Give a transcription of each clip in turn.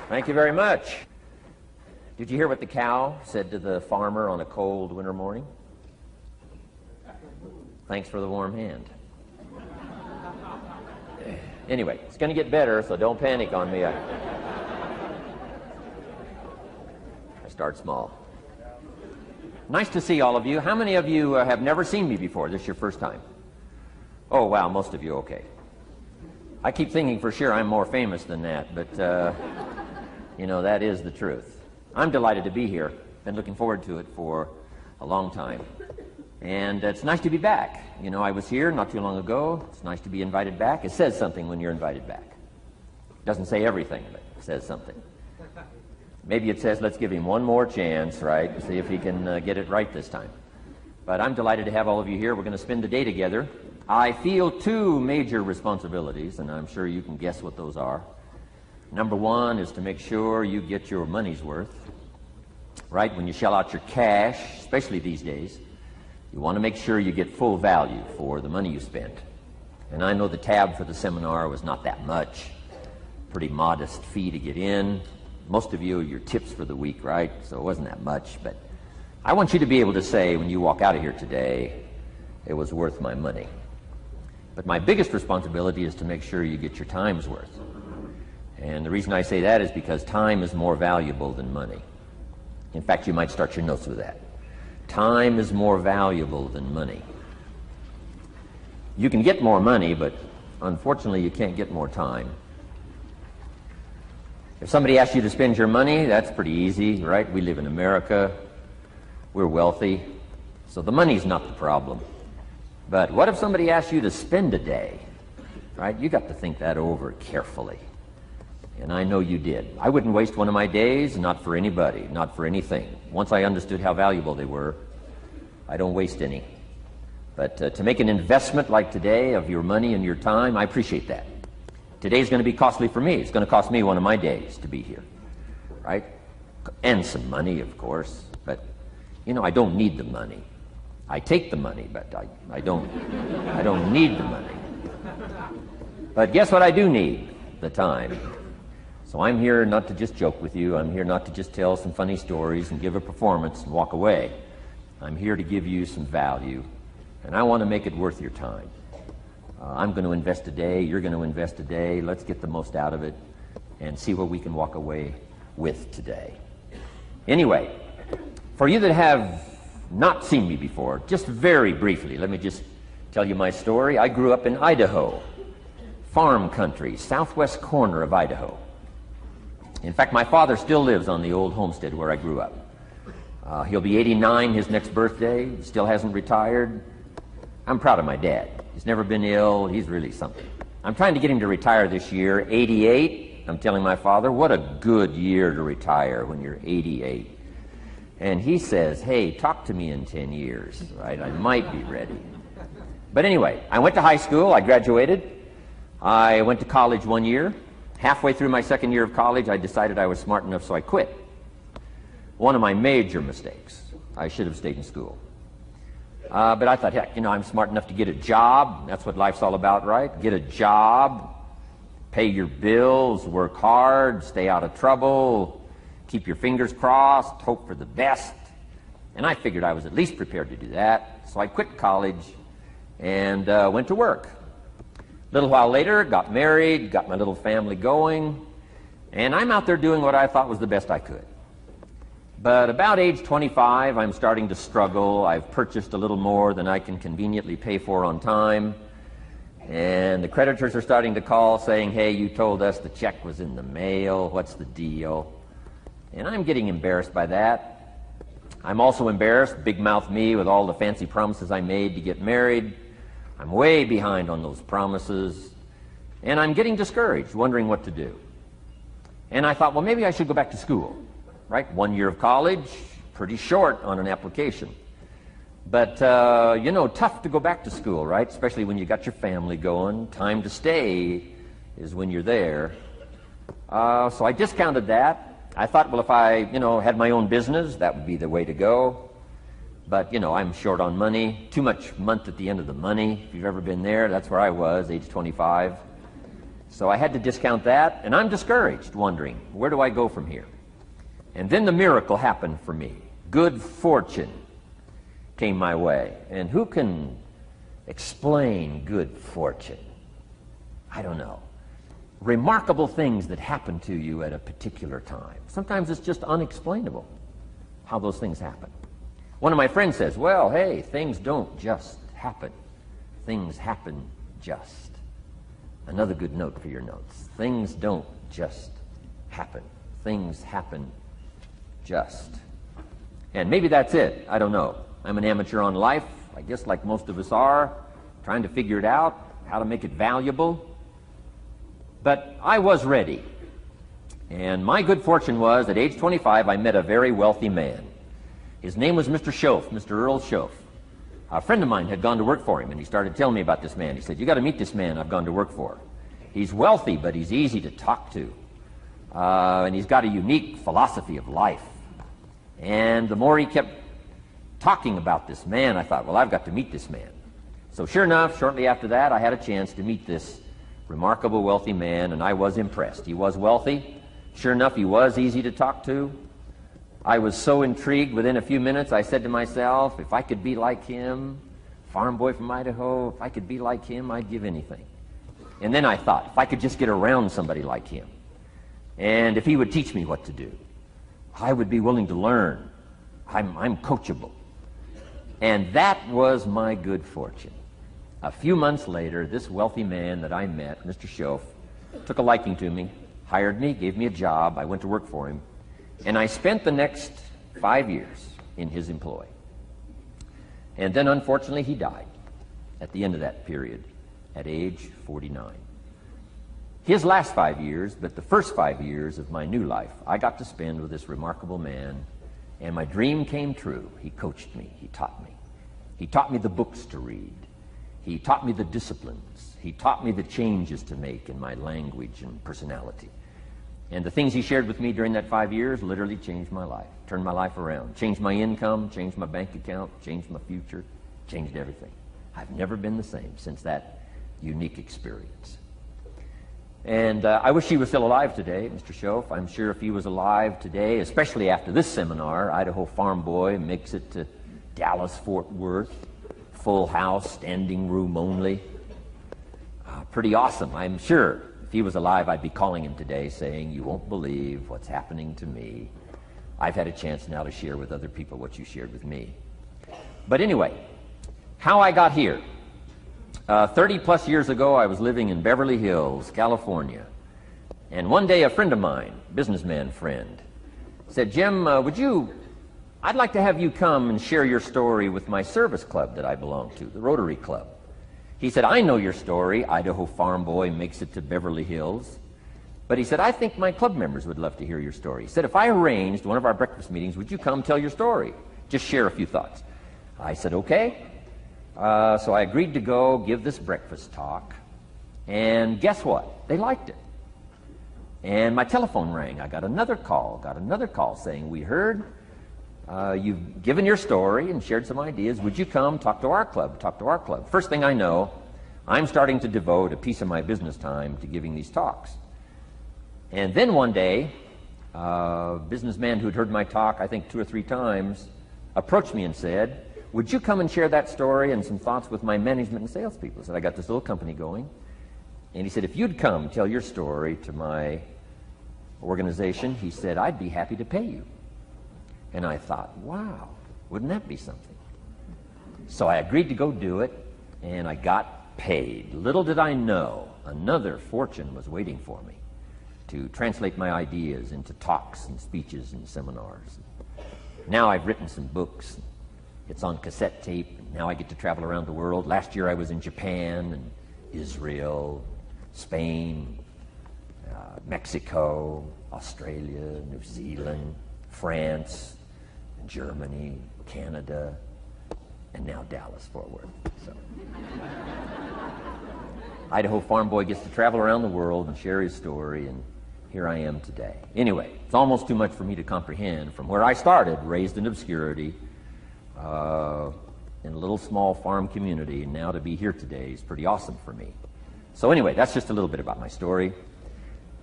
Thank you very much. Did you hear what the cow said to the farmer on a cold winter morning? Thanks for the warm hand. Anyway, it's going to get better, so don't panic on me. I start small. Nice to see all of you. How many of you have never seen me before? This is your first time? Oh, wow, most of you, okay. I keep thinking for sure I'm more famous than that, but, you know, that is the truth. I'm delighted to be here. Been looking forward to it for a long time. And it's nice to be back. You know, I was here not too long ago. It's nice to be invited back. It says something when you're invited back. It doesn't say everything, but it says something. Maybe it says, let's give him one more chance, right? See if he can get it right this time. But I'm delighted to have all of you here. We're going to spend the day together. I feel two major responsibilities, and I'm sure you can guess what those are. Number one is to make sure you get your money's worth, right? When you shell out your cash, especially these days, you want to make sure you get full value for the money you spent. And I know the tab for the seminar was not that much. Pretty modest fee to get in. Most of you are your tips for the week, right? So it wasn't that much. But I want you to be able to say when you walk out of here today, it was worth my money. But my biggest responsibility is to make sure you get your time's worth. And the reason I say that is because time is more valuable than money. In fact, you might start your notes with that. Time is more valuable than money. You can get more money, but unfortunately you can't get more time. If somebody asks you to spend your money, that's pretty easy, right? We live in America. We're wealthy. So the money's not the problem. But what if somebody asks you to spend a day, right? You got to think that over carefully. And I know you did. I wouldn't waste one of my days, not for anybody, not for anything. Once I understood how valuable they were, I don't waste any. But to make an investment like today of your money and your time, I appreciate that. Today's going to be costly for me. It's going to cost me one of my days to be here, right? And some money, of course. But, you know, I don't need the money. I take the money, but I don't need the money. But guess what I do need? The time. So I'm here not to just joke with you. I'm here not to just tell some funny stories and give a performance and walk away. I'm here to give you some value, and I want to make it worth your time. I'm going to invest a day. You're going to invest a day. Let's get the most out of it and see what we can walk away with today. Anyway, for you that have not seen me before, just very briefly, let me just tell you my story. I grew up in Idaho, farm country, southwest corner of Idaho. In fact, my father still lives on the old homestead where I grew up. He'll be 89 his next birthday, still hasn't retired. I'm proud of my dad. He's never been ill. He's really something. I'm trying to get him to retire this year, 88. I'm telling my father, what a good year to retire when you're 88. And he says, hey, talk to me in 10 years, right? I might be ready. But anyway, I went to high school. I graduated. I went to college 1 year. Halfway through my second year of college, I decided I was smart enough, so I quit. One of my major mistakes. I should have stayed in school. But I thought, heck, you know, I'm smart enough to get a job. That's what life's all about, right? Get a job, pay your bills, work hard, stay out of trouble, keep your fingers crossed, hope for the best. And I figured I was at least prepared to do that. So I quit college and went to work. A little while later, got married, got my little family going, and I'm out there doing what I thought was the best I could. But about age 25, I'm starting to struggle. I've purchased a little more than I can conveniently pay for on time, and the creditors are starting to call saying, hey, you told us the check was in the mail. What's the deal? And I'm getting embarrassed by that. I'm also embarrassed, big mouth me, with all the fancy promises I made to get married. I'm way behind on those promises, and I'm getting discouraged, wondering what to do. And I thought, well, maybe I should go back to school, right? 1 year of college, pretty short on an application. But, you know, tough to go back to school, right? Especially when you got your family going. Time to stay is when you're there. So I discounted that. I thought, well, if I, you know, had my own business, that would be the way to go. But, you know, I'm short on money, too much month at the end of the money. If you've ever been there, that's where I was, age 25. So I had to discount that, and I'm discouraged, wondering, where do I go from here? And then the miracle happened for me. Good fortune came my way. And who can explain good fortune? I don't know. Remarkable things that happen to you at a particular time. Sometimes it's just unexplainable how those things happen. One of my friends says, well, hey, things don't just happen. Things happen just. Another good note for your notes. Things don't just happen. Things happen just. And maybe that's it. I don't know. I'm an amateur on life, I guess like most of us are, trying to figure it out, how to make it valuable. But I was ready. And my good fortune was, at age 25, I met a very wealthy man. His name was Mr. Schoaf, Mr. Earl Schoaf. A friend of mine had gone to work for him, and he started telling me about this man. He said, you got to meet this man I've gone to work for. He's wealthy, but he's easy to talk to. And he's got a unique philosophy of life. And the more he kept talking about this man, I thought, well, I've got to meet this man. So sure enough, shortly after that, I had a chance to meet this remarkable wealthy man, and I was impressed. He was wealthy. Sure enough, he was easy to talk to. I was so intrigued, within a few minutes, I said to myself, if I could be like him, farm boy from Idaho, if I could be like him, I'd give anything. And then I thought, if I could just get around somebody like him, and if he would teach me what to do, I would be willing to learn. I'm coachable. And that was my good fortune. A few months later, this wealthy man that I met, Mr. Schoaf, took a liking to me, hired me, gave me a job. I went to work for him. And I spent the next 5 years in his employ. And then, unfortunately, he died at the end of that period, at age 49. His last 5 years, but the first 5 years of my new life, I got to spend with this remarkable man, and my dream came true. He coached me. He taught me. He taught me the books to read. He taught me the disciplines. He taught me the changes to make in my language and personality. And the things he shared with me during that 5 years literally changed my life, turned my life around, changed my income, changed my bank account, changed my future, changed everything. I've never been the same since that unique experience. And I wish he was still alive today, Mr. Schoaf. I'm sure if he was alive today, especially after this seminar, Idaho Farm Boy makes it to Dallas-Fort Worth, full house, standing room only. Pretty awesome, I'm sure. If he was alive, I'd be calling him today saying, you won't believe what's happening to me. I've had a chance now to share with other people what you shared with me. But anyway, how I got here. 30 plus years ago, I was living in Beverly Hills, California. And one day, a friend of mine, businessman friend, said, Jim, I'd like to have you come and share your story with my service club that I belong to, the Rotary Club. He said, I know your story, Idaho Farm Boy makes it to Beverly Hills. But he said, I think my club members would love to hear your story. He said, if I arranged one of our breakfast meetings, would you come tell your story? Just share a few thoughts. I said, okay. So I agreed to go give this breakfast talk. And guess what? They liked it. And my telephone rang. I got another call saying, we heard you've given your story and shared some ideas. Would you come talk to our club? First thing I know, I'm starting to devote a piece of my business time to giving these talks. And then one day, a businessman who'd heard my talk, I think 2 or 3 times, approached me and said, would you come and share that story and some thoughts with my management and salespeople? I said, I got this little company going. And he said, if you'd come tell your story to my organization, he said, I'd be happy to pay you. And I thought, wow, wouldn't that be something? So I agreed to go do it, and I got paid. Little did I know, another fortune was waiting for me to translate my ideas into talks and speeches and seminars. Now I've written some books. It's on cassette tape. And now I get to travel around the world. Last year I was in Japan and Israel, Spain, Mexico, Australia, New Zealand, France, Germany, Canada, and now Dallas-Fort Worth. So. Idaho Farm Boy gets to travel around the world and share his story, and here I am today. Anyway, it's almost too much for me to comprehend. From where I started, raised in obscurity, in a little small farm community, and now to be here today is pretty awesome for me. So anyway, that's just a little bit about my story.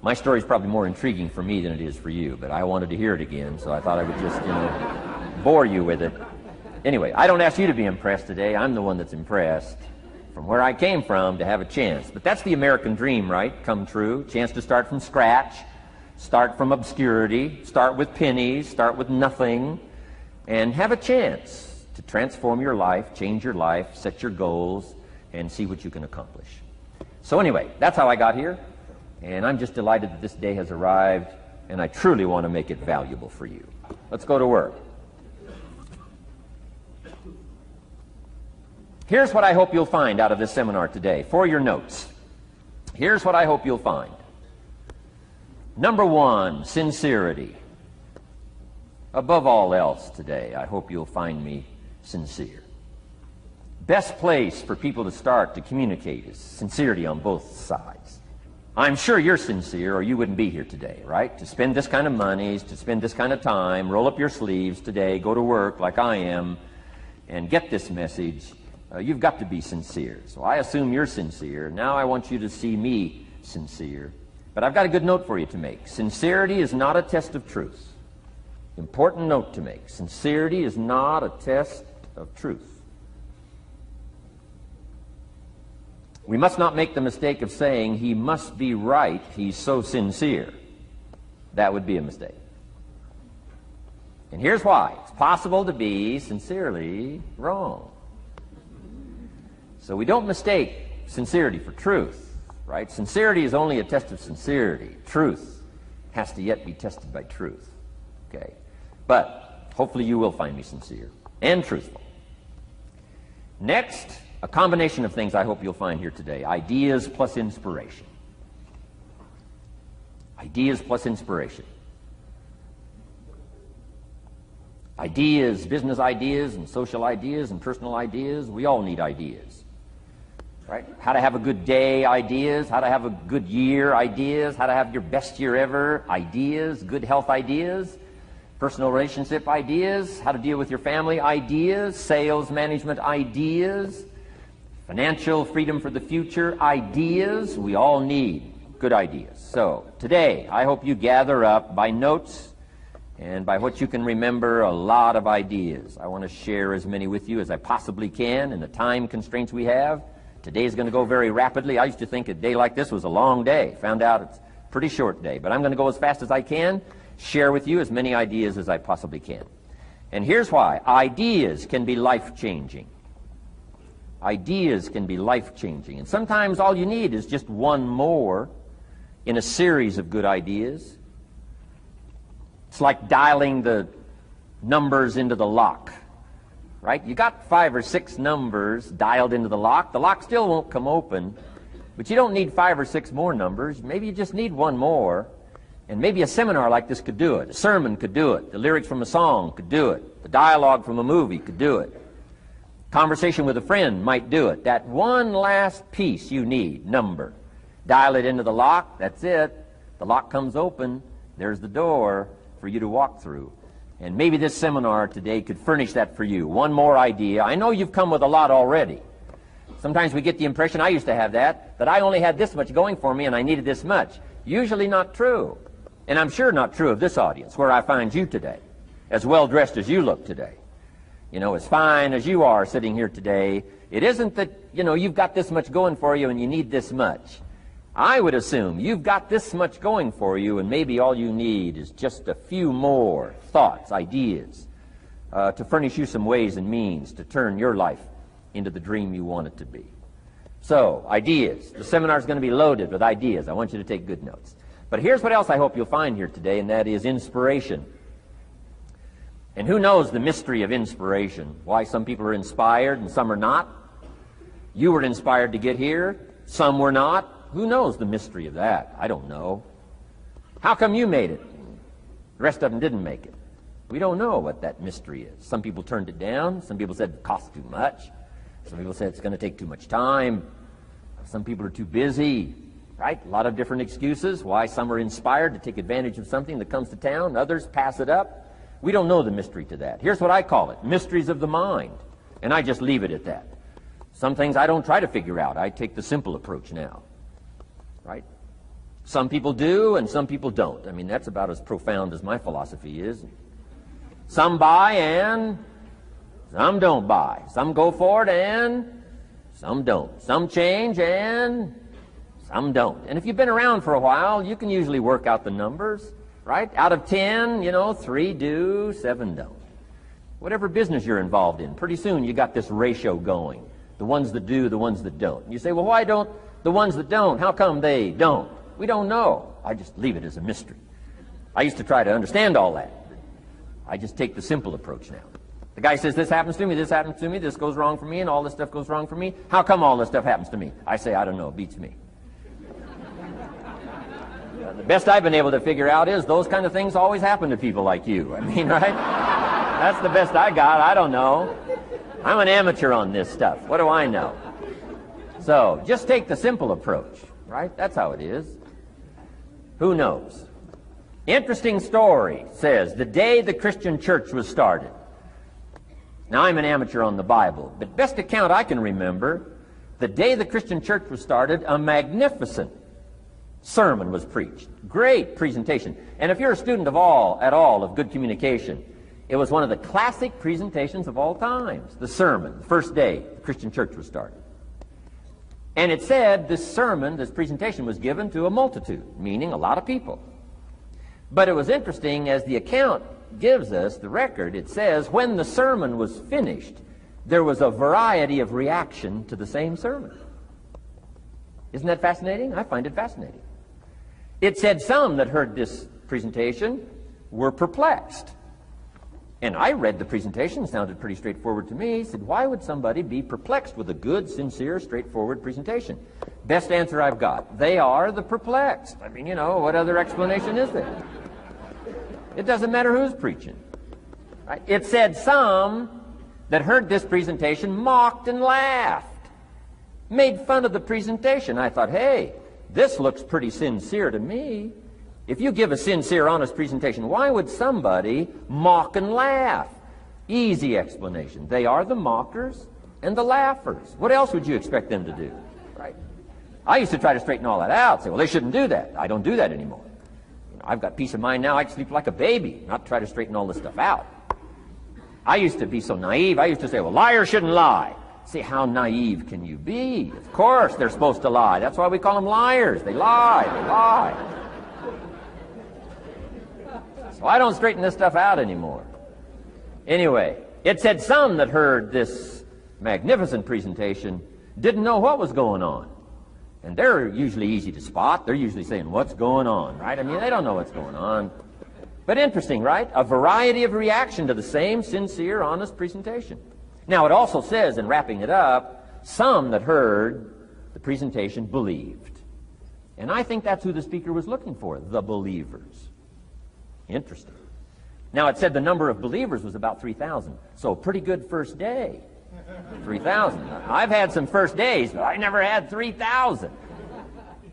My story is probably more intriguing for me than it is for you, but I wanted to hear it again, so I thought I would just, bore you with it. Anyway, I don't ask you to be impressed today. I'm the one that's impressed from where I came from to have a chance. But that's the American dream, right? Come true. Chance to start from scratch, start from obscurity, start with pennies, start with nothing, and have a chance to transform your life, change your life, set your goals, and see what you can accomplish. So anyway, that's how I got here, and I'm just delighted that this day has arrived, and I truly want to make it valuable for you. Let's go to work. Here's what I hope you'll find out of this seminar today, for your notes. Here's what I hope you'll find. Number one, sincerity. Above all else today, I hope you'll find me sincere. Best place for people to start to communicate is sincerity on both sides. I'm sure you're sincere or you wouldn't be here today, right? To spend this kind of money, to spend this kind of time, roll up your sleeves today, go to work like I am, and get this message. You've got to be sincere. So I assume you're sincere. Now I want you to see me sincere. But I've got a good note for you to make. Sincerity is not a test of truth. Important note to make. Sincerity is not a test of truth. We must not make the mistake of saying he must be right, he's so sincere. That would be a mistake. And here's why. It's possible to be sincerely wrong. So we don't mistake sincerity for truth, right? Sincerity is only a test of sincerity. Truth has to yet be tested by truth, okay? But hopefully you will find me sincere and truthful. Next, a combination of things I hope you'll find here today. Ideas plus inspiration. Ideas plus inspiration. Ideas, business ideas and social ideas and personal ideas, we all need ideas. Right? How to have a good day ideas, how to have a good year ideas, how to have your best year ever ideas, good health ideas, personal relationship ideas, how to deal with your family ideas, sales management ideas, financial freedom for the future ideas. We all need good ideas. So today I hope you gather up by notes and by what you can remember a lot of ideas. I want to share as many with you as I possibly can in the time constraints we have. Today is going to go very rapidly. I used to think a day like this was a long day. Found out it's a pretty short day. But I'm going to go as fast as I can, share with you as many ideas as I possibly can. And here's why. Ideas can be life-changing. Ideas can be life-changing. And sometimes all you need is just one more in a series of good ideas. It's like dialing the numbers into the lock. Right? You got 5 or 6 numbers dialed into the lock. The lock still won't come open, but you don't need 5 or 6 more numbers. Maybe you just need one more, and maybe a seminar like this could do it. A sermon could do it. The lyrics from a song could do it. The dialogue from a movie could do it. Conversation with a friend might do it. That one last piece you need, number. Dial it into the lock. That's it. The lock comes open. There's the door for you to walk through. And maybe this seminar today could furnish that for you. One more idea. I know you've come with a lot already. Sometimes we get the impression, I used to have that I only had this much going for me and I needed this much. Usually not true. And I'm sure not true of this audience, where I find you today, as well dressed as you look today. You know, as fine as you are sitting here today. It isn't that, you've got this much going for you and you need this much. I would assume you've got this much going for you, and maybe all you need is just a few more thoughts, ideas, to furnish you some ways and means to turn your life into the dream you want it to be. So, ideas. The seminar is going to be loaded with ideas. I want you to take good notes. But here's what else I hope you'll find here today, and that is inspiration. And who knows the mystery of inspiration? Why some people are inspired and some are not? You were inspired to get here. Some were not. Who knows the mystery of that? I don't know. How come you made it? The rest of them didn't make it. We don't know what that mystery is. Some people turned it down. Some people said it costs too much. Some people said it's going to take too much time. Some people are too busy. Right? A lot of different excuses why some are inspired to take advantage of something that comes to town. Others pass it up. We don't know the mystery to that. Here's what I call it. Mysteries of the mind. And I just leave it at that. Some things I don't try to figure out. I take the simple approach now. right? Some people do and some people don't. I mean, that's about as profound as my philosophy is. Some buy and some don't buy. Some go for it and some don't. Some change and some don't. And if you've been around for a while, you can usually work out the numbers, right? Out of 10, 3 do, 7 don't. Whatever business you're involved in, pretty soon you got this ratio going. The ones that do, the ones that don't. And you say, well, why don't the ones that don't, how come they don't? We don't know. I just leave it as a mystery. I used to try to understand all that. I just take the simple approach now. The guy says, this happens to me, this goes wrong for me, and all this stuff goes wrong for me. How come all this stuff happens to me? I say, I don't know, it beats me. The best I've been able to figure out is those kind of things always happen to people like you. I mean, right? That's the best I got. I don't know. I'm an amateur on this stuff. What do I know? So, just take the simple approach, right? That's how it is. Who knows? Interesting story says, the day the Christian church was started. Now, I'm an amateur on the Bible, but best account I can remember, the day the Christian church was started, a magnificent sermon was preached. Great presentation. And if you're a student at all of good communication, it was one of the classic presentations of all times. The sermon, the first day the Christian church was started. And it said this sermon, this presentation was given to a multitude, meaning a lot of people. But it was interesting, as the account gives us, the record, it says, when the sermon was finished, there was a variety of reaction to the same sermon. Isn't that fascinating? I find it fascinating. It said some that heard this presentation were perplexed. And I read the presentation, it sounded pretty straightforward to me. He said, why would somebody be perplexed with a good, sincere, straightforward presentation? Best answer I've got. They are the perplexed. I mean, what other explanation is there? It doesn't matter who's preaching. Right? It said some that heard this presentation mocked and laughed, made fun of the presentation. I thought, hey, this looks pretty sincere to me. If you give a sincere, honest presentation, why would somebody mock and laugh? Easy explanation. They are the mockers and the laughers. What else would you expect them to do? Right? I used to try to straighten all that out, say, well, they shouldn't do that. I don't do that anymore. I've got peace of mind now. I can sleep like a baby, not try to straighten all this stuff out. I used to be so naive. I used to say, well, liars shouldn't lie. See, how naive can you be? Of course they're supposed to lie. That's why we call them liars. They lie. So I don't straighten this stuff out anymore. Anyway, it said some that heard this magnificent presentation didn't know what was going on. And they're usually easy to spot. They're usually saying, what's going on, right? I mean, they don't know what's going on. But interesting, right? A variety of reaction to the same sincere, honest presentation. Now, it also says, in wrapping it up, some that heard the presentation believed. And I think that's who the speaker was looking for, the believers. Interesting. Now, it said the number of believers was about 3,000. So a pretty good first day. 3,000. I've had some first days, but I never had 3,000.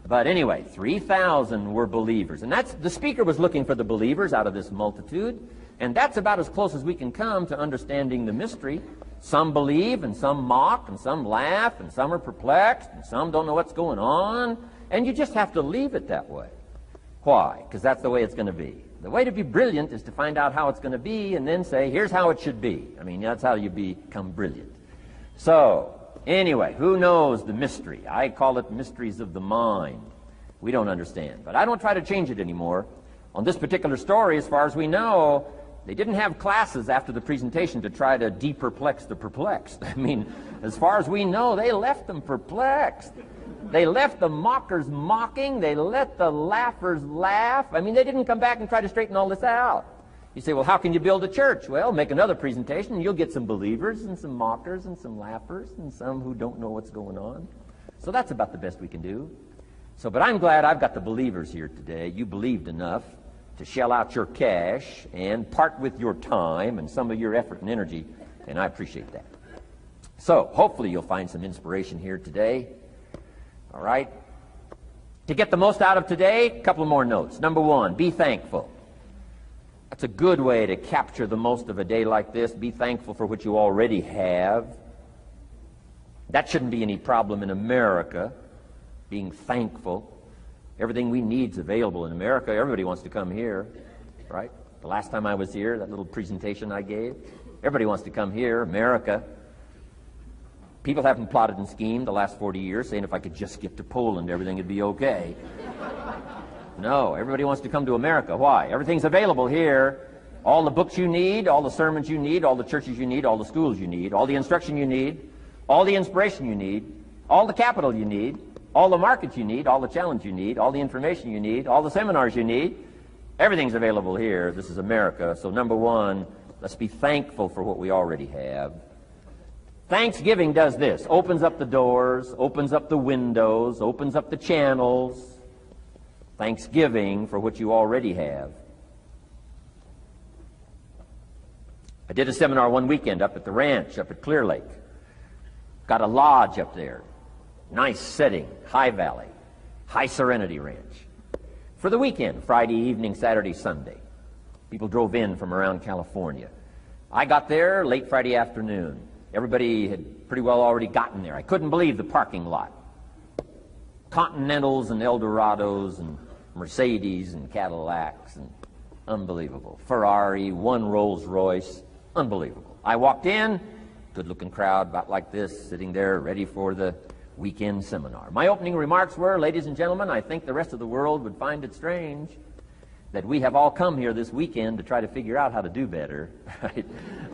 But anyway, 3,000 were believers. And the speaker was looking for the believers out of this multitude. And that's about as close as we can come to understanding the mystery. Some believe, and some mock, and some laugh, and some are perplexed, and some don't know what's going on. And you just have to leave it that way. Why? Because that's the way it's going to be. The way to be brilliant is to find out how it's going to be and then say, here's how it should be. I mean, that's how you become brilliant. So, anyway, who knows the mystery? I call it mysteries of the mind. We don't understand. But I don't try to change it anymore. On this particular story, as far as we know, they didn't have classes after the presentation to try to de-perplex the perplexed. I mean, as far as we know, they left them perplexed. They left the mockers mocking. They let the laughers laugh. I mean, they didn't come back and try to straighten all this out. You say, well, how can you build a church? Well, make another presentation, and you'll get some believers and some mockers and some laughers and some who don't know what's going on. So that's about the best we can do. So, but I'm glad I've got the believers here today. You believed enough to shell out your cash and part with your time and some of your effort and energy, and I appreciate that. So, hopefully you'll find some inspiration here today. All right? To get the most out of today, a couple of more notes. Number one, be thankful. That's a good way to capture the most of a day like this. Be thankful for what you already have. That shouldn't be any problem in America, being thankful. Everything we need is available in America. Everybody wants to come here, right? The last time I was here, that little presentation I gave, everybody wants to come here, America. People haven't plotted and schemed the last 40 years saying if I could just get to Poland, everything would be okay. No, everybody wants to come to America. Why? Everything's available here. All the books you need, all the sermons you need, all the churches you need, all the schools you need, all the instruction you need, all the inspiration you need, all the capital you need, all the markets you need, all the challenge you need, all the information you need, all the seminars you need. Everything's available here. This is America. So number one, let's be thankful for what we already have. Thanksgiving does this. Opens up the doors, opens up the windows, opens up the channels. Thanksgiving for what you already have. I did a seminar one weekend up at the ranch, up at Clear Lake. Got a lodge up there. Nice setting, high valley, high serenity ranch. For the weekend, Friday evening, Saturday, Sunday. People drove in from around California. I got there late Friday afternoon. Everybody had pretty well already gotten there. I couldn't believe the parking lot. Continentals and Eldorados and Mercedes and Cadillacs and unbelievable. Ferrari, one Rolls Royce, unbelievable. I walked in, good-looking crowd about like this, sitting there ready for the weekend seminar. My opening remarks were, ladies and gentlemen, I think the rest of the world would find it strange that we have all come here this weekend to try to figure out how to do better.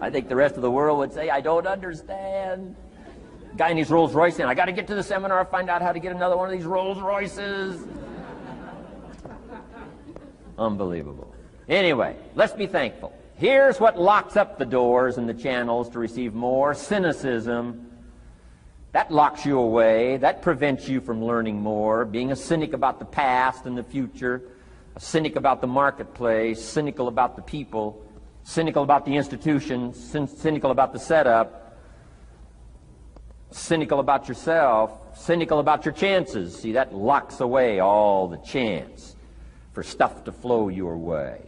I think the rest of the world would say, I don't understand. Guy in his Rolls Royce saying, I got to get to the seminar, find out how to get another one of these Rolls Royces. Unbelievable. Anyway, let's be thankful. Here's what locks up the doors and the channels to receive more: cynicism. That locks you away. That prevents you from learning more. Being a cynic about the past and the future, a cynic about the marketplace, cynical about the people, cynical about the institutions, cynical about the setup, cynical about yourself, cynical about your chances. See, that locks away all the chance for stuff to flow your way.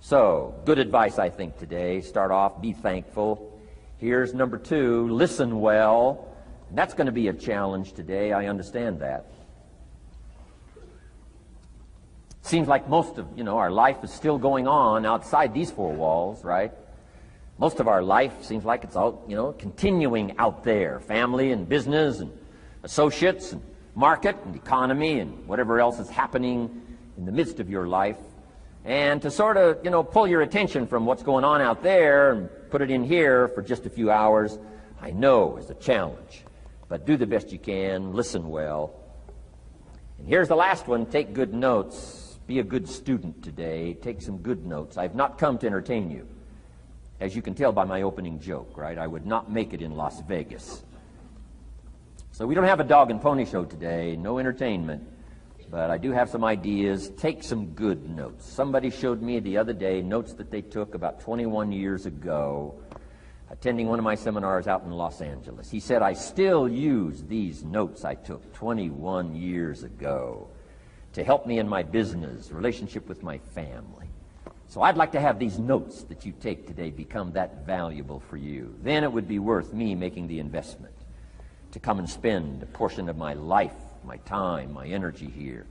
So, good advice, I think, today. Start off, be thankful. Here's number two, listen well. And that's going to be a challenge today. I understand that. Seems like most of, our life is still going on outside these four walls, right? Most of our life seems like it's all, continuing out there. Family and business and associates and market and economy and whatever else is happening in the midst of your life. And to sort of, pull your attention from what's going on out there and put it in here for just a few hours, I know is a challenge. But do the best you can, listen well. And here's the last one, take good notes. Be a good student today. Take some good notes. I've not come to entertain you. As you can tell by my opening joke, right? I would not make it in Las Vegas. So we don't have a dog and pony show today, no entertainment. But I do have some ideas. Take some good notes. Somebody showed me the other day notes that they took about 21 years ago, attending one of my seminars out in Los Angeles. He said, I still use these notes I took 21 years ago to help me in my business, relationship with my family. So I'd like to have these notes that you take today become that valuable for you. Then it would be worth me making the investment to come and spend a portion of my life, my time, my energy here.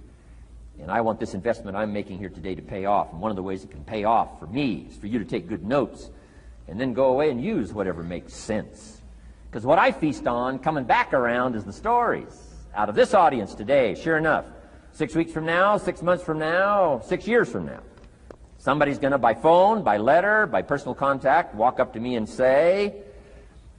And I want this investment I'm making here today to pay off. And one of the ways it can pay off for me is for you to take good notes and then go away and use whatever makes sense. Because what I feast on coming back around is the stories out of this audience today. Sure enough, 6 weeks from now, 6 months from now, 6 years from now, somebody's going to, by phone, by letter, by personal contact, walk up to me and say,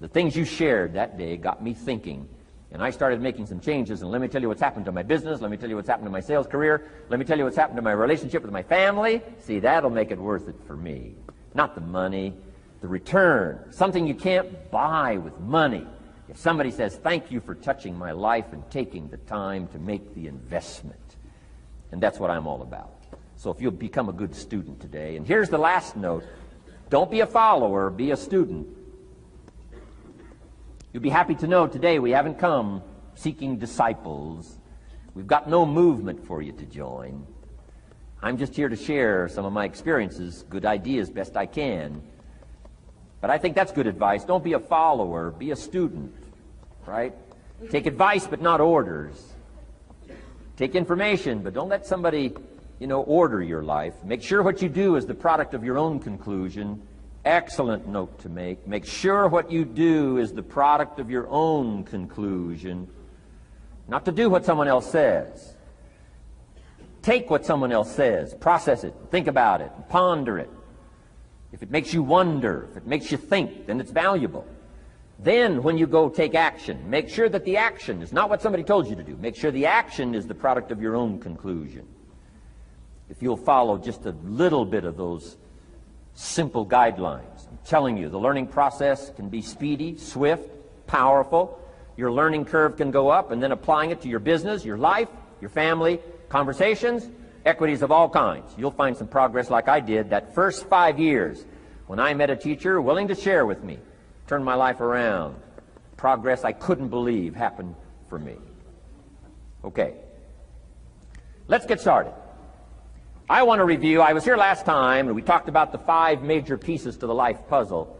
the things you shared that day got me thinking. And I started making some changes, and let me tell you what's happened to my business, let me tell you what's happened to my sales career, let me tell you what's happened to my relationship with my family. See, that'll make it worth it for me. Not the money, the return. Something you can't buy with money. If somebody says, thank you for touching my life and taking the time to make the investment. And that's what I'm all about. So if you'll become a good student today. And here's the last note. Don't be a follower, be a student. You'll be happy to know today we haven't come seeking disciples. We've got no movement for you to join. I'm just here to share some of my experiences, good ideas, best I can. But I think that's good advice. Don't be a follower, be a student, right? Take advice but not orders. Take information, but don't let somebody, order your life. Make sure what you do is the product of your own conclusion. Excellent note to make. Make sure what you do is the product of your own conclusion. Not to do what someone else says. Take what someone else says, process it, think about it, ponder it. If it makes you wonder, if it makes you think, then it's valuable. Then, when you go take action, make sure that the action is not what somebody told you to do. Make sure the action is the product of your own conclusion. If you'll follow just a little bit of those simple guidelines, I'm telling you, the learning process can be speedy, swift, powerful. Your learning curve can go up, and then applying it to your business, your life, your family, conversations, equities of all kinds. You'll find some progress like I did that first 5 years when I met a teacher willing to share with me. Turned my life around. Progress I couldn't believe happened for me. Okay. Let's get started. I want to review, I was here last time and we talked about the 5 major pieces to the life puzzle.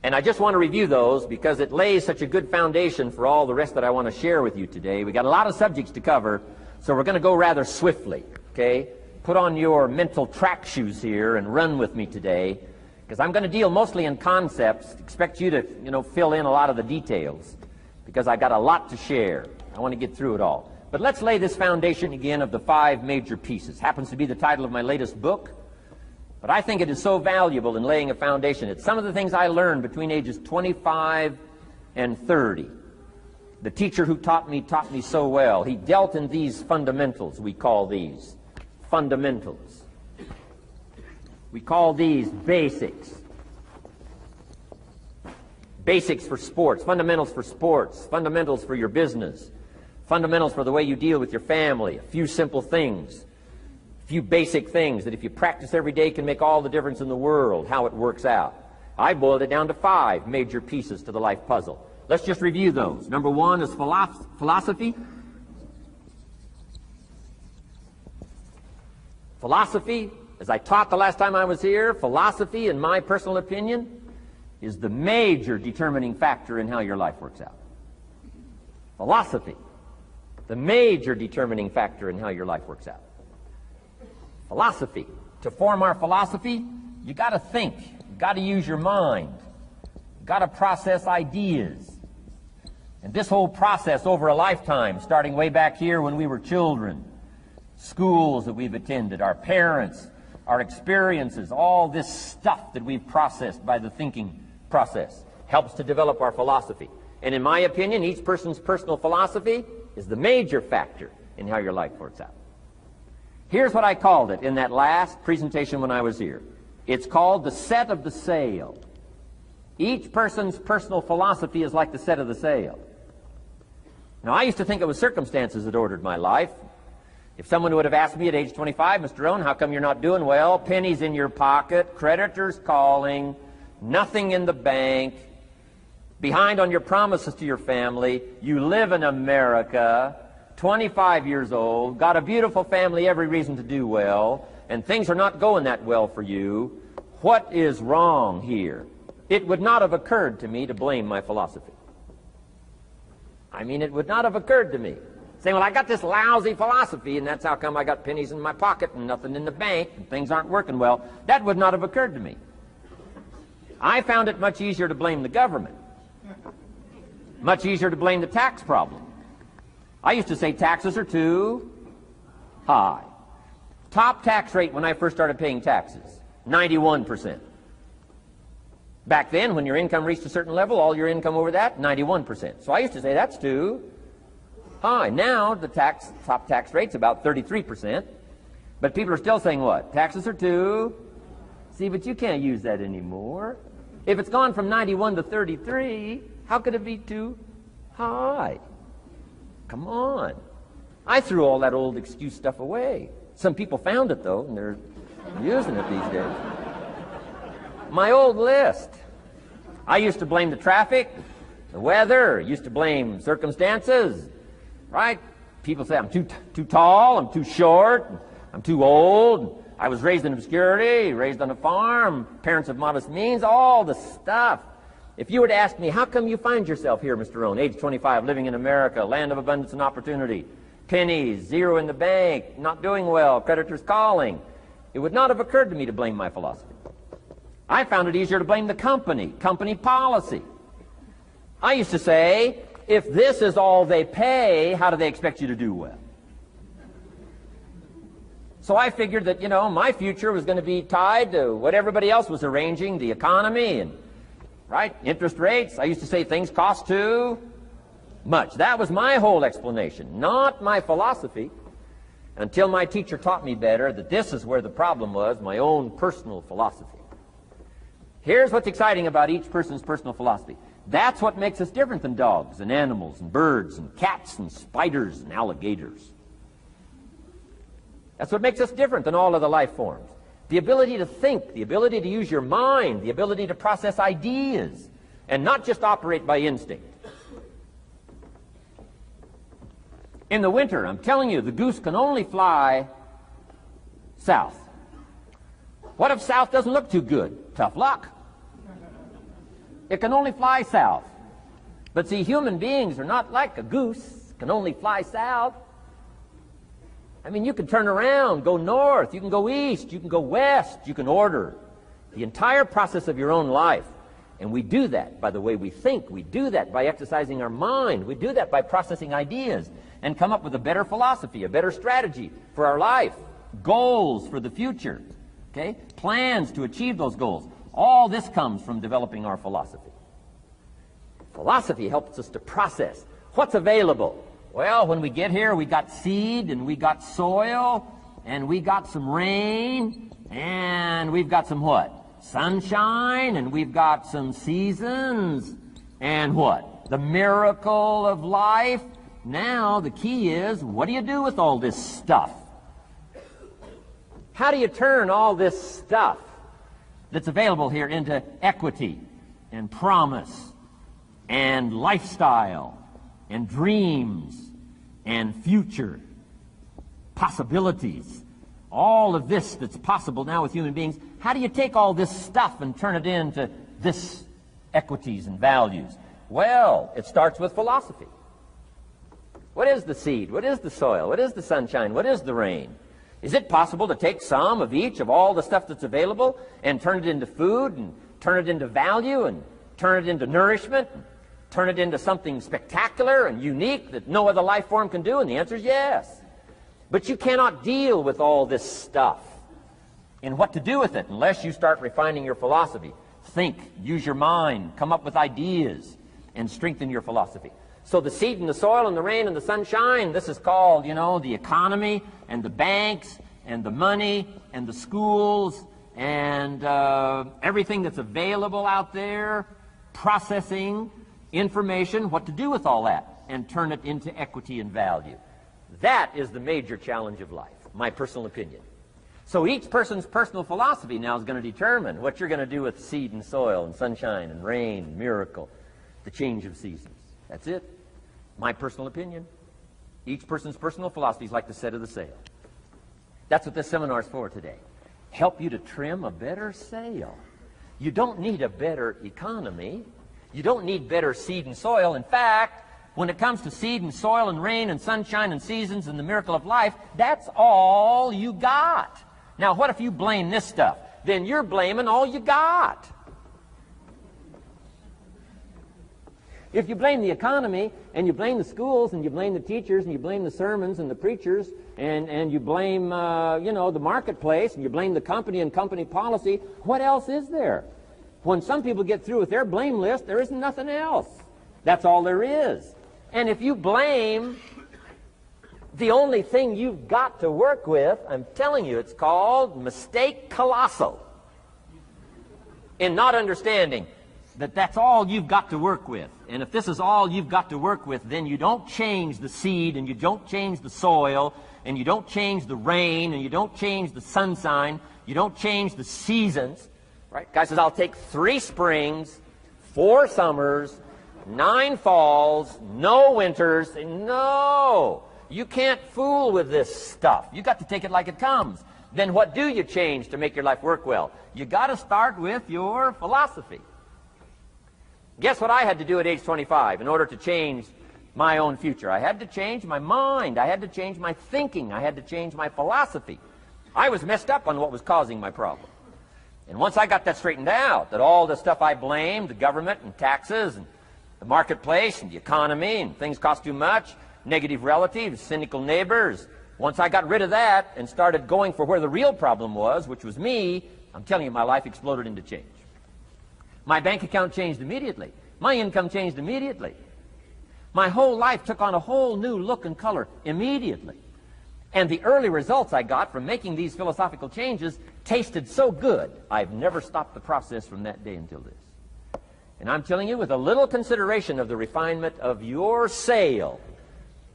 And I just want to review those because it lays such a good foundation for all the rest that I want to share with you today. We got a lot of subjects to cover, so we're going to go rather swiftly, okay? Put on your mental track shoes here and run with me today, because I'm going to deal mostly in concepts. Expect you to, fill in a lot of the details, because I've got a lot to share. I want to get through it all. But let's lay this foundation again of the 5 major pieces. Happens to be the title of my latest book. But I think it is so valuable in laying a foundation. It's some of the things I learned between ages 25 and 30. The teacher who taught me so well. He dealt in these fundamentals, we call these. Fundamentals. We call these basics. Basics for sports, fundamentals for sports, fundamentals for your business, fundamentals for the way you deal with your family, a few simple things. Few basic things that if you practice every day can make all the difference in the world, how it works out. I boiled it down to 5 major pieces to the life puzzle. Let's just review those. Number 1 is philosophy. Philosophy, as I taught the last time I was here, philosophy, in my personal opinion, is the major determining factor in how your life works out. Philosophy, the major determining factor in how your life works out. Philosophy. To form our philosophy, you got to think. You got to use your mind. You got to process ideas. And this whole process over a lifetime, starting way back here when we were children, schools that we've attended, our parents, our experiences, all this stuff that we've processed by the thinking process helps to develop our philosophy. And in my opinion, each person's personal philosophy is the major factor in how your life works out. Here's what I called it in that last presentation when I was here. It's called the set of the sail. Each person's personal philosophy is like the set of the sail. Now, I used to think it was circumstances that ordered my life. If someone would have asked me at age 25, Mr. Rohn, how come you're not doing well? Pennies in your pocket, creditors calling, nothing in the bank, behind on your promises to your family, you live in America, 25 years old, got a beautiful family, every reason to do well, and things are not going that well for you. What is wrong here? It would not have occurred to me to blame my philosophy. I mean, it would not have occurred to me. Saying, well, I got this lousy philosophy, and that's how come I got pennies in my pocket and nothing in the bank, and things aren't working well. That would not have occurred to me. I found it much easier to blame the government. Much easier to blame the tax problem. I used to say taxes are too high. Top tax rate when I first started paying taxes, 91%. Back then, when your income reached a certain level, all your income over that, 91%. So I used to say that's too high. Now, the top tax rate's about 33%. But people are still saying what? Taxes are too. See, but you can't use that anymore. If it's gone from 91 to 33, how could it be too high? Come on. I threw all that old excuse stuff away. Some people found it, though, and they're using it these days. My old list. I used to blame the traffic, the weather, used to blame circumstances, right? People say I'm too tall, I'm too short, I'm too old, I was raised in obscurity, raised on a farm, parents of modest means, all the stuff. If you were to ask me, how come you find yourself here, Mr. Rohn, age 25, living in America, land of abundance and opportunity, pennies, zero in the bank, not doing well, creditors calling, it would not have occurred to me to blame my philosophy. I found it easier to blame the company policy. I used to say, if this is all they pay, how do they expect you to do well? So I figured that, my future was going to be tied to what everybody else was arranging, the economy and, interest rates. I used to say things cost too much. That was my whole explanation, not my philosophy, until my teacher taught me better that this is where the problem was, my own personal philosophy. Here's what's exciting about each person's personal philosophy. That's what makes us different than dogs and animals and birds and cats and spiders and alligators. That's what makes us different than all other life forms. The ability to think, the ability to use your mind, the ability to process ideas, and not just operate by instinct. In the winter, I'm telling you, the goose can only fly south. What if south doesn't look too good? Tough luck. It can only fly south. But see, human beings are not like a goose, can only fly south. I mean, you can turn around, go north, you can go east, you can go west, you can order the entire process of your own life. And we do that by the way we think. We do that by exercising our mind. We do that by processing ideas and come up with a better philosophy, a better strategy for our life, goals for the future, okay? Plans to achieve those goals. All this comes from developing our philosophy. Philosophy helps us to process what's available. Well, when we get here, we got seed, and we got soil, and we got some rain, and we've got some what? Sunshine, and we've got some seasons, and what? The miracle of life. Now, the key is, what do you do with all this stuff? How do you turn all this stuff that's available here into equity and promise and lifestyle and dreams and future possibilities? All of this that's possible now with human beings, how do you take all this stuff and turn it into this equities and values? Well, it starts with philosophy. What is the seed? What is the soil? What is the sunshine? What is the rain? Is it possible to take some of each of all the stuff that's available and turn it into food and turn it into value and turn it into nourishment and turn it into something spectacular and unique that no other life form can do? And the answer is yes. But you cannot deal with all this stuff and what to do with it unless you start refining your philosophy. Think, use your mind, come up with ideas, and strengthen your philosophy. So the seed and the soil and the rain and the sunshine, this is called, the economy and the banks and the money and the schools and everything that's available out there, processing information, what to do with all that, and turn it into equity and value. That is the major challenge of life, my personal opinion. So each person's personal philosophy now is going to determine what you're going to do with seed and soil and sunshine and rain and miracle, the change of seasons. That's it. My personal opinion. Each person's personal philosophy is like the set of the sail. That's what this seminar is for today. Help you to trim a better sail. You don't need a better economy. You don't need better seed and soil. In fact, when it comes to seed and soil and rain and sunshine and seasons and the miracle of life, that's all you got. Now, what if you blame this stuff? Then you're blaming all you got. If you blame the economy, and you blame the schools, and you blame the teachers, and you blame the sermons and the preachers, and you blame, the marketplace, and you blame the company and company policy, what else is there? When some people get through with their blame list, there isn't nothing else. That's all there is. And if you blame the only thing you've got to work with, I'm telling you, it's called mistake colossal. In not understanding that that's all you've got to work with. And if this is all you've got to work with, then you don't change the seed, and you don't change the soil, and you don't change the rain, and you don't change the sunshine, you don't change the seasons. Right? Guy says, I'll take 3 springs, 4 summers, 9 falls, no winters. No, you can't fool with this stuff. You got to take it like it comes. Then what do you change to make your life work well? You got to start with your philosophy. Guess what I had to do at age 25 in order to change my own future? I had to change my mind. I had to change my thinking. I had to change my philosophy. I was messed up on what was causing my problem. And once I got that straightened out, that all the stuff I blamed, the government and taxes and the marketplace and the economy and things cost too much, negative relatives, cynical neighbors, once I got rid of that and started going for where the real problem was, which was me, I'm telling you, my life exploded into change. My bank account changed immediately. My income changed immediately. My whole life took on a whole new look and color immediately. And the early results I got from making these philosophical changes tasted so good, I've never stopped the process from that day until this. And I'm telling you, with a little consideration of the refinement of your sail,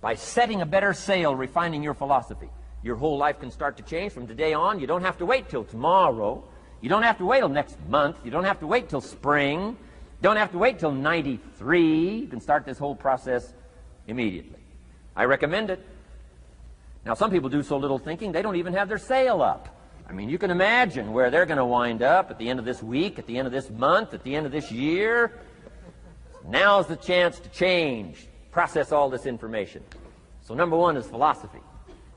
by setting a better sail, refining your philosophy, your whole life can start to change from today on. You don't have to wait till tomorrow. You don't have to wait till next month. You don't have to wait till spring. You don't have to wait till 93. You can start this whole process immediately. I recommend it. Now, some people do so little thinking, they don't even have their sail up. I mean, you can imagine where they're going to wind up at the end of this week, at the end of this month, at the end of this year. Now's the chance to change, process all this information. So number one is philosophy.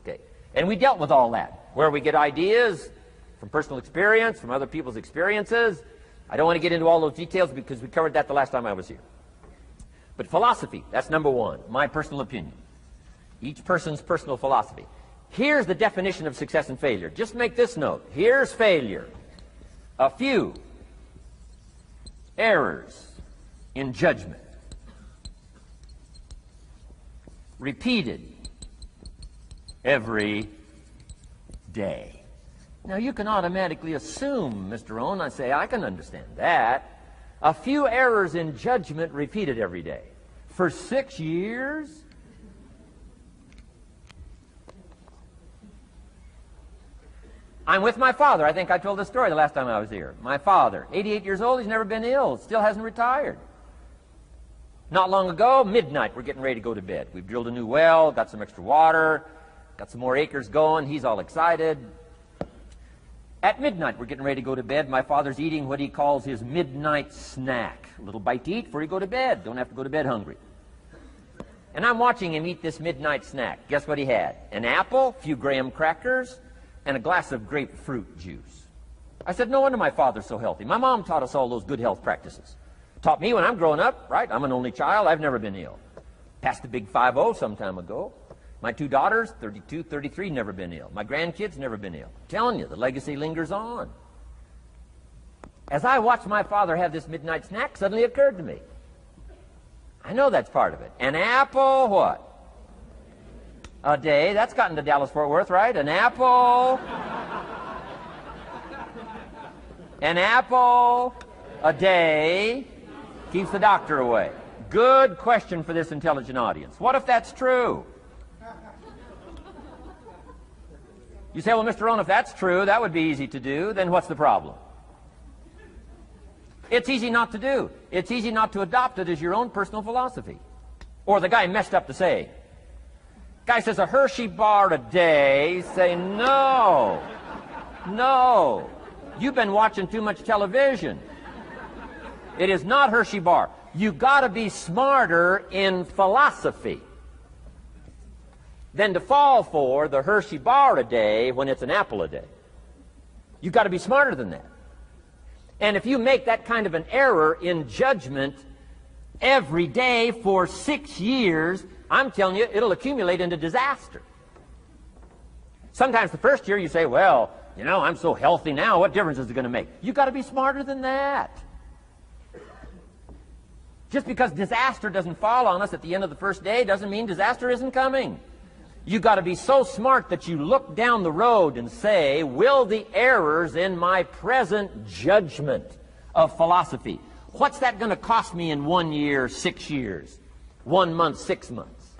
Okay. And we dealt with all that, where we get ideas from personal experience, from other people's experiences. I don't want to get into all those details because we covered that the last time I was here. But philosophy, that's number one, my personal opinion. Each person's personal philosophy. Here's the definition of success and failure. Just make this note. Here's failure. A few errors in judgment, repeated every day. Now, you can automatically assume, Mr. Rohn, I say, I can understand that. A few errors in judgment repeated every day. For 6 years? I'm with my father. I think I told this story the last time I was here. My father, 88 years old, he's never been ill, still hasn't retired. Not long ago, midnight, we're getting ready to go to bed. We've drilled a new well, got some extra water, got some more acres going. He's all excited. At midnight, we're getting ready to go to bed. My father's eating what he calls his midnight snack. A little bite to eat before you go to bed. Don't have to go to bed hungry. And I'm watching him eat this midnight snack. Guess what he had? An apple, a few graham crackers, and a glass of grapefruit juice. I said, no wonder my father's so healthy. My mom taught us all those good health practices. Taught me when I'm growing up, right? I'm an only child. I've never been ill. Passed the big 5-0 some time ago. My 2 daughters, 32, 33, never been ill. My grandkids, never been ill. I'm telling you, the legacy lingers on. As I watched my father have this midnight snack, suddenly occurred to me. I know that's part of it. An apple, what? A day. That's gotten to Dallas-Fort Worth, right? An apple. An apple a day keeps the doctor away. Good question for this intelligent audience. What if that's true? You say, well, Mr. Rohn, if that's true, that would be easy to do. Then what's the problem? It's easy not to do. It's easy not to adopt it as your own personal philosophy. Or the guy messed up the saying. Guy says a Hershey bar a day. Say, no. No. You've been watching too much television. It is not Hershey bar. You've got to be smarter in philosophy than to fall for the Hershey bar a day when it's an apple a day. You've got to be smarter than that. And if you make that kind of an error in judgment every day for 6 years, I'm telling you, it'll accumulate into disaster. Sometimes the first year you say, well, you know, I'm so healthy now, what difference is it going to make? You've got to be smarter than that. Just because disaster doesn't fall on us at the end of the first day doesn't mean disaster isn't coming. You've got to be so smart that you look down the road and say, will the errors in my present judgment of philosophy, what's that going to cost me in 1 year, 6 years, 1 month, 6 months?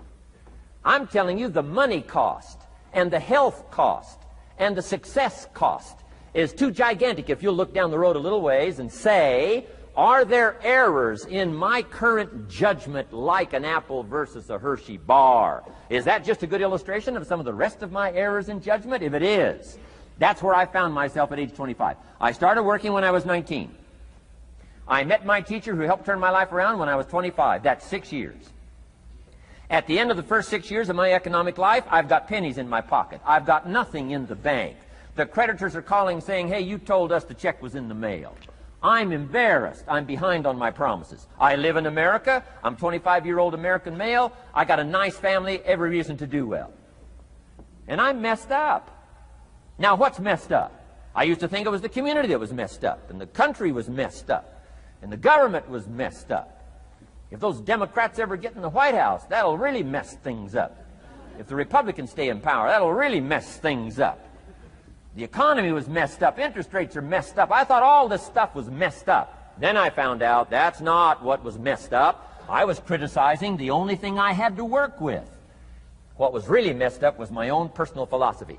I'm telling you, the money cost and the health cost and the success cost is too gigantic if you'll look down the road a little ways and say, are there errors in my current judgment like an apple versus a Hershey bar? Is that just a good illustration of some of the rest of my errors in judgment? If it is, that's where I found myself at age 25. I started working when I was 19. I met my teacher who helped turn my life around when I was 25. That's 6 years. At the end of the first 6 years of my economic life, I've got pennies in my pocket. I've got nothing in the bank. The creditors are calling saying, hey, you told us the check was in the mail. I'm embarrassed. I'm behind on my promises. I live in America. I'm a 25-year-old American male. I got a nice family, every reason to do well. And I'm messed up. Now, what's messed up? I used to think it was the community that was messed up, and the country was messed up, and the government was messed up. If those Democrats ever get in the White House, that'll really mess things up. If the Republicans stay in power, that'll really mess things up. The economy was messed up. Interest rates are messed up. I thought all this stuff was messed up. Then I found out that's not what was messed up. I was criticizing the only thing I had to work with. What was really messed up was my own personal philosophy.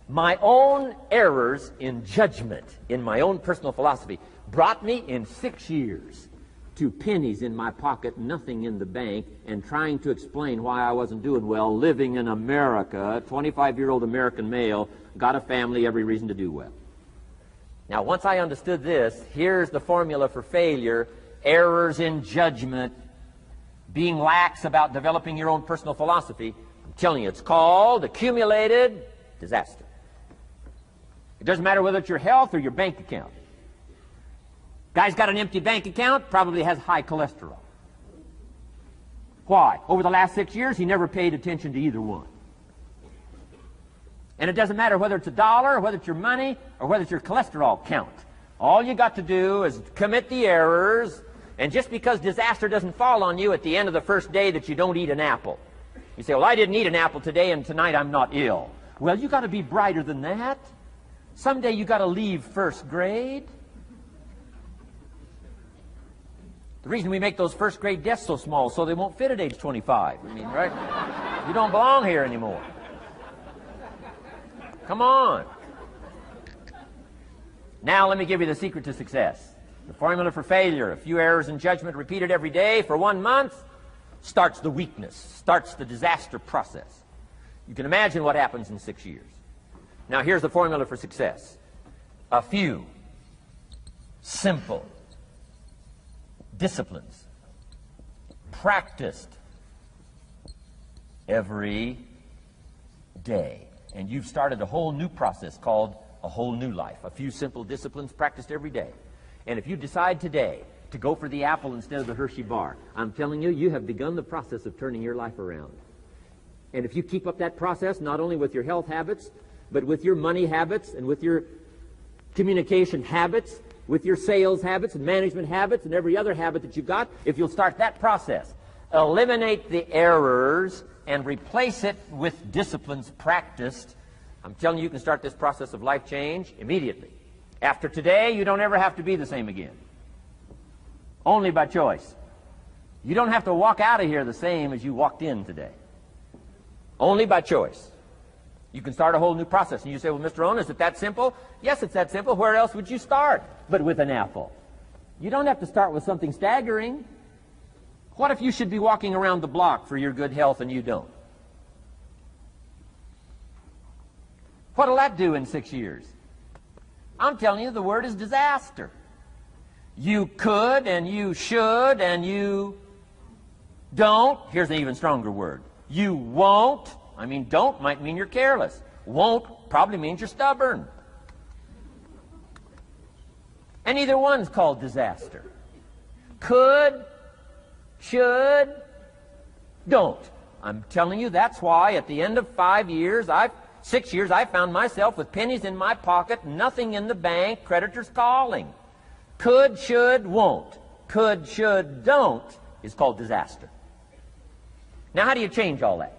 My own errors in judgment in my own personal philosophy brought me in 6 years to pennies in my pocket, nothing in the bank, and trying to explain why I wasn't doing well, living in America, 25-year-old American male, got a family, every reason to do well. Now, once I understood this, here's the formula for failure: errors in judgment, being lax about developing your own personal philosophy. I'm telling you, it's called accumulated disaster. It doesn't matter whether it's your health or your bank account. Guy's got an empty bank account, probably has high cholesterol. Why? Over the last 6 years, he never paid attention to either one. And it doesn't matter whether it's a dollar, or whether it's your money, or whether it's your cholesterol count. All you got to do is commit the errors, and just because disaster doesn't fall on you at the end of the first day that you don't eat an apple. You say, well, I didn't eat an apple today, and tonight I'm not ill. Well, you got to be brighter than that. Someday you got to leave first grade. The reason we make those first grade desks so small so they won't fit at age 25. I mean, right? You don't belong here anymore. Come on. Now let me give you the secret to success. The formula for failure: a few errors in judgment repeated every day for 1 month starts the weakness, starts the disaster process. You can imagine what happens in 6 years. Now here's the formula for success: a few simple disciplines practiced every day. And you've started a whole new process called a whole new life. A few simple disciplines practiced every day. And if you decide today to go for the apple instead of the Hershey bar, I'm telling you, you have begun the process of turning your life around. And if you keep up that process, not only with your health habits, but with your money habits and with your communication habits, with your sales habits and management habits and every other habit that you've got, if you'll start that process, eliminate the errors and replace it with disciplines practiced, I'm telling you, you can start this process of life change immediately. After today, you don't ever have to be the same again. Only by choice. You don't have to walk out of here the same as you walked in today. Only by choice. You can start a whole new process. And you say, well, Mr. Rohn, is it that simple? Yes, it's that simple. Where else would you start but with an apple? You don't have to start with something staggering. What if you should be walking around the block for your good health and you don't? What'll that do in 6 years? I'm telling you, the word is disaster. You could and you should and you don't. Here's an even stronger word. You won't. I mean, don't might mean you're careless. Won't probably means you're stubborn. And either one's called disaster. Could, should, don't. I'm telling you, that's why at the end of 6 years, I found myself with pennies in my pocket, nothing in the bank, creditors calling. Could, should, won't. Could, should, don't is called disaster. Now, how do you change all that?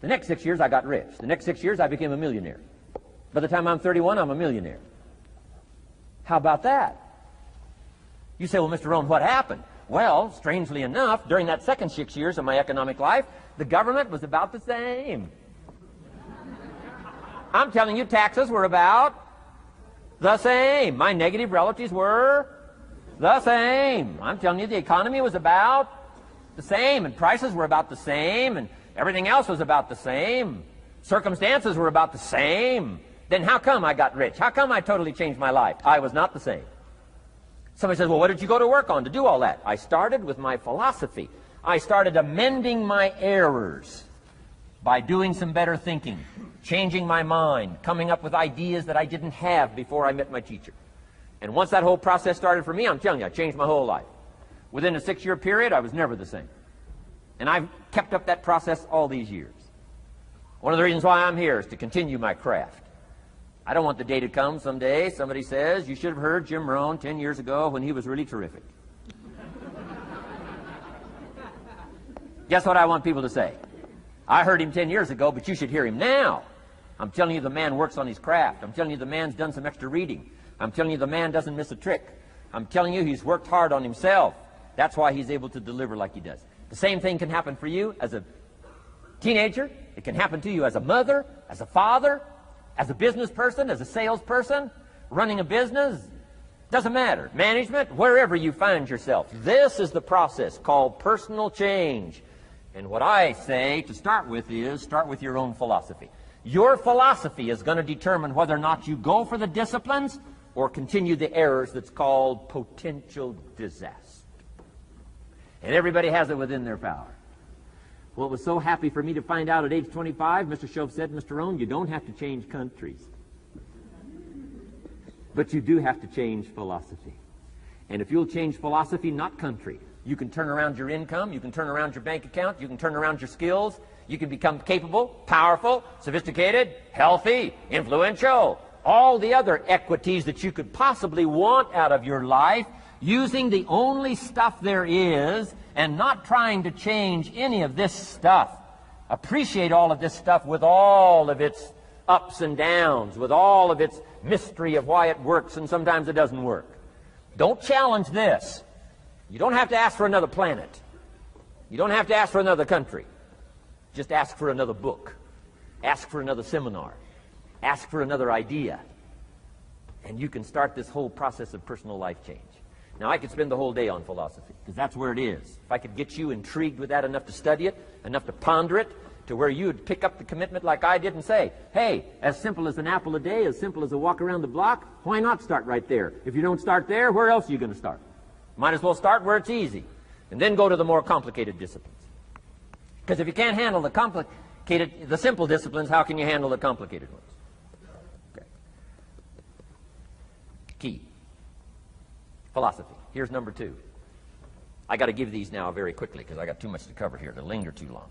The next 6 years, I got rich. The next 6 years, I became a millionaire. By the time I'm 31, I'm a millionaire. How about that? You say, well, Mr. Rohn, what happened? Well, strangely enough, during that second 6 years of my economic life, the government was about the same. I'm telling you, taxes were about the same. My negative relatives were the same. I'm telling you, the economy was about the same, and prices were about the same, and everything else was about the same. Circumstances were about the same. Then how come I got rich? How come I totally changed my life? I was not the same. Somebody says, well, what did you go to work on to do all that? I started with my philosophy. I started amending my errors by doing some better thinking, changing my mind, coming up with ideas that I didn't have before I met my teacher. And once that whole process started for me, I'm telling you, I changed my whole life. Within a 6-year period, I was never the same. And I've kept up that process all these years. One of the reasons why I'm here is to continue my craft. I don't want the day to come someday somebody says, you should have heard Jim Rohn 10 years ago when he was really terrific. Guess what I want people to say? I heard him 10 years ago, but you should hear him now. I'm telling you the man works on his craft. I'm telling you the man's done some extra reading. I'm telling you the man doesn't miss a trick. I'm telling you he's worked hard on himself. That's why he's able to deliver like he does. The same thing can happen for you as a teenager. It can happen to you as a mother, as a father, as a business person, as a salesperson, running a business. Doesn't matter. Management, wherever you find yourself. This is the process called personal change. And what I say to start with is start with your own philosophy. Your philosophy is going to determine whether or not you go for the disciplines or continue the errors that's called potential disaster. And everybody has it within their power. Well, it was so happy for me to find out at age 25, Mr. Shove said, Mr. Rohn, you don't have to change countries. But you do have to change philosophy. And if you'll change philosophy, not country, you can turn around your income, you can turn around your bank account, you can turn around your skills, you can become capable, powerful, sophisticated, healthy, influential, all the other equities that you could possibly want out of your life, using the only stuff there is and not trying to change any of this stuff. Appreciate all of this stuff with all of its ups and downs, with all of its mystery of why it works and sometimes it doesn't work. Don't challenge this. You don't have to ask for another planet. You don't have to ask for another country. Just ask for another book. Ask for another seminar. Ask for another idea. And you can start this whole process of personal life change. Now, I could spend the whole day on philosophy, because that's where it is. If I could get you intrigued with that enough to study it, enough to ponder it, to where you would pick up the commitment like I did and say, hey, as simple as an apple a day, as simple as a walk around the block, why not start right there? If you don't start there, where else are you going to start? Might as well start where it's easy, and then go to the more complicated disciplines. Because if you can't handle the simple disciplines, how can you handle the complicated ones? Okay. Key. Philosophy. Here's number 2. I got to give these now very quickly because I got too much to cover here to linger too long.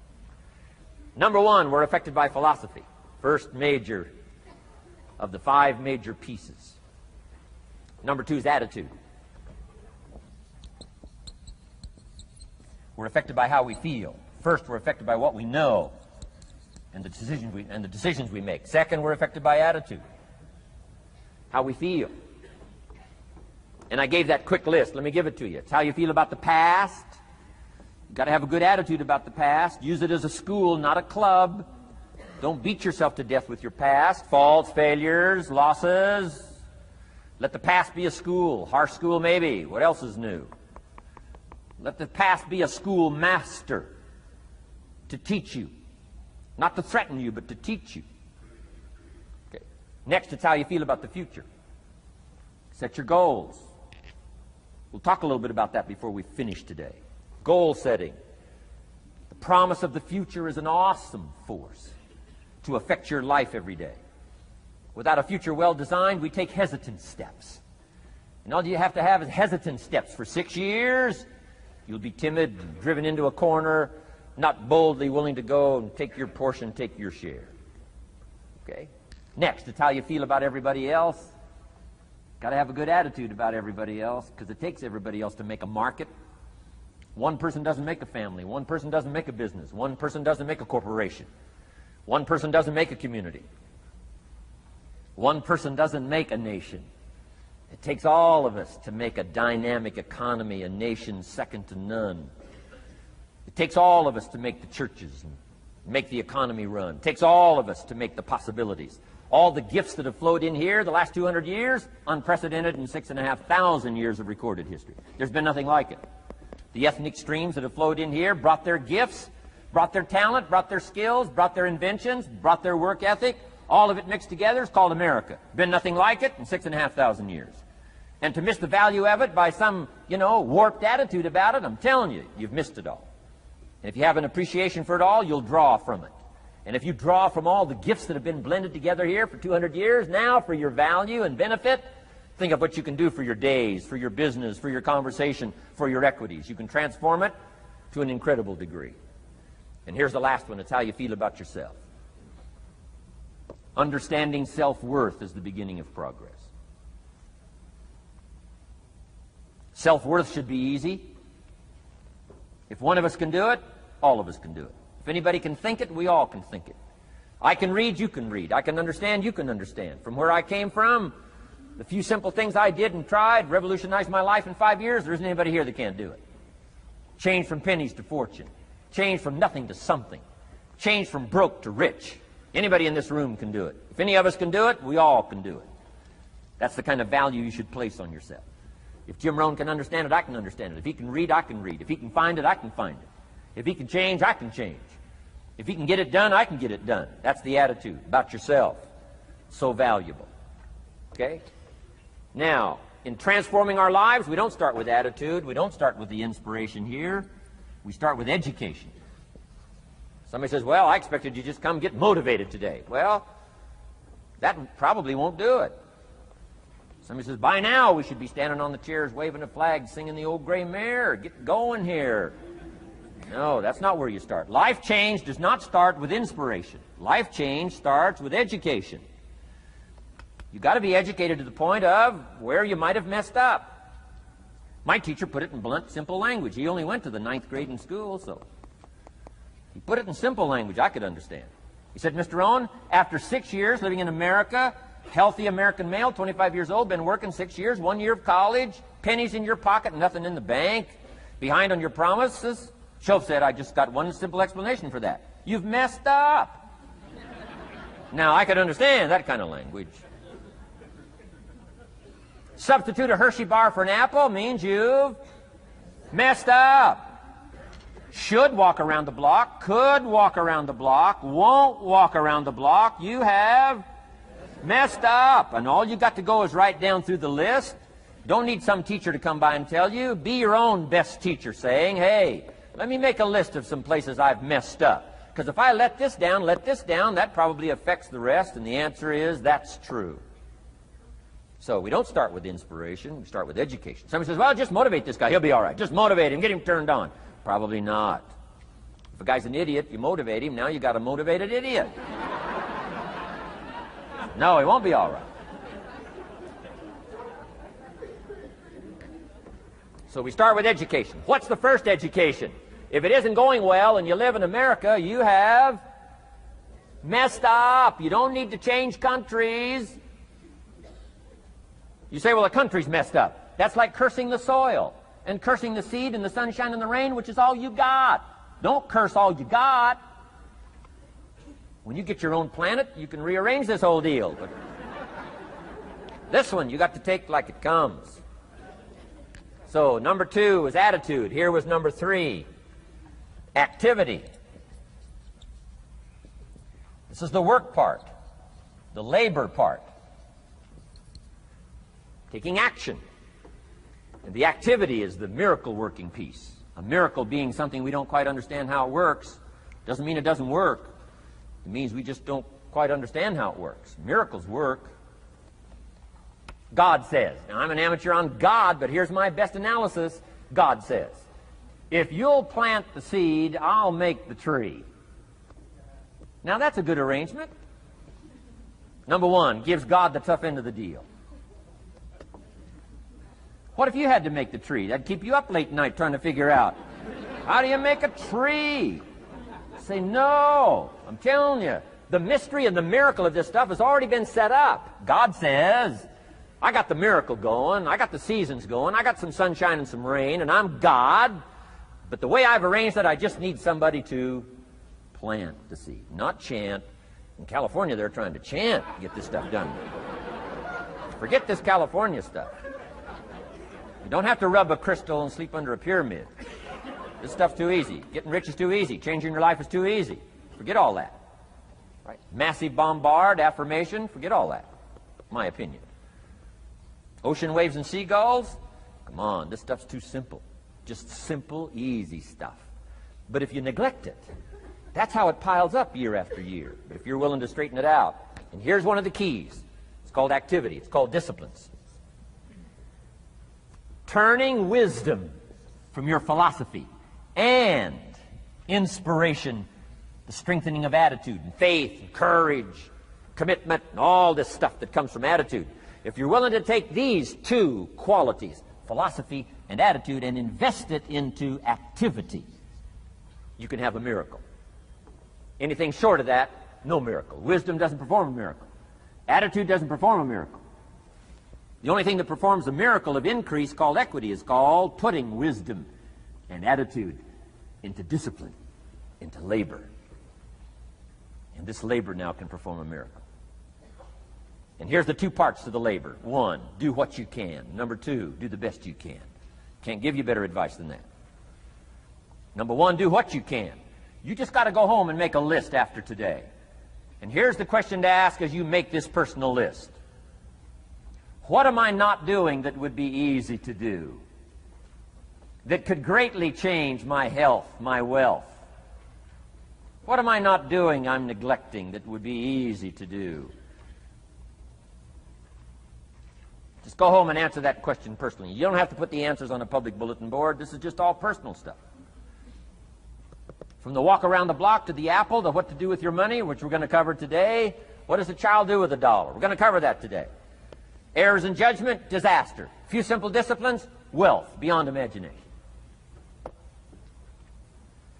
Number 1, we're affected by philosophy. First major of the 5 major pieces. Number 2 is attitude. We're affected by how we feel. First, we're affected by what we know and the decisions we make. Second, we're affected by attitude. How we feel. And I gave that quick list. Let me give it to you. It's how you feel about the past. You've got to have a good attitude about the past. Use it as a school, not a club. Don't beat yourself to death with your past. Faults, failures, losses. Let the past be a school. Harsh school, maybe. What else is new? Let the past be a school master to teach you. Not to threaten you, but to teach you. Okay. Next, it's how you feel about the future. Set your goals. We'll talk a little bit about that before we finish today. Goal setting. The promise of the future is an awesome force to affect your life every day. Without a future well designed, we take hesitant steps. And all you have to have is hesitant steps. For 6 years, you'll be timid, driven into a corner, not boldly willing to go and take your portion, take your share. Okay? Next, it's how you feel about everybody else. Got to have a good attitude about everybody else, because it takes everybody else to make a market. One person doesn't make a family. One person doesn't make a business. One person doesn't make a corporation. One person doesn't make a community. One person doesn't make a nation. It takes all of us to make a dynamic economy, a nation second to none. It takes all of us to make the churches and make the economy run. It takes all of us to make the possibilities. All the gifts that have flowed in here the last 200 years, unprecedented in 6,500 years of recorded history. There's been nothing like it. The ethnic streams that have flowed in here brought their gifts, brought their talent, brought their skills, brought their inventions, brought their work ethic. All of it mixed together is called America. Been nothing like it in 6,500 years. And to miss the value of it by some, warped attitude about it, I'm telling you, you've missed it all. And if you have an appreciation for it all, you'll draw from it. And if you draw from all the gifts that have been blended together here for 200 years, now for your value and benefit, think of what you can do for your days, for your business, for your conversation, for your equities. You can transform it to an incredible degree. And here's the last one. It's how you feel about yourself. Understanding self-worth is the beginning of progress. Self-worth should be easy. If one of us can do it, all of us can do it. If anybody can think it, we all can think it. I can read, you can read. I can understand, you can understand. From where I came from, the few simple things I did and tried revolutionized my life in 5 years. There isn't anybody here that can't do it. Change from pennies to fortune. Change from nothing to something. Change from broke to rich. Anybody in this room can do it. If any of us can do it, we all can do it. That's the kind of value you should place on yourself. If Jim Rohn can understand it, I can understand it. If he can read, I can read. If he can find it, I can find it. If he can change, I can change. If he can get it done, I can get it done. That's the attitude about yourself. So valuable. Okay? Now, in transforming our lives, we don't start with attitude. We don't start with the inspiration here. We start with education. Somebody says, well, I expected you just come get motivated today. Well, that probably won't do it. Somebody says, by now we should be standing on the chairs, waving a flag, singing the old gray mare. Get going here. No, that's not where you start. Life change does not start with inspiration. Life change starts with education. You've got to be educated to the point of where you might have messed up. My teacher put it in blunt, simple language. He only went to the 9th grade in school, so he put it in simple language I could understand. He said, Mr. Rohn, after 6 years living in America, healthy American male, 25 years old, been working 6 years, 1 year of college, pennies in your pocket, nothing in the bank, behind on your promises. Shoaff said, I just got one simple explanation for that. You've messed up. Now, I could understand that kind of language. Substitute a Hershey bar for an apple means you've messed up. Should walk around the block, could walk around the block, won't walk around the block. You have messed up. And all you got to go is right down through the list. Don't need some teacher to come by and tell you. Be your own best teacher saying, hey, let me make a list of some places I've messed up. Because if I let this down, that probably affects the rest. And the answer is, that's true. So we don't start with inspiration. We start with education. Somebody says, well, just motivate this guy. He'll be all right. Just motivate him. Get him turned on. Probably not. If a guy's an idiot, you motivate him. Now you got a motivated idiot. No, he won't be all right. So we start with education. What's the first education? If it isn't going well and you live in America, you have messed up. You don't need to change countries. You say, well, the country's messed up. That's like cursing the soil and cursing the seed and the sunshine and the rain, which is all you got. Don't curse all you got. When you get your own planet, you can rearrange this whole deal. But this one, you got to take like it comes. So number 2 was attitude. Here was number 3, activity. This is the work part, the labor part. Taking action. And the activity is the miracle working piece. A miracle being something we don't quite understand how it works doesn't mean it doesn't work. It means we just don't quite understand how it works. Miracles work. God says. Now, I'm an amateur on God, but here's my best analysis. God says, if you'll plant the seed, I'll make the tree. Now, that's a good arrangement. Number 1, gives God the tough end of the deal. What if you had to make the tree? That'd keep you up late at night trying to figure out, how do you make a tree? Say, no, I'm telling you, the mystery and the miracle of this stuff has already been set up. God says, I got the miracle going, I got the seasons going, I got some sunshine and some rain, and I'm God, but the way I've arranged it, I just need somebody to plant the seed, not chant. In California, they're trying to chant to get this stuff done. Forget this California stuff. You don't have to rub a crystal and sleep under a pyramid. This stuff's too easy. Getting rich is too easy. Changing your life is too easy. Forget all that. Right? Massive bombard, affirmation, forget all that. My opinion. Ocean waves and seagulls? Come on, this stuff's too simple. Just simple, easy stuff. But if you neglect it, that's how it piles up year after year. But if you're willing to straighten it out, and here's one of the keys. It's called activity. It's called disciplines. Turning wisdom from your philosophy and inspiration, the strengthening of attitude and faith and courage, commitment, and all this stuff that comes from attitude. If you're willing to take these two qualities, philosophy and attitude, and invest it into activity, you can have a miracle. Anything short of that, no miracle. Wisdom doesn't perform a miracle. Attitude doesn't perform a miracle. The only thing that performs a miracle of increase called equity is called putting wisdom and attitude into discipline, into labor. And this labor now can perform a miracle. And here's the two parts to the labor. One, do what you can. Number two, do the best you can. Can't give you better advice than that. Number one, do what you can. You just got to go home and make a list after today. And here's the question to ask as you make this personal list. What am I not doing that would be easy to do? That could greatly change my health, my wealth? What am I not doing I'm neglecting that would be easy to do? Just go home and answer that question personally. You don't have to put the answers on a public bulletin board. This is just all personal stuff. From the walk around the block to the apple to what to do with your money, which we're going to cover today. What does a child do with $1? We're going to cover that today. Errors in judgment, disaster. A few simple disciplines, wealth beyond imagination.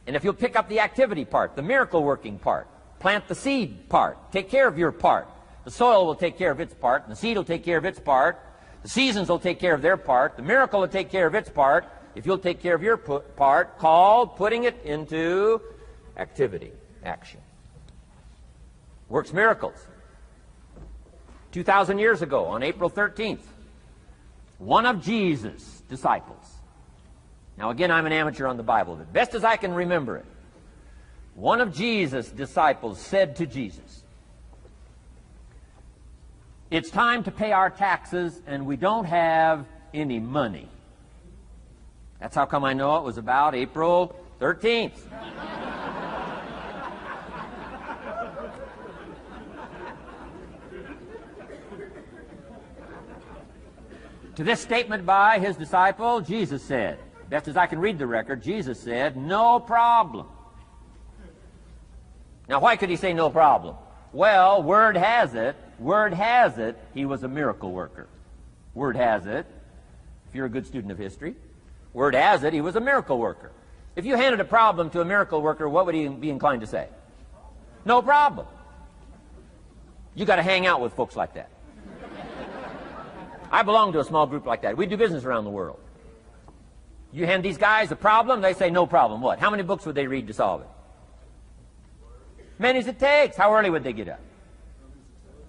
And if you'll pick up the activity part, the miracle working part, plant the seed part, take care of your part. The soil will take care of its part, and the seed will take care of its part. The seasons will take care of their part. The miracle will take care of its part. If you'll take care of your part, called putting it into activity, action. Works miracles. 2,000 years ago, on April 13th, one of Jesus' disciples. Now again, I'm an amateur on the Bible, but best as I can remember it, one of Jesus' disciples said to Jesus, "It's time to pay our taxes and we don't have any money." That's how come I know it was about April 13th. To this statement by his disciple, Jesus said, best as I can read the record, Jesus said, "No problem." Now, why could he say no problem? Well, word has it, he was a miracle worker. Word has it, if you're a good student of history, word has it, he was a miracle worker. If you handed a problem to a miracle worker, what would he be inclined to say? No problem. You got to hang out with folks like that. I belong to a small group like that. We do business around the world. You hand these guys a problem, they say no problem. What? How many books would they read to solve it? Many as it takes. How early would they get up?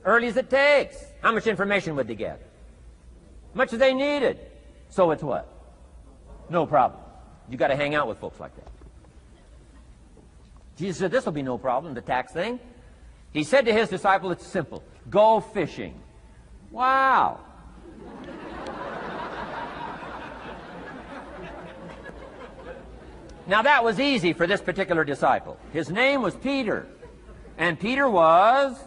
Early as it takes. How much information would they get? Much as they needed. So it's what? No problem. You got to hang out with folks like that. Jesus said this will be no problem, the tax thing. He said to his disciple, it's simple. Go fishing. Wow. Now that was easy for this particular disciple. His name was Peter. And Peter was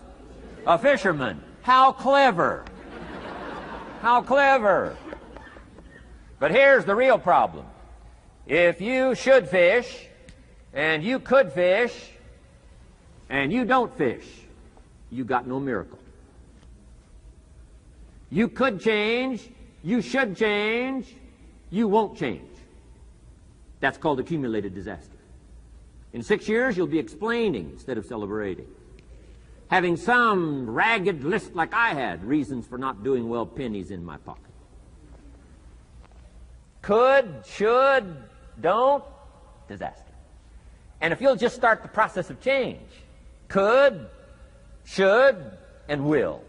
a fisherman. How clever. How clever. But here's the real problem. If you should fish, and you could fish, and you don't fish, you got no miracle. You could change, you should change, you won't change. That's called accumulated disaster. In 6 years, you'll be explaining instead of celebrating. Having some ragged list like I had, reasons for not doing well, pennies in my pocket. Could, should, don't, disaster. And if you'll just start the process of change, could, should, and will,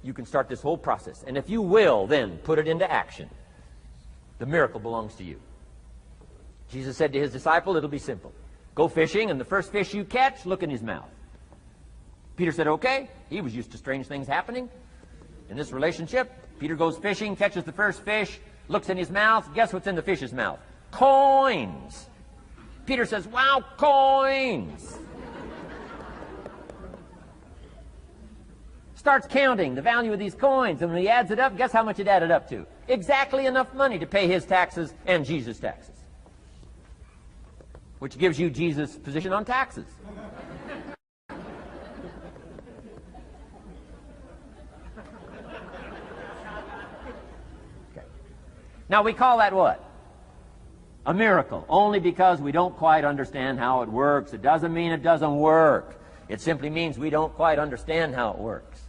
you can start this whole process. And if you will, then put it into action, the miracle belongs to you. Jesus said to his disciple, it'll be simple. Go fishing, and the first fish you catch, look in his mouth. Peter said, okay. He was used to strange things happening. In this relationship, Peter goes fishing, catches the first fish, looks in his mouth. Guess what's in the fish's mouth? Coins. Peter says, wow, coins. Starts counting the value of these coins, and when he adds it up, guess how much it added up to? Exactly enough money to pay his taxes and Jesus' taxes. Which gives you Jesus' position on taxes. Okay. Now we call that what? A miracle, only because we don't quite understand how it works. It doesn't mean it doesn't work. It simply means we don't quite understand how it works.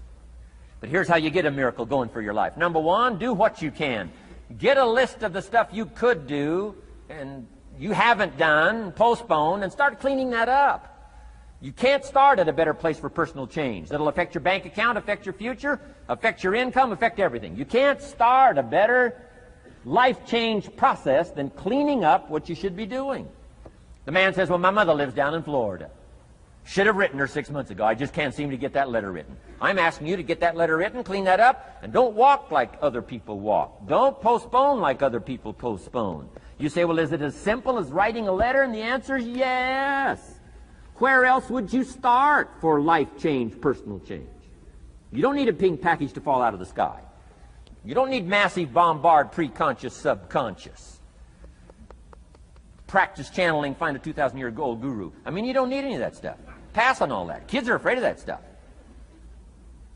But here's how you get a miracle going for your life. Number one, do what you can. Get a list of the stuff you could do and you haven't done, postpone, and start cleaning that up. You can't start at a better place for personal change. That'll affect your bank account, affect your future, affect your income, affect everything. You can't start a better life change process than cleaning up what you should be doing. The man says, well, my mother lives down in Florida. Should have written her 6 months ago. I just can't seem to get that letter written. I'm asking you to get that letter written, clean that up, and don't walk like other people walk. Don't postpone like other people postpone. You say, well, is it as simple as writing a letter? And the answer is yes. Where else would you start for life change, personal change? You don't need a pink package to fall out of the sky. You don't need massive bombard, pre-conscious, subconscious. Practice channeling, find a 2,000-year-old guru. I mean, you don't need any of that stuff. Pass on all that. Kids are afraid of that stuff.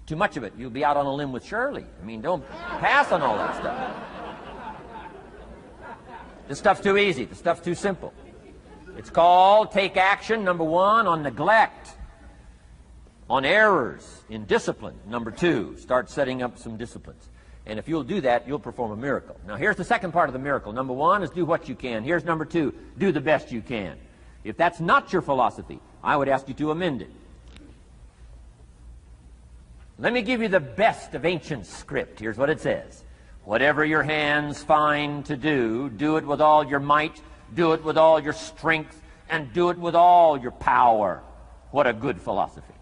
Too much of it, you'll be out on a limb with Shirley. I mean, don't pass on all that stuff. This stuff's too easy. This stuff's too simple. It's called take action, number one, on neglect, on errors, in discipline. Number two, start setting up some disciplines. And if you'll do that, you'll perform a miracle. Now, here's the second part of the miracle. Number one is do what you can. Here's number two, do the best you can. If that's not your philosophy, I would ask you to amend it. Let me give you the best of ancient script. Here's what it says. Whatever your hands find to do, do it with all your might, do it with all your strength, and do it with all your power. What a good philosophy.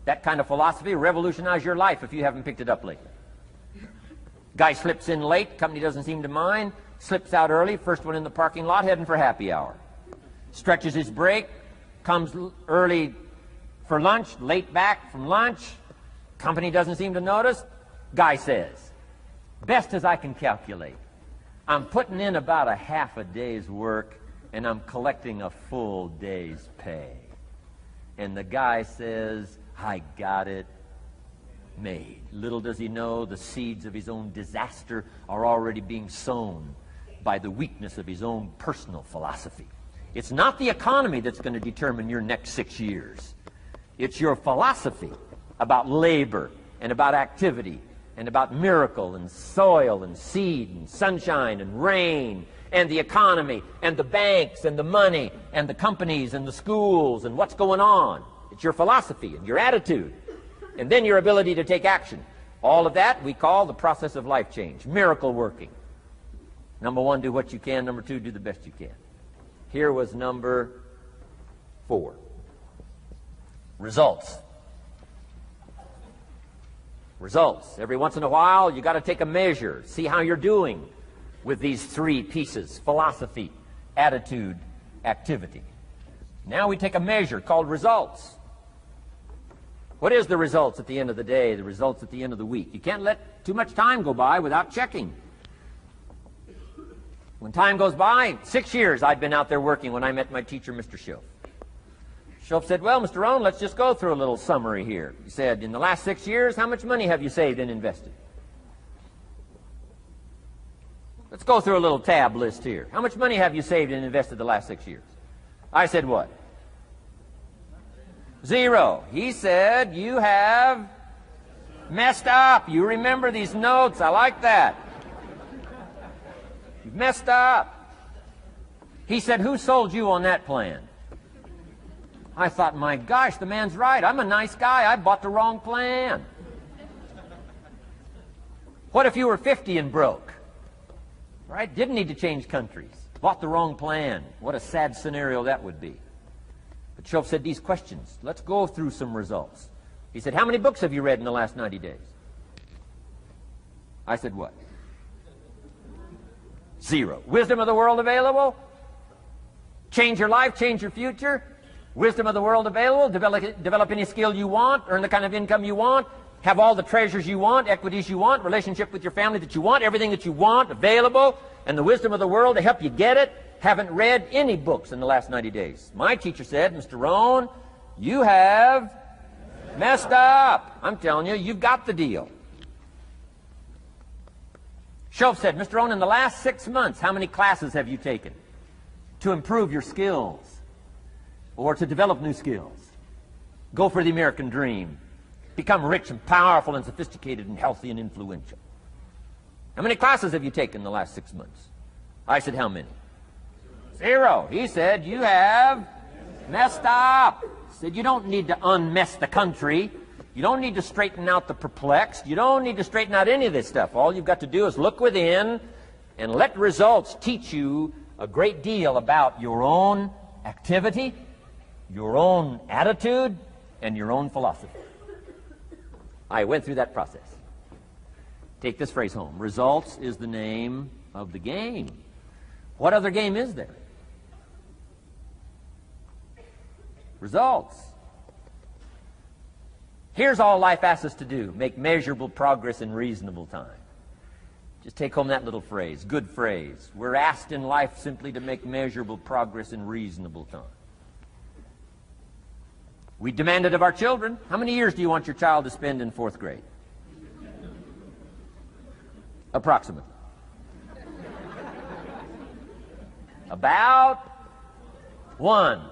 That kind of philosophy will revolutionize your life if you haven't picked it up lately. Guy slips in late, company doesn't seem to mind, slips out early, first one in the parking lot, heading for happy hour. Stretches his break, comes early for lunch, late back from lunch, company doesn't seem to notice. Guy says, best as I can calculate, I'm putting in about a half a day's work and I'm collecting a full day's pay. And the guy says, I got it made. Little does he know the seeds of his own disaster are already being sown by the weakness of his own personal philosophy. It's not the economy that's going to determine your next 6 years. It's your philosophy about labor and about activity and about miracle and soil and seed and sunshine and rain and the economy and the banks and the money and the companies and the schools and what's going on. It's your philosophy and your attitude. And then your ability to take action. All of that we call the process of life change, miracle working. Number one, do what you can. Number two, do the best you can. Here was number 4. Results. Results. Every once in a while, you got to take a measure, see how you're doing with these 3 pieces: philosophy, attitude, activity. Now we take a measure called results. What is the results at the end of the day, the results at the end of the week? You can't let too much time go by without checking. When time goes by, 6 years I'd been out there working when I met my teacher, Mr. Schoaf. Schoaf said, well, Mr. Rohn, let's just go through a little summary here. He said, in the last 6 years, how much money have you saved and invested? Let's go through a little tab list here. How much money have you saved and invested the last 6 years? I said, what? 0. He said, you have messed up. You remember these notes. I like that. You've messed up. He said, who sold you on that plan? I thought, my gosh, the man's right. I'm a nice guy. I bought the wrong plan. What if you were 50 and broke? Right? Didn't need to change countries. Bought the wrong plan. What a sad scenario that would be. But Schoaf said these questions. Let's go through some results. He said, how many books have you read in the last 90 days? I said, what? 0. Wisdom of the world available? Change your life, change your future? Wisdom of the world available? Develop any skill you want, earn the kind of income you want, have all the treasures you want, equities you want, relationship with your family that you want, everything that you want available, and the wisdom of the world to help you get it. Haven't read any books in the last 90 days. My teacher said, Mr. Rohn, you have messed up. I'm telling you, you've got the deal. Shoaff said, Mr. Rohn, in the last 6 months, how many classes have you taken to improve your skills or to develop new skills? Go for the American dream. Become rich and powerful and sophisticated and healthy and influential. How many classes have you taken in the last 6 months? I said, how many? 0. He said, you have messed up. He said, you don't need to unmess the country. You don't need to straighten out the perplexed. You don't need to straighten out any of this stuff. All you've got to do is look within and let results teach you a great deal about your own activity, your own attitude, and your own philosophy. I went through that process. Take this phrase home. Results is the name of the game. What other game is there? Results. Here's all life asks us to do. Make measurable progress in reasonable time. Just take home that little phrase. Good phrase. We're asked in life simply to make measurable progress in reasonable time. We demand it of our children. How many years do you want your child to spend in 4th grade? Approximately. About 1.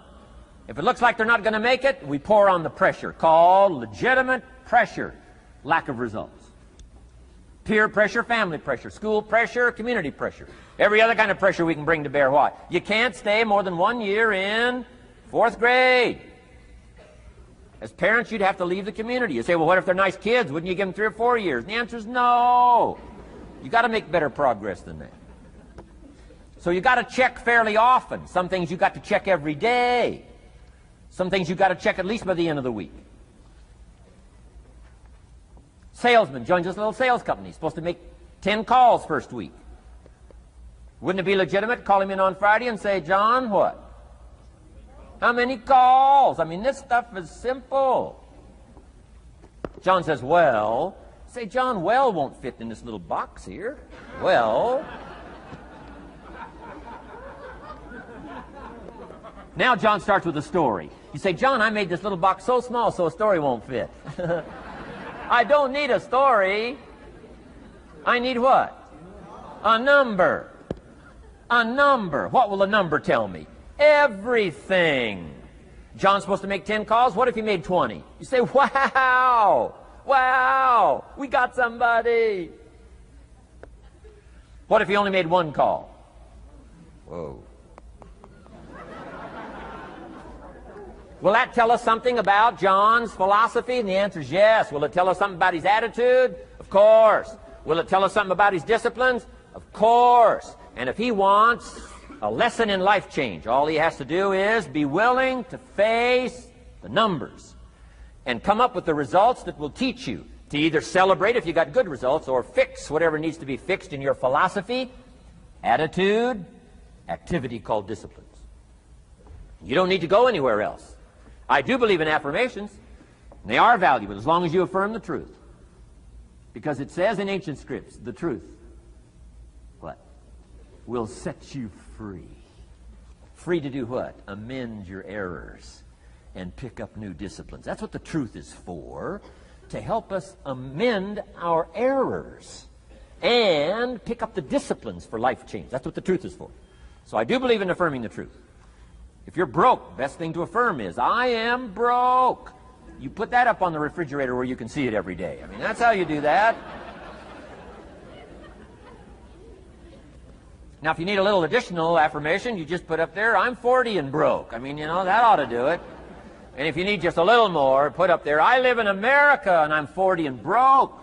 If it looks like they're not going to make it, we pour on the pressure, called legitimate pressure, lack of results. Peer pressure, family pressure, school pressure, community pressure. Every other kind of pressure we can bring to bear what? You can't stay more than 1 year in 4th grade. As parents, you'd have to leave the community. You say, well, what if they're nice kids? Wouldn't you give them 3 or 4 years? And the answer is no. You got to make better progress than that. So you got to check fairly often. Some things you got to check every day. Some things you got to check at least by the end of the week. Salesman joins this little sales company. He's supposed to make 10 calls first week. Wouldn't it be legitimate to call him in on Friday and say, John, what? How many calls? I mean, this stuff is simple. John says, well. Say, John, well won't fit in this little box here. Well. Now John starts with a story. You say, John, I made this little box so small so a story won't fit. I don't need a story. I need what? A number. A number. What will a number tell me? Everything. John's supposed to make 10 calls. What if he made 20? You say, wow, wow, we got somebody. What if he only made 1 call? Whoa. Will that tell us something about John's philosophy? And the answer is yes. Will it tell us something about his attitude? Of course. Will it tell us something about his disciplines? Of course. And if he wants a lesson in life change, all he has to do is be willing to face the numbers and come up with the results that will teach you to either celebrate if you got good results or fix whatever needs to be fixed in your philosophy, attitude, activity called disciplines. You don't need to go anywhere else. I do believe in affirmations. And they are valuable as long as you affirm the truth. Because it says in ancient scripts, the truth, what? Will set you free. Free to do what? Amend your errors and pick up new disciplines. That's what the truth is for, to help us amend our errors and pick up the disciplines for life change. That's what the truth is for. So I do believe in affirming the truth. If you're broke, best thing to affirm is, I am broke. You put that up on the refrigerator where you can see it every day. I mean, that's how you do that. Now, if you need a little additional affirmation, you just put up there, I'm 40 and broke. I mean, you know, that ought to do it. And if you need just a little more, put up there, I live in America and I'm 40 and broke.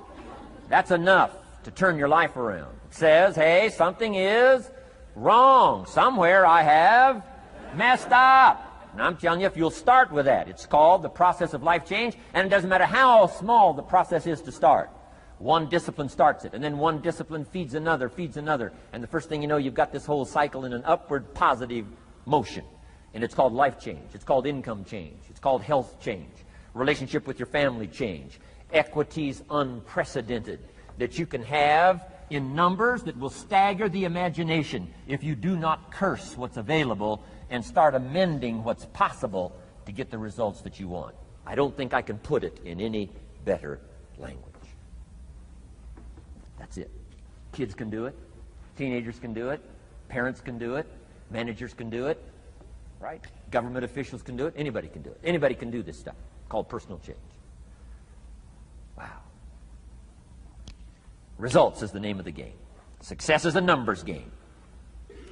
That's enough to turn your life around. It says, hey, something is wrong. Somewhere I have messed up. And I'm telling you, if you'll start with that, it's called the process of life change, and it doesn't matter how small the process is to start. One discipline starts it, and then one discipline feeds another, and the first thing you know, you've got this whole cycle in an upward positive motion. And it's called life change. It's called income change. It's called health change. Relationship with your family change. Equities unprecedented that you can have in numbers that will stagger the imagination if you do not curse what's available and start amending what's possible to get the results that you want. I don't think I can put it in any better language. That's it. Kids can do it. Teenagers can do it. Parents can do it. Managers can do it. Right? Government officials can do it. Anybody can do it. Anybody can do this stuff called personal change. Wow. Results is the name of the game. Success is a numbers game.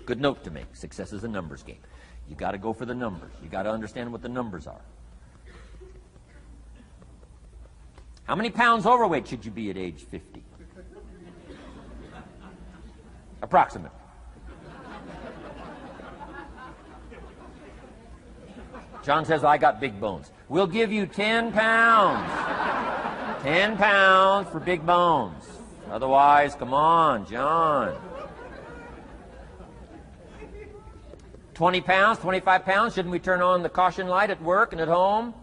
Good note to make. Success is a numbers game. You got to go for the numbers. You got to understand what the numbers are. How many pounds overweight should you be at age 50? Approximate. John says, I got big bones. We'll give you 10 pounds. 10 pounds for big bones. Otherwise, come on, John. 20 pounds, 25 pounds. Shouldn't we turn on the caution light at work and at home?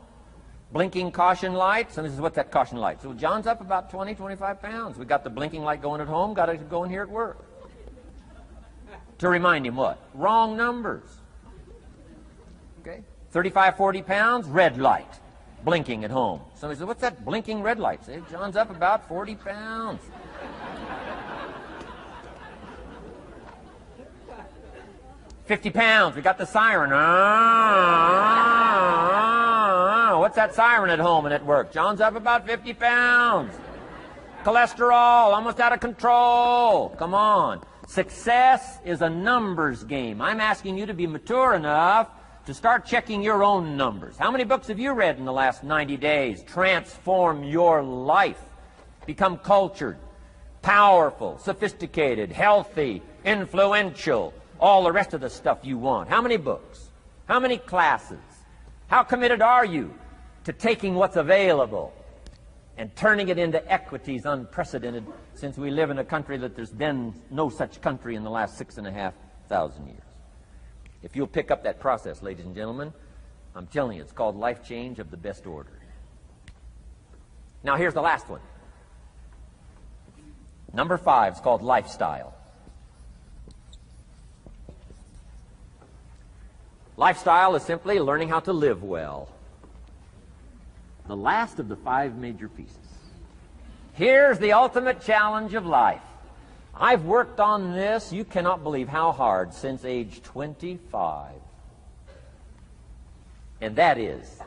Blinking caution light. Somebody says, what's that caution light? So John's up about 20, 25 pounds. We got the blinking light going at home, got it going here at work. To remind him what? Wrong numbers. Okay? 35, 40 pounds, red light, blinking at home. Somebody says, what's that blinking red light? Say, John's up about 40 pounds. 50 pounds, we got the siren. What's that siren at home and at work? John's up about 50 pounds. Cholesterol, almost out of control. Come on. Success is a numbers game. I'm asking you to be mature enough to start checking your own numbers. How many books have you read in the last 90 days? Transform your life. Become cultured, powerful, sophisticated, healthy, influential, all the rest of the stuff you want. How many books? How many classes? How committed are you to taking what's available and turning it into equities unprecedented, since we live in a country that there's been no such country in the last 6,500 years? If you'll pick up that process, ladies and gentlemen, I'm telling you, it's called life change of the best order. Now here's the last one. Number 5 is called lifestyle. Lifestyle is simply learning how to live well. The last of the 5 major pieces. Here's the ultimate challenge of life. I've worked on this, you cannot believe how hard, since age 25. And that is,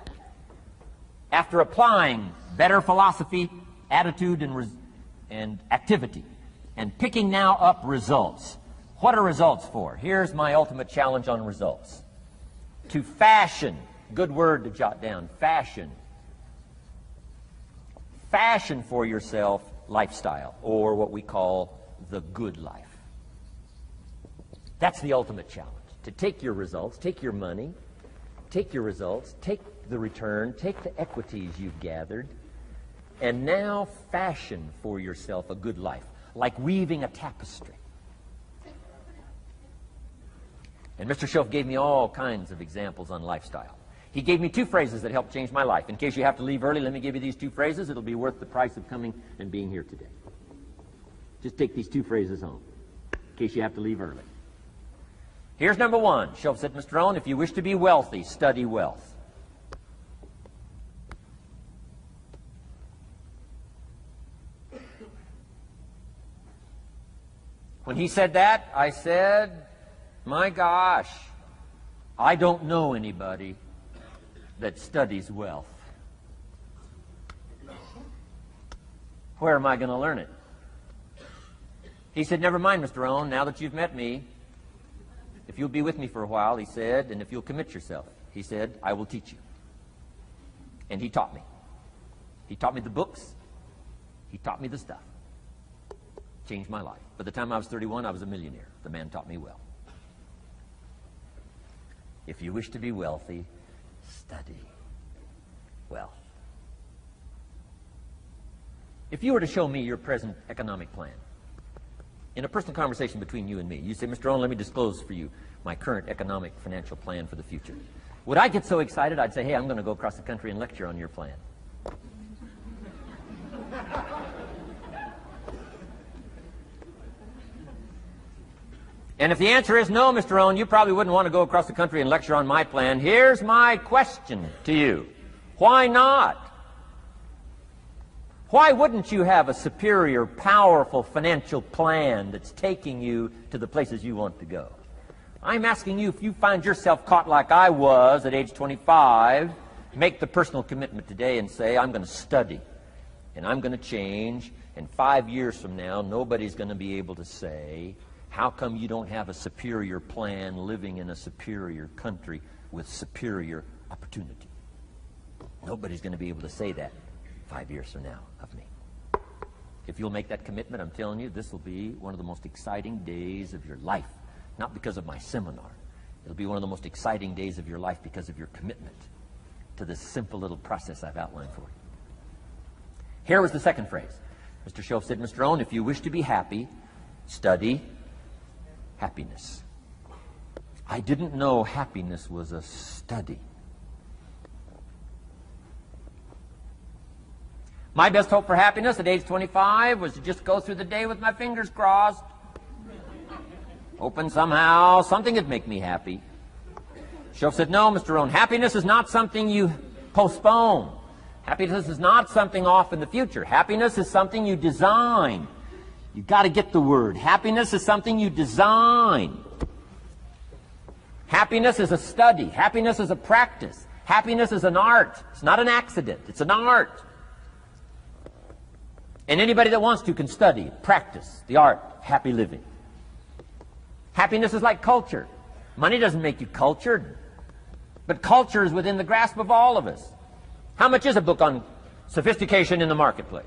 after applying better philosophy, attitude, and activity, and picking now up results. What are results for? Here's my ultimate challenge on results. To fashion, good word to jot down, fashion. Fashion for yourself lifestyle, or what we call the good life. That's the ultimate challenge. To take your results, take your money, take your results, take the return, take the equities you've gathered, and now fashion for yourself a good life, like weaving a tapestry. And Mr. Shelf gave me all kinds of examples on lifestyle. He gave me 2 phrases that helped change my life. In case you have to leave early, let me give you these 2 phrases. It'll be worth the price of coming and being here today. Just take these 2 phrases home, in case you have to leave early. Here's number 1. Shelf said, Mr. Rohn, if you wish to be wealthy, study wealth. When he said that, I said, my gosh, I don't know anybody that studies wealth. Where am I going to learn it? He said, never mind, Mr. Rohn, now that you've met me, if you'll be with me for a while, he said, and if you'll commit yourself, he said, I will teach you. And he taught me. He taught me the books. He taught me the stuff. Changed my life. By the time I was 31, I was a millionaire. The man taught me well. If you wish to be wealthy, study wealth. If you were to show me your present economic plan, in a personal conversation between you and me, you say, Mr. Rohn, let me disclose for you my current economic financial plan for the future. Would I get so excited I'd say, hey, I'm going to go across the country and lecture on your plan? And if the answer is no, Mr. Rohn, you probably wouldn't want to go across the country and lecture on my plan. Here's my question to you. Why not? Why wouldn't you have a superior, powerful financial plan that's taking you to the places you want to go? I'm asking you, if you find yourself caught like I was at age 25, make the personal commitment today and say, I'm going to study and I'm going to change, and 5 years from now, nobody's going to be able to say, how come you don't have a superior plan living in a superior country with superior opportunity? Nobody's going to be able to say that 5 years from now of me. If you'll make that commitment, I'm telling you, this will be one of the most exciting days of your life. Not because of my seminar. It'll be one of the most exciting days of your life because of your commitment to this simple little process I've outlined for you. Here was the second phrase. Mr. Schoaf said, Mr. Rohn, if you wish to be happy, study happiness. I didn't know happiness was a study. My best hope for happiness at age 25 was to just go through the day with my fingers crossed, hoping somehow something would make me happy. Schoaf said, no, Mr. Rohn, happiness is not something you postpone. Happiness is not something off in the future. Happiness is something you design. You've got to get the word. Happiness is something you design. Happiness is a study. Happiness is a practice. Happiness is an art. It's not an accident. It's an art. And anybody that wants to can study, practice the art of happy living. Happiness is like culture. Money doesn't make you cultured, but culture is within the grasp of all of us. How much is a book on sophistication in the marketplace?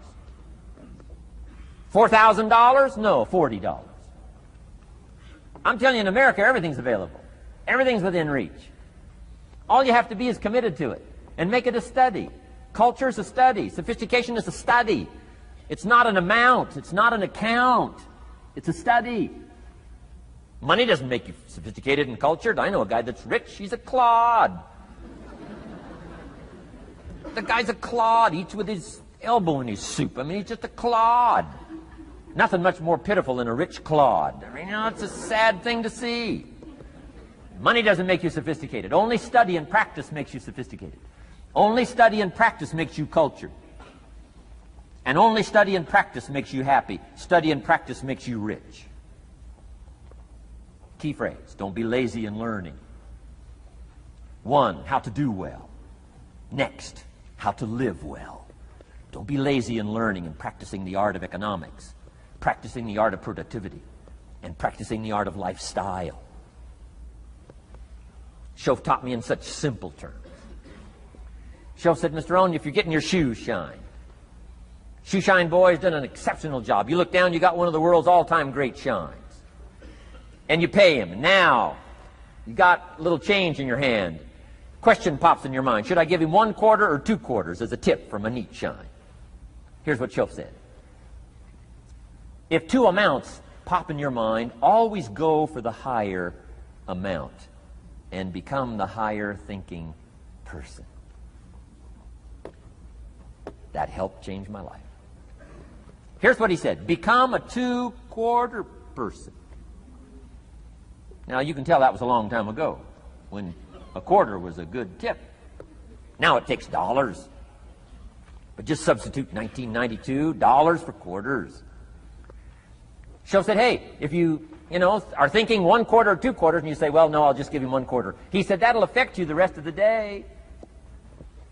$4,000? No, $40. I'm telling you, in America, everything's available. Everything's within reach. All you have to be is committed to it and make it a study. Culture is a study. Sophistication is a study. It's not an amount. It's not an account. It's a study. Money doesn't make you sophisticated and cultured. I know a guy that's rich. He's a clod. The guy's a clod. Eats with his elbow in his soup. I mean, he's just a clod. Nothing much more pitiful than a rich clod. I mean, you know, it's a sad thing to see. Money doesn't make you sophisticated. Only study and practice makes you sophisticated. Only study and practice makes you cultured. And only study and practice makes you happy. Study and practice makes you rich. Key phrase, don't be lazy in learning. 1, how to do well. Next, how to live well. Don't be lazy in learning and practicing the art of economics, practicing the art of productivity, and practicing the art of lifestyle. Schoaf taught me in such simple terms. Schoaf said, Mr. Rohn, if you're getting your shoes shined, Shoe Shine Boy's done an exceptional job. You look down, you got one of the world's all-time great shines. And you pay him. Now, you got a little change in your hand. Question pops in your mind. Should I give him 1 quarter or 2 quarters as a tip from a neat shine? Here's what Schoaf said. If 2 amounts pop in your mind, always go for the higher amount and become the higher thinking person. That helped change my life. Here's what he said. Become a 2-quarter person. Now, you can tell that was a long time ago when a quarter was a good tip. Now it takes dollars. But just substitute 1992 dollars for quarters. Schoaf said, hey, if you are thinking 1 quarter or 2 quarters, and you say, well, no, I'll just give him 1 quarter. He said, that'll affect you the rest of the day.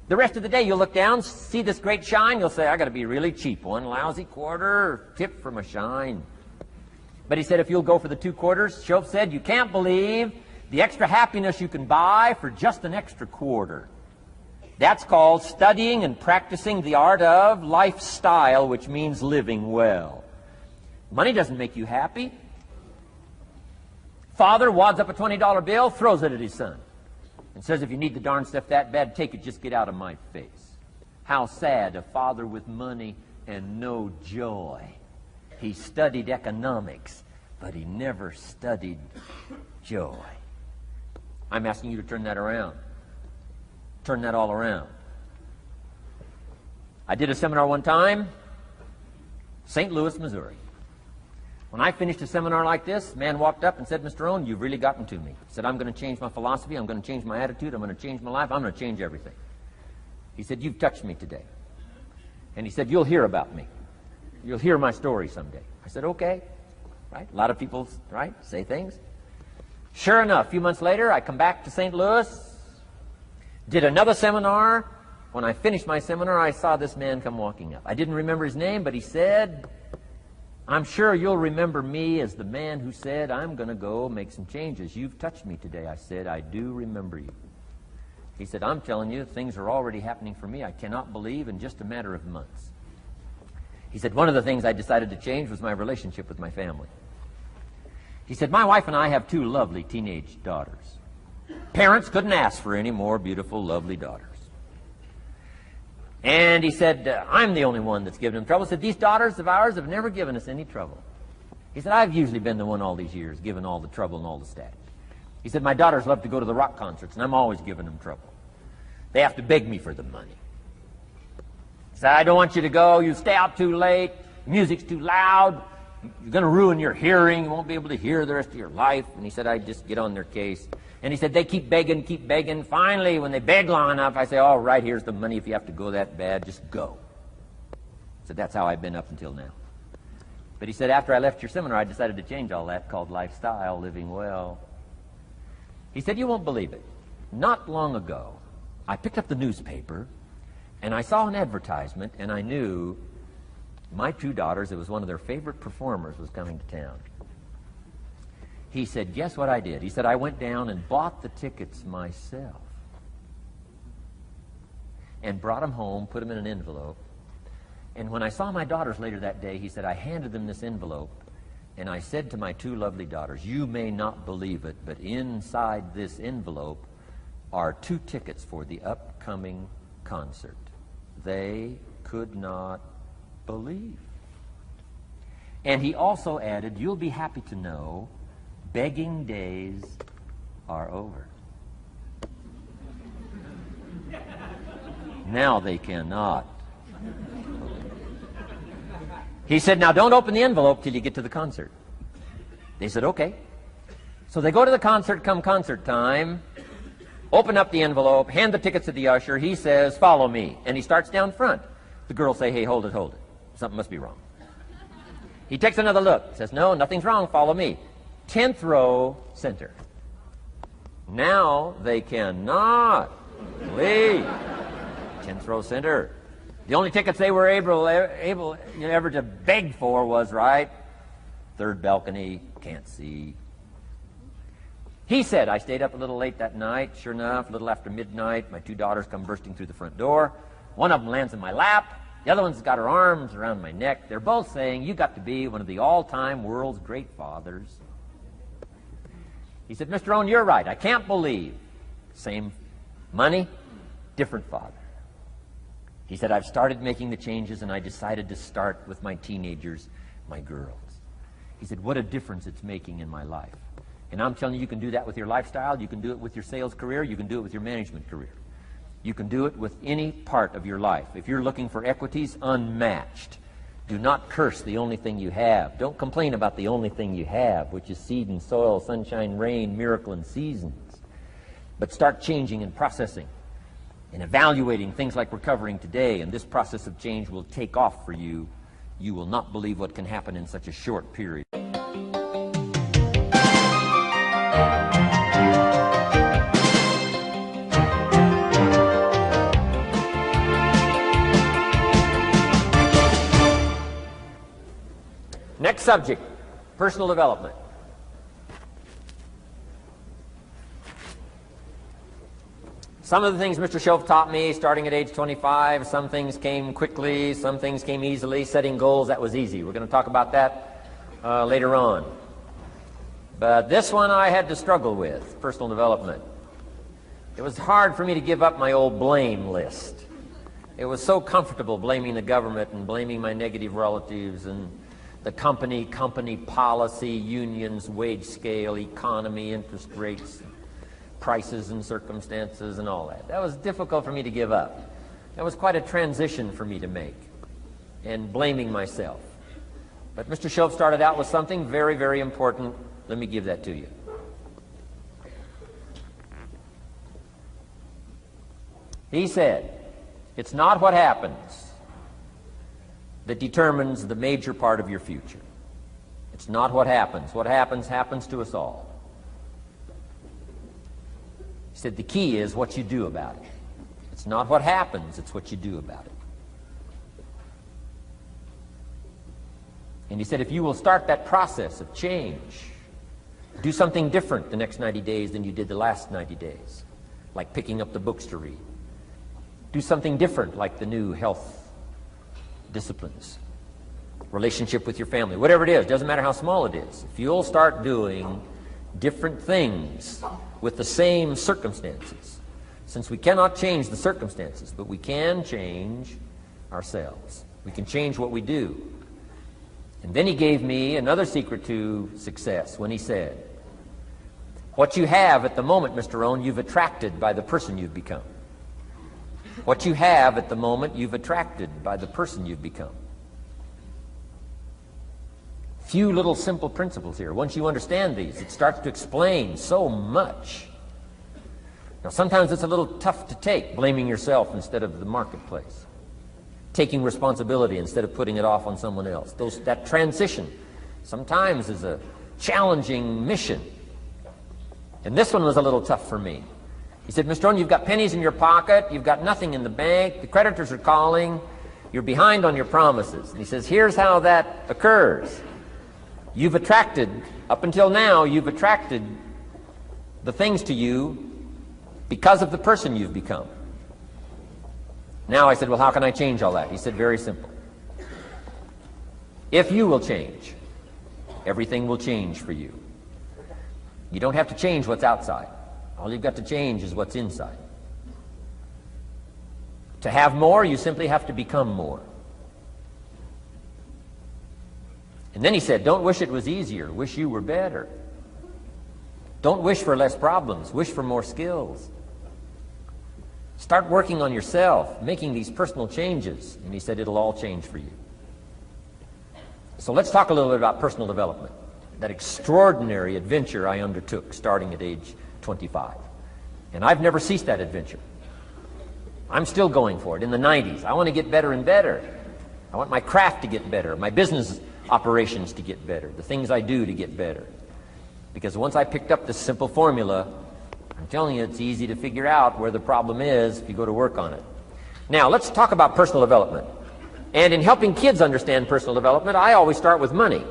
The rest of the day, you'll look down, see this great shine, you'll say, I got to be really cheap. 1 lousy quarter, tip from a shine. But he said, if you'll go for the 2 quarters, Schoaf said, you can't believe the extra happiness you can buy for just an extra quarter. That's called studying and practicing the art of lifestyle, which means living well. Money doesn't make you happy. Father wads up a $20 bill, throws it at his son, and says, if you need the darn stuff that bad, take it, just get out of my face. How sad, a father with money and no joy. He studied economics, but he never studied joy. I'm asking you to turn that around. Turn that all around. I did a seminar one time, St. Louis, Missouri. When I finished a seminar like this, a man walked up and said, Mr. Rohn, you've really gotten to me. He said, I'm going to change my philosophy, I'm going to change my attitude, I'm going to change my life, I'm going to change everything. He said, you've touched me today. And he said, you'll hear about me. You'll hear my story someday. I said, okay. Right? A lot of people, right, say things. Sure enough, a few months later, I come back to St. Louis, did another seminar. When I finished my seminar, I saw this man come walking up. I didn't remember his name, but he said, I'm sure you'll remember me as the man who said, I'm going to go make some changes. You've touched me today. I said, I do remember you. He said, I'm telling you, things are already happening for me. I cannot believe in just a matter of months. He said, one of the things I decided to change was my relationship with my family. He said, my wife and I have 2 lovely teenage daughters. Parents couldn't ask for any more beautiful, lovely daughters. And he said, I'm the only one that's given them trouble. He said, these daughters of ours have never given us any trouble. He said, I've usually been the one all these years, given all the trouble and all the static. He said, my daughters love to go to the rock concerts, and I'm always giving them trouble. They have to beg me for the money. He said, I don't want you to go. You stay out too late. Music's too loud. You're going to ruin your hearing. You won't be able to hear the rest of your life. And he said, I just get on their case. And he said, they keep begging, keep begging. Finally, when they beg long enough, I say, all right, here's the money. If you have to go that bad, just go. He said, that's how I've been up until now. But he said, after I left your seminar, I decided to change all that, called lifestyle, living well. He said, you won't believe it. Not long ago, I picked up the newspaper, and I saw an advertisement, and I knew my 2 daughters, it was one of their favorite performers, was coming to town. He said, guess what I did? He said, I went down and bought the tickets myself and brought them home, put them in an envelope. And when I saw my daughters later that day, he said, I handed them this envelope, and I said to my 2 lovely daughters, you may not believe it, but inside this envelope are 2 tickets for the upcoming concert. They could not believe. And he also added, you'll be happy to know begging days are over. Now they cannot. He said, now don't open the envelope till you get to the concert. They said, okay. So they go to the concert, come concert time, open up the envelope, hand the tickets to the usher. He says, follow me. And he starts down front. The girls say, hey, hold it, hold it. Something must be wrong. He takes another look, says, no, nothing's wrong, follow me. 10th row, center. Now they cannot leave. 10th row, center. The only tickets they were able ever to beg for was, right, 3rd balcony, can't see. He said, I stayed up a little late that night. Sure enough, a little after midnight, my 2 daughters come bursting through the front door. One of them lands in my lap. The other one's got her arms around my neck. They're both saying, you got to be one of the all-time world's great fathers. He said, Mr. Rohn, you're right. I can't believe. Same money, different father. He said, I've started making the changes, and I decided to start with my teenagers, my girls. He said, what a difference it's making in my life. And I'm telling you, you can do that with your lifestyle. You can do it with your sales career. You can do it with your management career. You can do it with any part of your life. If you're looking for equities, unmatched. Do not curse the only thing you have. Don't complain about the only thing you have, which is seed and soil, sunshine, rain, miracle, and seasons. But start changing and processing and evaluating things like we're covering today, and this process of change will take off for you. You will not believe what can happen in such a short period. Next subject, personal development. Some of the things Mr. Schoaf taught me starting at age 25, some things came quickly, some things came easily. Setting goals, that was easy. We're going to talk about that later on. But this one I had to struggle with, personal development. It was hard for me to give up my old blame list. It was so comfortable blaming the government and blaming my negative relatives and the company policy, unions, wage scale, economy, interest rates, prices and circumstances and all that. That was difficult for me to give up. That was quite a transition for me to make, and blaming myself. But Mr. Shope started out with something very, very important. Let me give that to you. He said, it's not what happens that determines the major part of your future. It's not what happens. What happens, happens to us all. He said the key is what you do about it. It's not what happens, it's what you do about it. And he said if you will start that process of change, do something different the next 90 days than you did the last 90 days, like picking up the books to read. Do something different like the new health disciplines, relationship with your family, whatever it is, doesn't matter how small it is. If you'll start doing different things with the same circumstances, since we cannot change the circumstances, but we can change ourselves. We can change what we do. And then he gave me another secret to success when he said, what you have at the moment, Mr. Rohn, you've attracted by the person you've become. What you have at the moment, you've attracted by the person you've become. Few little simple principles here. Once you understand these, it starts to explain so much. Now, sometimes it's a little tough to take, blaming yourself instead of the marketplace, taking responsibility instead of putting it off on someone else. That transition sometimes is a challenging mission. And this one was a little tough for me. He said, Mr. Rohn, you've got pennies in your pocket, you've got nothing in the bank, the creditors are calling, you're behind on your promises. And he says, here's how that occurs. You've attracted, up until now, you've attracted the things to you because of the person you've become. Now I said, well, how can I change all that? He said, very simple. If you will change, everything will change for you. You don't have to change what's outside. All you've got to change is what's inside. To have more, you simply have to become more. And then he said, don't wish it was easier, wish you were better. Don't wish for less problems, wish for more skills. Start working on yourself, making these personal changes. And he said, it'll all change for you. So let's talk a little bit about personal development, that extraordinary adventure I undertook starting at age 25. And I've never ceased that adventure. I'm still going for it in the 90s. I want to get better and better. I want my craft to get better, my business operations to get better, the things I do to get better. Because once I picked up this simple formula, I'm telling you, it's easy to figure out where the problem is if you go to work on it. Now, let's talk about personal development. And in helping kids understand personal development, I always start with money.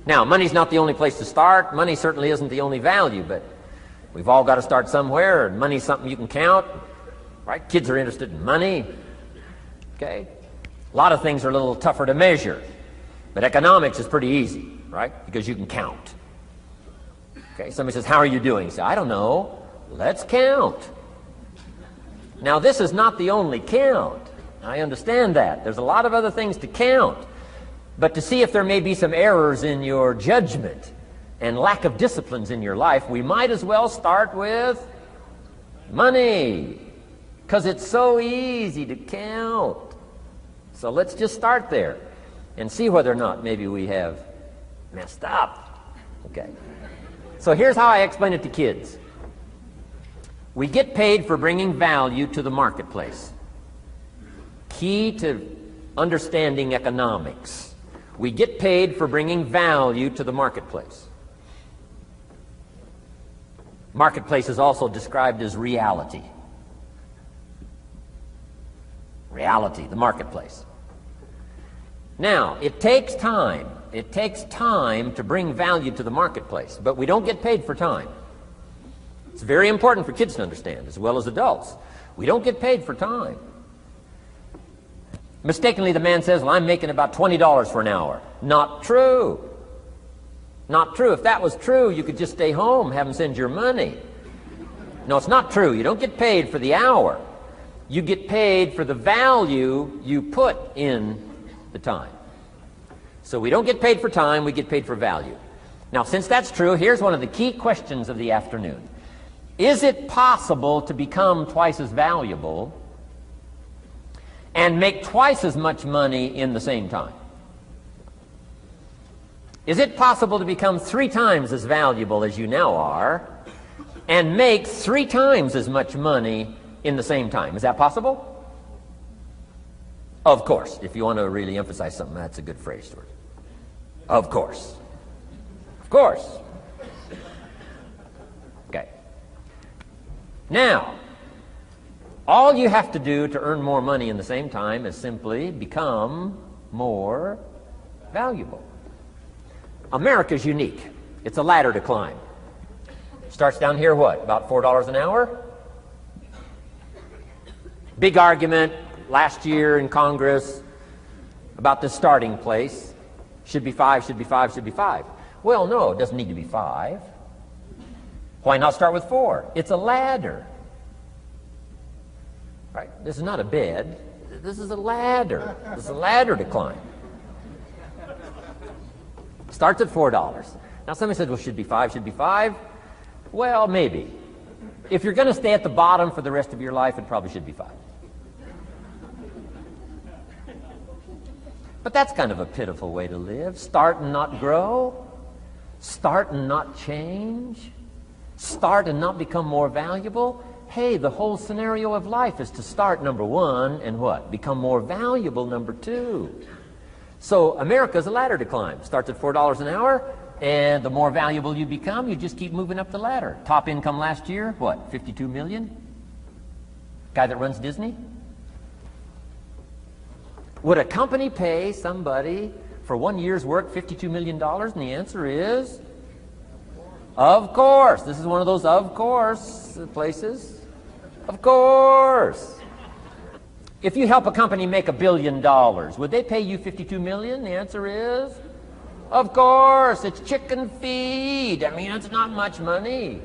Now, money's not the only place to start. Money certainly isn't the only value, but we've all got to start somewhere, and money's something you can count, right? Kids are interested in money, okay? A lot of things are a little tougher to measure, but economics is pretty easy, right? Because you can count. Okay, somebody says, how are you doing? You say, I don't know. Let's count. Now, this is not the only count. I understand that. There's a lot of other things to count. But to see if there may be some errors in your judgment and lack of disciplines in your life, we might as well start with money, because it's so easy to count. So let's just start there and see whether or not maybe we have messed up. Okay. So here's how I explain it to kids. We get paid for bringing value to the marketplace. Key to understanding economics. We get paid for bringing value to the marketplace. Marketplace is also described as reality. Reality, the marketplace. Now, it takes time. It takes time to bring value to the marketplace, but we don't get paid for time. It's very important for kids to understand, as well as adults. We don't get paid for time. Mistakenly, the man says, well, I'm making about $20 for an hour. Not true. Not true. If that was true, you could just stay home, have them send your money. No, it's not true. You don't get paid for the hour. You get paid for the value you put in the time. So we don't get paid for time, we get paid for value. Now, since that's true, here's one of the key questions of the afternoon. Is it possible to become twice as valuable and make twice as much money in the same time? Is it possible to become 3 times as valuable as you now are and make 3 times as much money in the same time? Is that possible? Of course. If you want to really emphasize something, that's a good phrase for it. Of course. Of course. Okay. Now, all you have to do to earn more money in the same time is simply become more valuable. America's unique. It's a ladder to climb. Starts down here, what, about $4 an hour? Big argument last year in Congress about the starting place. Should be 5, should be 5, should be 5. Well, no, it doesn't need to be 5. Why not start with 4? It's a ladder. Right? This is not a bed. This is a ladder. This is a ladder to climb. Starts at $4. Now somebody said, well, should be 5, should be 5. Well, maybe. If you're going to stay at the bottom for the rest of your life, it probably should be 5. But that's kind of a pitiful way to live. Start and not grow. Start and not change. Start and not become more valuable. Hey, the whole scenario of life is to start, number 1, and what? Become more valuable, number 2. So America's a ladder to climb. Starts at $4 an hour, and the more valuable you become, you just keep moving up the ladder. Top income last year, what, 52 million? Guy that runs Disney? Would a company pay somebody for 1 year's work $52 million? And the answer is, of course. This is one of those of course places. Of course. If you help a company make $1 billion, would they pay you $52 million? The answer is, of course. It's chicken feed. I mean, it's not much money.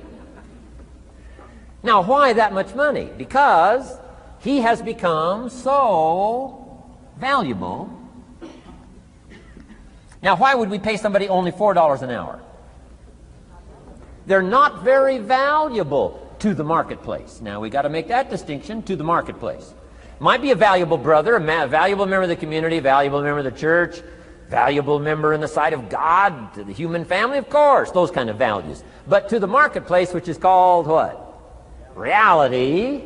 Now, why that much money? Because he has become so valuable. Now, why would we pay somebody only $4 an hour? They're not very valuable to the marketplace. Now, we got to make that distinction, to the marketplace. Might be a valuable brother, a valuable member of the community, a valuable member of the church, valuable member in the sight of God, to the human family, of course, those kind of values. But to the marketplace, which is called what? Reality.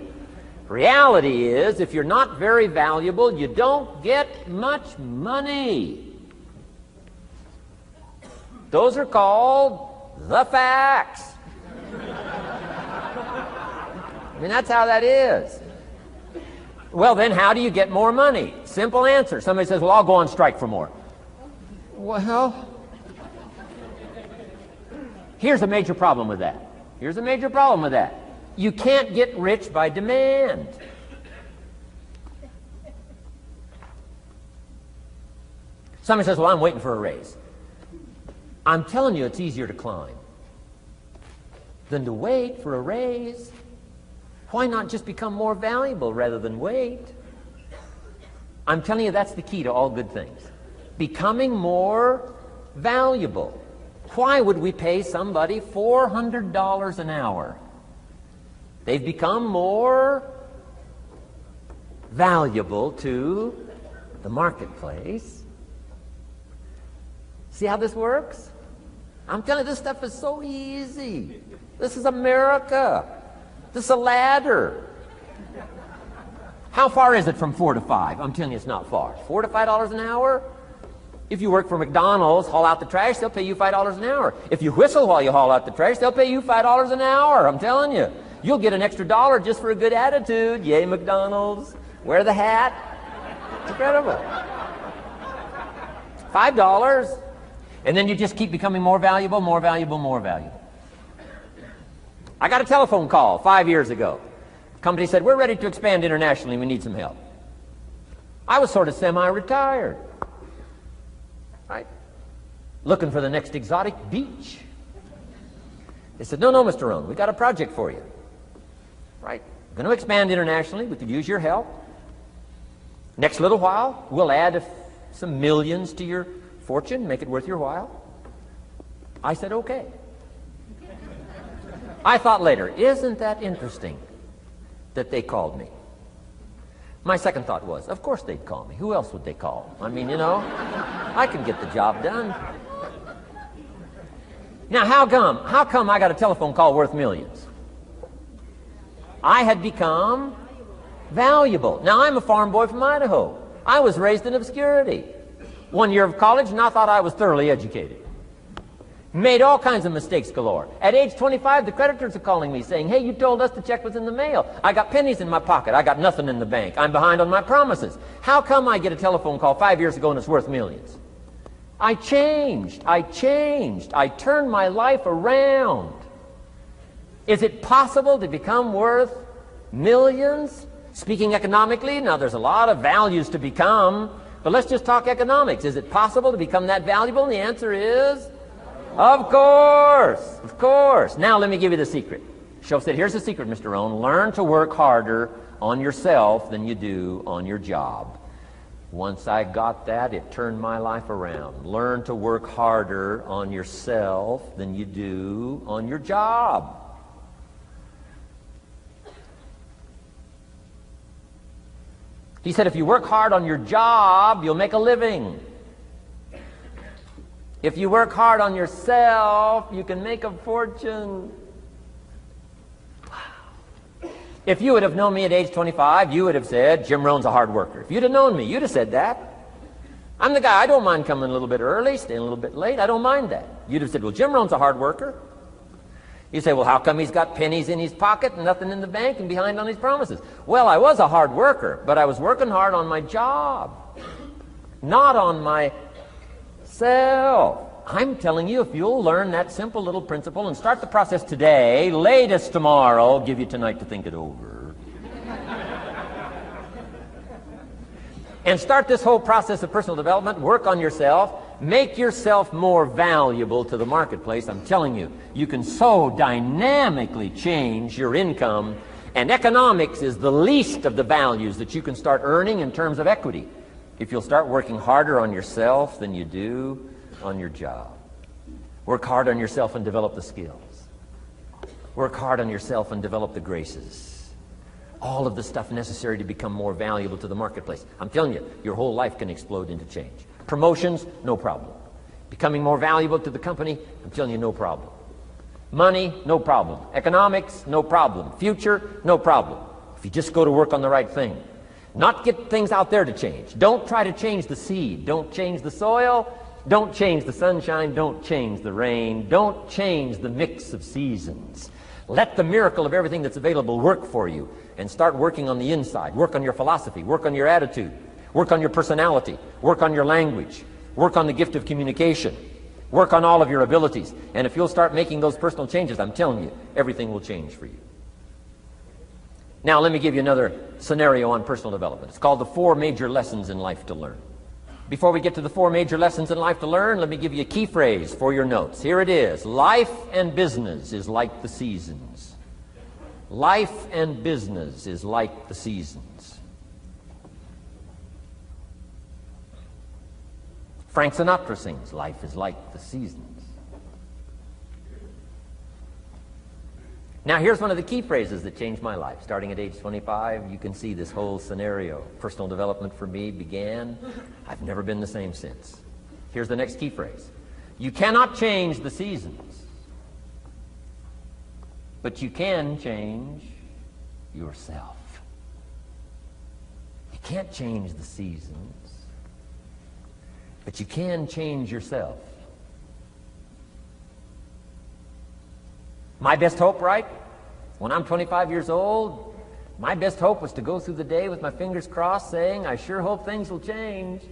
Reality is, if you're not very valuable, you don't get much money. Those are called the facts. I mean, that's how that is. Well, then, how do you get more money? Simple answer. Somebody says, well, I'll go on strike for more. Well, here's a major problem with that. Here's a major problem with that. You can't get rich by demand. Somebody says, well, I'm waiting for a raise. I'm telling you, it's easier to climb than to wait for a raise. Why not just become more valuable rather than wait? I'm telling you, that's the key to all good things. Becoming more valuable. Why would we pay somebody $400 an hour? They've become more valuable to the marketplace. See how this works? I'm telling you, this stuff is so easy. This is America. This is a ladder. How far is it from 4 to 5? I'm telling you, it's not far. $4 to $5 an hour? If you work for McDonald's, haul out the trash, they'll pay you $5 an hour. If you whistle while you haul out the trash, they'll pay you $5 an hour. I'm telling you. You'll get an extra $1 just for a good attitude. Yay, McDonald's. Wear the hat. It's incredible. $5. And then you just keep becoming more valuable, more valuable, more valuable. I got a telephone call 5 years ago. The company said, we're ready to expand internationally. We need some help. I was sort of semi-retired. Right? Looking for the next exotic beach. They said, no, Mr. Rohn, we got a project for you. Right? We're going to expand internationally. We could use your help. Next little while, we'll add some millions to your fortune, make it worth your while. I said, okay. I thought later, isn't that interesting that they called me? My second thought was, of course they'd call me. Who else would they call? I mean, you know, I can get the job done. Now, how come I got a telephone call worth millions? I had become valuable. Now, I'm a farm boy from Idaho. I was raised in obscurity. 1 year of college, and I thought I was thoroughly educated. Made all kinds of mistakes galore. At age 25, the creditors are calling me saying, hey, you told us the check was in the mail. I got pennies in my pocket. I got nothing in the bank. I'm behind on my promises. How come I get a telephone call 5 years ago and it's worth millions? I changed. I turned my life around. Is it possible to become worth millions? Speaking economically, now there's a lot of values to become, but let's just talk economics. Is it possible to become that valuable? And the answer is, of course, of course. Now let me give you the secret. Shoaff said, here's the secret, Mr. Rohn. Learn to work harder on yourself than you do on your job. Once I got that, it turned my life around. Learn to work harder on yourself than you do on your job. He said, if you work hard on your job, you'll make a living. If you work hard on yourself, you can make a fortune. Wow. If you would have known me at age 25, you would have said, Jim Rohn's a hard worker. If you'd have known me, you'd have said that. I'm the guy, I don't mind coming a little bit early, staying a little bit late. I don't mind that. You'd have said, well, Jim Rohn's a hard worker. You say, well, how come he's got pennies in his pocket and nothing in the bank and behind on his promises? Well, I was a hard worker, but I was working hard on my job, not on myself. I'm telling you, if you'll learn that simple little principle and start the process today, latest tomorrow, I'll give you tonight to think it over. And start this whole process of personal development, work on yourself, make yourself more valuable to the marketplace. I'm telling you, you can so dynamically change your income, and economics is the least of the values that you can start earning in terms of equity if you'll start working harder on yourself than you do on your job. Work hard on yourself and develop the skills. Work hard on yourself and develop the graces. All of the stuff necessary to become more valuable to the marketplace. I'm telling you, your whole life can explode into change. Promotions, no problem. Becoming more valuable to the company, I'm telling you, no problem. Money, no problem. Economics, no problem. Future, no problem. If you just go to work on the right thing. Not get things out there to change. Don't try to change the seed. Don't change the soil. Don't change the sunshine. Don't change the rain. Don't change the mix of seasons. Let the miracle of everything that's available work for you, and start working on the inside. Work on your philosophy. Work on your attitude. Work on your personality. Work on your language. Work on the gift of communication. Work on all of your abilities. And if you'll start making those personal changes, I'm telling you, everything will change for you. Now, let me give you another scenario on personal development. It's called the 4 major lessons in life to learn. Before we get to the 4 major lessons in life to learn, let me give you a key phrase for your notes. Here it is. Life and business is like the seasons. Life and business is like the seasons. Frank Sinatra sings, life is like the seasons. Now, here's one of the key phrases that changed my life. Starting at age 25, you can see this whole scenario. Personal development for me began. I've never been the same since. Here's the next key phrase. You cannot change the seasons, but you can change yourself. You can't change the seasons, but you can change yourself. My best hope, right? When I'm 25 years old, my best hope was to go through the day with my fingers crossed saying, I sure hope things will change.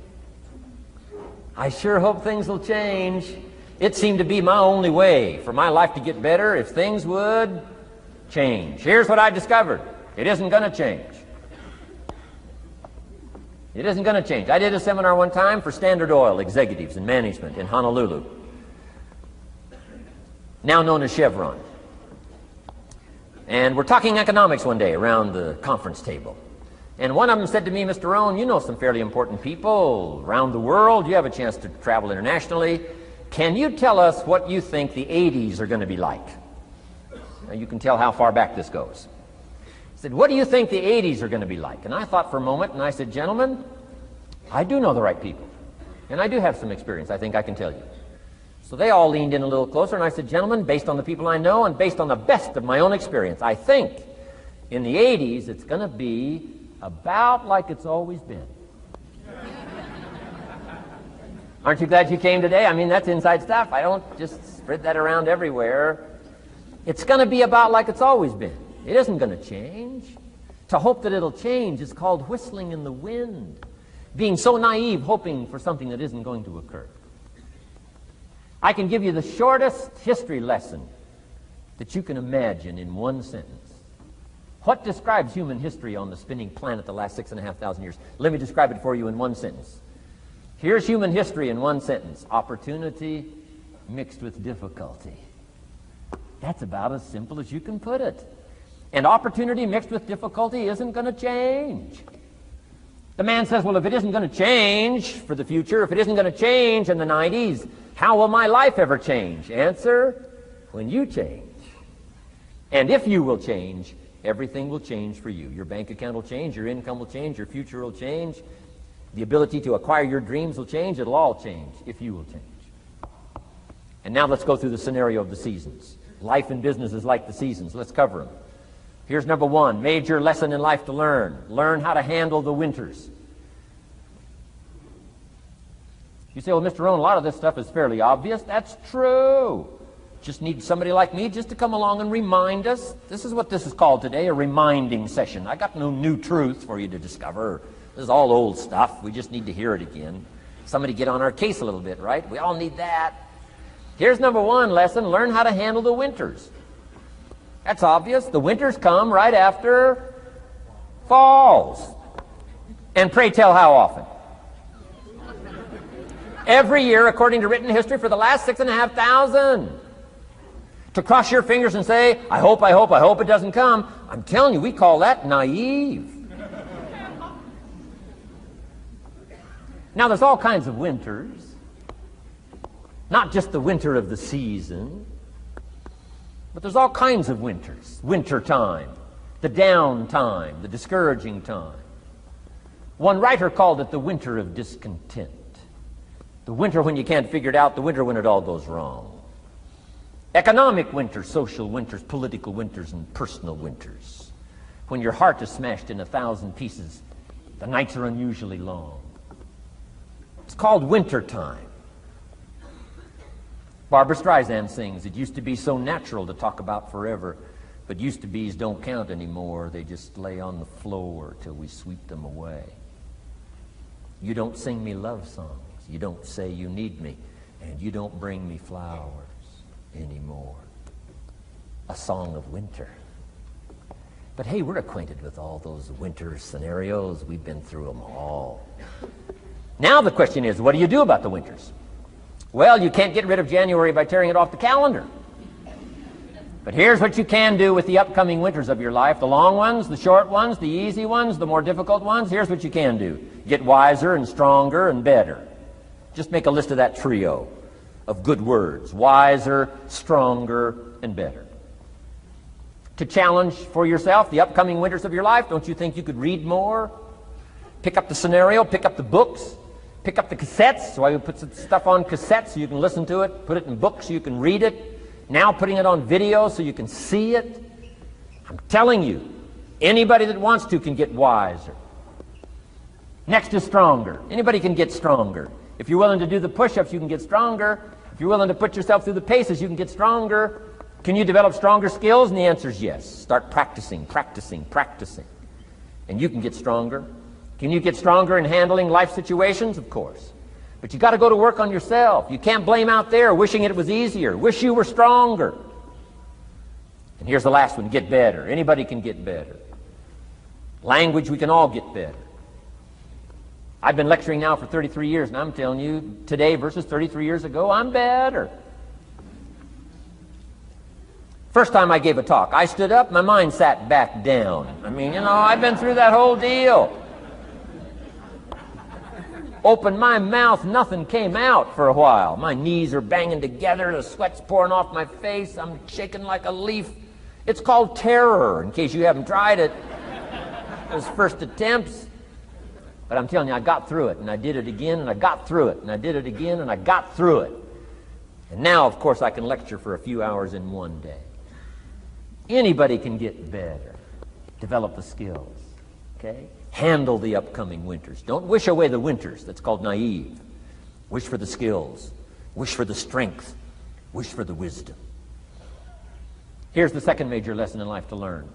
I sure hope things will change. It seemed to be my only way for my life to get better if things would change. Here's what I discovered. It isn't going to change. It isn't going to change. I did a seminar one time for Standard Oil executives and management in Honolulu, now known as Chevron. And we're talking economics one day around the conference table. And one of them said to me, Mr. Rohn, you know some fairly important people around the world. You have a chance to travel internationally. Can you tell us what you think the 80s are going to be like? Now you can tell how far back this goes. He said, what do you think the 80s are going to be like? And I thought for a moment, and I said, gentlemen, I do know the right people. And I do have some experience, I think I can tell you. So they all leaned in a little closer, and I said, gentlemen, based on the people I know and based on the best of my own experience, I think in the 80s it's going to be about like it's always been. Aren't you glad you came today? I mean, that's inside stuff. I don't just spread that around everywhere. It's going to be about like it's always been. It isn't going to change. To hope that it'll change is called whistling in the wind. Being so naive, hoping for something that isn't going to occur. I can give you the shortest history lesson that you can imagine in one sentence. What describes human history on the spinning planet the last 6,500 years? Let me describe it for you in one sentence. Here's human history in one sentence. Opportunity mixed with difficulty. That's about as simple as you can put it. And opportunity mixed with difficulty isn't going to change. The man says, well, if it isn't going to change for the future, if it isn't going to change in the 90s, how will my life ever change? Answer, when you change. And if you will change, everything will change for you. Your bank account will change, your income will change, your future will change, the ability to acquire your dreams will change, it'll all change if you will change. And now let's go through the scenario of the seasons. Life and business is like the seasons. Let's cover them. Here's number one, major lesson in life to learn. Learn how to handle the winters. You say, well, Mr. Rohn, a lot of this stuff is fairly obvious. That's true. Just need somebody like me just to come along and remind us. This is what this is called today, a reminding session. I got no new truth for you to discover. This is all old stuff. We just need to hear it again. Somebody get on our case a little bit, right? We all need that. Here's number one lesson, learn how to handle the winters. That's obvious. The winters come right after falls. And pray tell how often? Every year, according to written history, for the last 6,500. To cross your fingers and say, I hope it doesn't come. I'm telling you, we call that naive. Now, there's all kinds of winters. Not just the winter of the season, but there's all kinds of winters. Winter time, the down time, the discouraging time. One writer called it the winter of discontent. The winter when you can't figure it out, the winter when it all goes wrong. Economic winters, social winters, political winters, and personal winters. When your heart is smashed in 1,000 pieces, the nights are unusually long. It's called winter time. Barbra Streisand sings, it used to be so natural to talk about forever, but used to be's don't count anymore. They just lay on the floor till we sweep them away. You don't sing me love songs. You don't say you need me, and you don't bring me flowers anymore. A song of winter. But hey, we're acquainted with all those winter scenarios. We've been through them all. Now the question is, what do you do about the winters? Well, you can't get rid of January by tearing it off the calendar. But here's what you can do with the upcoming winters of your life. The long ones, the short ones, the easy ones, the more difficult ones. Here's what you can do. Get wiser and stronger and better. Just make a list of that trio of good words. Wiser, stronger, and better. To challenge for yourself the upcoming winters of your life, don't you think you could read more? Pick up the scenario, pick up the books, pick up the cassettes. So I would put some stuff on cassettes so you can listen to it, put it in books so you can read it. Now putting it on video so you can see it. I'm telling you, anybody that wants to can get wiser. Next is stronger. Anybody can get stronger. If you're willing to do the push-ups, you can get stronger. If you're willing to put yourself through the paces, you can get stronger. Can you develop stronger skills? And the answer is yes. Start practicing, practicing, practicing. And you can get stronger. Can you get stronger in handling life situations? Of course. But you got to go to work on yourself. You can't blame out there wishing it was easier. Wish you were stronger. And here's the last one, get better. Anybody can get better. Language, we can all get better. I've been lecturing now for 33 years, and I'm telling you, today versus 33 years ago, I'm better. First time I gave a talk, I stood up, my mind sat back down. I mean, I've been through that whole deal. Opened my mouth, nothing came out for a while. My knees are banging together, the sweat's pouring off my face, I'm shaking like a leaf. It's called terror, in case you haven't tried it. Those first attempts. But I'm telling you, I got through it, and I did it again, and I got through it, and I did it again, and I got through it. And now, of course, I can lecture for a few hours in one day. Anybody can get better, develop the skills, okay? Handle the upcoming winters. Don't wish away the winters. That's called naive. Wish for the skills. Wish for the strength. Wish for the wisdom. Here's the second major lesson in life to learn.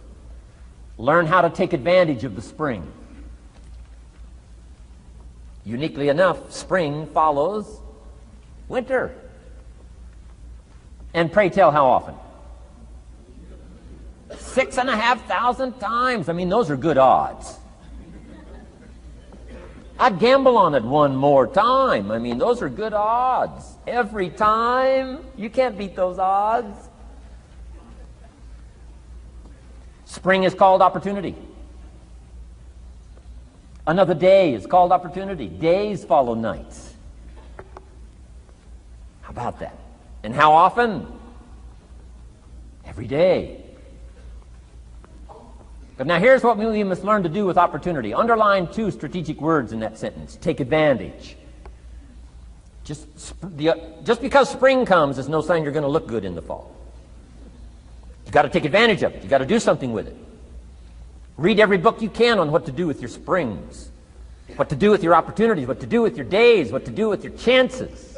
Learn how to take advantage of the spring. Uniquely enough, spring follows winter. And pray tell how often? 6,500 times. I mean, those are good odds. I'd gamble on it one more time. I mean, those are good odds. Every time. You can't beat those odds. Spring is called opportunity. Another day is called opportunity. Days follow nights. How about that? And how often? Every day. But now here's what we must learn to do with opportunity. Underline two strategic words in that sentence. Take advantage. Just because spring comes is no sign you're going to look good in the fall. You've got to take advantage of it. You've got to do something with it. Read every book you can on what to do with your springs, what to do with your opportunities, what to do with your days, what to do with your chances.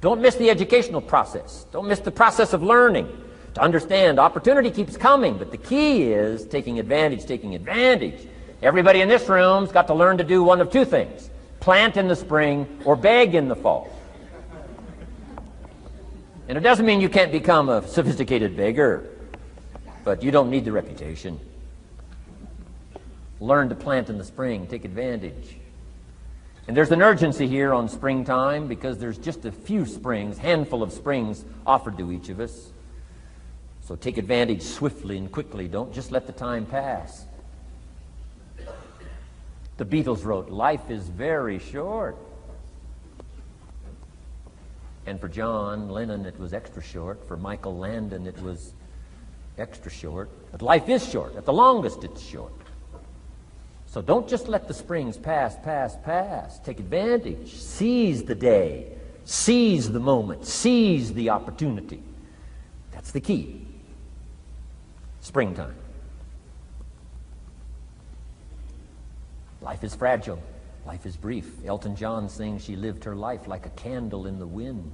Don't miss the educational process. Don't miss the process of learning. To understand, opportunity keeps coming, but the key is taking advantage, taking advantage. Everybody in this room's got to learn to do one of two things. Plant in the spring or beg in the fall. And it doesn't mean you can't become a sophisticated beggar, but you don't need the reputation. Learn to plant in the spring, take advantage. And there's an urgency here on springtime because there's just a few springs, handful of springs offered to each of us. So take advantage swiftly and quickly. Don't just let the time pass. The Beatles wrote, "Life is very short." And for John Lennon, it was extra short. For Michael Landon, it was extra short. But life is short. At the longest, it's short. So don't just let the springs pass. Take advantage. Seize the day. Seize the moment. Seize the opportunity. That's the key. Springtime. Life is fragile. Life is brief. Elton John sings, "She lived her life like a candle in the wind."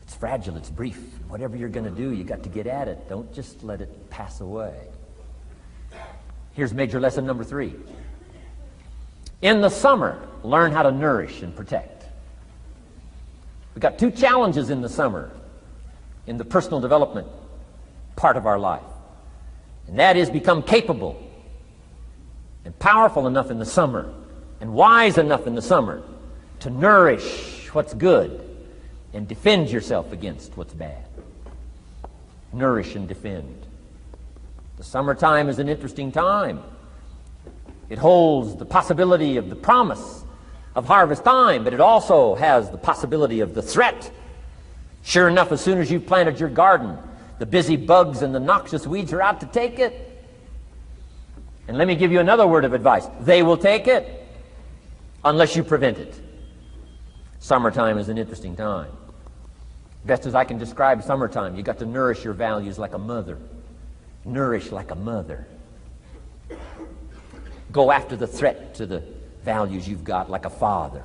It's fragile. It's brief. Whatever you're going to do, you got to get at it. Don't just let it pass away. Here's major lesson number 3. In the summer, learn how to nourish and protect. We've got 2 challenges in the summer in the personal development part of our life. And that is become capable and powerful enough in the summer and wise enough in the summer to nourish what's good and defend yourself against what's bad. Nourish and defend. The summertime is an interesting time. It holds the possibility of the promise of harvest time, but it also has the possibility of the threat. Sure enough, as soon as you've planted your garden, the busy bugs and the noxious weeds are out to take it. And let me give you another word of advice. They will take it unless you prevent it. Summertime is an interesting time. Best as I can describe summertime, you got to nourish your values like a mother. Nourish like a mother. Go after the threat to the values you've got like a father.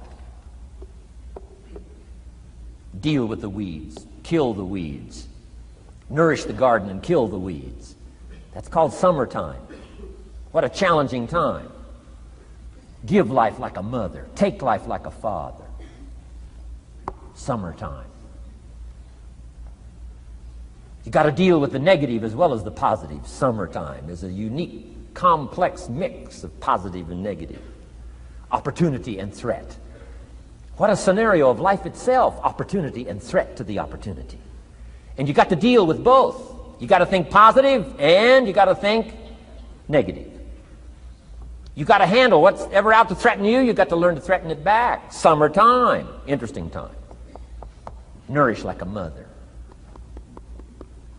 Deal with the weeds. Kill the weeds. Nourish the garden and kill the weeds. That's called summertime. What a challenging time. Give life like a mother. Take life like a father. Summertime. You got to deal with the negative as well as the positive. Summertime is a unique, complex mix of positive and negative. Opportunity and threat. What a scenario of life itself. Opportunity and threat to the opportunity. And you got to deal with both. You got to think positive and you got to think negative. You got to handle what's ever out to threaten you. You got to learn to threaten it back. Summertime, interesting time. Nourish like a mother.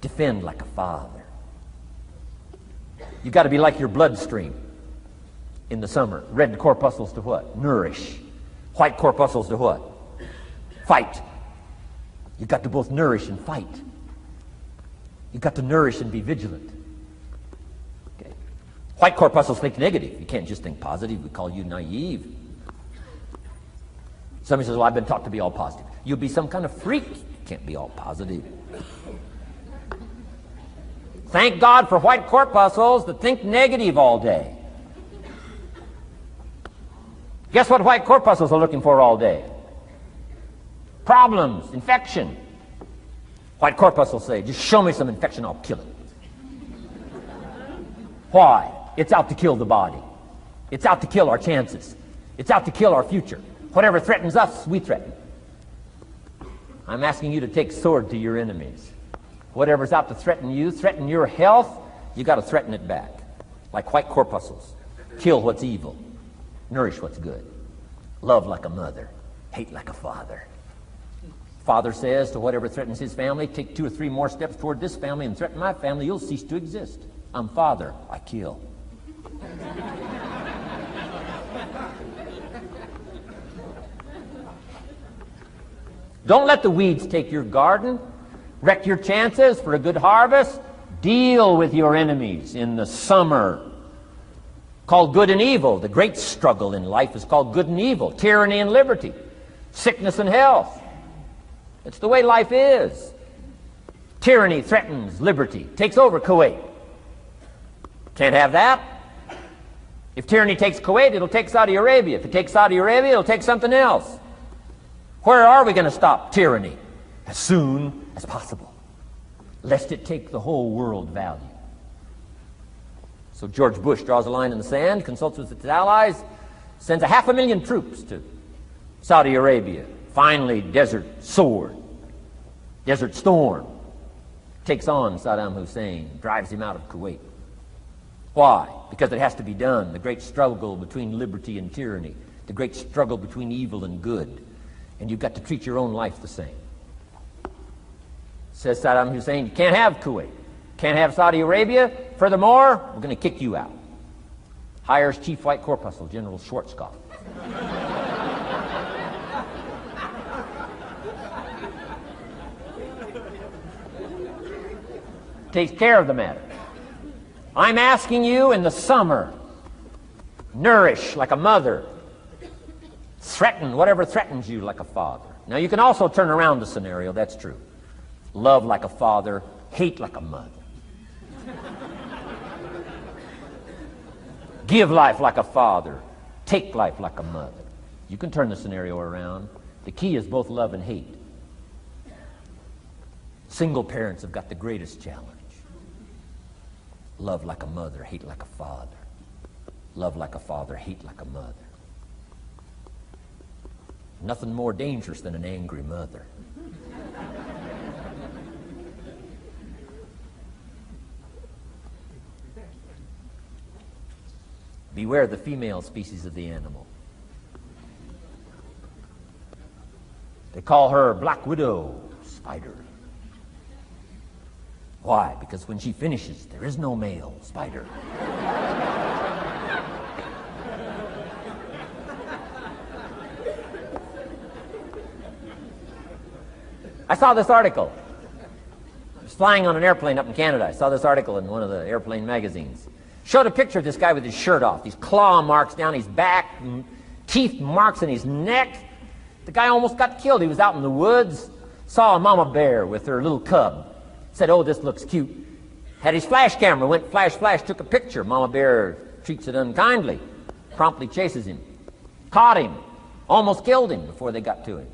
Defend like a father. You got to be like your bloodstream in the summer. Red corpuscles to what? Nourish. White corpuscles to what? Fight. You got to both nourish and fight. You got to nourish and be vigilant. Okay. White corpuscles think negative. You can't just think positive. We call you naive. Somebody says, well, I've been taught to be all positive. You'll be some kind of freak. You can't be all positive. Thank God for white corpuscles that think negative all day. Guess what white corpuscles are looking for all day? Problems, infection. White corpuscles say, just show me some infection, I'll kill it. Why? It's out to kill the body. It's out to kill our chances. It's out to kill our future. Whatever threatens us, we threaten. I'm asking you to take sword to your enemies. Whatever's out to threaten you, threaten your health, you got to threaten it back. Like white corpuscles. Kill what's evil. Nourish what's good. Love like a mother. Hate like a father. Father says to whatever threatens his family, take 2 or 3 more steps toward this family and threaten my family, you'll cease to exist. I'm father, I kill. Don't let the weeds take your garden. Wreck your chances for a good harvest. Deal with your enemies in the summer. Called good and evil. The great struggle in life is called good and evil. Tyranny and liberty. Sickness and health. It's the way life is. Tyranny threatens liberty. Takes over Kuwait. Can't have that. If tyranny takes Kuwait, it'll take Saudi Arabia. If it takes Saudi Arabia, it'll take something else. Where are we going to stop tyranny? As soon as possible, lest it take the whole world value. So George Bush draws a line in the sand, consults with its allies, sends 500,000 troops to Saudi Arabia. Finally, Desert Sword, Desert Storm, takes on Saddam Hussein, drives him out of Kuwait. Why? Because it has to be done. The great struggle between liberty and tyranny, the great struggle between evil and good. And you've got to treat your own life the same. Says Saddam Hussein, you can't have Kuwait, can't have Saudi Arabia. Furthermore, we're going to kick you out. Hires Chief White Corpuscle, General Schwarzkopf. Takes care of the matter. I'm asking you in the summer, nourish like a mother. Threaten whatever threatens you like a father. Now you can also turn around the scenario, that's true. Love like a father, hate like a mother. Give life like a father, take life like a mother. You can turn the scenario around. The key is both love and hate. Single parents have got the greatest challenge. Love like a mother, hate like a father. Love like a father, hate like a mother. Nothing more dangerous than an angry mother. Beware the female species of the animal. They call her Black Widow spider. Why? Because when she finishes, there is no male spider. I saw this article. I was flying on an airplane up in Canada. I saw this article in one of the airplane magazines. Showed a picture of this guy with his shirt off, these claw marks down his back, teeth marks in his neck. The guy almost got killed. He was out in the woods, saw a mama bear with her little cub. Said, oh, this looks cute. Had his flash camera, went flash, flash, took a picture. Mama bear treats it unkindly, promptly chases him. Caught him, almost killed him before they got to him.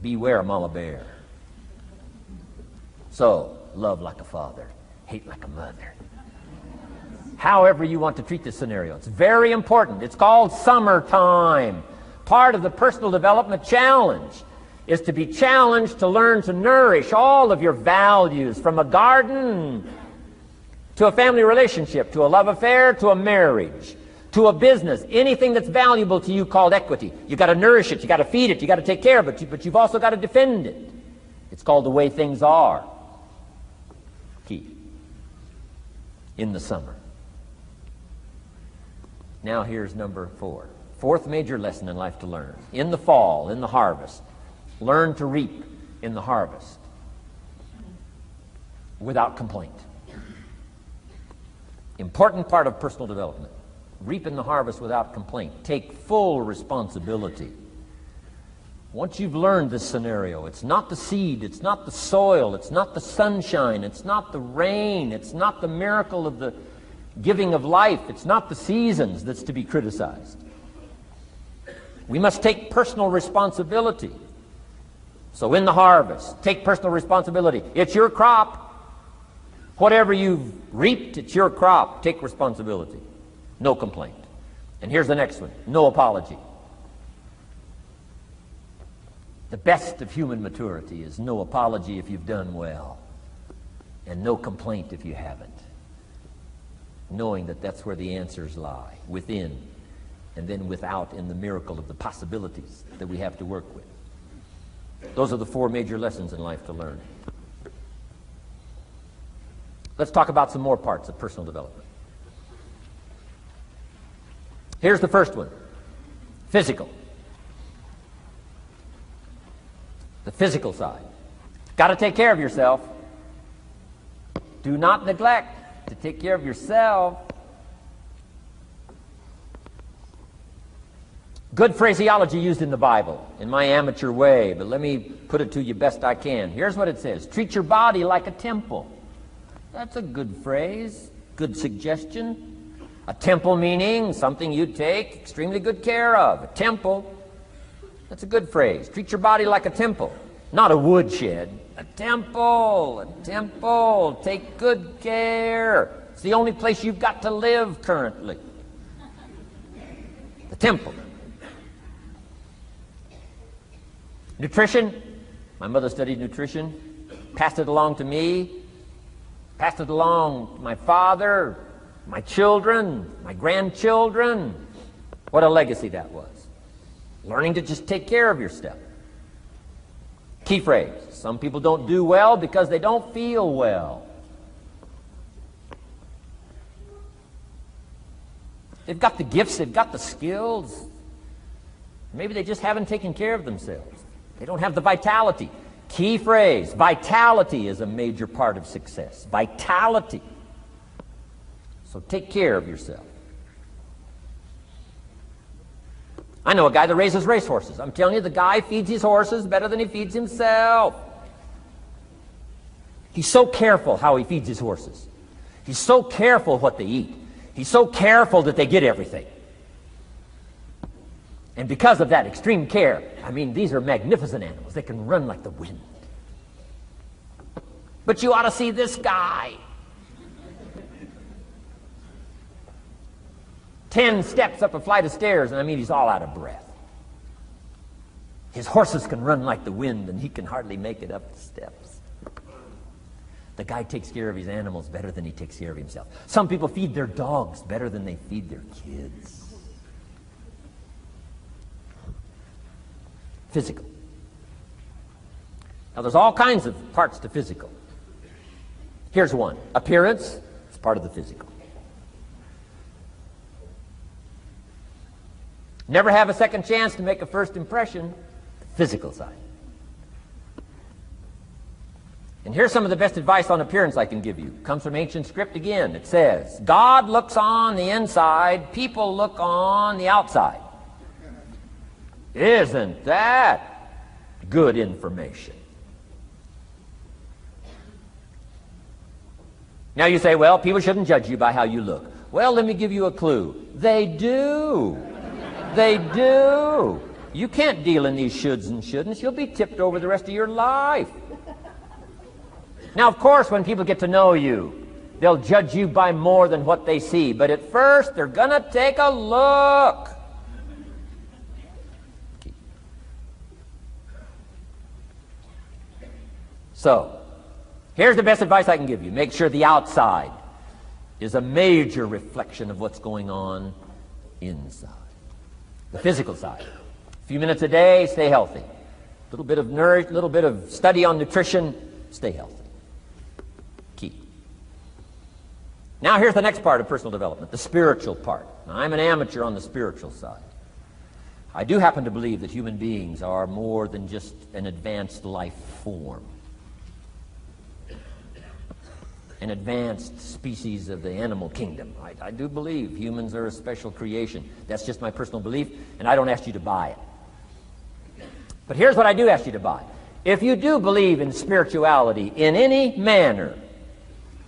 Beware mama bear. So, love like a father, hate like a mother. However you want to treat this scenario, it's very important. It's called summertime. Part of the personal development challenge. is to be challenged to learn to nourish all of your values, from a garden to a family relationship, to a love affair, to a marriage, to a business, anything that's valuable to you called equity. You've got to nourish it, you've got to feed it, you've got to take care of it, but you've also got to defend it. It's called the way things are. Key. In the summer. Now here's number 4. Fourth major lesson in life to learn. In the fall, in the harvest, learn to reap in the harvest without complaint. Important part of personal development. Reap in the harvest without complaint. Take full responsibility. Once you've learned this scenario, it's not the seed, it's not the soil, it's not the sunshine, it's not the rain, it's not the miracle of the giving of life, it's not the seasons that's to be criticized. We must take personal responsibility. So in the harvest, take personal responsibility. It's your crop. Whatever you've reaped, it's your crop. Take responsibility. No complaint. And here's the next one. No apology. The best of human maturity is no apology if you've done well, and no complaint if you haven't. Knowing that that's where the answers lie, within, and then without, in the miracle of the possibilities that we have to work with. Those are the 4 major lessons in life to learn. Let's talk about some more parts of personal development. Here's the first one. Physical. The physical side. Got to take care of yourself. Do not neglect to take care of yourself. Good phraseology used in the Bible, in my amateur way, but let me put it to you best I can. Here's what it says. Treat your body like a temple. That's a good phrase, good suggestion. A temple meaning something you take extremely good care of. A temple, that's a good phrase. Treat your body like a temple, not a woodshed. A temple, a temple. Take good care. It's the only place you've got to live currently. The temple. Nutrition. My mother studied nutrition, passed it along to me, passed it along to my father, my children, my grandchildren. What a legacy that was. Learning to just take care of yourself. Key phrase. Some people don't do well because they don't feel well. They've got the gifts, they've got the skills. Maybe they just haven't taken care of themselves. They don't have the vitality. Key phrase. Vitality is a major part of success. Vitality. So take care of yourself. I know a guy that raises racehorses. I'm telling you, the guy feeds his horses better than he feeds himself. He's so careful how he feeds his horses. He's so careful what they eat. He's so careful that they get everything. And because of that extreme care, I mean, these are magnificent animals. They can run like the wind. But you ought to see this guy. 10 steps up a flight of stairs, and I mean, he's all out of breath. His horses can run like the wind, and he can hardly make it up the steps. The guy takes care of his animals better than he takes care of himself. Some people feed their dogs better than they feed their kids. Physical. Now, there's all kinds of parts to physical. Here's one. Appearance is part of the physical. Never have a second chance to make a first impression. The physical side. And here's some of the best advice on appearance I can give you. It comes from ancient script again. It says, God looks on the inside, people look on the outside. Isn't that good information? Now you say, well, people shouldn't judge you by how you look. Well, let me give you a clue. They do. They do. You can't deal in these shoulds and shouldn'ts. You'll be tipped over the rest of your life. Now, of course, when people get to know you, they'll judge you by more than what they see. But at first, they're going to take a look. So, here's the best advice I can give you. Make sure the outside is a major reflection of what's going on inside. The physical side. A few minutes a day, stay healthy. A little bit of study on nutrition, stay healthy. Key. Now here's the next part of personal development, the spiritual part. Now, I'm an amateur on the spiritual side. I do happen to believe that human beings are more than just an advanced life form. An advanced species of the animal kingdom. I do believe humans are a special creation. That's just my personal belief, and I don't ask you to buy it. But here's what I do ask you to buy. If you do believe in spirituality in any manner,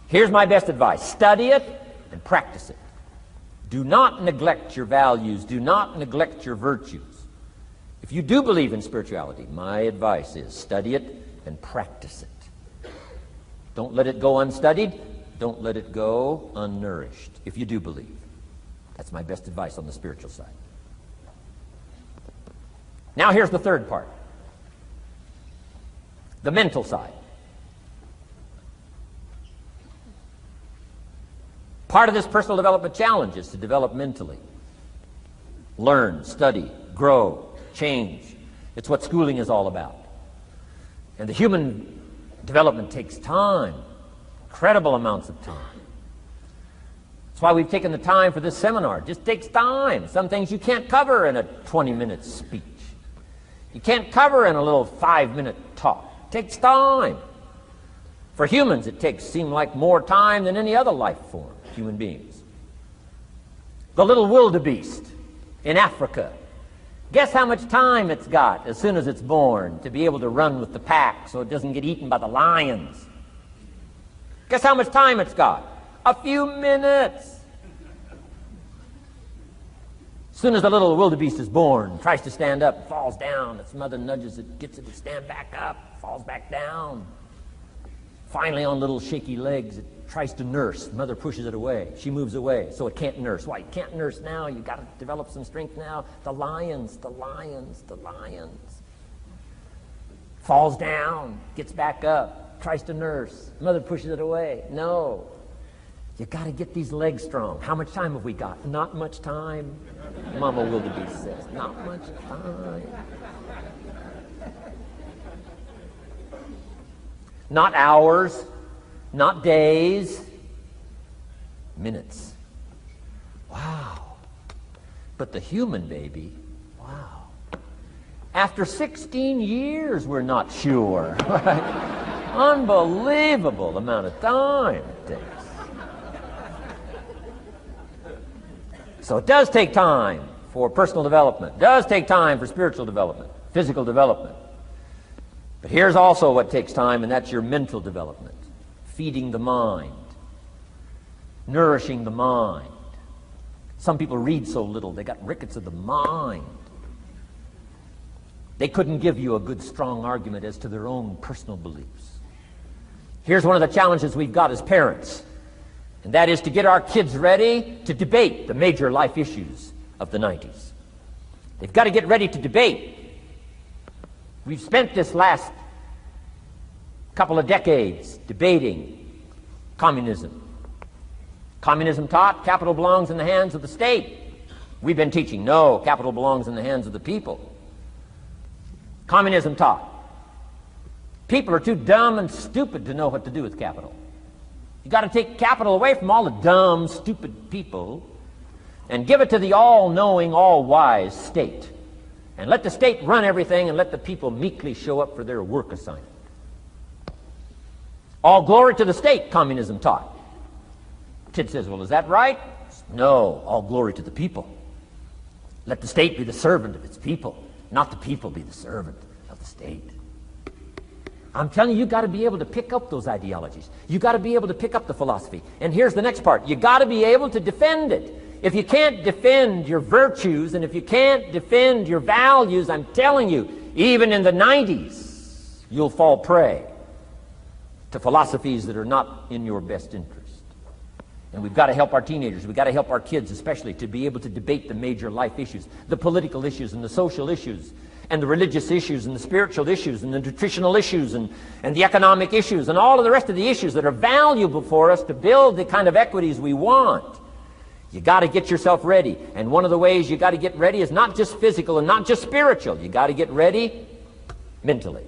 here's my best advice. Study it and practice it. Do not neglect your values. Do not neglect your virtues. If you do believe in spirituality, my advice is study it and practice it. Don't let it go unstudied. Don't let it go unnourished, if you do believe. That's my best advice on the spiritual side. Now here's the third part. The mental side. Part of this personal development challenge is to develop mentally. Learn, study, grow, change. It's what schooling is all about. And the human development takes time, incredible amounts of time. That's why we've taken the time for this seminar. It just takes time. Some things you can't cover in a 20-minute speech. You can't cover in a little 5-minute talk. It takes time. For humans, it seems like more time than any other life form, human beings. The little wildebeest in Africa. Guess how much time it's got as soon as it's born to be able to run with the pack so it doesn't get eaten by the lions? Guess how much time it's got? A few minutes. As soon as the little wildebeest is born, tries to stand up, falls down. Its mother nudges it, gets it to stand back up, falls back down. Finally, on little shaky legs, it tries to nurse. Mother pushes it away. She moves away, so it can't nurse. Why? You can't nurse now. You've got to develop some strength now. The lions. Falls down, gets back up, tries to nurse. Mother pushes it away. No. You got to get these legs strong. How much time have we got? Not much time. Mama wildebeest says, not much time. Not hours, not days, minutes. Wow. But the human baby, wow. After 16 years, we're not sure. Right? Unbelievable amount of time it takes. So it does take time for personal development. It does take time for spiritual development, physical development. But here's also what takes time, and that's your mental development. Feeding the mind. Nourishing the mind. Some people read so little, they got rickets of the mind. They couldn't give you a good, strong argument as to their own personal beliefs. Here's one of the challenges we've got as parents, and that is to get our kids ready to debate the major life issues of the 90s. They've got to get ready to debate. We've spent this last couple of decades debating communism. Communism taught capital belongs in the hands of the state. We've been teaching, no, capital belongs in the hands of the people. Communism taught. People are too dumb and stupid to know what to do with capital. You've got to take capital away from all the dumb, stupid people and give it to the all-knowing, all-wise state. And let the state run everything and let the people meekly show up for their work assignment. All glory to the state, communism taught. Kid says, well, is that right? No, all glory to the people. Let the state be the servant of its people, not the people be the servant of the state. I'm telling you, you've got to be able to pick up those ideologies. You've got to be able to pick up the philosophy. And here's the next part. You've got to be able to defend it. If you can't defend your virtues and if you can't defend your values, I'm telling you, even in the 90s, you'll fall prey to philosophies that are not in your best interest. And we've got to help our teenagers, we've got to help our kids especially to be able to debate the major life issues, the political issues and the social issues. and the religious issues and the spiritual issues and the nutritional issues and the economic issues and all of the rest of the issues that are valuable for us to build the kind of equities we want. You got to get yourself ready. And one of the ways you got to get ready is not just physical and not just spiritual. You got to get ready mentally.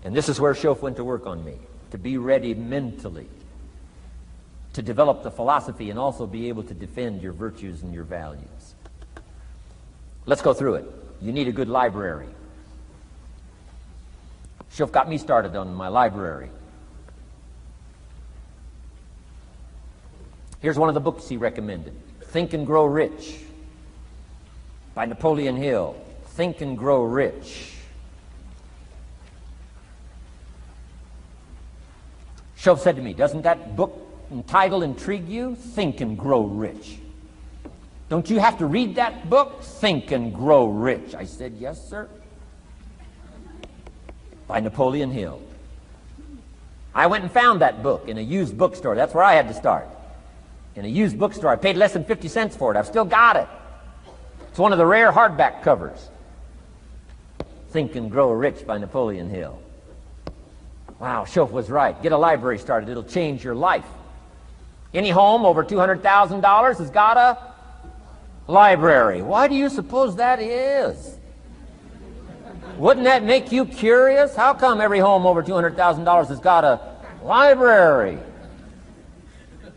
And this is where Schoff went to work on me, to be ready mentally, to develop the philosophy and also be able to defend your virtues and your values. Let's go through it. You need a good library. Schoff got me started on my library. Here's one of the books he recommended. Think and Grow Rich by Napoleon Hill. Think and Grow Rich. Schoff said to me, doesn't that book and title intrigue you? Think and Grow Rich. Don't you have to read that book? Think and Grow Rich. I said, yes, sir. By Napoleon Hill. I went and found that book in a used bookstore. That's where I had to start. In a used bookstore. I paid less than 50 cents for it. I've still got it. It's one of the rare hardback covers. Think and Grow Rich by Napoleon Hill. Wow, Schoff was right. Get a library started. It'll change your life. Any home over $200,000 has got a library. Why do you suppose that is? Wouldn't that make you curious? How come every home over $200,000 has got a library?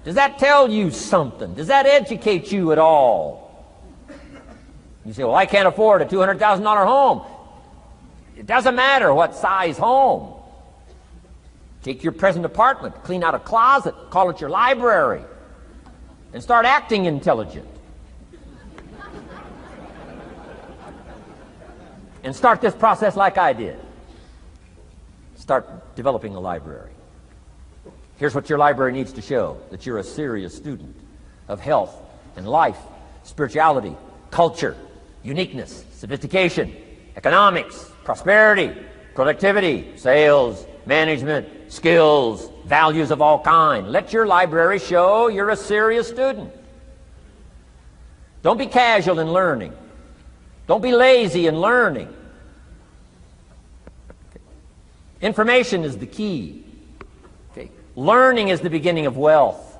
Does that tell you something? Does that educate you at all? You say, well, I can't afford a $200,000 home. It doesn't matter what size home. Take your present apartment, clean out a closet, call it your library, and start acting intelligent. And start this process like I did. Start developing a library. Here's what your library needs to show: that you're a serious student of health and life, spirituality, culture, uniqueness, sophistication, economics, prosperity, productivity, sales, management, skills, values of all kinds. Let your library show you're a serious student. Don't be casual in learning. Don't be lazy in learning. Okay. Information is the key. Okay. Learning is the beginning of wealth.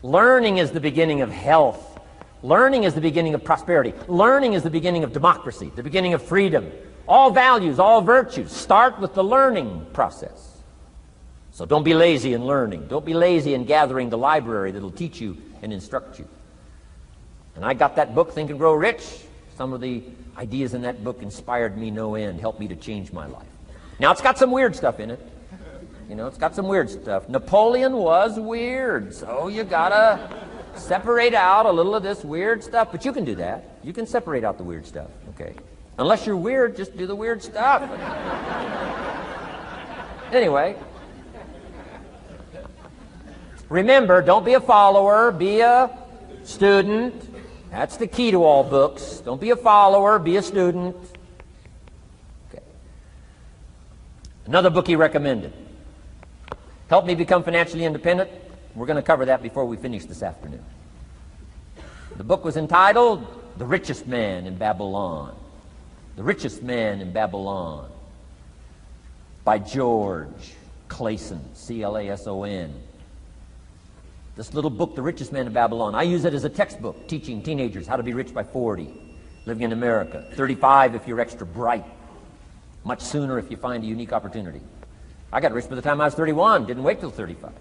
Learning is the beginning of health. Learning is the beginning of prosperity. Learning is the beginning of democracy, the beginning of freedom. All values, all virtues start with the learning process. So don't be lazy in learning. Don't be lazy in gathering the library that'll teach you and instruct you. And I got that book, Think and Grow Rich. Some of the ideas in that book inspired me no end, helped me to change my life. Now, it's got some weird stuff in it. You know, it's got some weird stuff. Napoleon was weird, so you gotta separate out a little of this weird stuff. But you can do that. You can separate out the weird stuff, okay? Unless you're weird, just do the weird stuff. Anyway, remember, don't be a follower, be a student. That's the key to all books. Don't be a follower, be a student. Okay. Another book he recommended. Help Me Become Financially Independent. We're going to cover that before we finish this afternoon. The book was entitled The Richest Man in Babylon. The Richest Man in Babylon by George Clason, C-L-A-S-O-N. This little book, The Richest Man in Babylon, I use it as a textbook teaching teenagers how to be rich by 40, living in America. 35 if you're extra bright. Much sooner if you find a unique opportunity. I got rich by the time I was 31, didn't wait till 35.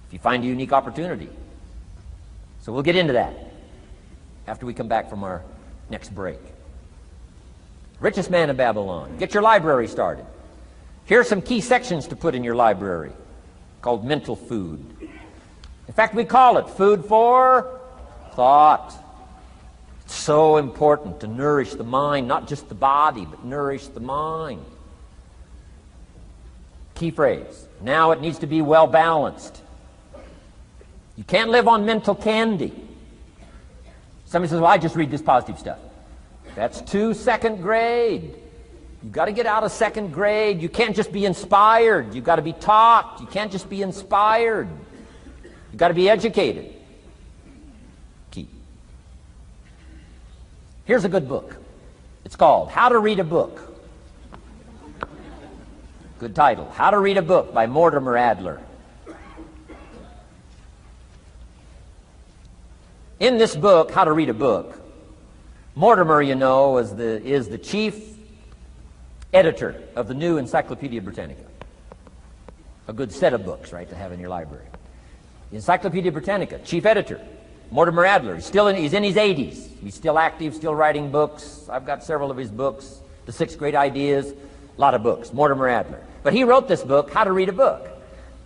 If you find a unique opportunity. So we'll get into that after we come back from our next break. Richest Man in Babylon. Get your library started. Here are some key sections to put in your library called mental food. In fact, we call it food for thought. It's so important to nourish the mind, not just the body, but nourish the mind. Key phrase. Now it needs to be well balanced. You can't live on mental candy. Somebody says, well, I just read this positive stuff. That's too second grade. You've got to get out of second grade. You can't just be inspired. You've got to be taught. You can't just be inspired. You've got to be educated. Key. Here's a good book. It's called How to Read a Book. Good title. How to Read a Book by Mortimer Adler. In this book, How to Read a Book, Mortimer, you know, is the chief editor of the new Encyclopedia Britannica. A good set of books, right, to have in your library. The Encyclopedia Britannica, chief editor, Mortimer Adler. He's in his 80s. He's still active, still writing books. I've got several of his books. The 6 Great Ideas, a lot of books. Mortimer Adler. But he wrote this book, How to Read a Book.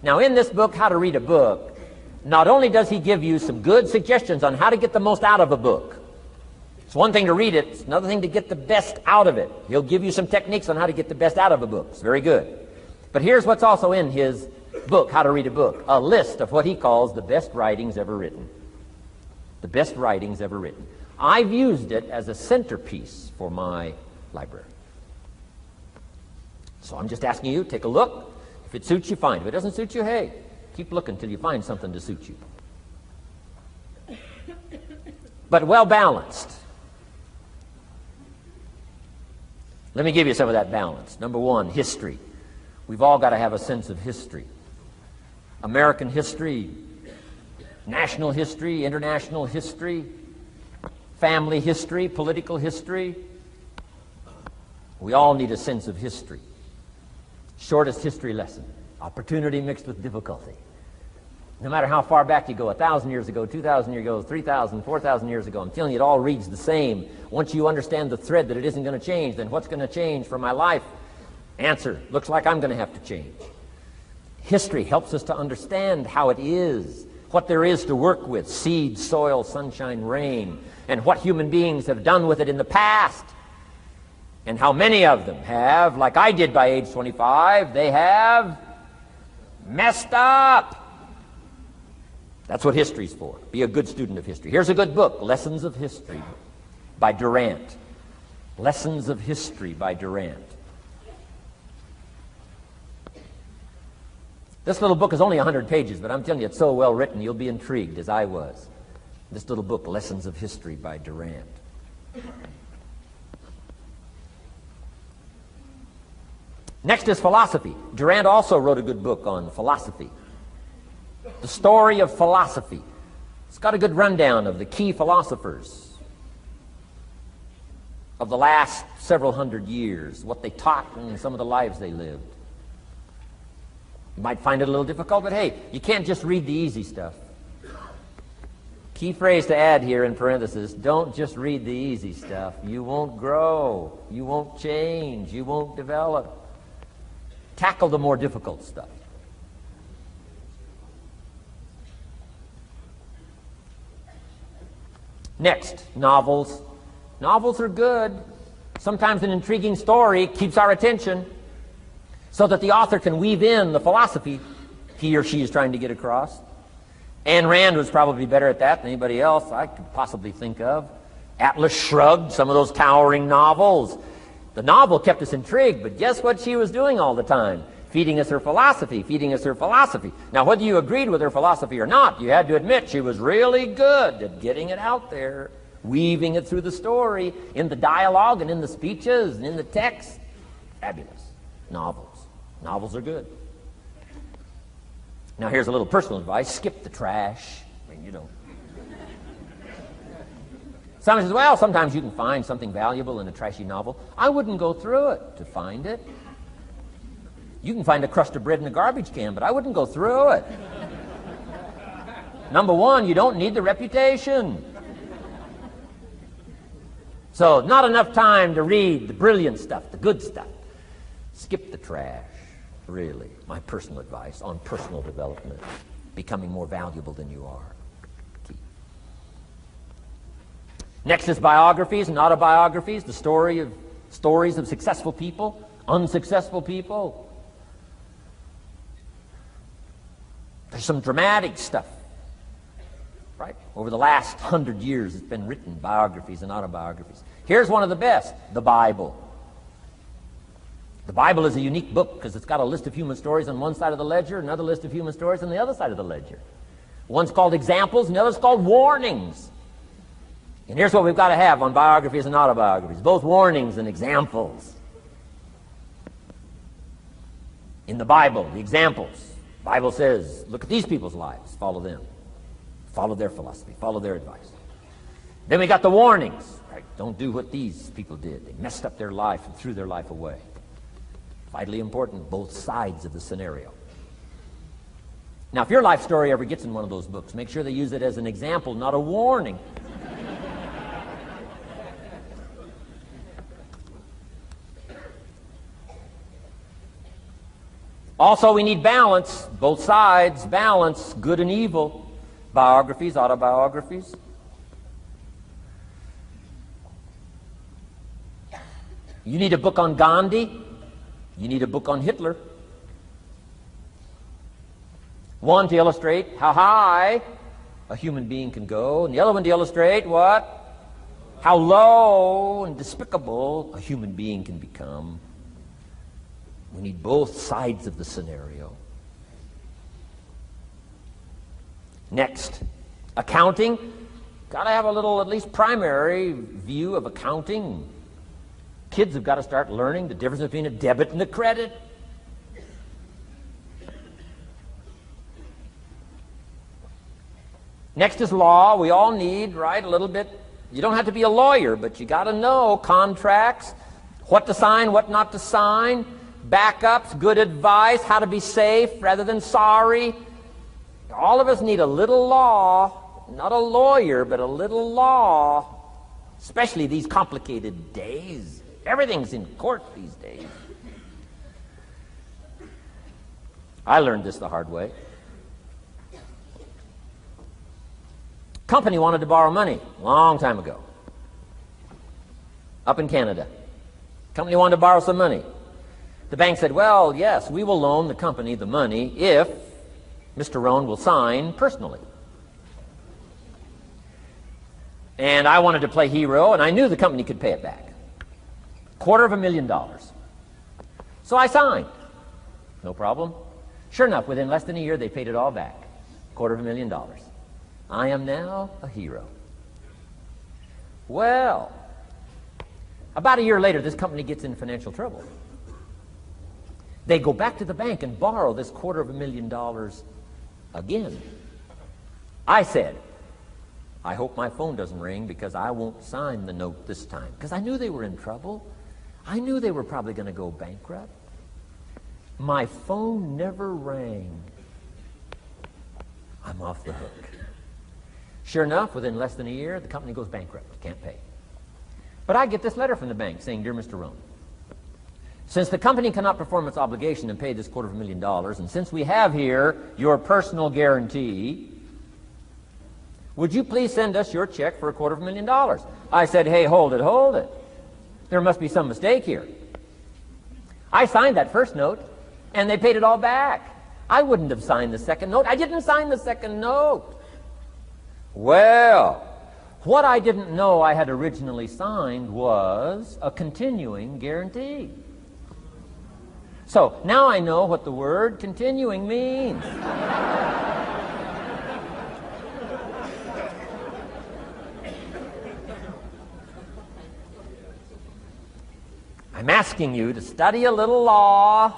Now, in this book, How to Read a Book, not only does he give you some good suggestions on how to get the most out of a book. It's one thing to read it, it's another thing to get the best out of it. He'll give you some techniques on how to get the best out of a book. It's very good. But here's what's also in his book, How to Read a Book, a list of what he calls the best writings ever written. The best writings ever written. I've used it as a centerpiece for my library. So I'm just asking you, take a look. If it suits you, fine. If it doesn't suit you, hey, keep looking until you find something to suit you. But well balanced. Let me give you some of that balance. Number one, history. We've all got to have a sense of history. American history, national history, international history, family history, political history. We all need a sense of history. Shortest history lesson. Opportunity mixed with difficulty. No matter how far back you go, 1,000 years ago, 2,000 years ago, 3,000, 4,000 years ago, I'm telling you, it all reads the same. Once you understand the thread that it isn't going to change, then what's going to change for my life? Answer, looks like I'm going to have to change. History helps us to understand how it is, what there is to work with, seed, soil, sunshine, rain, and what human beings have done with it in the past. And how many of them have, like I did by age 25, they have messed up. That's what history's for. Be a good student of history. Here's a good book, Lessons of History by Durant. Lessons of History by Durant. This little book is only 100 pages, but I'm telling you, it's so well written, you'll be intrigued, as I was. This little book, Lessons of History by Durant. Next is philosophy. Durant also wrote a good book on philosophy. The Story of Philosophy. It's got a good rundown of the key philosophers of the last several hundred years, what they taught and some of the lives they lived. You might find it a little difficult, but hey, you can't just read the easy stuff. Key phrase to add here in parentheses, don't just read the easy stuff. You won't grow. You won't change. You won't develop. Tackle the more difficult stuff. Next, novels. Novels are good. Sometimes an intriguing story keeps our attention so that the author can weave in the philosophy he or she is trying to get across. Ayn Rand was probably better at that than anybody else I could possibly think of. Atlas Shrugged, some of those towering novels. The novel kept us intrigued, but guess what she was doing all the time? Feeding us her philosophy, feeding us her philosophy. Now, whether you agreed with her philosophy or not, you had to admit she was really good at getting it out there, weaving it through the story, in the dialogue and in the speeches and in the text. Fabulous. Novels. Novels are good. Now, here's a little personal advice. Skip the trash. I mean, you know. Someone says, well, sometimes you can find something valuable in a trashy novel. I wouldn't go through it to find it. You can find a crust of bread in a garbage can, but I wouldn't go through it. Number one, you don't need the reputation. So, not enough time to read the brilliant stuff, the good stuff. Skip the trash, really. My personal advice on personal development, becoming more valuable than you are. Key. Next is biographies and autobiographies, the stories of successful people, unsuccessful people. There's some dramatic stuff, right? Over the last 100 years, it's been written, biographies and autobiographies. Here's one of the best, the Bible. The Bible is a unique book because it's got a list of human stories on one side of the ledger, another list of human stories on the other side of the ledger. One's called examples and the other's called warnings. And here's what we've got to have on biographies and autobiographies, both warnings and examples. In the Bible, the examples. The Bible says, look at these people's lives, follow them. Follow their philosophy, follow their advice. Then we got the warnings. Right? Don't do what these people did. They messed up their life and threw their life away. Vitally important, both sides of the scenario. Now, if your life story ever gets in one of those books, make sure they use it as an example, not a warning. Also, we need balance, both sides, balance, good and evil, biographies, autobiographies. You need a book on Gandhi. You need a book on Hitler. One to illustrate how high a human being can go, and the other one to illustrate what? How low and despicable a human being can become. We need both sides of the scenario. Next, accounting. Got to have a little, at least primary view of accounting. Kids have got to start learning the difference between a debit and a credit. Next is law. We all need, right, a little bit. You don't have to be a lawyer, but you got to know contracts, what to sign, what not to sign, backups, good advice, how to be safe rather than sorry. All of us need a little law, not a lawyer, but a little law, especially these complicated days. Everything's in court these days. I learned this the hard way. Company wanted to borrow money a long time ago, up in Canada. Company wanted to borrow some money. The bank said, well, yes, we will loan the company the money if Mr. Rohn will sign personally. And I wanted to play hero, and I knew the company could pay it back. $250,000. So I signed. No problem. Sure enough, within less than a year, they paid it all back. $250,000. I am now a hero. Well, about a year later, this company gets in financial trouble. They go back to the bank and borrow this $250,000 again. I said, I hope my phone doesn't ring because I won't sign the note this time. Because I knew they were in trouble. I knew they were probably going to go bankrupt. My phone never rang. I'm off the hook. Sure enough, within less than a year, the company goes bankrupt. Can't pay. But I get this letter from the bank saying, Dear Mr. Rohn, since the company cannot perform its obligation and pay this $250,000, and since we have here your personal guarantee, would you please send us your check for $250,000? I said, hey, hold it. There must be some mistake here. I signed that first note, and they paid it all back. I wouldn't have signed the second note. I didn't sign the second note. Well, what I didn't know I had originally signed was a continuing guarantee. So now I know what the word continuing means. I'm asking you to study a little law,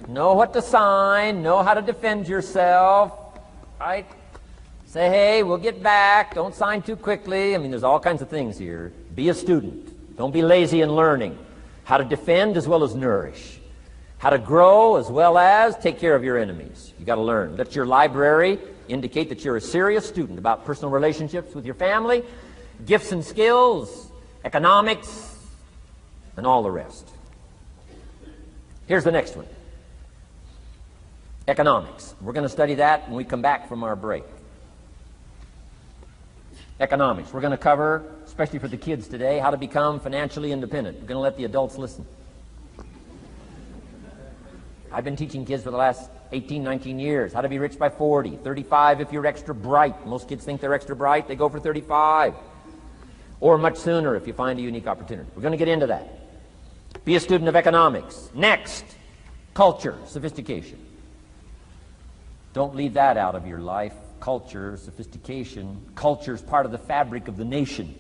know what to sign, know how to defend yourself, right? Say, hey, we'll get back. Don't sign too quickly. I mean, there's all kinds of things here. Be a student. Don't be lazy in learning. How to defend as well as nourish. How to grow as well as take care of your enemies. You've got to learn. Let your library indicate that you're a serious student about personal relationships with your family, gifts and skills, economics, and all the rest. Here's the next one. Economics. We're going to study that when we come back from our break. Economics. We're going to cover, especially for the kids today, how to become financially independent. We're going to let the adults listen. I've been teaching kids for the last 18, 19 years how to be rich by 40, 35 if you're extra bright. Most kids think they're extra bright. They go for 35. Or much sooner if you find a unique opportunity. We're going to get into that. Be a student of economics. Next, culture, sophistication. Don't leave that out of your life culture, sophistication. Culture is part of the fabric of the nation.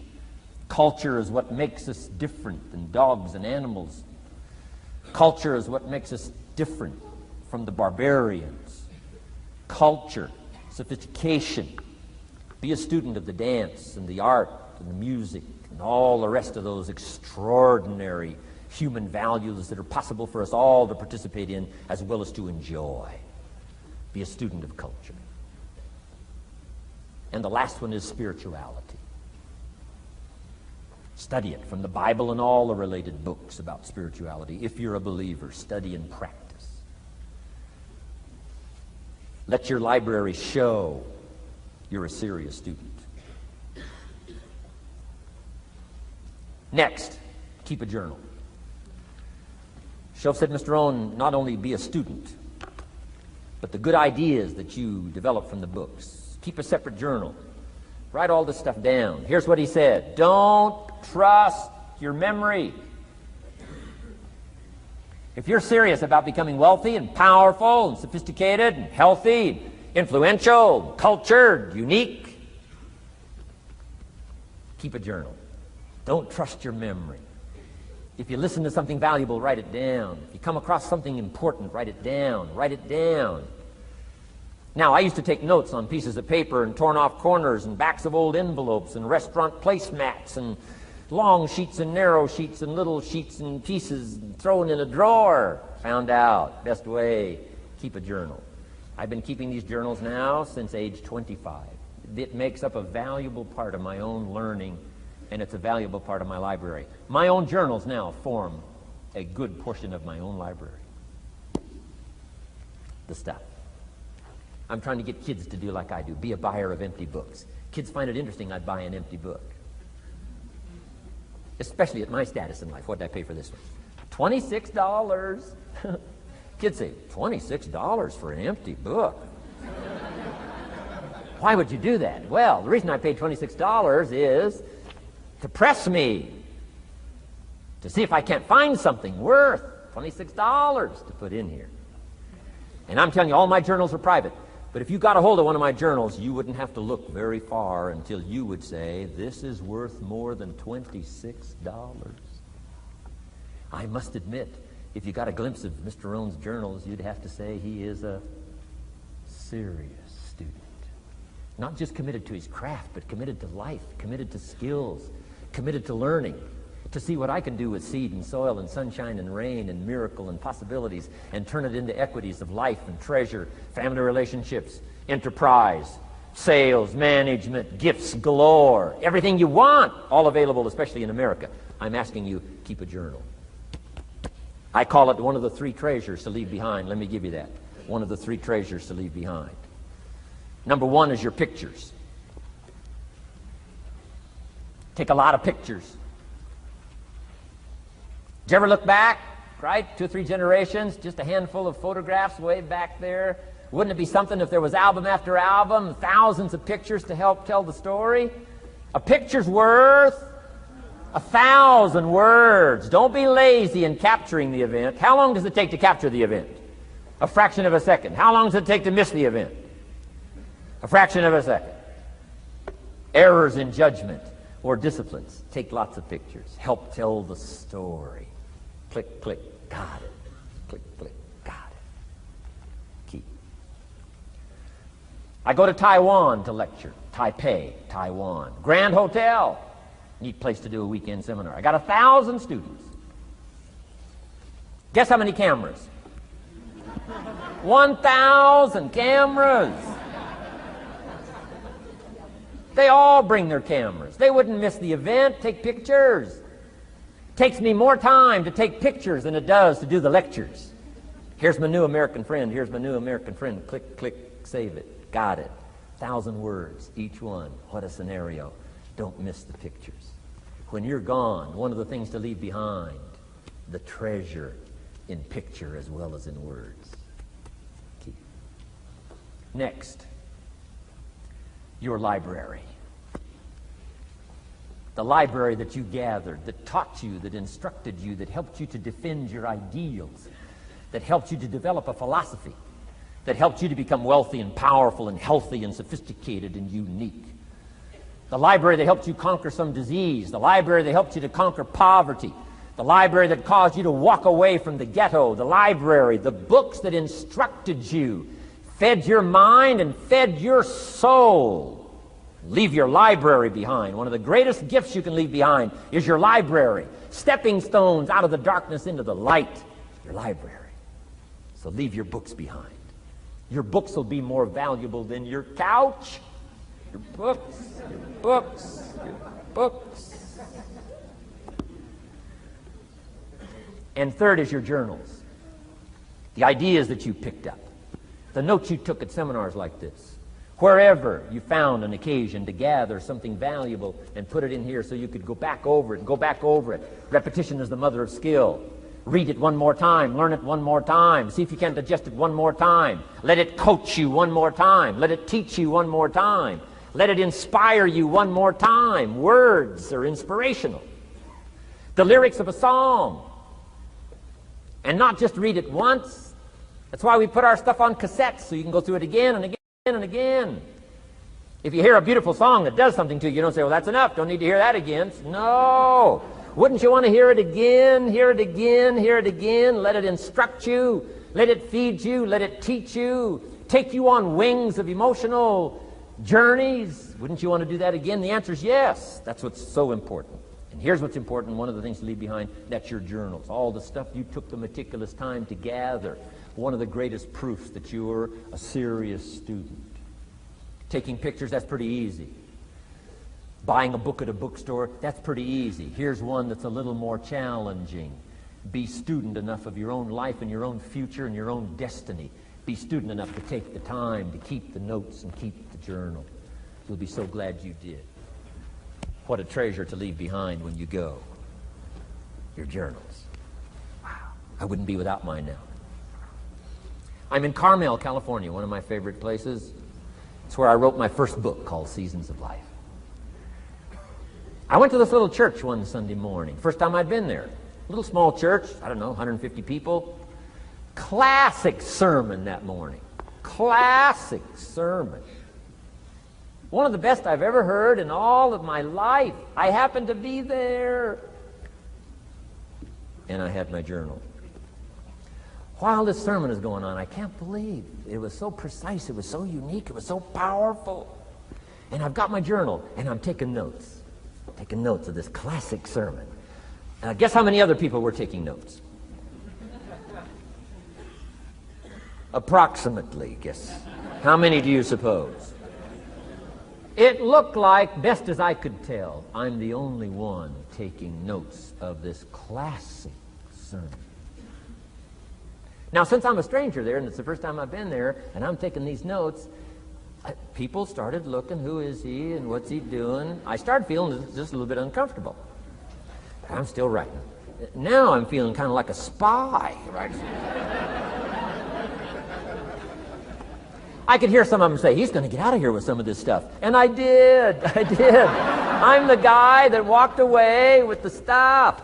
Culture is what makes us different than dogs and animals. Culture is what makes us different from the barbarians. Culture, sophistication. Be a student of the dance and the art and the music and all the rest of those extraordinary human values that are possible for us all to participate in as well as to enjoy. Be a student of culture. And the last one is spirituality. Study it from the Bible and all the related books about spirituality. If you're a believer, study and practice. Let your library show you're a serious student. Next, keep a journal. Shoaff said, Mr. Rohn, not only be a student, but the good ideas that you develop from the books. Keep a separate journal. Write all this stuff down. Here's what he said. Don't trust your memory. If you're serious about becoming wealthy and powerful and sophisticated and healthy, influential, cultured, unique, keep a journal. Don't trust your memory. If you listen to something valuable, write it down. If you come across something important, write it down. Write it down. Now, I used to take notes on pieces of paper and torn off corners and backs of old envelopes and restaurant placemats and long sheets and narrow sheets and little sheets and pieces thrown in a drawer. Found out, best way, keep a journal. I've been keeping these journals now since age 25. It makes up a valuable part of my own learning, and it's a valuable part of my library. My own journals now form a good portion of my own library. The stuff. I'm trying to get kids to do like I do, be a buyer of empty books. Kids find it interesting I buy an empty book. Especially at my status in life. What did I pay for this one? $26. Kids say, $26 for an empty book? Why would you do that? Well, the reason I paid $26 is to press me, to see if I can't find something worth $26 to put in here. And I'm telling you, all my journals are private. But if you got a hold of one of my journals, you wouldn't have to look very far until you would say, this is worth more than $26. I must admit, if you got a glimpse of Mr. Rohn's journals, you'd have to say he is a serious student. Not just committed to his craft, but committed to life, committed to skills, committed to learning, to see what I can do with seed and soil and sunshine and rain and miracle and possibilities and turn it into equities of life and treasure, family relationships, enterprise, sales, management, gifts galore, everything you want, all available, especially in America. I'm asking you, keep a journal. I call it one of the three treasures to leave behind. Let me give you that. One of the three treasures to leave behind. Number one is your pictures. Take a lot of pictures. Did you ever look back, right? 2 or 3 generations, just a handful of photographs way back there. Wouldn't it be something if there was album after album, thousands of pictures to help tell the story? A picture's worth 1,000 words. Don't be lazy in capturing the event. How long does it take to capture the event? A fraction of a second. How long does it take to miss the event? A fraction of a second. Errors in judgment or disciplines. Take lots of pictures. Help tell the story. Click, click, got it. Click, click, got it. Keep. I go to Taiwan to lecture. Taipei, Taiwan. Grand Hotel. Neat place to do a weekend seminar. I got 1,000 students. Guess how many cameras? 1,000 cameras. They all bring their cameras. They wouldn't miss the event, take pictures. Takes me more time to take pictures than it does to do the lectures. Here's my new American friend. Here's my new American friend. Click, click, save it. Got it. 1,000 words, each one. What a scenario. Don't miss the pictures. When you're gone, one of the things to leave behind, the treasure in picture as well as in words. Keep. Next, your library. The library that you gathered, that taught you, that instructed you, that helped you to defend your ideals, that helped you to develop a philosophy, that helped you to become wealthy and powerful and healthy and sophisticated and unique. The library that helped you conquer some disease. The library that helped you to conquer poverty. The library that caused you to walk away from the ghetto. The library, the books that instructed you, fed your mind and fed your soul. Leave your library behind. One of the greatest gifts you can leave behind is your library. Stepping stones out of the darkness into the light. Your library. So leave your books behind. Your books will be more valuable than your couch. Your books, your books, your books. And third is your journals. The ideas that you picked up. The notes you took at seminars like this. Wherever you found an occasion to gather something valuable and put it in here so you could go back over it and go back over it. Repetition is the mother of skill. Read it one more time. Learn it one more time. See if you can digest it one more time. Let it coach you one more time. Let it teach you one more time. Let it inspire you one more time. Words are inspirational. The lyrics of a song. And not just read it once. That's why we put our stuff on cassettes so you can go through it again and again and again. If you hear a beautiful song that does something to you, you don't say, well, that's enough. Don't need to hear that again. No. Wouldn't you want to hear it again, hear it again, hear it again? Let it instruct you. Let it feed you. Let it teach you. Take you on wings of emotional journeys. Wouldn't you want to do that again? The answer is yes. That's what's so important. And here's what's important. One of the things to leave behind, that's your journals. All the stuff you took the meticulous time to gather. One of the greatest proofs that you're a serious student. Taking pictures, that's pretty easy. Buying a book at a bookstore, that's pretty easy. Here's one that's a little more challenging. Be student enough of your own life and your own future and your own destiny. Be student enough to take the time to keep the notes and keep the journal. You'll be so glad you did. What a treasure to leave behind when you go. Your journals. Wow. I wouldn't be without mine now. I'm in Carmel, California, one of my favorite places. It's where I wrote my first book called Seasons of Life. I went to this little church one Sunday morning. First time I'd been there. Little small church, I don't know, 150 people. Classic sermon that morning. Classic sermon. One of the best I've ever heard in all of my life. I happened to be there. And I had my journal. While this sermon is going on, I can't believe it was so precise, it was so unique, it was so powerful. And I've got my journal, and I'm taking notes. Taking notes of this classic sermon. Guess how many other people were taking notes? Approximately, guess. How many do you suppose? It looked like, best as I could tell, I'm the only one taking notes of this classic sermon. Now, since I'm a stranger there, and it's the first time I've been there, and I'm taking these notes, people started looking, who is he, and what's he doing? I started feeling just a little bit uncomfortable. I'm still writing. Now I'm feeling kind of like a spy, right? I could hear some of them say, he's going to get out of here with some of this stuff. And I did. I'm the guy that walked away with the stuff.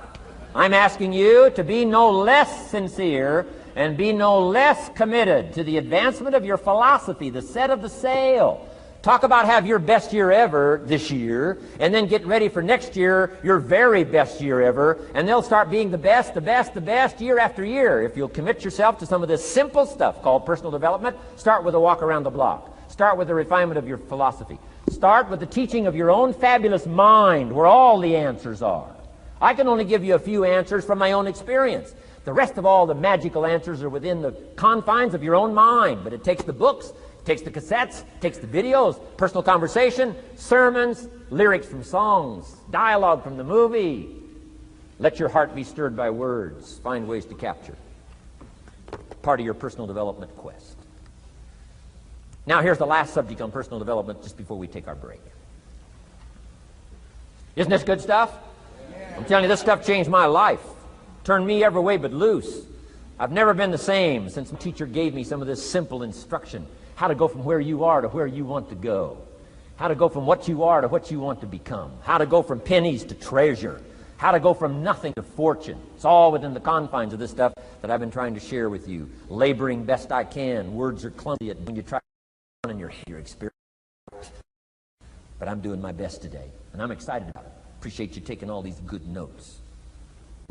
I'm asking you to be no less sincere and be no less committed to the advancement of your philosophy, the set of the sail. Talk about have your best year ever this year, and then get ready for next year, your very best year ever, and they'll start being the best, the best, the best year after year. If you'll commit yourself to some of this simple stuff called personal development, start with a walk around the block. Start with the refinement of your philosophy. Start with the teaching of your own fabulous mind, where all the answers are. I can only give you a few answers from my own experience. The rest of all the magical answers are within the confines of your own mind. But it takes the books, it takes the cassettes, it takes the videos, personal conversation, sermons, lyrics from songs, dialogue from the movie. Let your heart be stirred by words. Find ways to capture. Part of your personal development quest. Now here's the last subject on personal development just before we take our break. Isn't this good stuff? I'm telling you, this stuff changed my life. Turned me every way but loose. I've never been the same since the teacher gave me some of this simple instruction. How to go from where you are to where you want to go. How to go from what you are to what you want to become. How to go from pennies to treasure. How to go from nothing to fortune. It's all within the confines of this stuff that I've been trying to share with you. Laboring best I can. Words are clumsy when you try to in your experience. But I'm doing my best today, and I'm excited about it. Appreciate you taking all these good notes.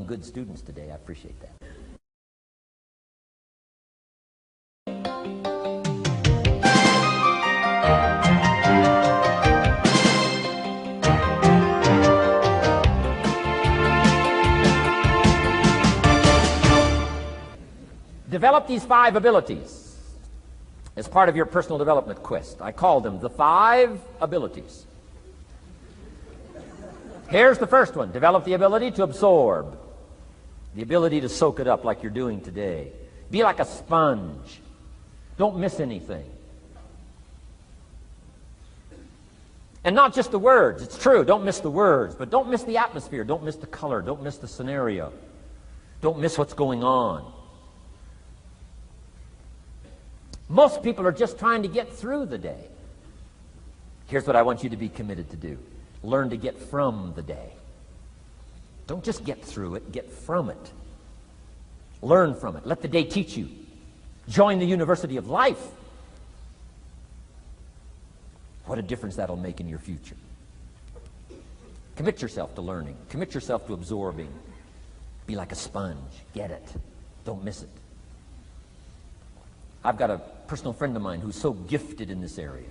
Good students today. I appreciate that. Develop these 5 abilities as part of your personal development quest. I call them the 5 abilities. Here's the first one. Develop the ability to absorb. The ability to soak it up like you're doing today. Be like a sponge. Don't miss anything. And not just the words. It's true, don't miss the words, but don't miss the atmosphere. Don't miss the color. Don't miss the scenario. Don't miss what's going on. Most people are just trying to get through the day. Here's what I want you to be committed to do. Learn to get from the day. Don't just get through it, get from it. Learn from it. Let the day teach you. Join the University of Life. What a difference that'll make in your future. Commit yourself to learning. Commit yourself to absorbing. Be like a sponge. Get it. Don't miss it. I've got a personal friend of mine who's so gifted in this area.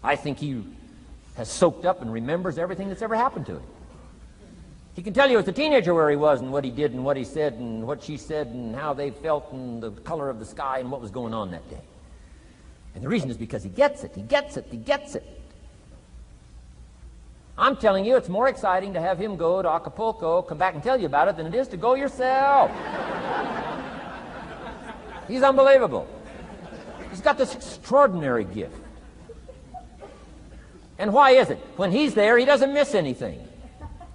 I think he has soaked up and remembers everything that's ever happened to him. He can tell you as a teenager where he was and what he did and what he said and what she said and how they felt and the color of the sky and what was going on that day. And the reason is because he gets it. He gets it. He gets it. I'm telling you, it's more exciting to have him go to Acapulco, come back and tell you about it, than it is to go yourself. He's unbelievable. He's got this extraordinary gift. And why is it? When he's there, he doesn't miss anything.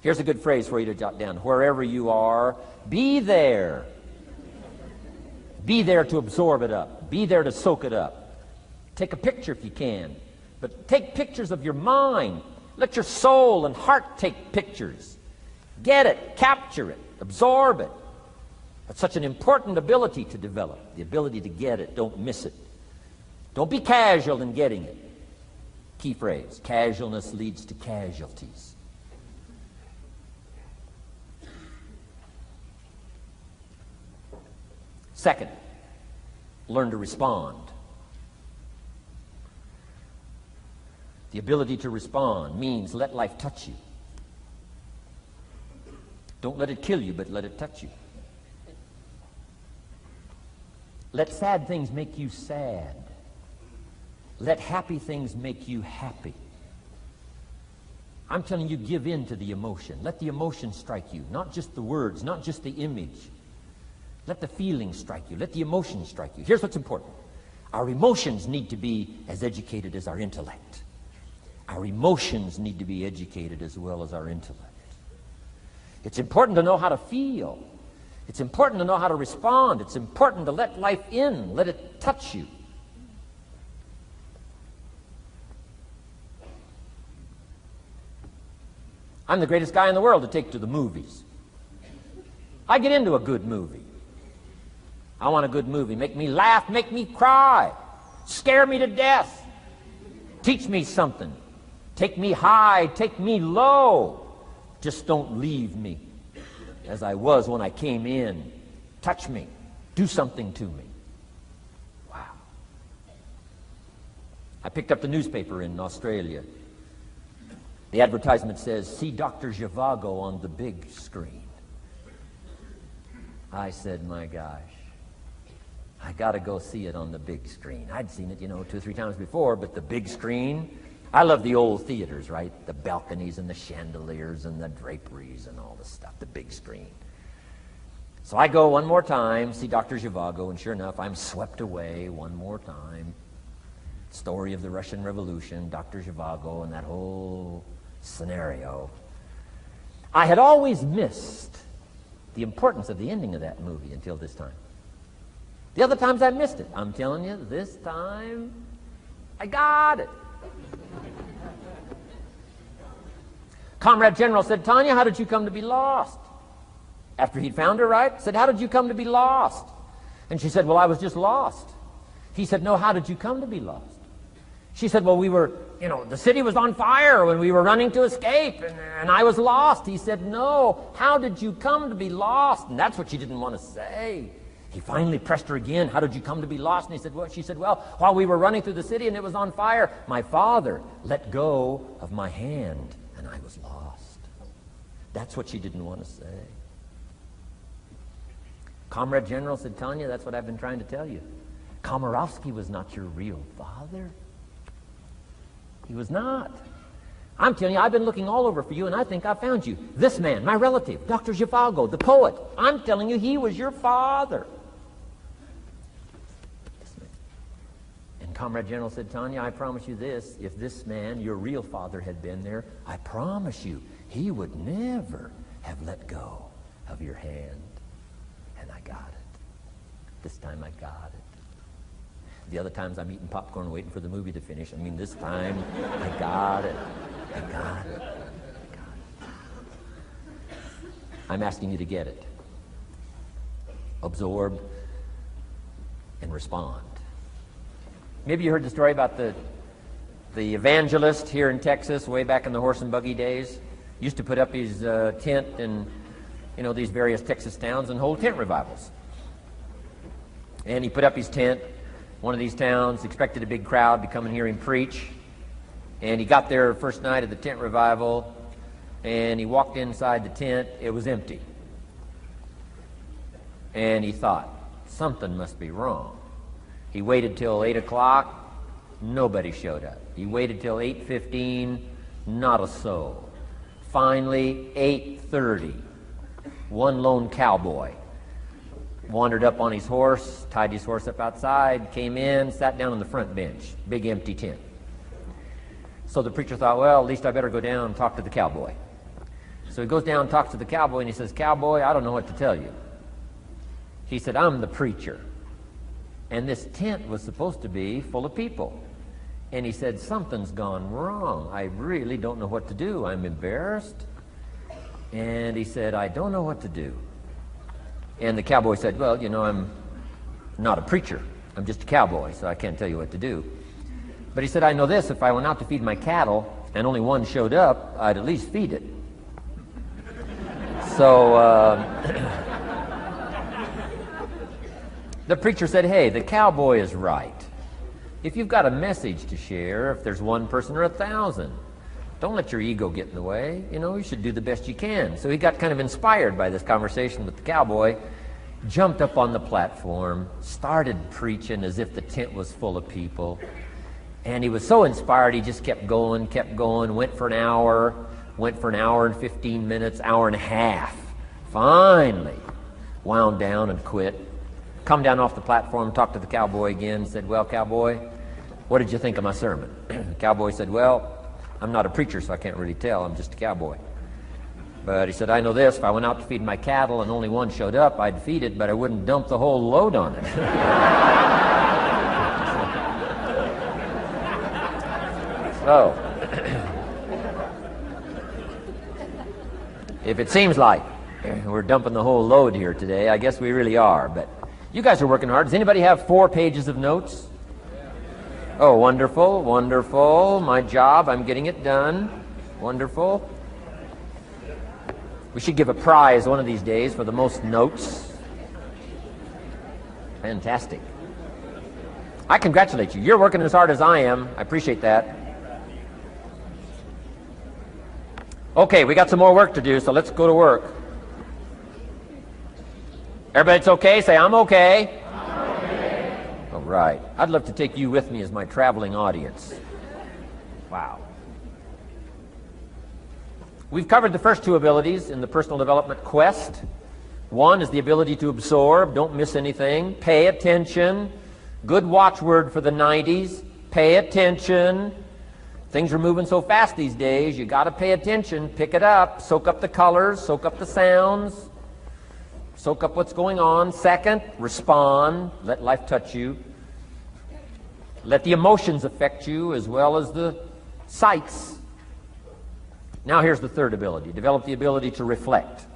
Here's a good phrase for you to jot down. Wherever you are, be there. Be there to absorb it up. Be there to soak it up. Take a picture if you can. But take pictures of your mind. Let your soul and heart take pictures. Get it. Capture it. Absorb it. That's such an important ability to develop. The ability to get it. Don't miss it. Don't be casual in getting it. Key phrase. Casualness leads to casualties. Second, learn to respond. The ability to respond means let life touch you. Don't let it kill you, but let it touch you. Let sad things make you sad. Let happy things make you happy. I'm telling you, give in to the emotion. Let the emotion strike you, not just the words, not just the image. Let the feeling strike you. Let the emotion strike you. Here's what's important. Our emotions need to be as educated as our intellect. Our emotions need to be educated as well as our intellect. It's important to know how to feel. It's important to know how to respond. It's important to let life in. Let it touch you. I'm the greatest guy in the world to take to the movies. I get into a good movie. I want a good movie. Make me laugh, make me cry, scare me to death, teach me something, take me high, take me low. Just don't leave me as I was when I came in. Touch me. Do something to me. Wow. I picked up the newspaper in Australia. The advertisement says, see Dr. Zhivago on the big screen. I said, my gosh, I got to go see it on the big screen. I'd seen it, 2 or 3 times before, but the big screen, I love the old theaters, right? The balconies and the chandeliers and the draperies and all this stuff, the big screen. So I go one more time, see Dr. Zhivago, and sure enough, I'm swept away one more time. Story of the Russian Revolution, Dr. Zhivago, and that whole scenario. I had always missed the importance of the ending of that movie until this time. The other times I missed it. I'm telling you, this time, I got it. Comrade General said, Tanya, how did you come to be lost? After he'd found her, right? Said, how did you come to be lost? And she said, well, I was just lost. He said, no, how did you come to be lost? She said, well, the city was on fire when we were running to escape, and I was lost. He said, no, how did you come to be lost? And that's what she didn't want to say. He finally pressed her again, how did you come to be lost? And she said, well, while we were running through the city and it was on fire, my father let go of my hand, and I was lost. That's what she didn't want to say. Comrade General said, Tanya, that's what I've been trying to tell you. Komorowski was not your real father. He was not. I'm telling you, I've been looking all over for you, and I think I found you. This man, my relative, Dr. Zhivago, the poet. I'm telling you, he was your father. And Comrade General said, Tanya, I promise you this. If this man, your real father, had been there, I promise you, he would never have let go of your hand. And I got it. This time I got it. The other times I'm eating popcorn waiting for the movie to finish. I mean, this time I got it. I got it. I got it. I'm asking you to get it. Absorb and respond. Maybe you heard the story about the evangelist here in Texas way back in the horse and buggy days. Used to put up his tent in these various Texas towns and hold tent revivals. And he put up his tent. One of these towns expected a big crowd to come and hear him preach. And he got there first night of the tent revival, and he walked inside the tent. It was empty. And he thought, something must be wrong. He waited till 8 o'clock. Nobody showed up. He waited till 8:15. Not a soul. Finally, 8:30. One lone cowboy wandered up on his horse, tied his horse up outside, came in, sat down on the front bench, big empty tent. So the preacher thought, well, at least I better go down and talk to the cowboy. So he goes down and talks to the cowboy, and he says, Cowboy, I don't know what to tell you. He said, I'm the preacher, and this tent was supposed to be full of people. And he said, something's gone wrong. I really don't know what to do. I'm embarrassed. And he said, I don't know what to do. And the cowboy said, well, I'm not a preacher. I'm just a cowboy, so I can't tell you what to do. But he said, I know this. If I went out to feed my cattle and only one showed up, I'd at least feed it. So the preacher said, hey, the cowboy is right. If you've got a message to share, if there's one person or 1,000, don't let your ego get in the way. You should do the best you can. So he got kind of inspired by this conversation with the cowboy, jumped up on the platform, started preaching as if the tent was full of people. And he was so inspired, he just kept going, went for an hour and 15 minutes, hour and a half. Finally, wound down and quit. Come down off the platform, talked to the cowboy again, said, well, cowboy, what did you think of my sermon? The cowboy said, well, I'm not a preacher, so I can't really tell. I'm just a cowboy. But he said, I know this. If I went out to feed my cattle and only one showed up, I'd feed it, but I wouldn't dump the whole load on it. So, if it seems like we're dumping the whole load here today, I guess we really are. But you guys are working hard. Does anybody have 4 pages of notes? Oh, wonderful, wonderful. My job, I'm getting it done. Wonderful. We should give a prize one of these days for the most notes. Fantastic. I congratulate you. You're working as hard as I am. I appreciate that. Okay, we got some more work to do, so let's go to work. Everybody's okay? Say, I'm okay. All right. I'd love to take you with me as my traveling audience. Wow. We've covered the first 2 abilities in the personal development quest. One is the ability to absorb, don't miss anything, pay attention. Good watchword for the 90s, pay attention. Things are moving so fast these days, you got to pay attention, pick it up, soak up the colors, soak up the sounds, soak up what's going on. Second, respond, let life touch you. Let the emotions affect you as well as the sights. Now here's the third ability. Develop the ability to reflect.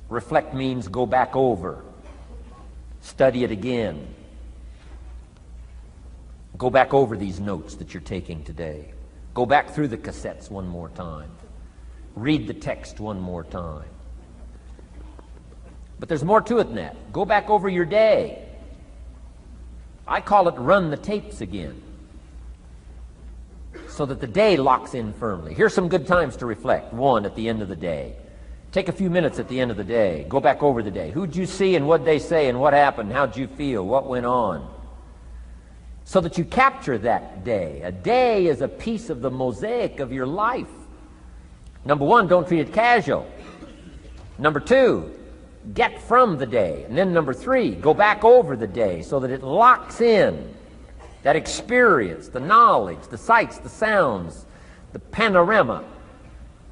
Reflect means go back over. Study it again. Go back over these notes that you're taking today. Go back through the cassettes one more time. Read the text one more time. But there's more to it than that. Go back over your day. I call it run the tapes again, so that the day locks in firmly. Here's some good times to reflect. One, at the end of the day. Take a few minutes at the end of the day. Go back over the day. Who'd you see and what'd they say and what happened? How'd you feel? What went on? So that you capture that day. A day is a piece of the mosaic of your life. Number one, don't treat it casual. Number two, get from the day. And then number three, go back over the day so that it locks in that experience, the knowledge, the sights, the sounds, the panorama,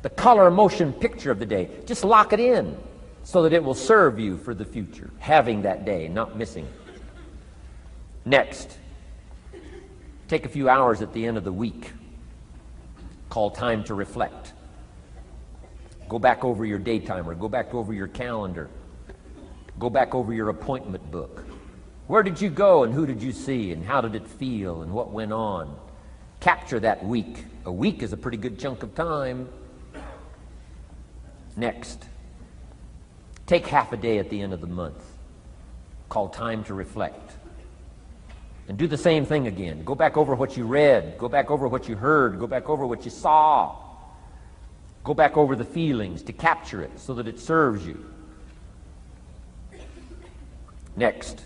the color motion picture of the day. Just lock it in so that it will serve you for the future, having that day, not missing it. Next, take a few hours at the end of the week, called time to reflect. Go back over your day timer, go back over your calendar, go back over your appointment book. Where did you go and who did you see and how did it feel and what went on? Capture that week. A week is a pretty good chunk of time. Next, take half a day at the end of the month, called time to reflect. And do the same thing again. Go back over what you read, go back over what you heard, go back over what you saw. Go back over the feelings to capture it so that it serves you. Next,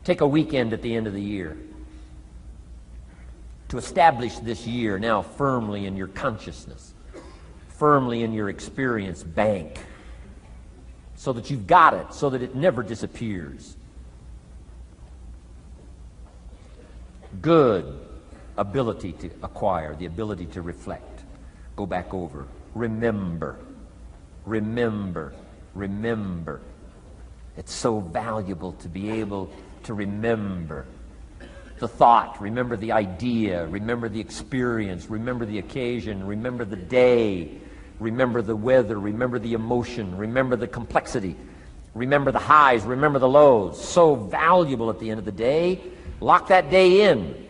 take a weekend at the end of the year to establish this year now firmly in your consciousness, firmly in your experience bank, so that you've got it, so that it never disappears. Good ability to acquire, the ability to reflect. Go back over. Remember. Remember. Remember. It's so valuable to be able to remember the thought, remember the idea, remember the experience, remember the occasion, remember the day, remember the weather, remember the emotion, remember the complexity, remember the highs, remember the lows. So valuable at the end of the day. Lock that day in.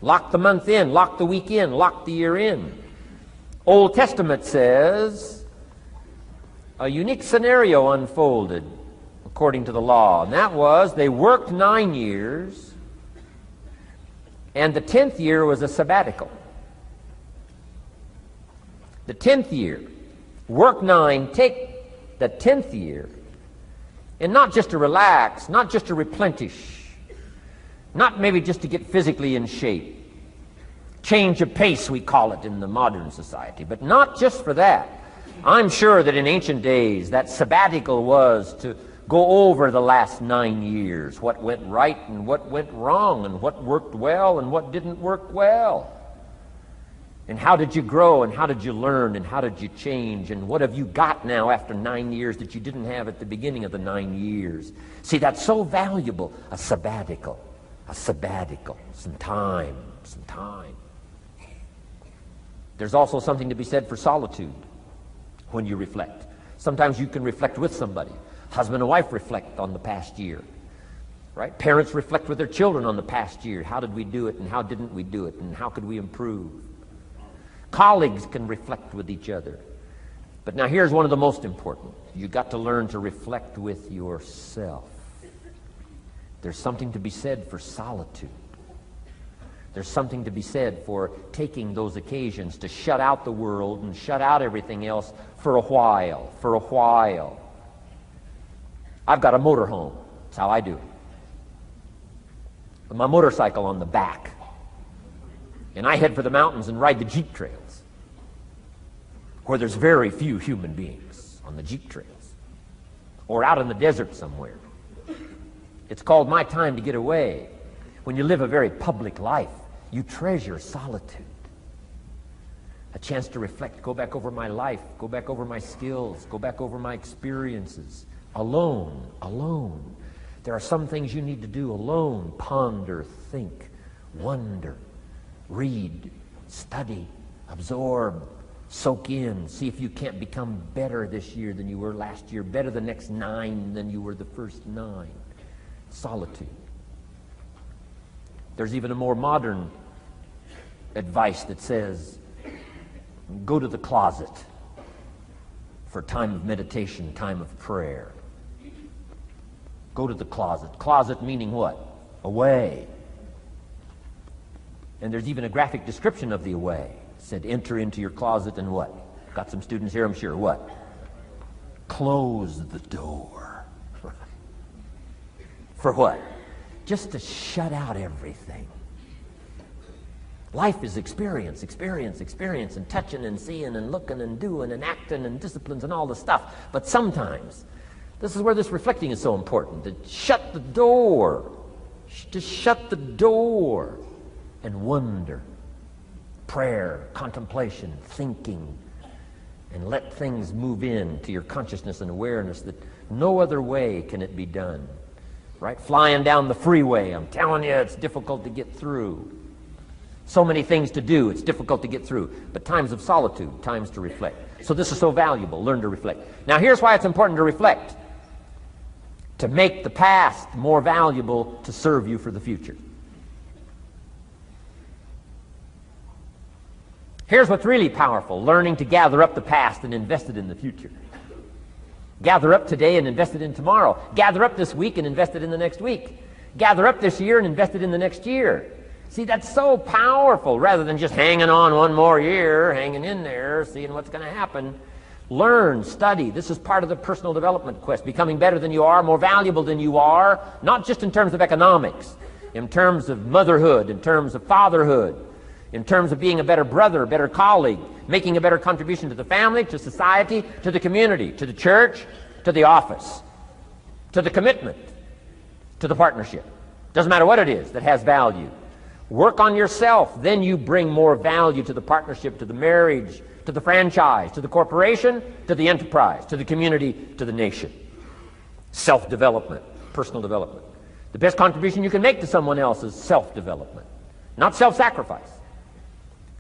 Lock the month in. Lock the week in. Lock the year in. Old Testament says a unique scenario unfolded according to the law, and that was they worked 9 years, and the 10th year was a sabbatical. The 10th year, work 9, take the 10th year, and not just to relax, not just to replenish, not maybe just to get physically in shape. Change of pace, we call it in the modern society, but not just for that. I'm sure that in ancient days, that sabbatical was to go over the last 9 years, what went right and what went wrong, and what worked well and what didn't work well. And how did you grow, and how did you learn, and how did you change, and what have you got now after 9 years that you didn't have at the beginning of the 9 years? See, that's so valuable, a sabbatical, some time. There's also something to be said for solitude when you reflect. Sometimes you can reflect with somebody. Husband and wife reflect on the past year, right? Parents reflect with their children on the past year. How did we do it, and how didn't we do it, and how could we improve? Colleagues can reflect with each other. But now here's one of the most important. You've got to learn to reflect with yourself. There's something to be said for solitude. There's something to be said for taking those occasions to shut out the world and shut out everything else for a while. I've got a motorhome. That's how I do it. With my motorcycle on the back. And I head for the mountains and ride the Jeep trails, where there's very few human beings on the Jeep trails, or out in the desert somewhere. It's called my time to get away. When you live a very public life, you treasure solitude. A chance to reflect, go back over my life, go back over my skills, go back over my experiences. Alone. There are some things you need to do alone. Ponder, think, wonder, read, study, Absorb, soak in, see if you can't become better this year than you were last year, better the next 9 than you were the first 9. Solitude. There's even a more modern advice that says, go to the closet for time of meditation, time of prayer. Go to the closet. Closet meaning what? Away. And there's even a graphic description of the away. It said, enter into your closet and what? Got some students here, I'm sure. What? Close the door. For what? Just to shut out everything. Life is experience, experience, experience, and touching and seeing and looking and doing and acting and disciplines and all the stuff. But sometimes, this is where this reflecting is so important, to shut the door. To shut the door and wonder. Prayer, contemplation, thinking, and let things move in to your consciousness and awareness that no other way can it be done. Right? Flying down the freeway, I'm telling you, it's difficult to get through. So many things to do, it's difficult to get through. But times of solitude, times to reflect. So this is so valuable, learn to reflect. Now here's why it's important to reflect. To make the past more valuable to serve you for the future. Here's what's really powerful, learning to gather up the past and invest it in the future. Gather up today and invest it in tomorrow. Gather up this week and invest it in the next week. Gather up this year and invest it in the next year. See, that's so powerful, rather than just hanging on one more year, hanging in there, seeing what's going to happen. Learn, study. This is part of the personal development quest, becoming better than you are, more valuable than you are, not just in terms of economics, in terms of motherhood, in terms of fatherhood, in terms of being a better brother, a better colleague, making a better contribution to the family, to society, to the community, to the church, to the office, to the commitment, to the partnership. Doesn't matter what it is that has value. Work on yourself, then you bring more value to the partnership, to the marriage, to the franchise, to the corporation, to the enterprise, to the community, to the nation. Self-development, personal development. The best contribution you can make to someone else is self-development, not self-sacrifice.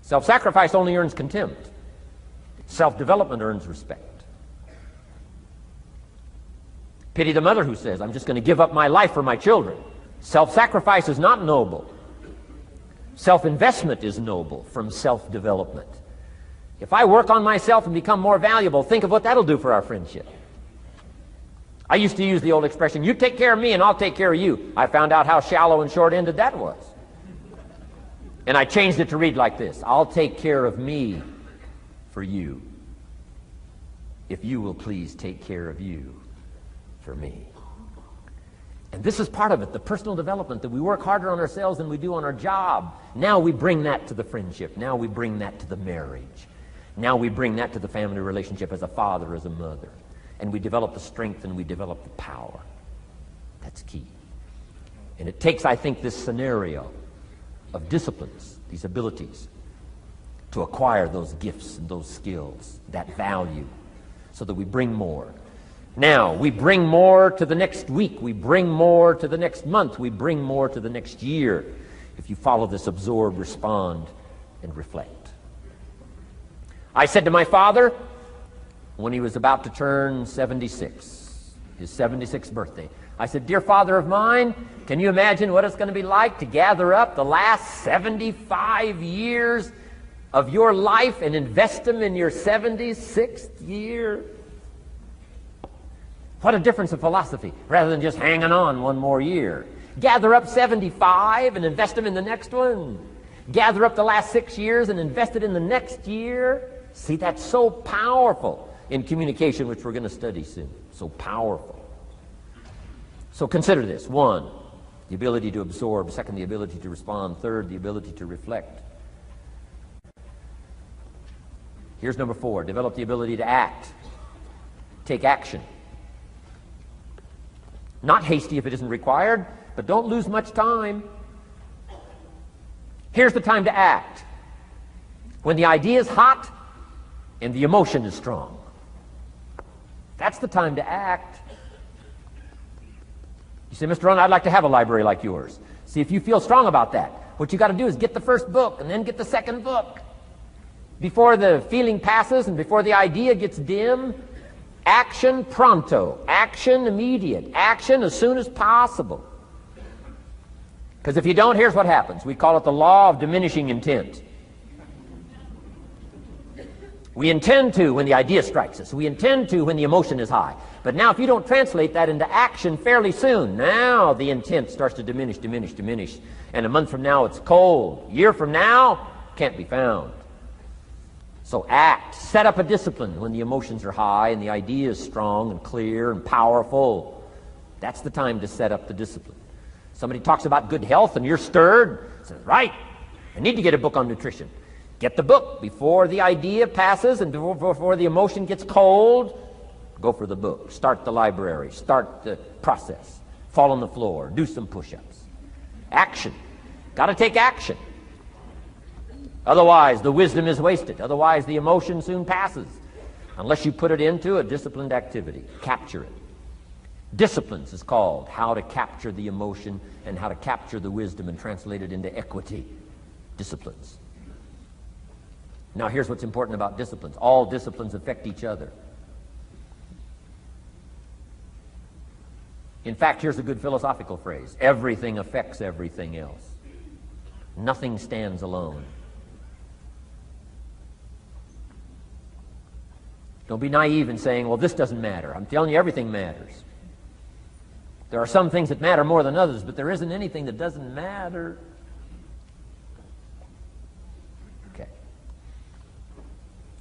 Self-sacrifice only earns contempt. Self-development earns respect. Pity the mother who says, I'm just going to give up my life for my children. Self-sacrifice is not noble. Self-investment is noble from self-development. If I work on myself and become more valuable, think of what that'll do for our friendship. I used to use the old expression, you take care of me and I'll take care of you. I found out how shallow and short-ended that was. And I changed it to read like this, I'll take care of me for you, if you will please take care of you for me. And this is part of it, the personal development, that we work harder on ourselves than we do on our job. Now we bring that to the friendship. Now we bring that to the marriage. Now we bring that to the family relationship as a father, as a mother. And we develop the strength and we develop the power. That's key. And it takes, I think, this scenario of disciplines, these abilities, to acquire those gifts and those skills, that value, so that we bring more. Now, we bring more to the next week. We bring more to the next month. We bring more to the next year if you follow this absorb, respond, and reflect. I said to my father when he was about to turn 76, his 76th birthday, I said, dear father of mine, can you imagine what it's going to be like to gather up the last 75 years of your life and invest them in your 76th year? What a difference of philosophy, rather than just hanging on one more year. Gather up 75 and invest them in the next one. Gather up the last 6 years and invest it in the next year. See, that's so powerful in communication, which we're going to study soon. So powerful. So consider this. 1, the ability to absorb. 2, the ability to respond. 3, the ability to reflect. Here's number 4, develop the ability to act. Take action. Not hasty if it isn't required, but don't lose much time. Here's the time to act. When the idea is hot and the emotion is strong. That's the time to act. You say, Mr. Rohn, I'd like to have a library like yours. See, if you feel strong about that, what you got to do is get the first book and then get the second book. before the feeling passes and before the idea gets dim. Action pronto, action immediate, action as soon as possible. Because if you don't, here's what happens. We call it the law of diminishing intent. We intend to when the idea strikes us. We intend to when the emotion is high. But now if you don't translate that into action fairly soon, now the intent starts to diminish. And a month from now it's cold. A year from now, can't be found. So act. Set up a discipline when the emotions are high and the idea is strong and clear and powerful. That's the time to set up the discipline. Somebody talks about good health and you're stirred. Says, right, I need to get a book on nutrition. Get the book before the idea passes and before the emotion gets cold. Go for the book. Start the library. Start the process. Fall on the floor. Do some push-ups. Action. Got to take action. Otherwise, the wisdom is wasted. Otherwise, the emotion soon passes. Unless you put it into a disciplined activity. Capture it. Disciplines is called how to capture the emotion and how to capture the wisdom and translate it into equity. Disciplines. Now, here's what's important about disciplines. All disciplines affect each other. In fact, here's a good philosophical phrase. Everything affects everything else. Nothing stands alone. Don't be naive in saying, well, this doesn't matter. I'm telling you, everything matters. There are some things that matter more than others, but there isn't anything that doesn't matter. Okay.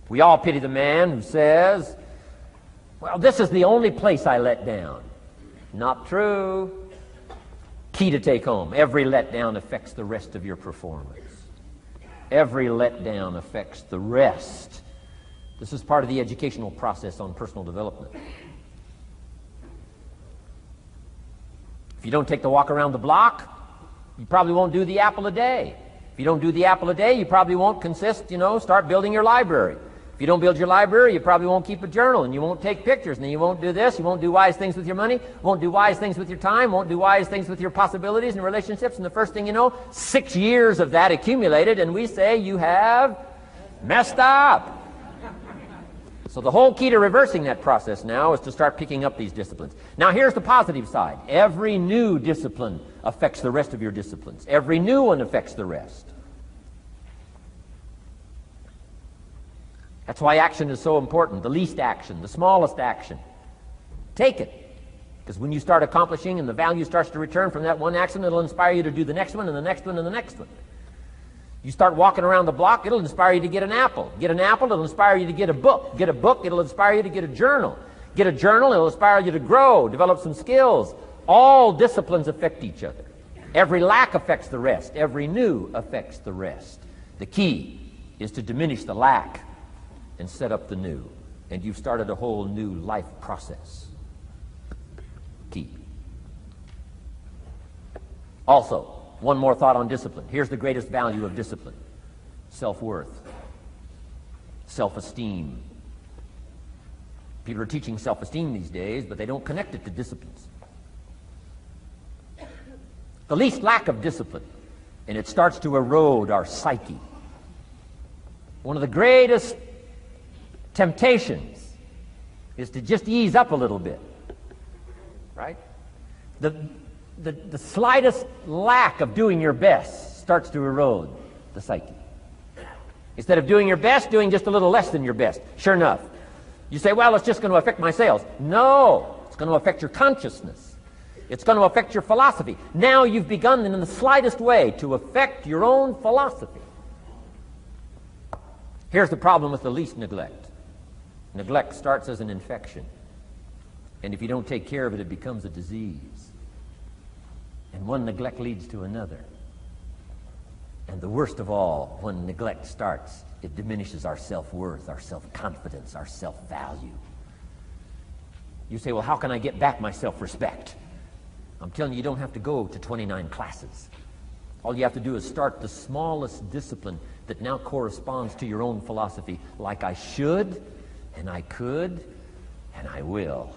We all pity the man who says, well, this is the only place I let down. Not true. Key to take home. Every letdown affects the rest of your performance. Every letdown affects the rest. This is part of the educational process on personal development. If you don't take the walk around the block, you probably won't do the apple a day. If you don't do the apple a day, you probably won't start building your library. If you don't build your library, you probably won't keep a journal, and you won't take pictures, and then you won't do this, you won't do wise things with your money, won't do wise things with your time, won't do wise things with your possibilities and relationships, and the first thing you know, 6 years of that accumulated, and we say you have messed up. So the whole key to reversing that process now is to start picking up these disciplines. Now here's the positive side. Every new discipline affects the rest of your disciplines. Every new one affects the rest. That's why action is so important. The least action, the smallest action. Take it. Because when you start accomplishing and the value starts to return from that one action, it'll inspire you to do the next one and the next one and the next one. You start walking around the block, it'll inspire you to get an apple. Get an apple, it'll inspire you to get a book. Get a book, it'll inspire you to get a journal. Get a journal, it'll inspire you to grow, develop some skills. All disciplines affect each other. Every lack affects the rest. Every new affects the rest. The key is to diminish the lack and set up the new. And you've started a whole new life process. Key. Also, one more thought on discipline. Here's the greatest value of discipline. Self-worth. Self-esteem. People are teaching self-esteem these days, but they don't connect it to disciplines. The least lack of discipline, and it starts to erode our psyche. One of the greatest temptations is to just ease up a little bit, right? The slightest lack of doing your best starts to erode the psyche. Instead of doing your best, doing just a little less than your best. Sure enough. You say, well, it's just going to affect my sales. No, it's going to affect your consciousness. It's going to affect your philosophy. Now you've begun in the slightest way to affect your own philosophy. Here's the problem with the least neglect. Neglect starts as an infection. And if you don't take care of it, it becomes a disease. And one neglect leads to another. And the worst of all, when neglect starts, it diminishes our self-worth, our self-confidence, our self-value. You say, well, how can I get back my self-respect? I'm telling you, you don't have to go to 29 classes. All you have to do is start the smallest discipline that now corresponds to your own philosophy, like I should, and I could, and I will.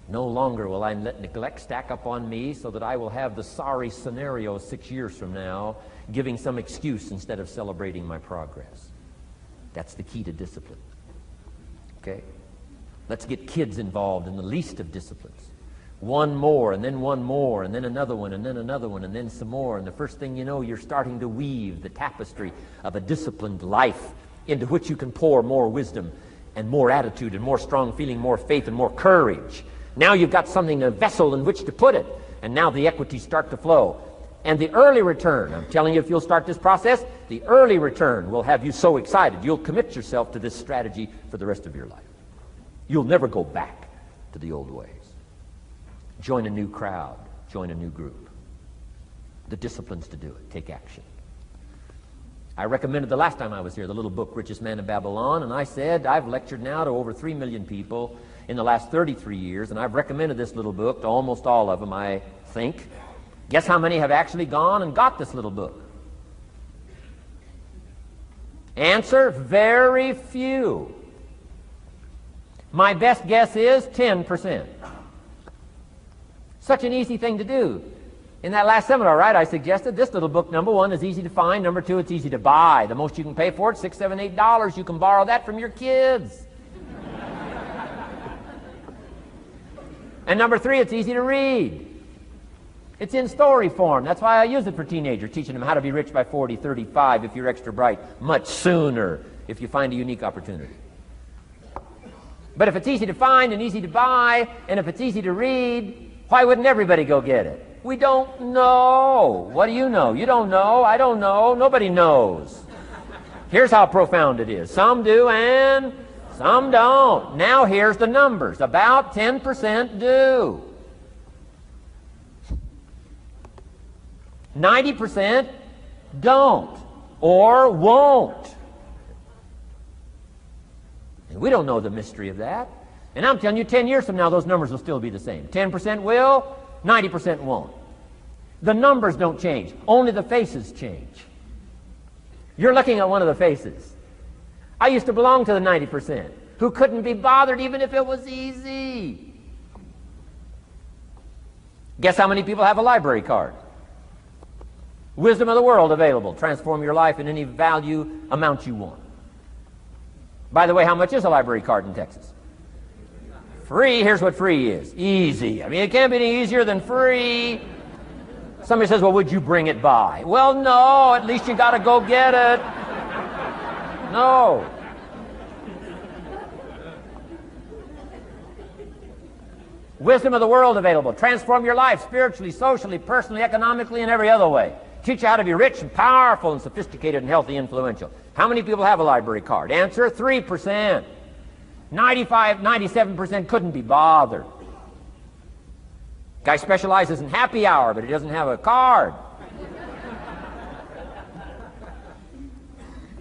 No longer will I let neglect stack up on me so that I will have the sorry scenario 6 years from now, giving some excuse instead of celebrating my progress. That's the key to discipline. Okay? Let's get kids involved in the least of disciplines. One more, and then one more, and then another one, and then another one, and then some more. And the first thing you know, you're starting to weave the tapestry of a disciplined life into which you can pour more wisdom and more attitude and more strong feeling, more faith and more courage. Now you've got something, a vessel in which to put it. And now the equities start to flow. And the early return, I'm telling you, if you'll start this process, the early return will have you so excited. You'll commit yourself to this strategy for the rest of your life. You'll never go back to the old ways. Join a new crowd. Join a new group. The disciplines to do it. Take action. I recommended the last time I was here the little book, Richest Man in Babylon, and I said I've lectured now to over 3 million people in the last 33 years, and I've recommended this little book to almost all of them, I think. Guess how many have actually gone and got this little book? Answer, very few. My best guess is 10%. Such an easy thing to do. In that last seminar, right, I suggested this little book, number one, is easy to find. Number two, it's easy to buy. The most you can pay for it, $6, $7, $8. You can borrow that from your kids. And number three, it's easy to read. It's in story form. That's why I use it for teenagers, teaching them how to be rich by 40, 35, if you're extra bright, much sooner, if you find a unique opportunity. But if it's easy to find and easy to buy, and if it's easy to read, why wouldn't everybody go get it? We don't know. What do you know? You don't know. I don't know. Nobody knows. Here's how profound it is. Some do and some don't. Now here's the numbers. About 10% do. 90% don't or won't. And we don't know the mystery of that. And I'm telling you, 10 years from now, those numbers will still be the same. 10% will, 90% won't. The numbers don't change. Only the faces change. You're looking at one of the faces. I used to belong to the 90% who couldn't be bothered even if it was easy. Guess how many people have a library card? Wisdom of the world available. Transform your life in any value amount you want. By the way, how much is a library card in Texas? Free. Here's what free is. Easy. I mean, it can't be any easier than free. Somebody says, well, would you bring it by? Well, no. At least you got to go get it. No. Wisdom of the world available. Transform your life spiritually, socially, personally, economically, and every other way. Teach you how to be rich and powerful and sophisticated and healthy and influential. How many people have a library card? Answer, 3%. 95, 97% couldn't be bothered. Guy specializes in happy hour, but he doesn't have a card.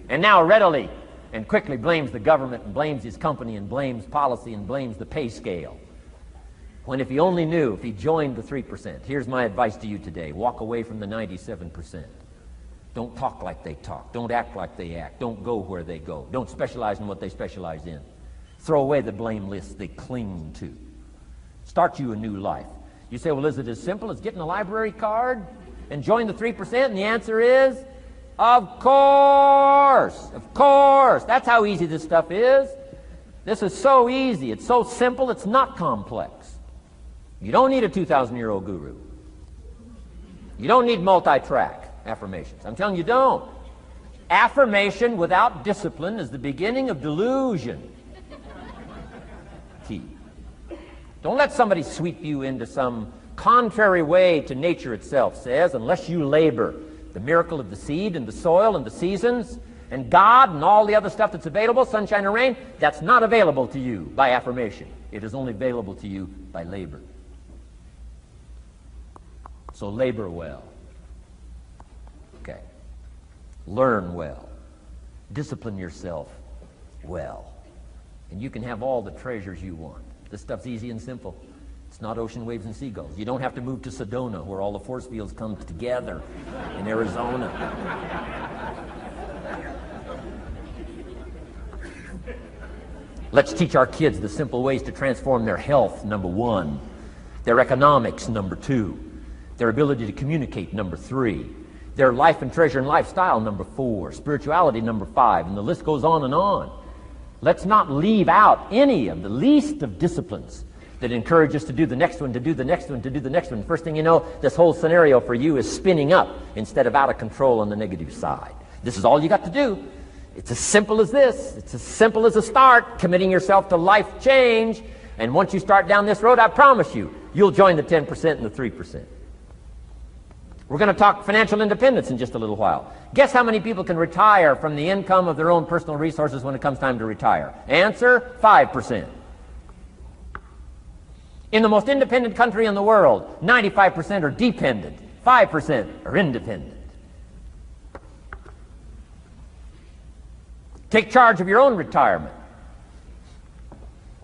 And now readily and quickly blames the government and blames his company and blames policy and blames the pay scale. When if he only knew, if he joined the 3%, here's my advice to you today. Walk away from the 97%. Don't talk like they talk. Don't act like they act. Don't go where they go. Don't specialize in what they specialize in. Throw away the blame list they cling to. Start you a new life. You say, well, is it as simple as getting a library card and join the 3%? And the answer is, of course. Of course. That's how easy this stuff is. This is so easy. It's so simple. It's not complex. You don't need a 2,000-year-old guru. You don't need multi-track affirmations. I'm telling you, don't. Affirmation without discipline is the beginning of delusion. Key. Don't let somebody sweep you into some contrary way to nature itself says, unless you labor the miracle of the seed and the soil and the seasons and God and all the other stuff that's available, sunshine and rain, that's not available to you by affirmation. It is only available to you by labor. So labor well. Okay. Learn well. Discipline yourself well. And you can have all the treasures you want. This stuff's easy and simple. It's not ocean waves and seagulls. You don't have to move to Sedona where all the force fields come together in Arizona. Let's teach our kids the simple ways to transform their health, number one. Their economics, number two. Their ability to communicate, number three. Their life and treasure and lifestyle, number 4. Spirituality, number 5. And the list goes on and on. Let's not leave out any of the least of disciplines that encourage us to do the next one, to do the next one, to do the next one. First thing you know, this whole scenario for you is spinning up instead of out of control on the negative side. This is all you got to do. It's as simple as this. It's as simple as a start, committing yourself to life change. And once you start down this road, I promise you, you'll join the 10% and the 3%. We're going to talk financial independence in just a little while. Guess how many people can retire from the income of their own personal resources when it comes time to retire? Answer, 5%. In the most independent country in the world, 95% are dependent, 5% are independent. Take charge of your own retirement.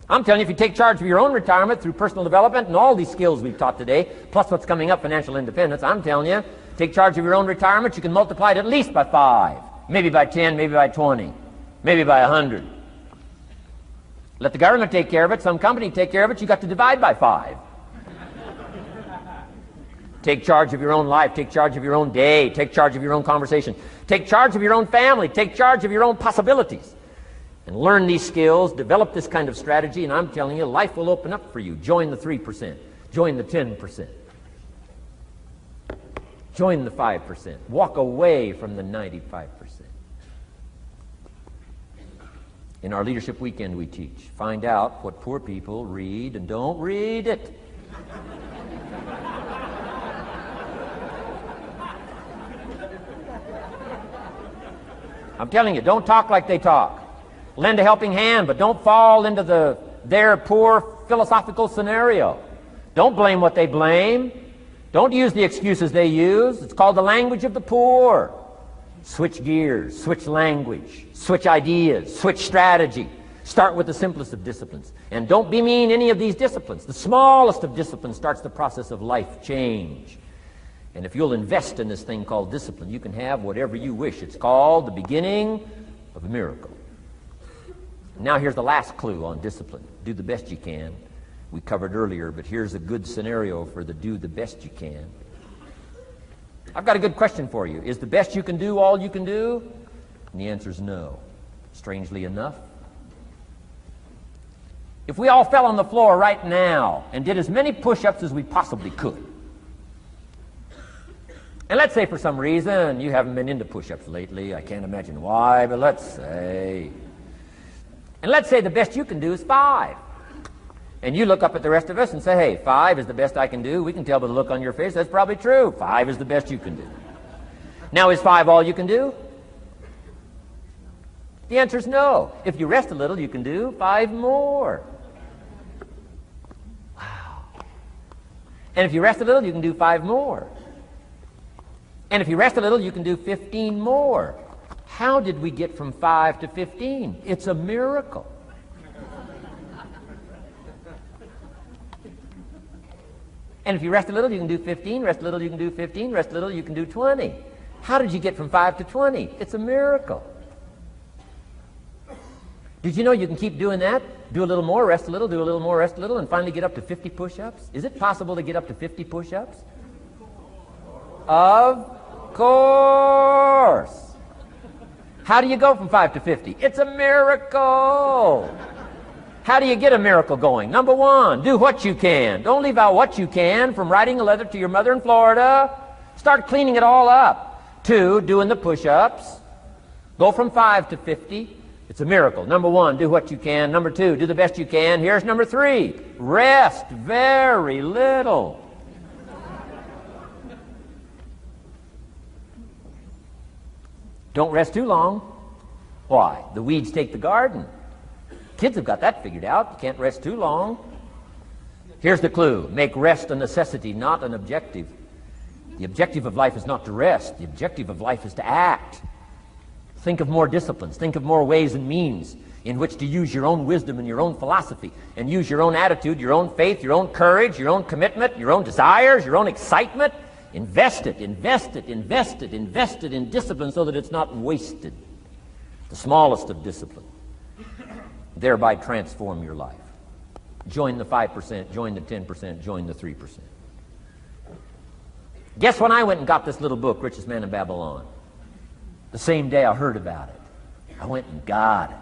I'm telling you, if you take charge of your own retirement through personal development and all these skills we've taught today, plus what's coming up, financial independence, I'm telling you, take charge of your own retirement, you can multiply it at least by 5, maybe by 10, maybe by 20, maybe by 100. Let the government take care of it, some company take care of it, you got to divide by 5. Take charge of your own life, take charge of your own day, take charge of your own conversation, take charge of your own family, take charge of your own possibilities. And learn these skills, develop this kind of strategy, and I'm telling you, life will open up for you. Join the 3%. Join the 10%. Join the 5%. Walk away from the 95%. In our Leadership Weekend we teach, find out what poor people read and don't read it. I'm telling you, don't talk like they talk. Lend a helping hand, but don't fall into their poor philosophical scenario. Don't blame what they blame. Don't use the excuses they use. It's called the language of the poor. Switch gears, switch language, switch ideas, switch strategy. Start with the simplest of disciplines. And don't bemean any of these disciplines. The smallest of disciplines starts the process of life change. And if you'll invest in this thing called discipline, you can have whatever you wish. It's called the beginning of a miracle. Now here's the last clue on discipline. Do the best you can. We covered earlier, but here's a good scenario for the do the best you can. I've got a good question for you. Is the best you can do all you can do? And the answer is no. Strangely enough. If we all fell on the floor right now and did as many push-ups as we possibly could, and let's say for some reason you haven't been into push-ups lately, I can't imagine why, but let's say, and let's say the best you can do is 5. And you look up at the rest of us and say, hey, 5 is the best I can do. We can tell by the look on your face that's probably true. 5 is the best you can do. Now, is 5 all you can do? The answer is no. If you rest a little, you can do 5 more. Wow. And if you rest a little, you can do 5 more. And if you rest a little, you can do 15 more. How did we get from 5 to 15? It's a miracle. And if you rest a little, you can do 15. Rest a little, you can do 15. Rest a little, you can do 20. How did you get from 5 to 20? It's a miracle. Did you know you can keep doing that? Do a little more, rest a little, do a little more, rest a little, and finally get up to 50 push-ups? Is it possible to get up to 50 push-ups? Of course. How do you go from 5 to 50? It's a miracle. How do you get a miracle going? Number 1, do what you can. Don't leave out what you can, from writing a letter to your mother in Florida. Start cleaning it all up. 2, doing the push-ups. Go from 5 to 50. It's a miracle. Number 1, do what you can. Number 2, do the best you can. Here's number 3, rest very little. Don't rest too long. Why? The weeds take the garden. Kids have got that figured out. You can't rest too long. Here's the clue. Make rest a necessity, not an objective. The objective of life is not to rest. The objective of life is to act. Think of more disciplines. Think of more ways and means in which to use your own wisdom and your own philosophy, and use your own attitude, your own faith, your own courage, your own commitment, your own desires, your own excitement. Invest it, invest it, invest it, invest it in discipline so that it's not wasted. The smallest of discipline. Thereby transform your life. Join the 5%, join the 10%, join the 3%. Guess when I went and got this little book, Richest Man in Babylon? The same day I heard about it. I went and got it.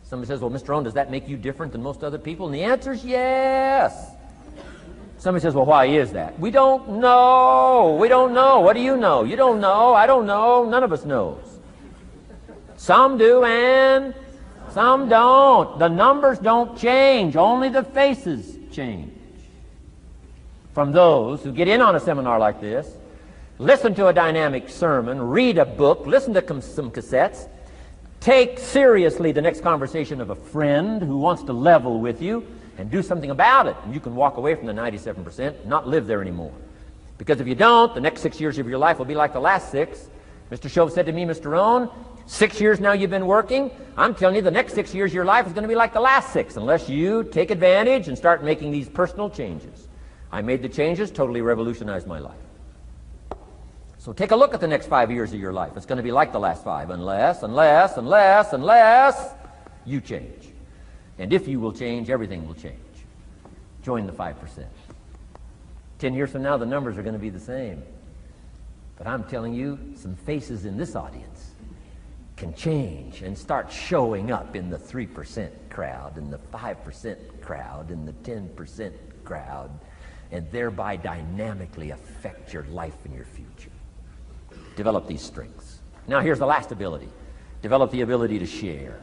Somebody says, well, Mr. Rohn, does that make you different than most other people? And the answer is yes. Somebody says, well, why is that? We don't know. We don't know. What do you know? You don't know. I don't know. None of us knows. Some do and some don't. The numbers don't change. Only the faces change. From those who get in on a seminar like this, listen to a dynamic sermon, read a book, listen to some cassettes, take seriously the next conversation of a friend who wants to level with you, and do something about it. And you can walk away from the 97% and not live there anymore. Because if you don't, the next 6 years of your life will be like the last 6. Mr. Shove said to me, Mr. Rohn, 6 years now you've been working. I'm telling you, the next 6 years of your life is going to be like the last 6, unless you take advantage and start making these personal changes. I made the changes, totally revolutionized my life. So take a look at the next 5 years of your life. It's going to be like the last 5, unless you change. And if you will change, everything will change. Join the 5%. 10 years from now, the numbers are going to be the same. But I'm telling you, some faces in this audience can change and start showing up in the 3% crowd, in the 5% crowd, in the 10% crowd, and thereby dynamically affect your life and your future. Develop these strengths. Now here's the last ability. Develop the ability to share.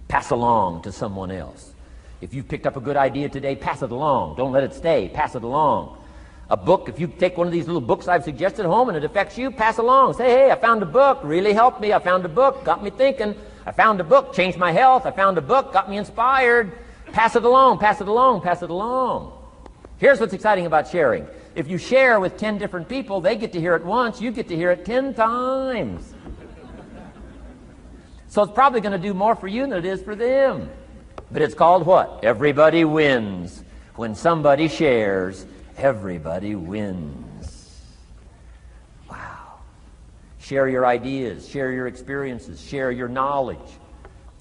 Pass along to someone else. If you've picked up a good idea today, pass it along. Don't let it stay. Pass it along. A book, if you take one of these little books I've suggested home and it affects you, pass along. Say, hey, I found a book, really helped me. I found a book, got me thinking. I found a book, changed my health. I found a book, got me inspired. Pass it along, pass it along, pass it along. Here's what's exciting about sharing. If you share with 10 different people, they get to hear it once, you get to hear it 10 times. So it's probably going to do more for you than it is for them. But it's called what? Everybody wins. When somebody shares, everybody wins. Wow. Share your ideas, share your experiences, share your knowledge.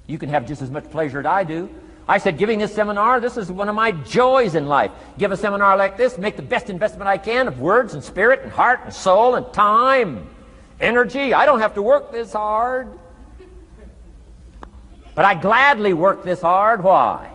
You can have just as much pleasure as I do. I said, giving this seminar, this is one of my joys in life. Give a seminar like this, make the best investment I can of words and spirit and heart and soul and time, energy. I don't have to work this hard. But I gladly work this hard. Why?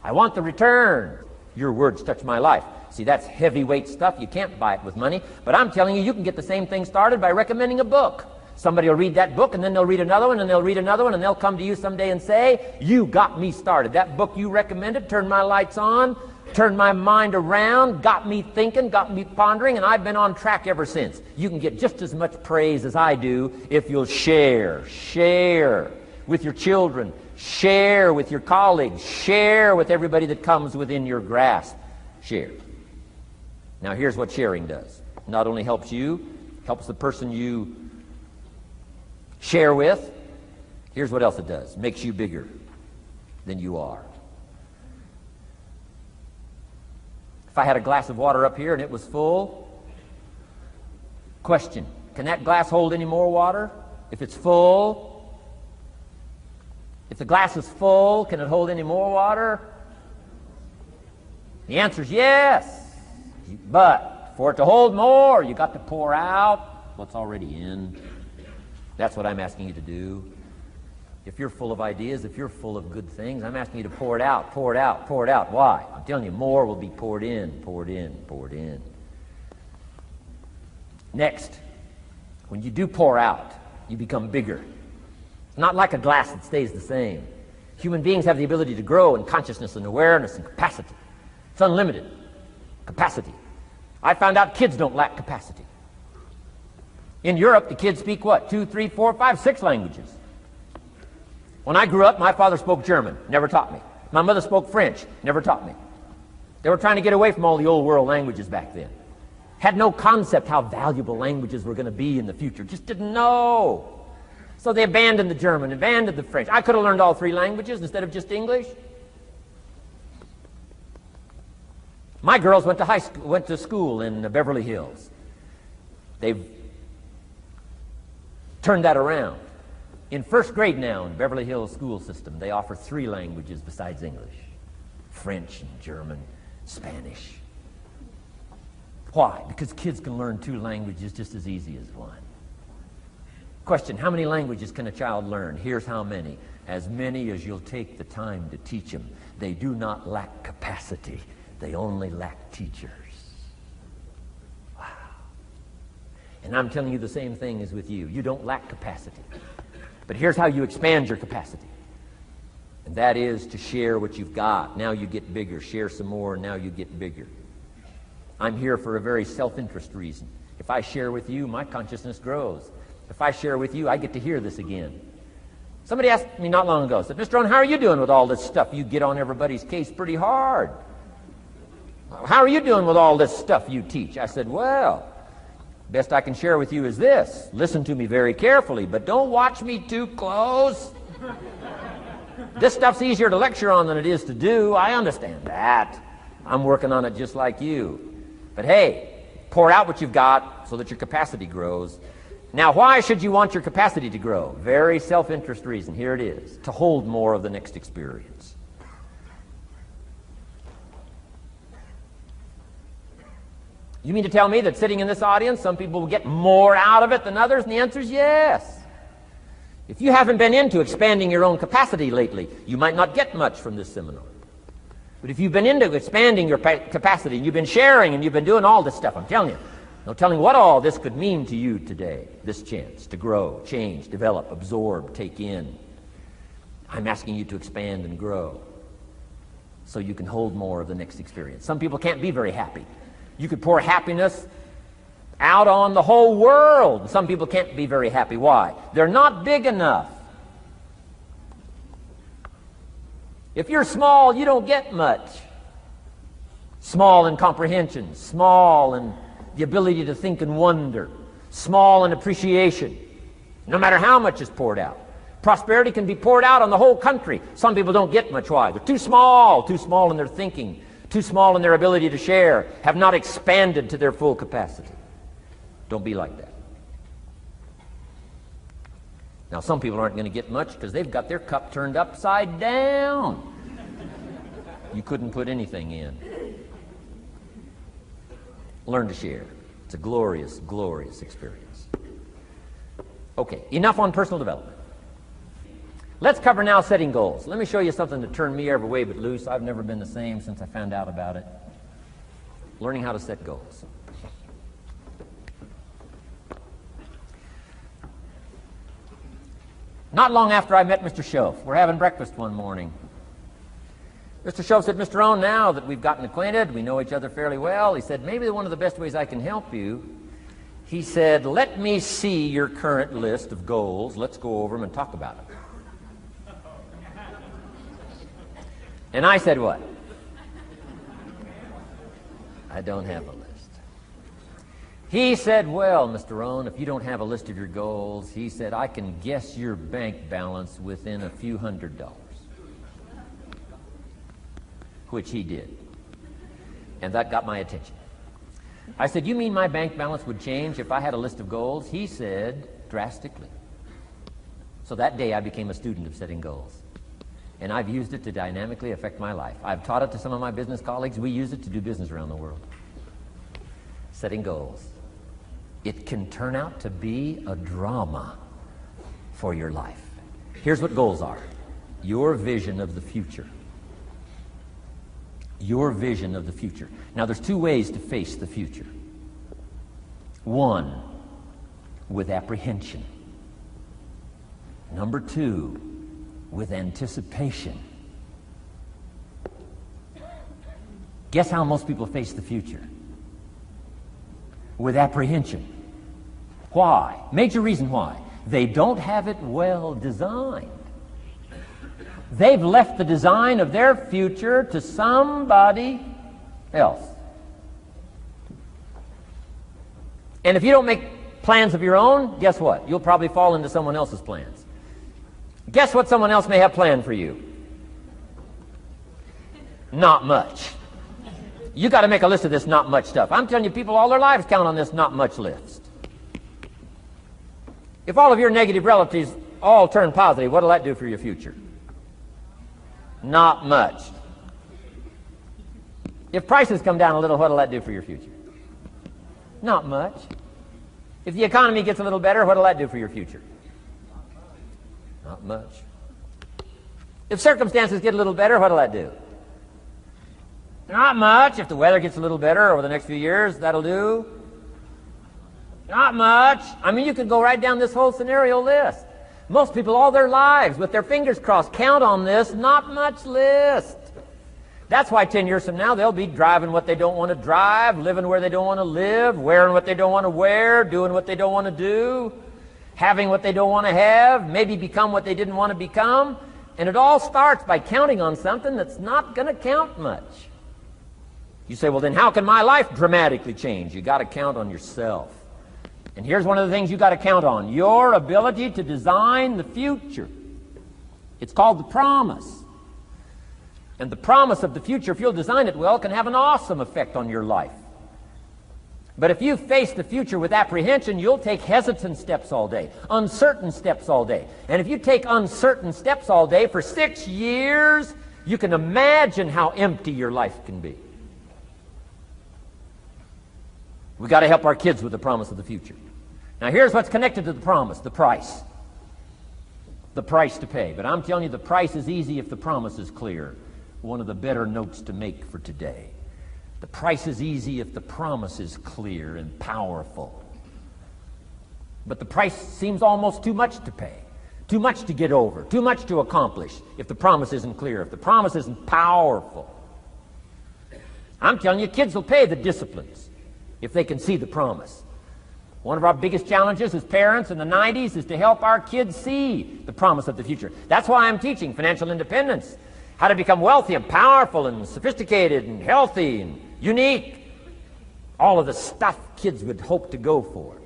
I want the return. Your words touch my life. See, that's heavyweight stuff. You can't buy it with money. But I'm telling you, you can get the same thing started by recommending a book. Somebody will read that book, and then they'll read another one, and they'll read another one, and they'll come to you someday and say, you got me started. That book you recommended turned my lights on, turned my mind around, got me thinking, got me pondering, and I've been on track ever since. You can get just as much praise as I do if you'll share with your children, share with your colleagues, share with everybody that comes within your grasp. Share. Now here's what sharing does. Not only helps you, helps the person you share with. Here's what else it does. Makes you bigger than you are. If I had a glass of water up here and it was full, question, can that glass hold any more water? If it's full, if the glass is full, can it hold any more water? The answer is yes. But for it to hold more, you got to pour out what's already in. That's what I'm asking you to do. If you're full of ideas, if you're full of good things, I'm asking you to pour it out, pour it out, pour it out. Why? I'm telling you, more will be poured in, poured in, poured in. Next, when you do pour out, you become bigger. Not like a glass that stays the same. Human beings have the ability to grow in consciousness and awareness and capacity. It's unlimited capacity. I found out kids don't lack capacity. In Europe, the kids speak what? 2, 3, 4, 5, 6 languages. When I grew up, my father spoke German, never taught me. My mother spoke French, never taught me. They were trying to get away from all the old world languages back then. Had no concept how valuable languages were going to be in the future. Just didn't know. So they abandoned the German, abandoned the French. I could have learned all 3 languages instead of just English. My girls went to school in Beverly Hills. They've turned that around. In first grade now in Beverly Hills school system, they offer 3 languages besides English. French and German, Spanish. Why? Because kids can learn 2 languages just as easy as 1. Question, how many languages can a child learn? Here's how many. As many as you'll take the time to teach them. They do not lack capacity. They only lack teachers. Wow. And I'm telling you the same thing is with you. You don't lack capacity. But here's how you expand your capacity. And that is to share what you've got. Now you get bigger. Share some more, and now you get bigger. I'm here for a very self-interest reason. If I share with you, my consciousness grows. If I share with you, I get to hear this again. Somebody asked me not long ago, said, Mr. Rohn, how are you doing with all this stuff? You get on everybody's case pretty hard. How are you doing with all this stuff you teach? I said, well, best I can share with you is this. Listen to me very carefully, but don't watch me too close. This stuff's easier to lecture on than it is to do. I understand that. I'm working on it just like you. But hey, pour out what you've got so that your capacity grows. Now, why should you want your capacity to grow? Very self-interest reason. Here it is. To hold more of the next experience. You mean to tell me that sitting in this audience, some people will get more out of it than others? And the answer is yes. If you haven't been into expanding your own capacity lately, you might not get much from this seminar. But if you've been into expanding your capacity, and you've been sharing, and you've been doing all this stuff, I'm telling you, no telling what all this could mean to you today, this chance to grow, change, develop, absorb, take in. I'm asking you to expand and grow so you can hold more of the next experience. Some people can't be very happy. You could pour happiness out on the whole world. Some people can't be very happy. Why? They're not big enough. If you're small, you don't get much. Small in comprehension, small in the ability to think and wonder, small in appreciation, no matter how much is poured out. Prosperity can be poured out on the whole country. Some people don't get much. Why? They're too small in their thinking, too small in their ability to share, have not expanded to their full capacity. Don't be like that. Now, some people aren't going to get much because they've got their cup turned upside down. You couldn't put anything in. Learn to share. It's a glorious, glorious experience. Okay, enough on personal development. Let's cover now setting goals. Let me show you something that turned me every way but loose. I've never been the same since I found out about it. Learning how to set goals. Not long after I met Mr. Schoaf, we're having breakfast one morning. Mr. Schoaf said, Mr. Rohn, now that we've gotten acquainted, we know each other fairly well, he said, maybe one of the best ways I can help you, he said, let me see your current list of goals. Let's go over them and talk about it. And I said, what? I don't have a list. He said, well, Mr. Rohn, if you don't have a list of your goals, he said, I can guess your bank balance within a few $100s. Which he did. And that got my attention. I said, you mean my bank balance would change if I had a list of goals? He said, drastically. So that day I became a student of setting goals. And I've used it to dynamically affect my life. I've taught it to some of my business colleagues. We use it to do business around the world. Setting goals. It can turn out to be a drama for your life. Here's what goals are. Your vision of the future. Your vision of the future. Now, there's 2 ways to face the future. 1, with apprehension. Number 2, with anticipation. Guess how most people face the future? With apprehension. Why? Major reason why. They don't have it well designed. They've left the design of their future to somebody else. And if you don't make plans of your own, guess what? You'll probably fall into someone else's plans. Guess what someone else may have planned for you? Not much. You got to make a list of this not much stuff. I'm telling you, people all their lives count on this not much list. If all of your negative relatives all turn positive, what will that do for your future? Not much. If prices come down a little, what will that do for your future? Not much. If the economy gets a little better, what'll that do for your future? Not much. If circumstances get a little better, what'll that do? Not much. If the weather gets a little better over the next few years, that'll do. Not much. I mean, you could go right down this whole scenario list. Most people all their lives, with their fingers crossed, count on this not much list. That's why 10 years from now, they'll be driving what they don't want to drive, living where they don't want to live, wearing what they don't want to wear, doing what they don't want to do, having what they don't want to have, maybe become what they didn't want to become. And it all starts by counting on something that's not going to count much. You say, well, then how can my life dramatically change? You got to count on yourself. And here's one of the things you got to count on: your ability to design the future. It's called the promise. And the promise of the future, if you'll design it well, can have an awesome effect on your life. But if you face the future with apprehension, you'll take hesitant steps all day, uncertain steps all day. And if you take uncertain steps all day for 6 years, you can imagine how empty your life can be. We've got to help our kids with the promise of the future. Now here's what's connected to the promise: the price. The price to pay. But I'm telling you, the price is easy if the promise is clear. One of the better notes to make for today. The price is easy if the promise is clear and powerful. But the price seems almost too much to pay, too much to get over, too much to accomplish if the promise isn't clear, if the promise isn't powerful. I'm telling you, kids will pay the disciplines if they can see the promise. One of our biggest challenges as parents in the 90s is to help our kids see the promise of the future. That's why I'm teaching financial independence, how to become wealthy and powerful and sophisticated and healthy and unique. All of the stuff kids would hope to go for.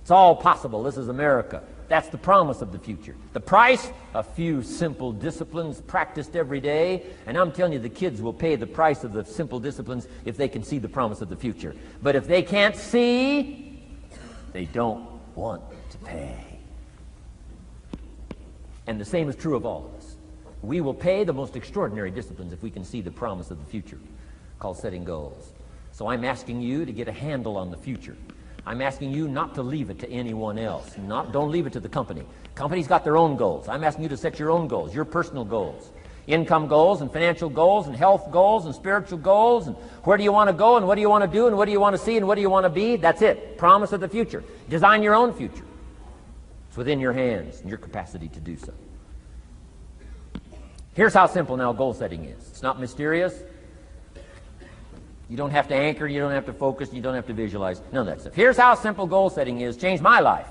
It's all possible. This is America. That's the promise of the future. The price, a few simple disciplines practiced every day. And I'm telling you, the kids will pay the price of the simple disciplines if they can see the promise of the future. But if they can't see, they don't want to pay. And the same is true of all of us. We will pay the most extraordinary disciplines if we can see the promise of the future, called setting goals. So I'm asking you to get a handle on the future. I'm asking you not to leave it to anyone else. Don't leave it to the company. Companies got their own goals. I'm asking you to set your own goals, your personal goals. Income goals and financial goals and health goals and spiritual goals. And where do you want to go and what do you want to do and what do you want to see and what do you want to be? That's it. Promise of the future. Design your own future. It's within your hands and your capacity to do so. Here's how simple now goal setting is. It's not mysterious. You don't have to anchor, you don't have to focus, you don't have to visualize, none of that stuff. Here's how simple goal setting is. Changed my life.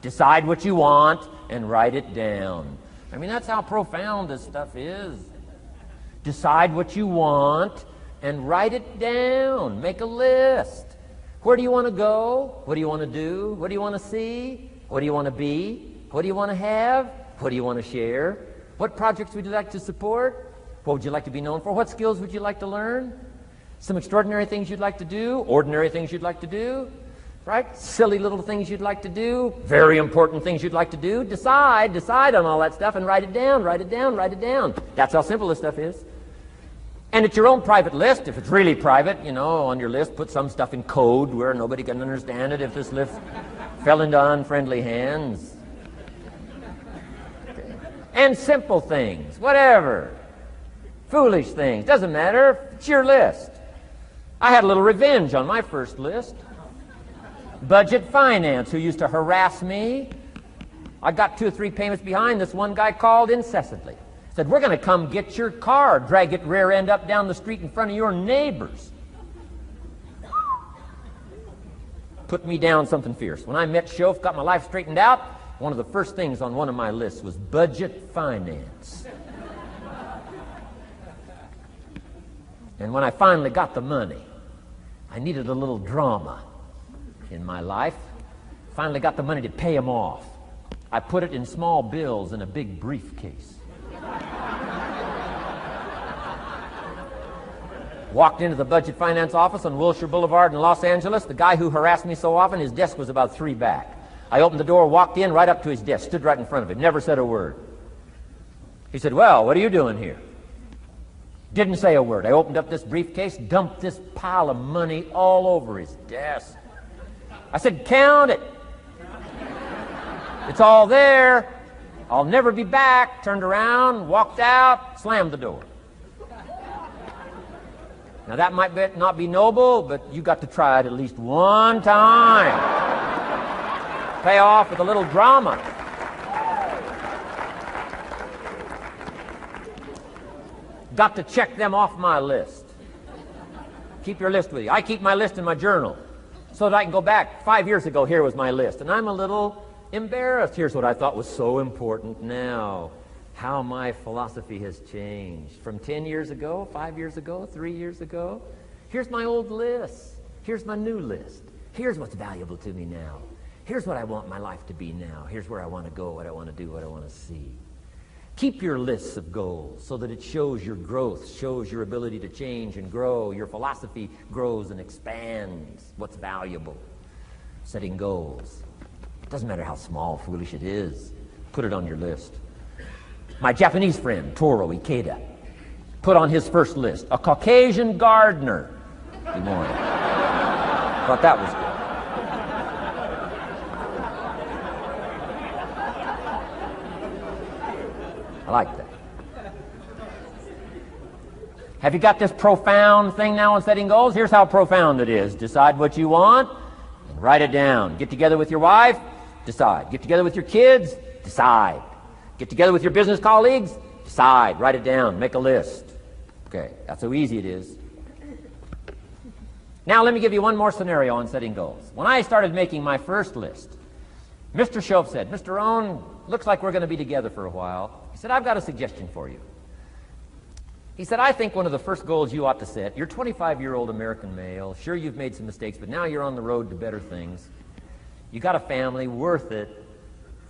Decide what you want and write it down. I mean, that's how profound this stuff is. Decide what you want and write it down. Make a list. Where do you want to go? What do you want to do? What do you want to see? What do you want to be? What do you want to have? What do you want to share? What projects would you like to support? What would you like to be known for? What skills would you like to learn? Some extraordinary things you'd like to do, ordinary things you'd like to do, right? Silly little things you'd like to do, very important things you'd like to do. Decide on all that stuff and write it down, write it down, write it down. That's how simple this stuff is. And it's your own private list. If it's really private, you know, on your list, put some stuff in code where nobody can understand it if this list fell into unfriendly hands. Okay. And simple things, whatever. Foolish things, doesn't matter. It's your list. I had a little revenge on my first list. Budget finance, who used to harass me. I got 2 or 3 payments behind. This one guy called incessantly. Said, we're going to come get your car, drag it rear end up down the street in front of your neighbors. Put me down something fierce. When I met Schoaf, got my life straightened out, one of the first things on one of my lists was budget finance. And when I finally got the money, I needed a little drama in my life. Finally got the money to pay him off. I put it in small bills in a big briefcase. Walked into the budget finance office on Wilshire Boulevard in Los Angeles. The guy who harassed me so often, his desk was about 3 back. I opened the door, walked in, right up to his desk, stood right in front of him, never said a word. He said, well, what are you doing here? Didn't say a word. I opened up this briefcase, dumped this pile of money all over his desk. I said, count it. It's all there. I'll never be back. Turned around, walked out, slammed the door. Now that might not be noble, but you got to try it at least one time. Pay off with a little drama. Got to check them off my list. Keep your list with you. I keep my list in my journal so that I can go back. 5 years ago, here was my list. And I'm a little embarrassed. Here's what I thought was so important now. How my philosophy has changed. From 10 years ago, 5 years ago, 3 years ago. Here's my old list. Here's my new list. Here's what's valuable to me now. Here's what I want my life to be now. Here's where I want to go, what I want to do, what I want to see. Keep your lists of goals so that it shows your growth, shows your ability to change and grow. Your philosophy grows and expands what's valuable. Setting goals. It doesn't matter how small, foolish it is. Put it on your list. My Japanese friend, Toro Ikeda, put on his first list, a Caucasian gardener. Good morning. Thought that was good. I like that. Have you got this profound thing now on setting goals? Here's how profound it is. Decide what you want and write it down. Get together with your wife, decide. Get together with your kids, decide. Get together with your business colleagues, decide. Write it down. Make a list. Okay, that's how easy it is. Now let me give you one more scenario on setting goals. When I started making my first list, Mr. Shoaff said, Mr. Rohn, looks like we're going to be together for a while. He said, I've got a suggestion for you. He said, I think one of the first goals you ought to set, you're a 25-year-old American male. Sure, you've made some mistakes, but now you're on the road to better things. You got a family, worth it.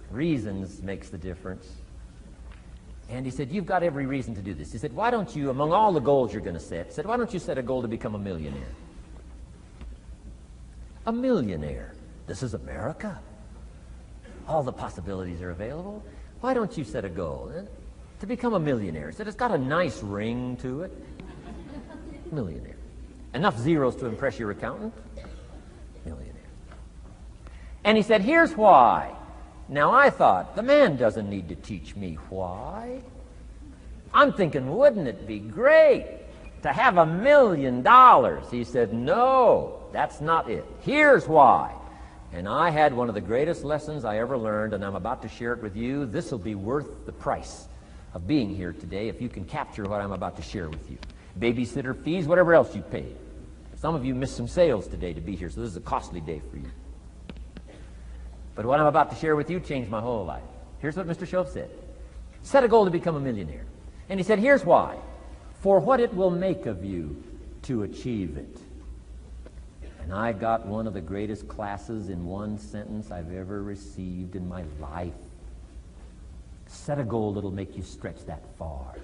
Reasons makes the difference. And he said, you've got every reason to do this. He said, why don't you, among all the goals you're going to set, he said, why don't you set a goal to become a millionaire? A millionaire. This is America. All the possibilities are available. Why don't you set a goal to become a millionaire? He said, it's got a nice ring to it. Millionaire. Enough zeros to impress your accountant? Millionaire. And he said, here's why. Now I thought, the man doesn't need to teach me why. I'm thinking, wouldn't it be great to have $1 million? He said, no, that's not it. Here's why. And I had one of the greatest lessons I ever learned, and I'm about to share it with you. This will be worth the price of being here today if you can capture what I'm about to share with you. Babysitter fees, whatever else you paid. Some of you missed some sales today to be here, so this is a costly day for you. But what I'm about to share with you changed my whole life. Here's what Mr. Shoaff said. Set a goal to become a millionaire. And he said, here's why. For what it will make of you to achieve it. And I got one of the greatest classes in one sentence I've ever received in my life. Set a goal that'll make you stretch that far.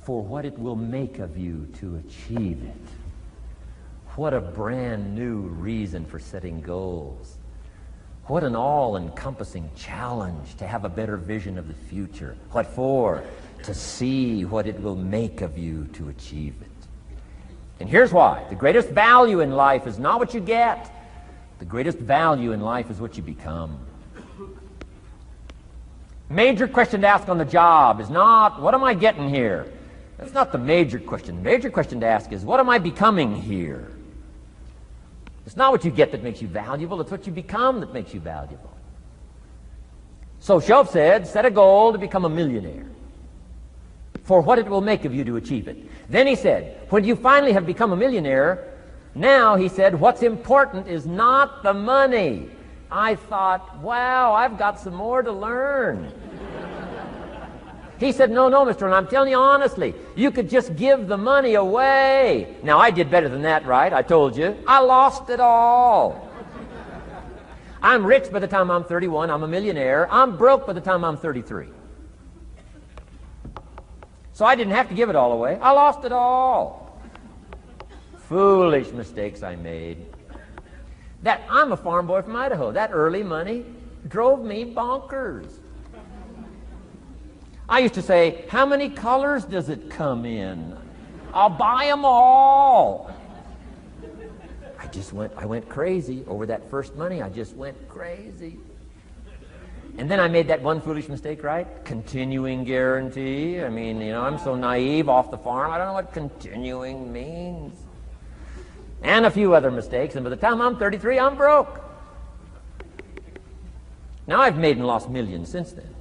For what it will make of you to achieve it. What a brand new reason for setting goals. What an all-encompassing challenge to have a better vision of the future. What for? To see what it will make of you to achieve it. And here's why. The greatest value in life is not what you get. The greatest value in life is what you become. Major question to ask on the job is not, what am I getting here? That's not the major question. The major question to ask is, what am I becoming here? It's not what you get that makes you valuable. It's what you become that makes you valuable. So Shoaff said, set a goal to become a millionaire. For what it will make of you to achieve it. Then he said, when you finally have become a millionaire, now, he said, what's important is not the money. I thought, wow, I've got some more to learn. He said, no, Mr. Rohn, I'm telling you honestly, you could just give the money away. Now, I did better than that, right? I told you. I lost it all. I'm rich by the time I'm 31. I'm a millionaire. I'm broke by the time I'm 33. So I didn't have to give it all away. I lost it all. Foolish mistakes I made. I'm a farm boy from Idaho. That early money drove me bonkers. I used to say, how many colors does it come in? I'll buy them all. I I went crazy over that first money. I just went crazy. And then I made that one foolish mistake, right? Continuing guarantee. I mean, I'm so naive off the farm. I don't know what continuing means. And a few other mistakes. And by the time I'm 33, I'm broke. Now I've made and lost millions since then.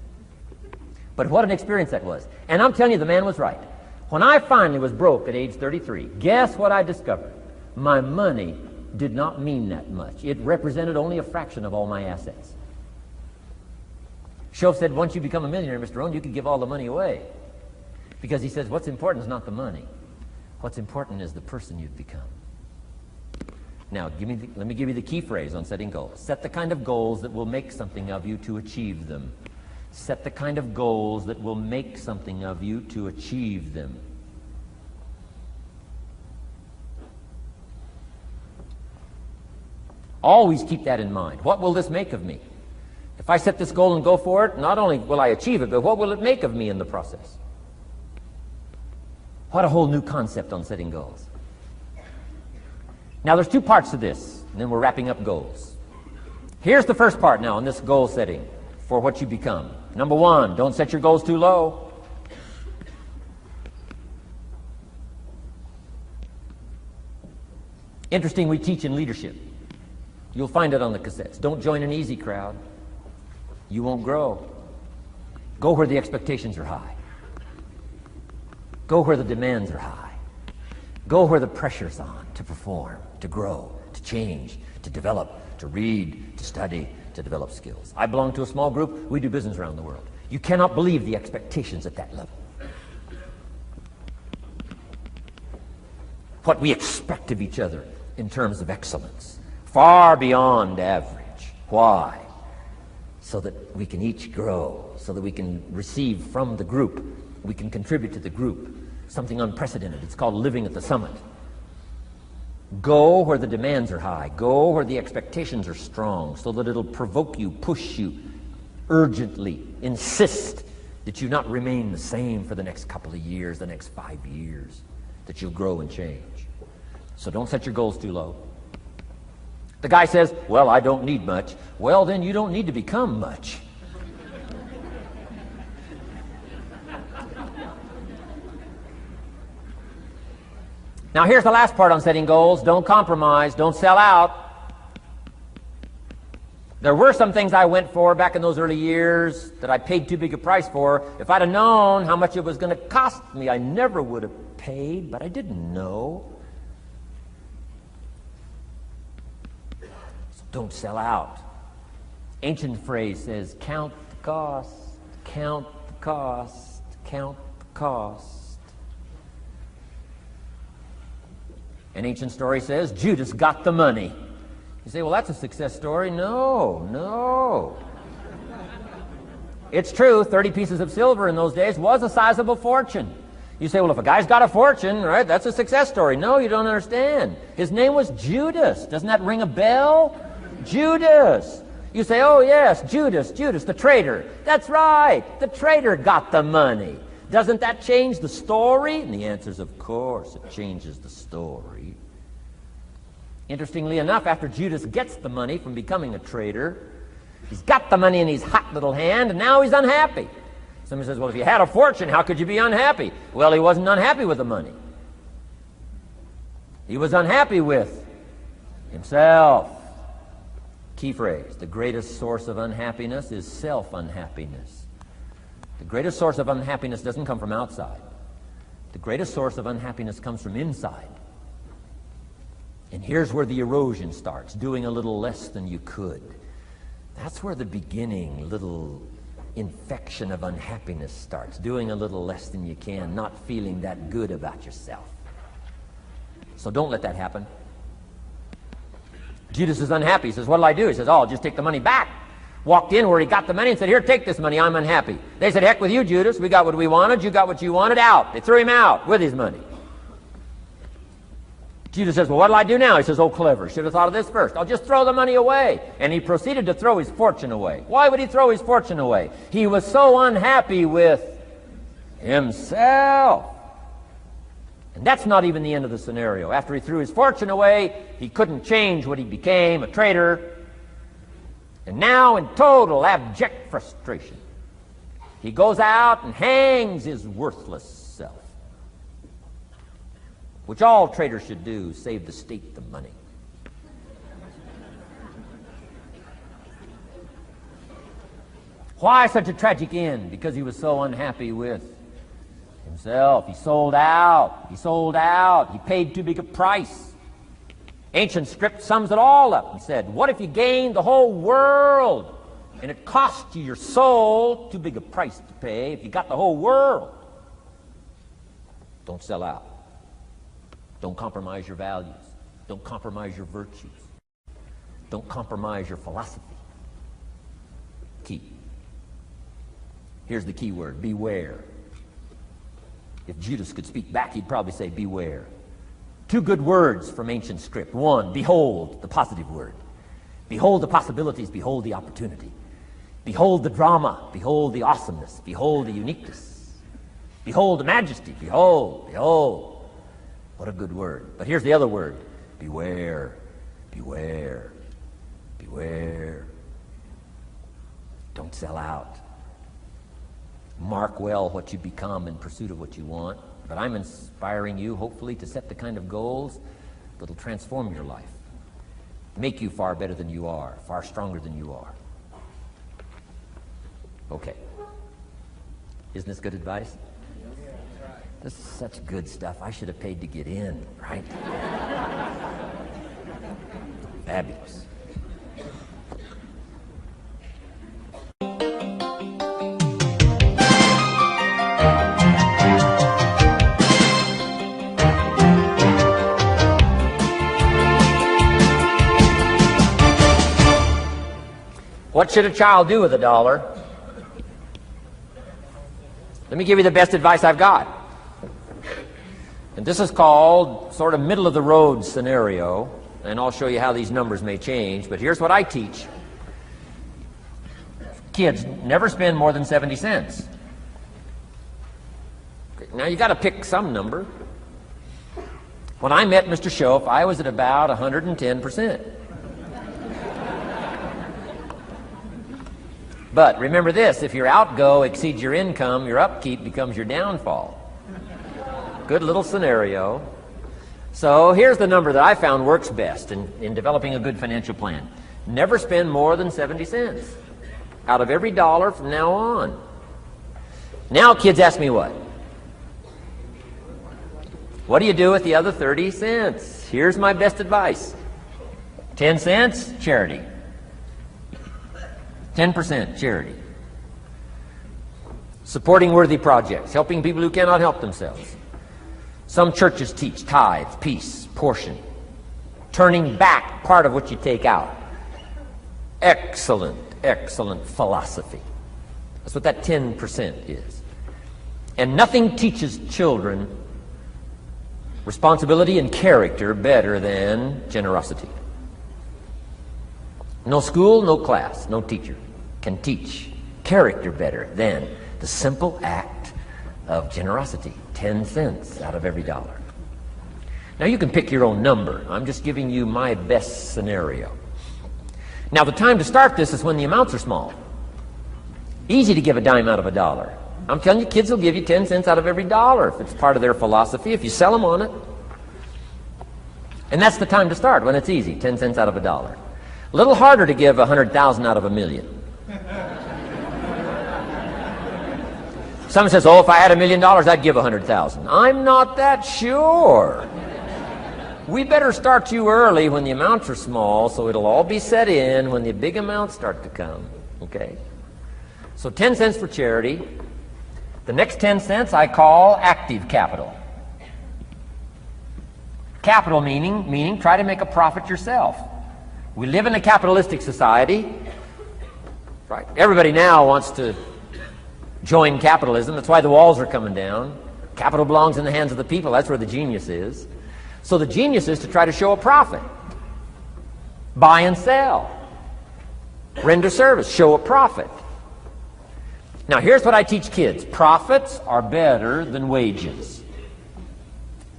But what an experience that was. And I'm telling you, the man was right. When I finally was broke at age 33, guess what I discovered? My money did not mean that much. It represented only a fraction of all my assets. Shoaff said, once you become a millionaire, Mr. Rohn, you can give all the money away. Because he says, what's important is not the money. What's important is the person you've become. Now, let me give you the key phrase on setting goals. Set the kind of goals that will make something of you to achieve them. Set the kind of goals that will make something of you to achieve them. Always keep that in mind. What will this make of me? If I set this goal and go for it, not only will I achieve it, but what will it make of me in the process? What a whole new concept on setting goals. Now, there's two parts to this, and then we're wrapping up goals. Here's the first part now on this goal setting for what you become. Number one, don't set your goals too low. Interesting, we teach in leadership. You'll find it on the cassettes. Don't join an easy crowd. You won't grow. Go where the expectations are high. Go where the demands are high. Go where the pressure's on to perform, to grow, to change, to develop, to read, to study, to develop skills. I belong to a small group. We do business around the world. You cannot believe the expectations at that level. What we expect of each other in terms of excellence. Far beyond average. Why? So that we can each grow, so that we can receive from the group, we can contribute to the group, something unprecedented. It's called living at the summit. Go where the demands are high. Go where the expectations are strong, so that it'll provoke you, push you, urgently insist that you not remain the same for the next couple of years, the next 5 years, that you'll grow and change. So don't set your goals too low. The guy says, well, I don't need much. Well, then you don't need to become much. Now, here's the last part on setting goals. Don't compromise. Don't sell out. There were some things I went for back in those early years that I paid too big a price for. If I'd have known how much it was going to cost me, I never would have paid, but I didn't know. Don't sell out. Ancient phrase says, count the cost, count the cost, count the cost. An ancient story says, Judas got the money. You say, well, that's a success story. No. It's true, 30 pieces of silver in those days was a sizable fortune. You say, well, if a guy's got a fortune, right, that's a success story. No, you don't understand. His name was Judas. Doesn't that ring a bell? Judas. You say, oh yes, Judas, the traitor. That's right, the traitor got the money. Doesn't that change the story? And the answer is, of course, it changes the story. Interestingly enough, after Judas gets the money from becoming a traitor, he's got the money in his hot little hand, and now he's unhappy. Somebody says, well, if you had a fortune, how could you be unhappy? Well, he wasn't unhappy with the money. He was unhappy with himself. Key phrase, the greatest source of unhappiness is self-unhappiness. The greatest source of unhappiness doesn't come from outside. The greatest source of unhappiness comes from inside. And here's where the erosion starts, doing a little less than you could. That's where the beginning little infection of unhappiness starts, doing a little less than you can, not feeling that good about yourself. So don't let that happen. Judas is unhappy. He says, what'll I do? He says, oh, I'll just take the money back. Walked in where he got the money and said, here, take this money. I'm unhappy. They said, heck with you, Judas. We got what we wanted. You got what you wanted. Out. They threw him out with his money. Judas says, well, what'll I do now? He says, oh, clever. Should have thought of this first. I'll just throw the money away. And he proceeded to throw his fortune away. Why would he throw his fortune away? He was so unhappy with himself. And that's not even the end of the scenario. After he threw his fortune away, he couldn't change what he became, a trader. And now, in total abject frustration, he goes out and hangs his worthless self, which all traders should do, save the state the money. Why such a tragic end? Because he was so unhappy with himself. He sold out. He sold out. He paid too big a price. Ancient script sums it all up. He said, what if you gained the whole world and it cost you your soul? Too big a price to pay if you got the whole world. Don't sell out. Don't compromise your values. Don't compromise your virtues. Don't compromise your philosophy. Key. Here's the key word, beware. If Judas could speak back, he'd probably say beware. Two good words from ancient script. One, behold, the positive word. Behold the possibilities, behold the opportunity. Behold the drama, behold the awesomeness, behold the uniqueness. Behold the majesty, behold, behold. What a good word. But here's the other word, beware, beware, beware. Don't sell out. Mark well what you become in pursuit of what you want. But I'm inspiring you, hopefully, to set the kind of goals that will transform your life, make you far better than you are, far stronger than you are. Okay. Isn't this good advice? This is such good stuff. I should have paid to get in, right? Fabulous. What should a child do with $1? Let me give you the best advice I've got. And this is called sort of middle of the road scenario, and I'll show you how these numbers may change, but here's what I teach. Kids, never spend more than 70 cents. Okay, now you got to pick some number. When I met Mr. Schoaf, I was at about 110%. But remember this, if your outgo exceeds your income, your upkeep becomes your downfall. Good little scenario. So here's the number that I found works best in developing a good financial plan. Never spend more than 70 cents out of every dollar from now on. Now kids ask me what? What do you do with the other 30 cents? Here's my best advice. 10 cents, charity. 10% charity. Supporting worthy projects, helping people who cannot help themselves. Some churches teach tithes, peace, portion, turning back part of what you take out. Excellent, excellent philosophy. That's what that 10% is. And nothing teaches children responsibility and character better than generosity. No school, no class, no teacher can teach character better than the simple act of generosity. 10 cents out of every dollar. Now you can pick your own number. I'm just giving you my best scenario. Now the time to start this is when the amounts are small. Easy to give a dime out of $1. I'm telling you, kids will give you 10 cents out of every dollar if it's part of their philosophy, if you sell them on it. And that's the time to start, when it's easy, 10 cents out of $1. A little harder to give 100,000 out of $1 million. Someone says, oh, if I had $1 million, I'd give 100,000. I'm not that sure. We better start you early when the amounts are small, so it'll all be set in when the big amounts start to come. Okay? So 10 cents for charity. The next 10 cents I call active capital. Capital meaning try to make a profit yourself. We live in a capitalistic society. Right? Everybody now wants to join capitalism. That's why the walls are coming down. Capital belongs in the hands of the people. That's where the genius is. So the genius is to try to show a profit. Buy and sell. Render service. Show a profit. Now here's what I teach kids. Profits are better than wages.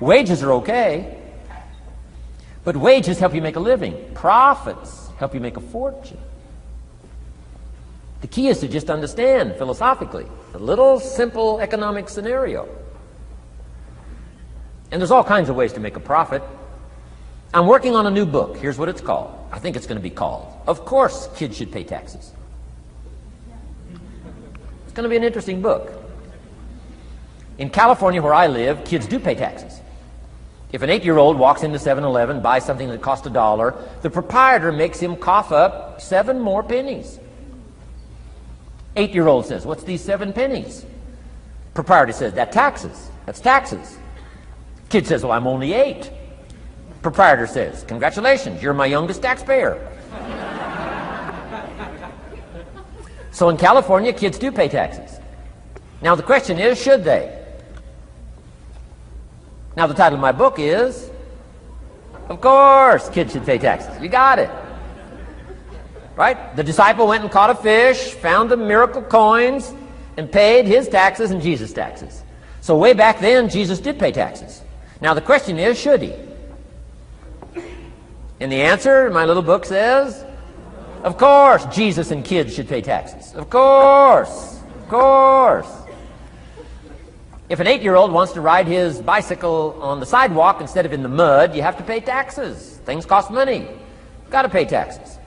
Wages are okay, but wages help you make a living. Profits help you make a fortune. The key is to just understand philosophically a little simple economic scenario. And there's all kinds of ways to make a profit. I'm working on a new book. Here's what it's called. I think it's going to be called, Of Course Kids Should Pay Taxes. It's going to be an interesting book. In California, where I live, kids do pay taxes. If an 8-year-old walks into 7-Eleven, buys something that costs $1, the proprietor makes him cough up 7 more pennies. 8-year-old says, "What's these 7 pennies?" Proprietor says, "That's taxes. That's taxes." Kid says, "Well, I'm only 8. Proprietor says, "Congratulations, you're my youngest taxpayer." So in California, kids do pay taxes. Now the question is, should they? Now the title of my book is, Of Course Kids Should Pay Taxes. You got it. Right? The disciple went and caught a fish, found the miracle coins, and paid his taxes and Jesus' taxes. So way back then, Jesus did pay taxes. Now the question is, should he? And the answer, my little book says, of course Jesus and kids should pay taxes. Of course. Of course. If an 8-year-old wants to ride his bicycle on the sidewalk instead of in the mud, you have to pay taxes. Things cost money. Got to pay taxes.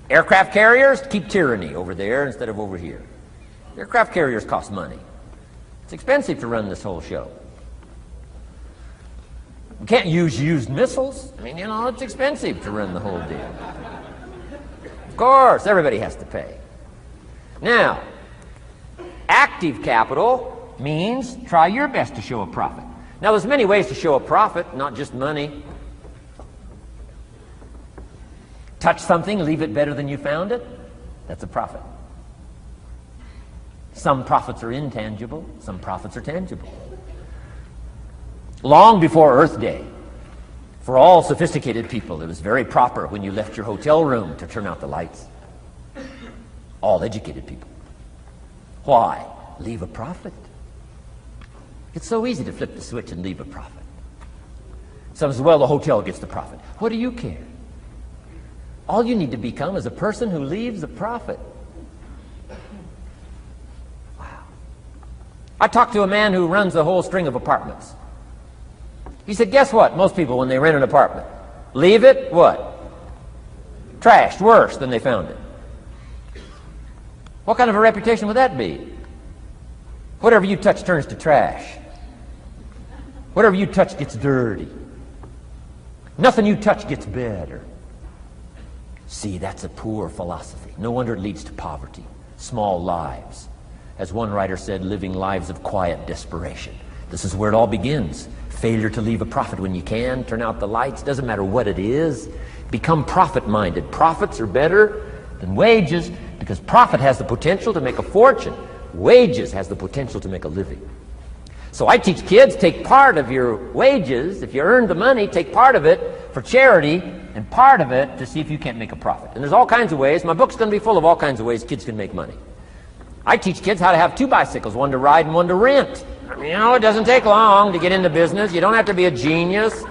Aircraft carriers keep tyranny over there instead of over here. Aircraft carriers cost money. It's expensive to run this whole show. We can't use used missiles. I mean, it's expensive to run the whole deal. Of course, everybody has to pay. Now, active capital means try your best to show a profit. Now, there's many ways to show a profit, not just money. Touch something, leave it better than you found it. That's a profit. Some profits are intangible, some profits are tangible. Long before Earth Day, for all sophisticated people, it was very proper when you left your hotel room to turn out the lights. All educated people. Why? Leave a profit. It's so easy to flip the switch and leave a profit. Some says, well, the hotel gets the profit. What do you care? All you need to become is a person who leaves a profit. Wow. I talked to a man who runs a whole string of apartments. He said, guess what? Most people, when they rent an apartment, leave it, what? Trashed, worse than they found it. What kind of a reputation would that be? Whatever you touch turns to trash. Whatever you touch gets dirty. Nothing you touch gets better. See, that's a poor philosophy. No wonder it leads to poverty, small lives. As one writer said, living lives of quiet desperation. This is where it all begins. Failure to leave a profit when you can, turn out the lights, doesn't matter what it is. Become profit-minded. Profits are better than wages because profit has the potential to make a fortune. Wages has the potential to make a living. So I teach kids, take part of your wages. If you earn the money, take part of it for charity and part of it to see if you can't make a profit. And there's all kinds of ways. My book's going to be full of all kinds of ways kids can make money. I teach kids how to have 2 bicycles, one to ride and one to rent. I mean, it doesn't take long to get into business. You don't have to be a genius.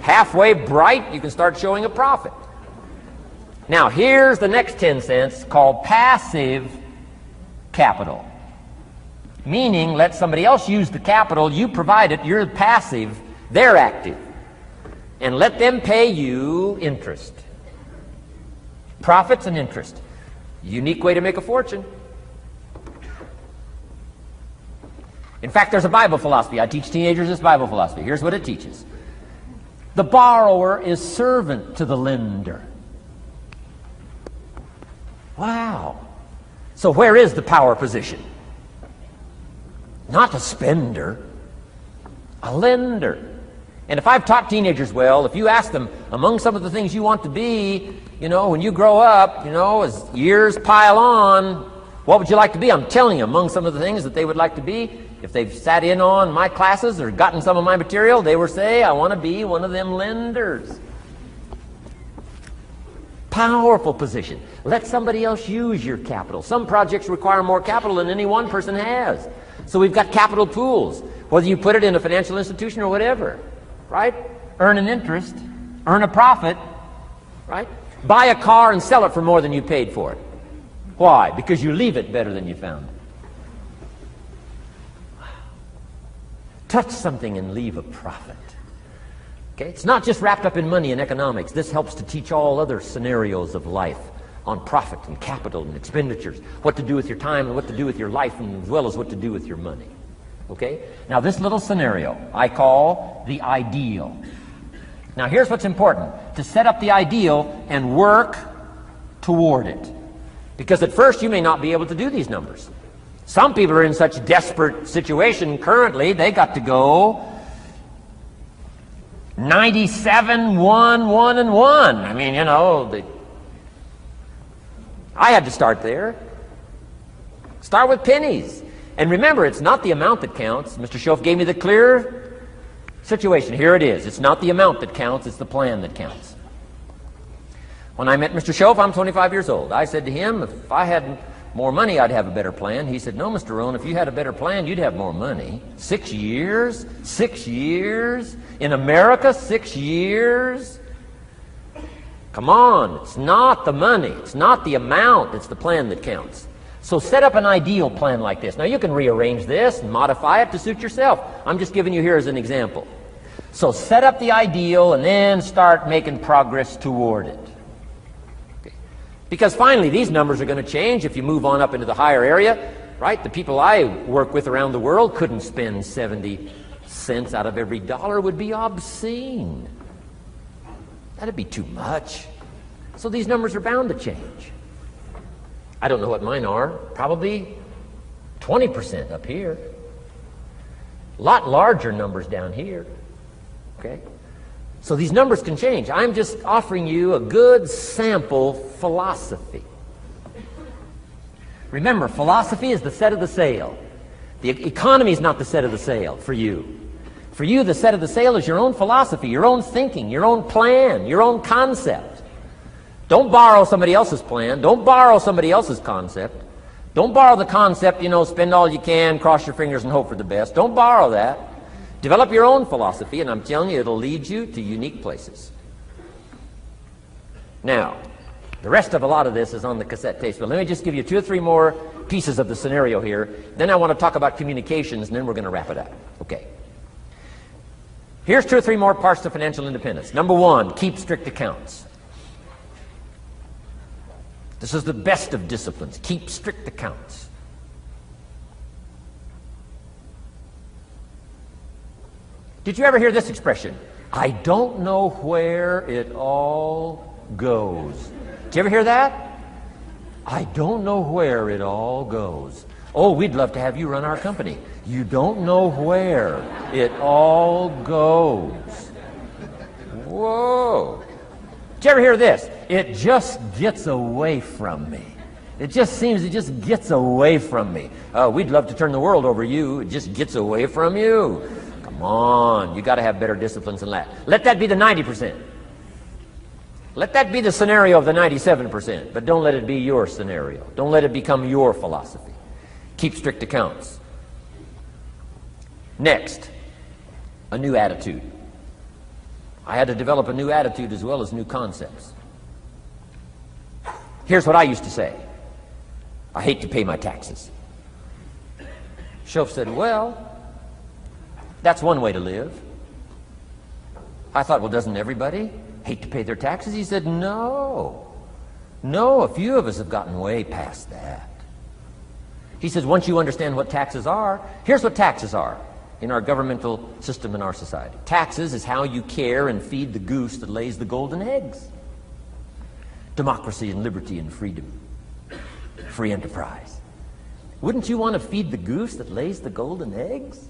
Halfway bright, you can start showing a profit. Now, here's the next 10 cents called passive capital. Meaning, let somebody else use the capital, you provide it, you're passive, they're active. And let them pay you interest. Profits and interest. Unique way to make a fortune. In fact, there's a Bible philosophy. I teach teenagers this Bible philosophy. Here's what it teaches. The borrower is servant to the lender. Wow. So where is the power position? Not a spender, a lender. And if I've taught teenagers well, if you ask them, among some of the things you want to be, when you grow up, as years pile on, what would you like to be? I'm telling you, among some of the things that they would like to be, if they've sat in on my classes or gotten some of my material, they will say, I want to be one of them lenders. Powerful position. Let somebody else use your capital. Some projects require more capital than any one person has. So we've got capital pools, whether you put it in a financial institution or whatever, right? Earn an interest, earn a profit, right? Buy a car and sell it for more than you paid for it. Why? Because you leave it better than you found it. Touch something and leave a profit. Okay? It's not just wrapped up in money and economics. This helps to teach all other scenarios of life on profit and capital and expenditures, what to do with your time and what to do with your life, and as well as what to do with your money. Okay? Now this little scenario I call the ideal. Now here's what's important: to set up the ideal and work toward it. Because at first you may not be able to do these numbers. Some people are in such desperate situation currently, they got to go 97, 1, 1, and 1. I mean, you know, I had to start there. Start with pennies. And remember, it's not the amount that counts. Mr. Schoaf gave me the clear situation. Here it is. It's not the amount that counts, it's the plan that counts. When I met Mr. Schoaf, I'm 25 years old. I said to him, if I had more money, I'd have a better plan. He said, no, Mr. Rohn, if you had a better plan, you'd have more money. 6 years? 6 years? In America, 6 years? Come on, it's not the money, it's not the amount, it's the plan that counts. So set up an ideal plan like this. Now you can rearrange this and modify it to suit yourself. I'm just giving you here as an example. So set up the ideal and then start making progress toward it. Because finally, these numbers are going to change if you move on up into the higher area, right? The people I work with around the world couldn't spend 70 cents out of every dollar. It would be obscene. That'd be too much. So these numbers are bound to change. I don't know what mine are. Probably 20% up here. A lot larger numbers down here. Okay? So these numbers can change. I'm just offering you a good sample philosophy. Remember, philosophy is the set of the sail. The economy is not the set of the sail for you. For you, the set of the sail is your own philosophy, your own thinking, your own plan, your own concept. Don't borrow somebody else's plan. Don't borrow somebody else's concept. Don't borrow the concept, you know, spend all you can, cross your fingers and hope for the best. Don't borrow that. Develop your own philosophy, and I'm telling you, it'll lead you to unique places. Now, the rest of a lot of this is on the cassette tapes, but let me just give you 2 or 3 more pieces of the scenario here. Then I want to talk about communications, and then we're going to wrap it up. Okay. Here's 2 or 3 more parts to financial independence. Number 1, keep strict accounts. This is the best of disciplines. Keep strict accounts. Did you ever hear this expression? I don't know where it all goes. Did you ever hear that? I don't know where it all goes. Oh, we'd love to have you run our company. You don't know where it all goes. Whoa. Did you ever hear this? It just gets away from me. It just seems it just gets away from me. Oh, we'd love to turn the world over you. It just gets away from you. Come on, you got to have better disciplines than that. Let that be the 90%. Let that be the scenario of the 97%, but don't let it be your scenario. Don't let it become your philosophy. Keep strict accounts. Next, a new attitude. I had to develop a new attitude as well as new concepts. Here's what I used to say. I hate to pay my taxes. Schoaf said, well, that's one way to live. I thought, well, doesn't everybody hate to pay their taxes? He said, no. No, a few of us have gotten way past that. He says, once you understand what taxes are, here's what taxes are in our governmental system in our society. Taxes is how you care and feed the goose that lays the golden eggs. Democracy and liberty and freedom. Free enterprise. Wouldn't you want to feed the goose that lays the golden eggs?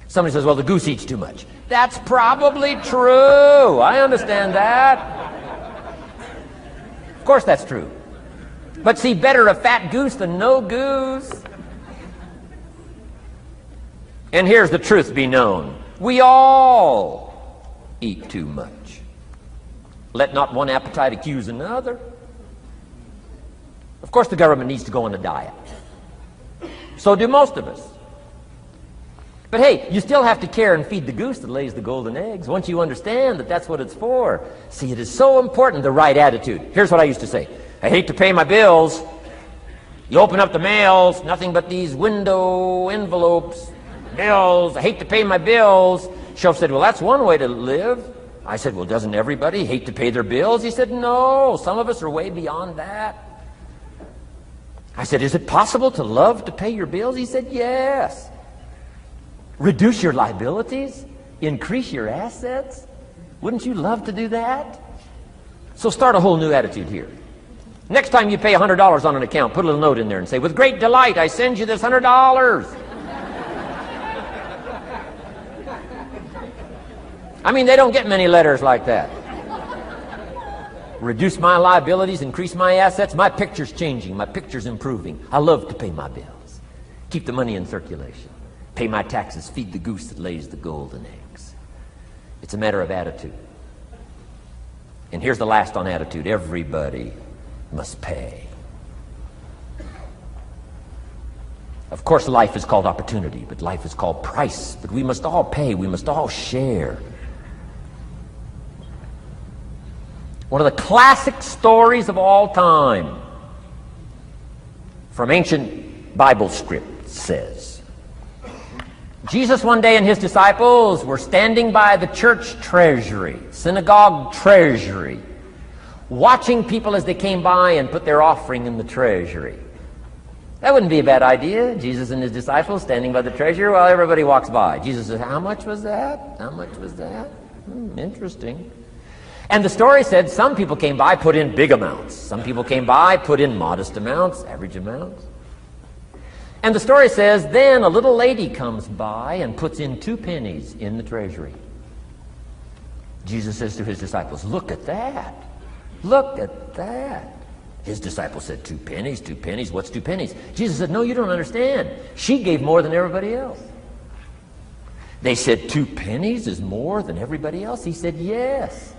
Somebody says, well, the goose eats too much. That's probably true. I understand that. Of course that's true. But see, better a fat goose than no goose. And here's the truth be known. We all eat too much. Let not one appetite accuse another. Of course the government needs to go on a diet. So do most of us. But hey, you still have to care and feed the goose that lays the golden eggs once you understand that that's what it's for. See, it is so important, the right attitude. Here's what I used to say. I hate to pay my bills. You open up the mails, nothing but these window envelopes, bills. I hate to pay my bills. Shelf said, well, that's one way to live. I said, well, doesn't everybody hate to pay their bills? He said, no, some of us are way beyond that. I said, is it possible to love to pay your bills? He said, yes. Reduce your liabilities? Increase your assets? Wouldn't you love to do that? So start a whole new attitude here. Next time you pay $100 on an account, put a little note in there and say, with great delight, I send you this $100. I mean, they don't get many letters like that. Reduce my liabilities, increase my assets. My picture's changing. My picture's improving. I love to pay my bills. Keep the money in circulation. Pay my taxes, feed the goose that lays the golden eggs. It's a matter of attitude. And here's the last on attitude. Everybody must pay. Of course, life is called opportunity, but life is called price. But we must all pay. We must all share. One of the classic stories of all time from ancient Bible script says, Jesus one day and his disciples were standing by the church treasury, synagogue treasury, watching people as they came by and put their offering in the treasury. That wouldn't be a bad idea. Jesus and his disciples standing by the treasury while everybody walks by. Jesus says, how much was that? How much was that? Interesting. And the story said some people came by, put in big amounts. Some people came by, put in modest amounts, average amounts. And the story says, then a little lady comes by and puts in 2 pennies in the treasury. Jesus says to his disciples, look at that. Look at that. His disciples said, 2 pennies, 2 pennies. What's 2 pennies? Jesus said, no, you don't understand. She gave more than everybody else. They said, 2 pennies is more than everybody else? He said, yes.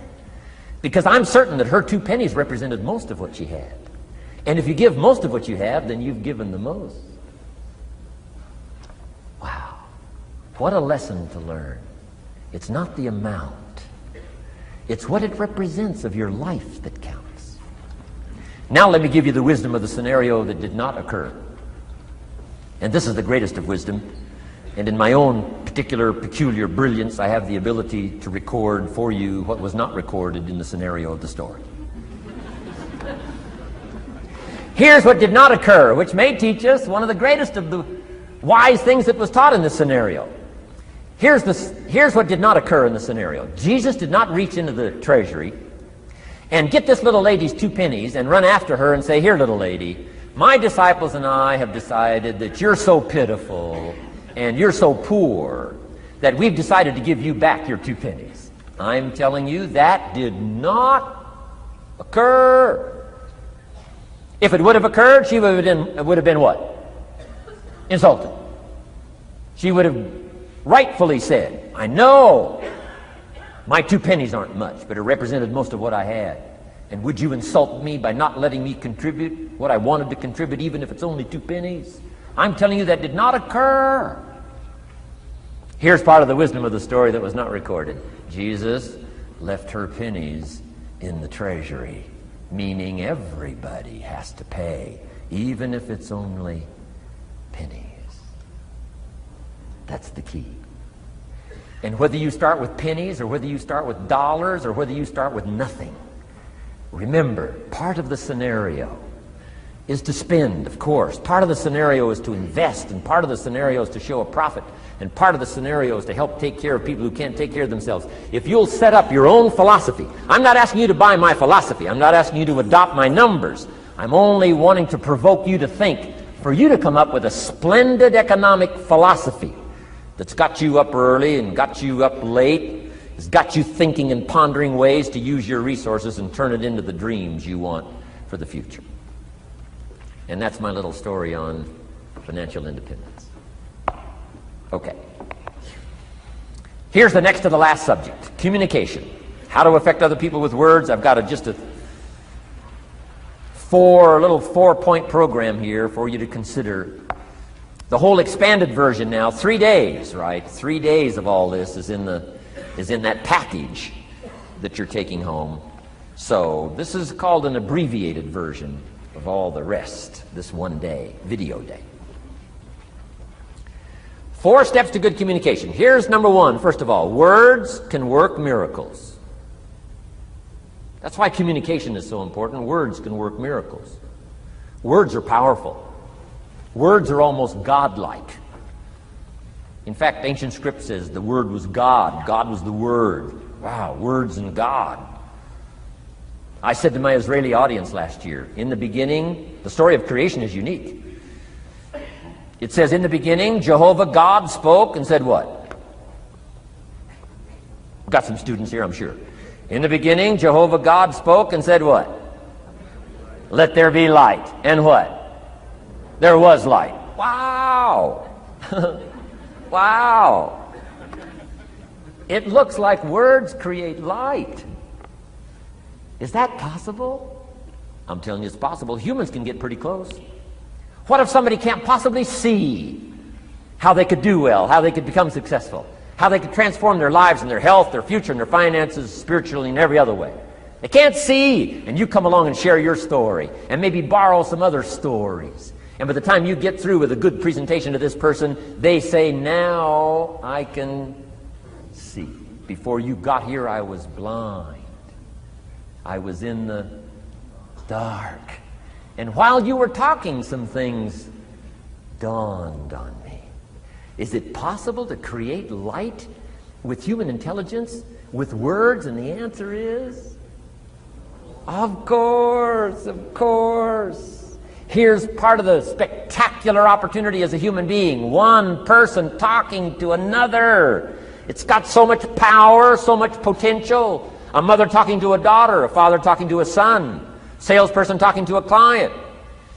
Because I'm certain that her 2 pennies represented most of what she had. And if you give most of what you have, then you've given the most. Wow. What a lesson to learn. It's not the amount. It's what it represents of your life that counts. Now let me give you the wisdom of the scenario that did not occur. And this is the greatest of wisdom. And in my own particular, peculiar brilliance, I have the ability to record for you what was not recorded in the scenario of the story. Here's what did not occur, which may teach us one of the greatest of the wise things that was taught in this scenario. Here's what did not occur in the scenario. Jesus did not reach into the treasury and get this little lady's 2 pennies and run after her and say, here, little lady, my disciples and I have decided that you're so pitiful and you're so poor that we've decided to give you back your 2 pennies. I'm telling you, that did not occur. If it would have occurred, she would have been what? Insulted. She would have rightfully said, I know my 2 pennies aren't much, but it represented most of what I had. And would you insult me by not letting me contribute what I wanted to contribute, even if it's only 2 pennies? I'm telling you that did not occur. Here's part of the wisdom of the story that was not recorded. Jesus left her pennies in the treasury, meaning everybody has to pay, even if it's only pennies. That's the key. And whether you start with pennies or whether you start with dollars or whether you start with nothing, remember, part of the scenario is to spend, of course. Part of the scenario is to invest, and part of the scenario is to show a profit, and part of the scenario is to help take care of people who can't take care of themselves. If you'll set up your own philosophy, I'm not asking you to buy my philosophy. I'm not asking you to adopt my numbers. I'm only wanting to provoke you to think, for you to come up with a splendid economic philosophy that's got you up early and got you up late, has got you thinking and pondering ways to use your resources and turn it into the dreams you want for the future. And that's my little story on financial independence. Okay. Here's the next to the last subject, communication. How to affect other people with words. I've got just a little 4-point program here for you to consider The whole expanded version now, 3 days, right? 3 days of all this is in that package that you're taking home. So this is called an abbreviated version of all the rest, this 1 day, video day. 4 steps to good communication. Here's number 1, first of all. Words can work miracles. That's why communication is so important. Words can work miracles. Words are powerful. Words are almost godlike. In fact, ancient script says the Word was God. God was the Word. Wow, words and God. I said to my Israeli audience last year, in the beginning, the story of creation is unique. It says, in the beginning, Jehovah God spoke and said what? We've got some students here, I'm sure. In the beginning, Jehovah God spoke and said what? Let there be light. And what? There was light. Wow! Wow! It looks like words create light. Is that possible? I'm telling you it's possible. Humans can get pretty close. What if somebody can't possibly see how they could do well, how they could become successful, how they could transform their lives and their health, their future, and their finances, spiritually, and every other way? They can't see, and you come along and share your story, and maybe borrow some other stories. And by the time you get through with a good presentation to this person, they say, now I can see. Before you got here, I was blind. I was in the dark. And while you were talking, some things dawned on me. Is it possible to create light with human intelligence, with words? And the answer is, of course, of course. Here's part of the spectacular opportunity as a human being. One person talking to another. It's got so much power, so much potential. A mother talking to a daughter, a father talking to a son, salesperson talking to a client.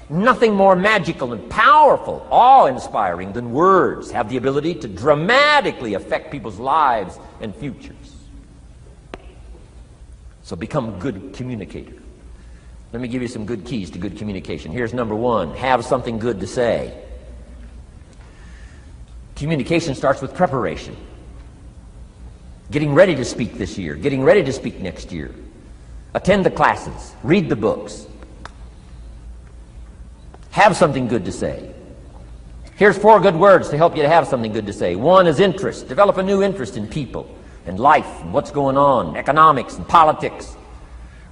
Nothing more magical and powerful, awe-inspiring than words have the ability to dramatically affect people's lives and futures. So become a good communicator. Let me give you some good keys to good communication. Here's number 1, have something good to say. Communication starts with preparation. Getting ready to speak this year, getting ready to speak next year. Attend the classes, read the books. Have something good to say. Here's 4 good words to help you to have something good to say. 1 is interest. Develop a new interest in people and life and what's going on, economics and politics,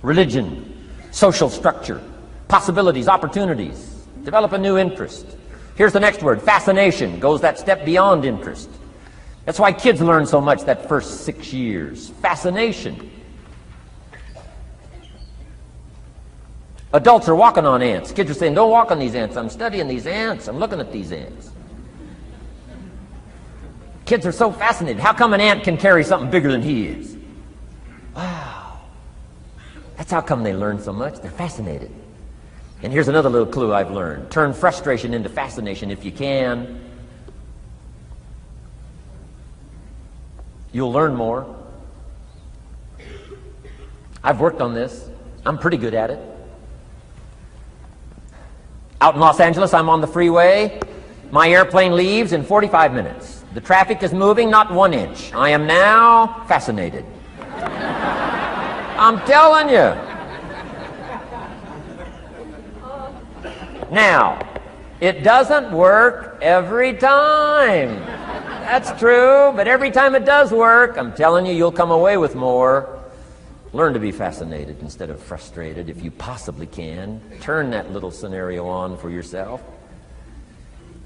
religion, social structure, possibilities, opportunities. Develop a new interest. Here's the next word, fascination. Goes that step beyond interest. That's why kids learn so much that first 6 years. Fascination. Adults are walking on ants. Kids are saying, don't walk on these ants. I'm studying these ants. I'm looking at these ants. Kids are so fascinated. How come an ant can carry something bigger than he is? Wow. That's how come they learn so much. They're fascinated. And here's another little clue I've learned. Turn frustration into fascination if you can. You'll learn more. I've worked on this. I'm pretty good at it. Out in Los Angeles, I'm on the freeway. My airplane leaves in 45 minutes. The traffic is moving not 1 inch. I am now fascinated. I'm telling you. Now, it doesn't work every time. That's true, but every time it does work, I'm telling you, you'll come away with more. Learn to be fascinated instead of frustrated if you possibly can. Turn that little scenario on for yourself.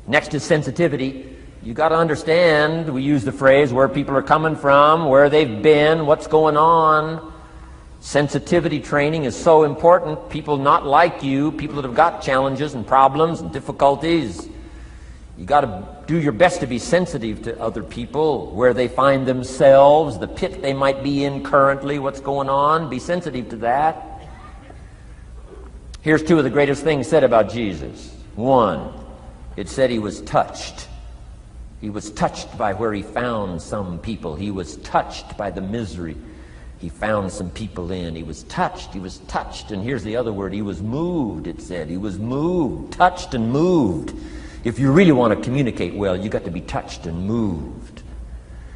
Next is sensitivity. You got to understand, we use the phrase where people are coming from, where they've been, what's going on. Sensitivity training is so important. People not like you, people that have got challenges and problems and difficulties, you got to do your best to be sensitive to other people, where they find themselves, the pit they might be in currently, what's going on. Be sensitive to that. Here's 2 of the greatest things said about Jesus. 1, it said he was touched. He was touched by where he found some people. He was touched by the misery he found some people in. He was touched. He was touched. And here's the other word. He was moved, it said. He was moved, touched and moved. If you really want to communicate well, you got to be touched and moved.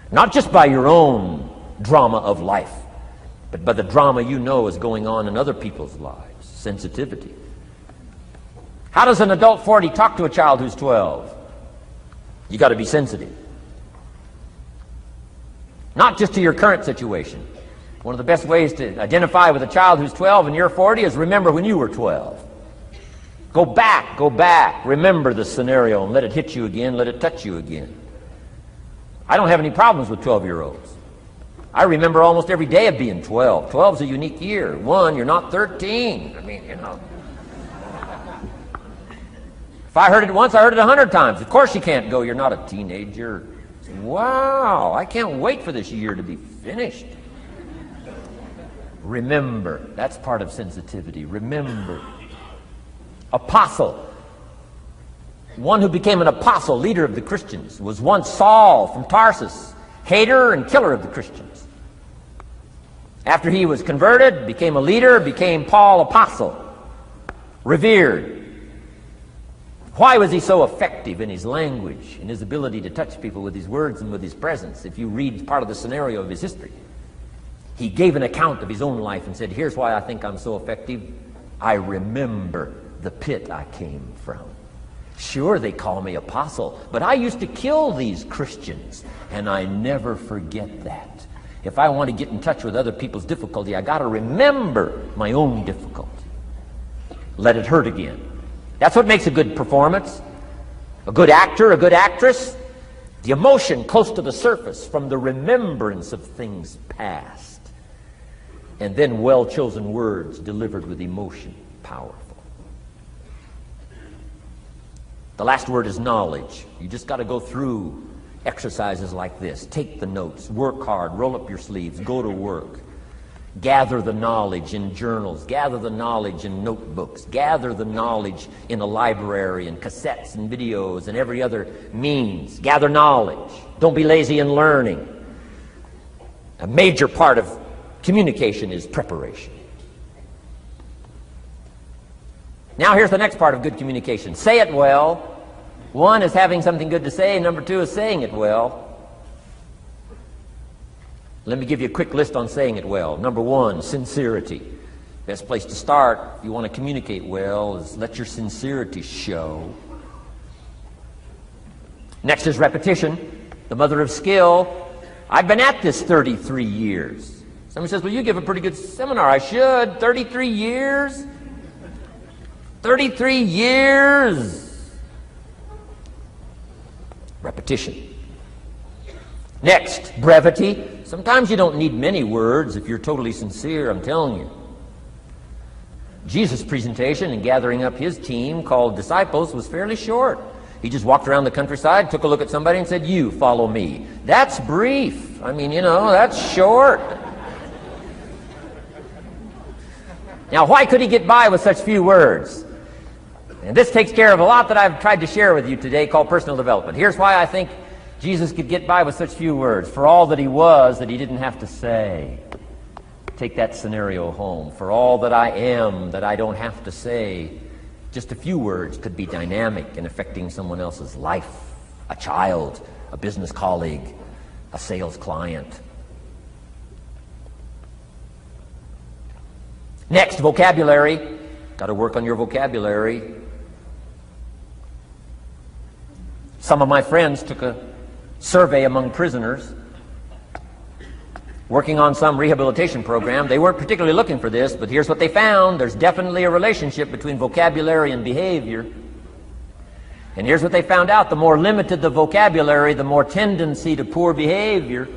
Not just by your own drama of life, but by the drama you know is going on in other people's lives. Sensitivity. How does an adult 40 talk to a child who's 12? You got to be sensitive. Not just to your current situation. One of the best ways to identify with a child who's 12 and you're 40 is remember when you were 12. Go back, remember the scenario and let it hit you again, let it touch you again. I don't have any problems with 12-year-olds. I remember almost every day of being 12. 12's a unique year. One, you're not 13. I mean, you know. If I heard it once, I heard it 100 times. Of course you can't go, you're not a teenager. Wow, I can't wait for this year to be finished. Remember, that's part of sensitivity. Remember. Apostle. One who became an apostle, leader of the Christians, was once Saul from Tarsus, hater and killer of the Christians. After he was converted, became a leader, became Paul apostle, revered. Why was he so effective in his language, in his ability to touch people with his words and with his presence? If you read part of the scenario of his history, he gave an account of his own life and said, here's why I think I'm so effective. I remember the pit I came from. Sure, they call me apostle, but I used to kill these Christians, and I never forget that. If I want to get in touch with other people's difficulty, I got to remember my own difficulty. Let it hurt again. That's what makes a good performance. A good actor, a good actress. The emotion close to the surface from the remembrance of things past. And then well-chosen words delivered with emotion. Powerful. The last word is knowledge. You just got to go through exercises like this. Take the notes. Work hard. Roll up your sleeves. Go to work. Gather the knowledge in journals. Gather the knowledge in notebooks. Gather the knowledge in a library and cassettes and videos and every other means. Gather knowledge. Don't be lazy in learning. A major part of communication is preparation. Now here's the next part of good communication. Say it well. One is having something good to say. Number two is saying it well. Let me give you a quick list on saying it well. Number one, sincerity. Best place to start if you want to communicate well is let your sincerity show. Next is repetition, the mother of skill. I've been at this 33 years. Somebody says, well, you give a pretty good seminar. I should. 33 years? 33 years. Repetition. Next, brevity. Sometimes you don't need many words if you're totally sincere, I'm telling you. Jesus' presentation in gathering up his team called disciples was fairly short. He just walked around the countryside, took a look at somebody and said, you follow me. That's brief. I mean, you know, that's short. Now, why could he get by with such few words? And this takes care of a lot that I've tried to share with you today called personal development. Here's why I think Jesus could get by with such few words. For all that he was, that he didn't have to say. Take that scenario home. For all that I am, that I don't have to say. Just a few words could be dynamic in affecting someone else's life. A child, a business colleague, a sales client. Next, vocabulary. Got to work on your vocabulary. Some of my friends took a survey among prisoners working on some rehabilitation program. They weren't particularly looking for this, but here's what they found. There's definitely a relationship between vocabulary and behavior. And here's what they found out. The more limited the vocabulary, the more tendency to poor behavior.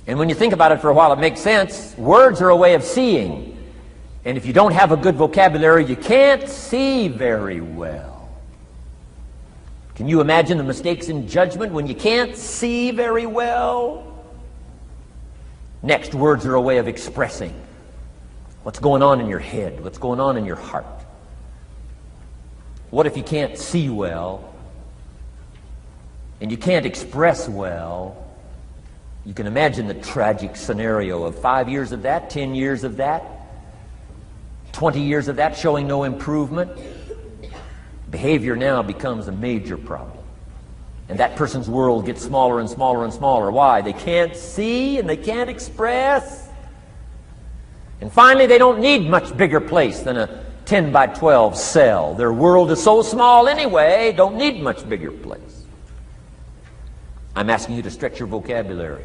And when you think about it for a while, it makes sense. Words are a way of seeing. And if you don't have a good vocabulary, you can't see very well. Can you imagine the mistakes in judgment when you can't see very well? Next, words are a way of expressing what's going on in your head, what's going on in your heart. What if you can't see well and you can't express well? You can imagine the tragic scenario of 5 years of that, 10 years of that, 20 years of that showing no improvement. Behavior now becomes a major problem. And that person's world gets smaller and smaller and smaller. Why? They can't see and they can't express. And finally, they don't need much bigger place than a 10 by 12 cell. Their world is so small anyway, don't need much bigger place. I'm asking you to stretch your vocabulary.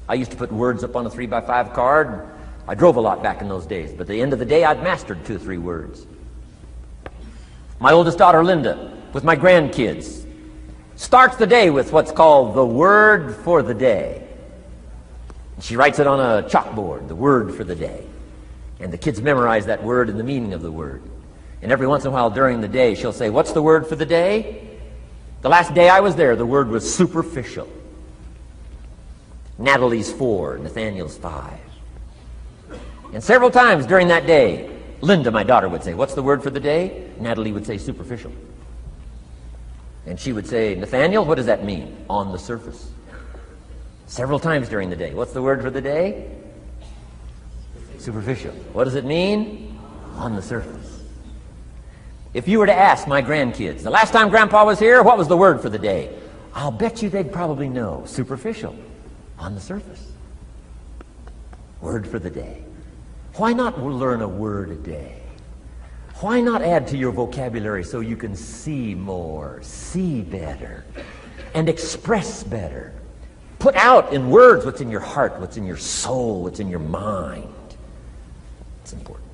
I used to put words up on a 3 by 5 card. I drove a lot back in those days, but at the end of the day, I'd mastered 2 or 3 words. My oldest daughter, Linda, with my grandkids, starts the day with what's called the word for the day. She writes it on a chalkboard, the word for the day. And the kids memorize that word and the meaning of the word. And every once in a while during the day, she'll say, "What's the word for the day?" The last day I was there, the word was superficial. Natalie's 4, Nathaniel's 5. And several times during that day, Linda, my daughter, would say, "What's the word for the day?" Natalie would say, "Superficial." And she would say, "Nathaniel, what does that mean?" "On the surface." Several times during the day. "What's the word for the day?" Superficial. "What does it mean?" "On the surface." If you were to ask my grandkids, "The last time Grandpa was here, what was the word for the day?" I'll bet you they'd probably know. Superficial. On the surface. Word for the day. Why not learn a word a day? Why not add to your vocabulary so you can see more, see better, and express better? Put out in words what's in your heart, what's in your soul, what's in your mind. It's important.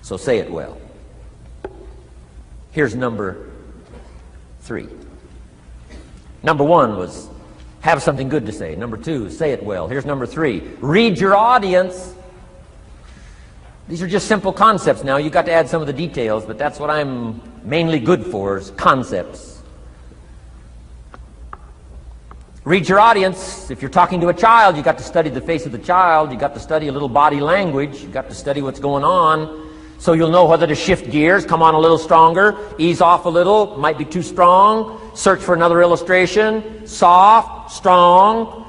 So say it well. Here's number 3. Number 1 was have something good to say. Number 2, say it well. Here's number 3. Read your audience. These are just simple concepts now. You've got to add some of the details, but that's what I'm mainly good for, is concepts. Read your audience. If you're talking to a child, you've got to study the face of the child. You've got to study a little body language. You've got to study what's going on. So you'll know whether to shift gears, come on a little stronger, ease off a little, might be too strong, search for another illustration, soft, strong.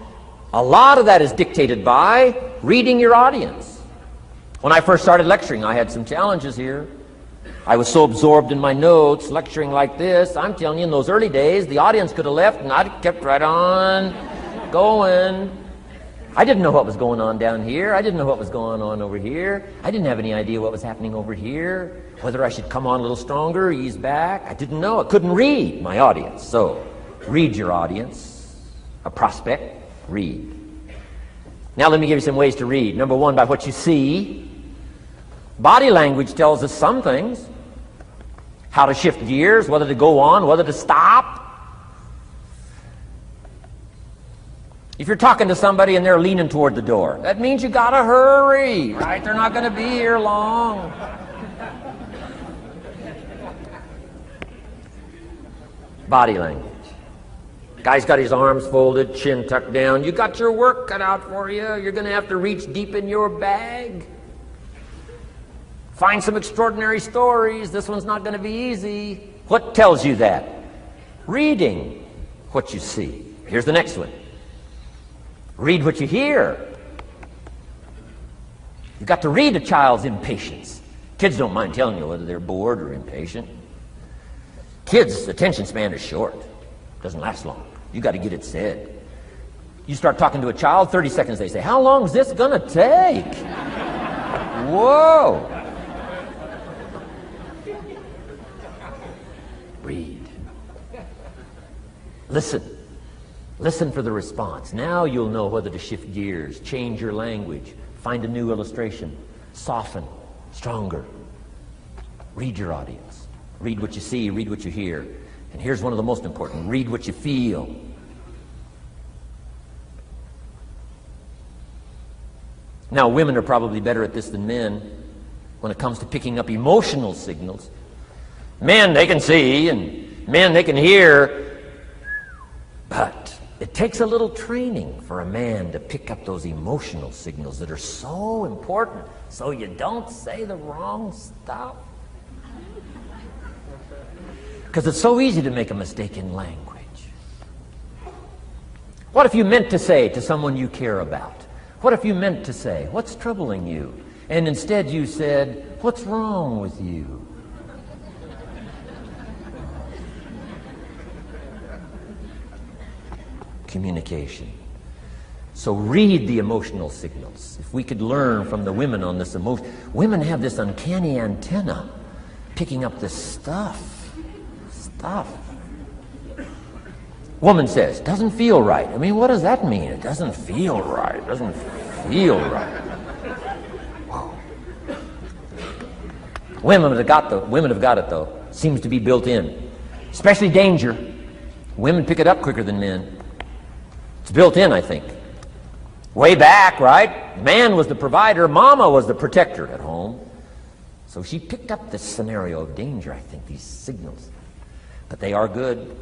A lot of that is dictated by reading your audience. When I first started lecturing, I had some challenges here. I was so absorbed in my notes, lecturing like this. I'm telling you, in those early days, the audience could have left and I'd kept right on going. I didn't know what was going on down here. I didn't know what was going on over here. I didn't have any idea what was happening over here, whether I should come on a little stronger, ease back. I didn't know. I couldn't read my audience. So, read your audience. A prospect, read. Now let me give you some ways to read. Number 1, by what you see. Body language tells us some things. How to shift gears, whether to go on, whether to stop. If you're talking to somebody and they're leaning toward the door, that means you gotta hurry, right? They're not gonna be here long. Body language. Guy's got his arms folded, chin tucked down. You got your work cut out for you. You're gonna have to reach deep in your bag. Find some extraordinary stories. This one's not gonna be easy. What tells you that? Reading what you see. Here's the next one. Read what you hear. You've got to read a child's impatience. Kids don't mind telling you whether they're bored or impatient. Kids' attention span is short. Doesn't last long. You've got to get it said. You start talking to a child, 30 seconds they say, "How long is this going to take?" Whoa. Read. Listen. Listen for the response. Now you'll know whether to shift gears, change your language, find a new illustration, soften, stronger. Read your audience. Read what you see, read what you hear. And here's one of the most important. Read what you feel. Now, women are probably better at this than men when it comes to picking up emotional signals. Men, they can see, and men, they can hear, but it takes a little training for a man to pick up those emotional signals that are so important so you don't say the wrong stuff. Because it's so easy to make a mistake in language. What if you meant to say to someone you care about? What if you meant to say, "What's troubling you?" And instead you said, "What's wrong with you?" communication. So read the emotional signals. If we could learn from the women on this emotion. Women have this uncanny antenna picking up this stuff. Woman says, doesn't feel right. I mean, what does that mean? It doesn't feel right. It doesn't feel right. Whoa. Women have got it though. Seems to be built in. Especially danger. Women pick it up quicker than men. It's built in, I think. Way back, right? Man was the provider, mama was the protector at home. So she picked up this scenario of danger, I think, these signals. But they are good.